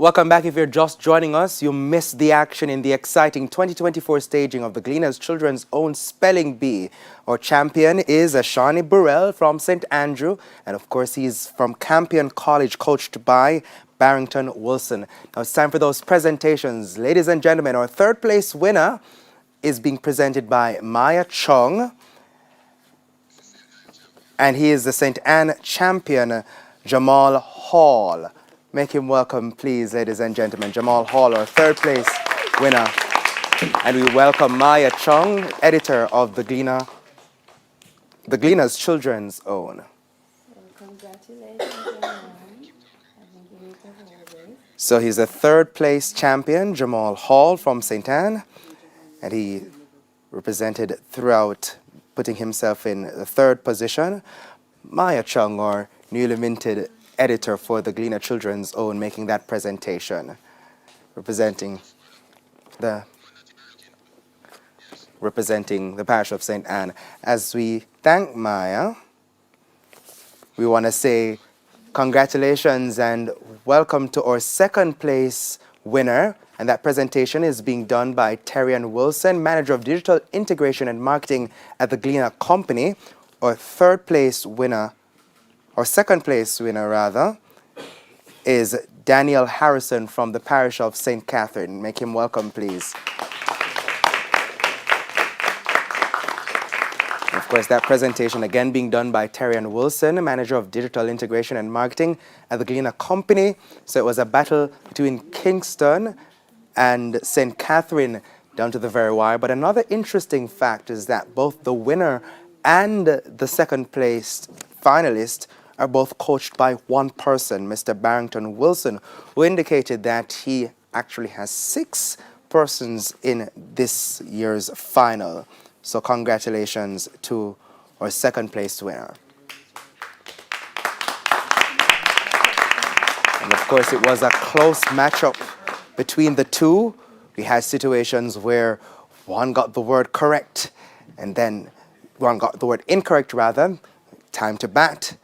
Welcome back. If you're just joining us, you missed the action in the exciting 2024 staging of the Gleaner's Children's Own Spelling Bee. Our champion is Ashani Burrell from St. Andrew, and of course he's from Campion College, coached by Barrington Wilson. Now it's time for those presentations. Ladies and gentlemen, our third place winner is being presented by Maya Chung, and he is the St. Anne champion, Jamal Hall. Make him welcome, please, ladies and gentlemen. Jamal Hall, our third place winner. And we welcome Maya Chung, editor of the Gleaner's Children's Own. So he's a third place champion, Jamal Hall from St. Anne, and he represented throughout, putting himself in the third position. Maya Chung, our newly minted editor for the Gleaner Children's Own, making that presentation, representing the parish of St. Anne. As we thank Maya, we want to say congratulations and welcome to our second place winner. And that presentation is being done by Terrian Wilson, Manager of Digital Integration and Marketing at the Gleaner Company. Our second place winner is Daniel Harrison from the parish of St. Catherine. Make him welcome, please. Of course, that presentation again being done by Terrian Wilson, Manager of Digital Integration and Marketing at the Gleaner Company. So it was a battle between Kingston and St. Catherine down to the very wire. But another interesting fact is that both the winner and the second place finalist are both coached by one person, Mr. Barrington Wilson, who indicated that he actually has 6 persons in this year's final. So congratulations to our second place winner. And of course, it was a close matchup between the two. We had situations where one got the word correct, and then one got the word incorrect rather. Time to bat.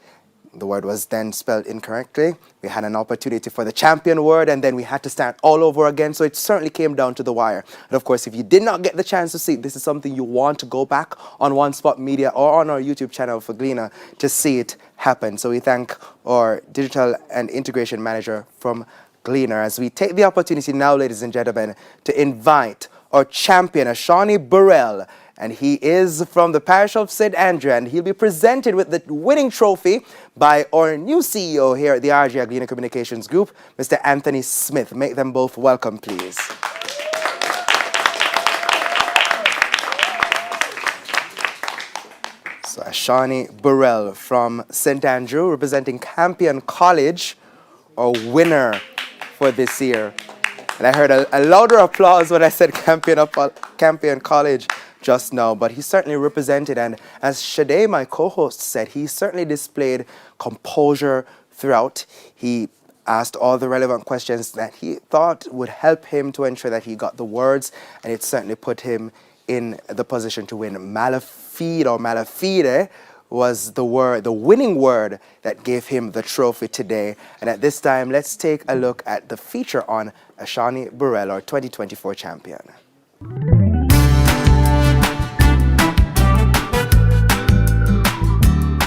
The word was then spelled incorrectly. We had an opportunity for the champion word, and then we had to start all over again. So it certainly came down to the wire. And of course, if you did not get the chance to see it, this is something you want to go back on One Spot Media or on our YouTube channel for Gleaner to see it happen. So we thank our digital and integration manager from Gleaner as we take the opportunity now, ladies and gentlemen, to invite our champion, Ashani Burrell. And he is from the parish of St. Andrew, and he'll be presented with the winning trophy by our new CEO here at the RGI Gleaner Communications Group, Mr. Anthony Smith. Make them both welcome, please. So Ashani Burrell from St. Andrew, representing Campion College, our winner for this year. And I heard a louder applause when I said Campion College just now, but he certainly represented, and as Shade, my co-host, said, he certainly displayed composure throughout. He asked all the relevant questions that he thought would help him to ensure that he got the words, and it certainly put him in the position to win. Malafide or malafide was the winning word that gave him the trophy today. And at this time, let's take a look at the feature on Ashani Burrell, our 2024 champion.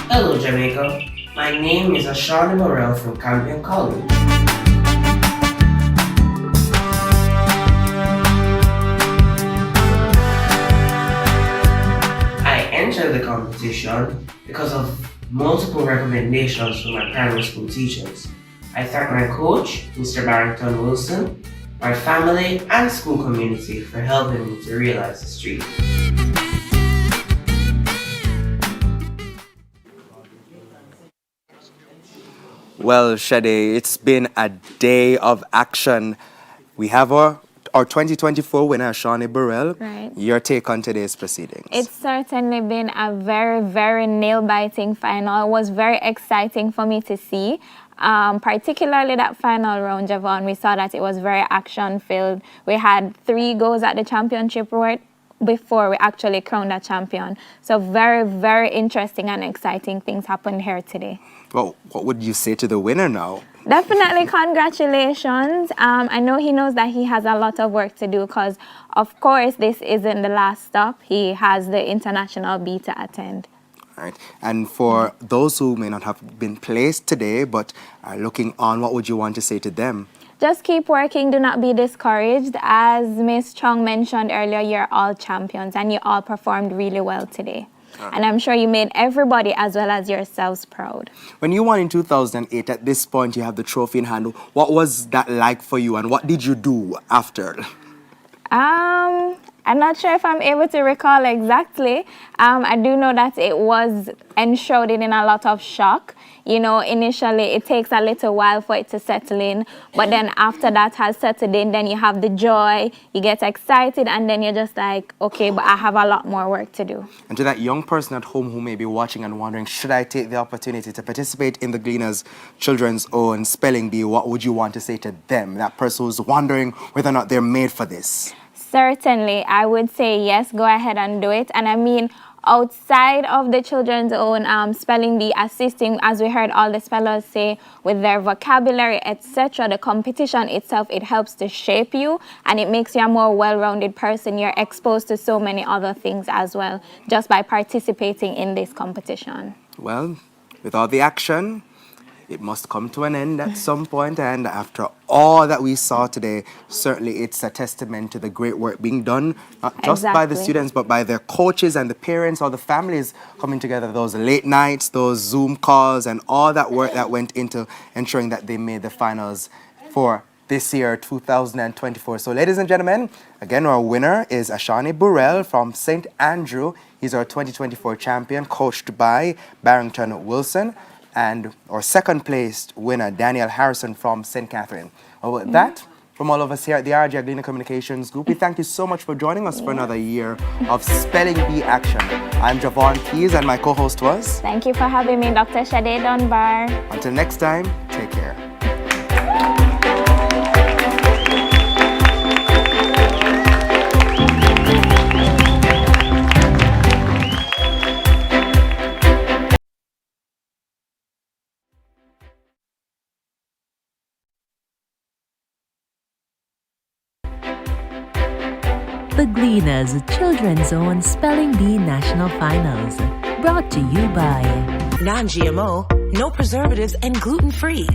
Hello, Jamaica. My name is Ashani Burrell from Campion College. I entered the competition because of multiple recommendations from my primary school teachers. I thank my coach, Mr. Barrington Wilson, my family and school community for helping me to realize this dream. Well, Shade, it's been a day of action. We have our 2024 winner, Ashani Burrell. Right. Your take on today's proceedings? It's certainly been a very, very nail-biting final. It was very exciting for me to see. Particularly that final round, Javon, we saw that it was very action-filled. We had 3 goes at the championship before we actually crowned a champion. So very, very interesting and exciting things happened here today. Well, what would you say to the winner now? Definitely congratulations. I know he knows that he has a lot of work to do because, of course, this isn't the last stop. He has the international B to attend. Right. And for those who may not have been placed today but are looking on, what would you want to say to them? Just keep working. Do not be discouraged. As Ms. Chong mentioned earlier, you're all champions and you all performed really well today. And I'm sure you made everybody as well as yourselves proud. When you won in 2008, at this point you have the trophy in hand. What was that like for you and what did you do after? I'm not sure if I'm able to recall exactly. I do know that it was enshrouded in a lot of shock. You know, initially it takes a little while for it to settle in, but then after that has settled in, then you have the joy, you get excited, and then you're just like, okay, but I have a lot more work to do. And to that young person at home who may be watching and wondering, should I take the opportunity to participate in the Gleaner's Children's Own Spelling Bee, what would you want to say to them, that person who's wondering whether or not they're made for this? Certainly, I would say yes, go ahead and do it. And I mean, outside of the children's own spelling bee, assisting, as we heard all the spellers say, with their vocabulary, etc., the competition itself, it helps to shape you and it makes you a more well-rounded person. You're exposed to so many other things as well, just by participating in this competition. Well, with all the action, it must come to an end at some point, and after all that we saw today, certainly it's a testament to the great work being done, not just by the students, but by their coaches and the parents or the families coming together, those late nights, those Zoom calls, and all that work that went into ensuring that they made the finals for this year, 2024. So, ladies and gentlemen, again, our winner is Ashani Burrell from St. Andrew. He's our 2024 champion, coached by Barrington Wilson. And our second placed winner, Daniel Harrison from St. Catherine. Well, with that, from all of us here at the RJ Gleaner Communications Group, we thank you so much for joining us for another year of Spelling Bee action. I'm Javon Keys and my co-host was... Thank you for having me, Dr. Sade Dunbar. Until next time, take care. The Gleaner's Children's Own Spelling Bee National Finals. Brought to you by Non-GMO, no preservatives, and gluten-free.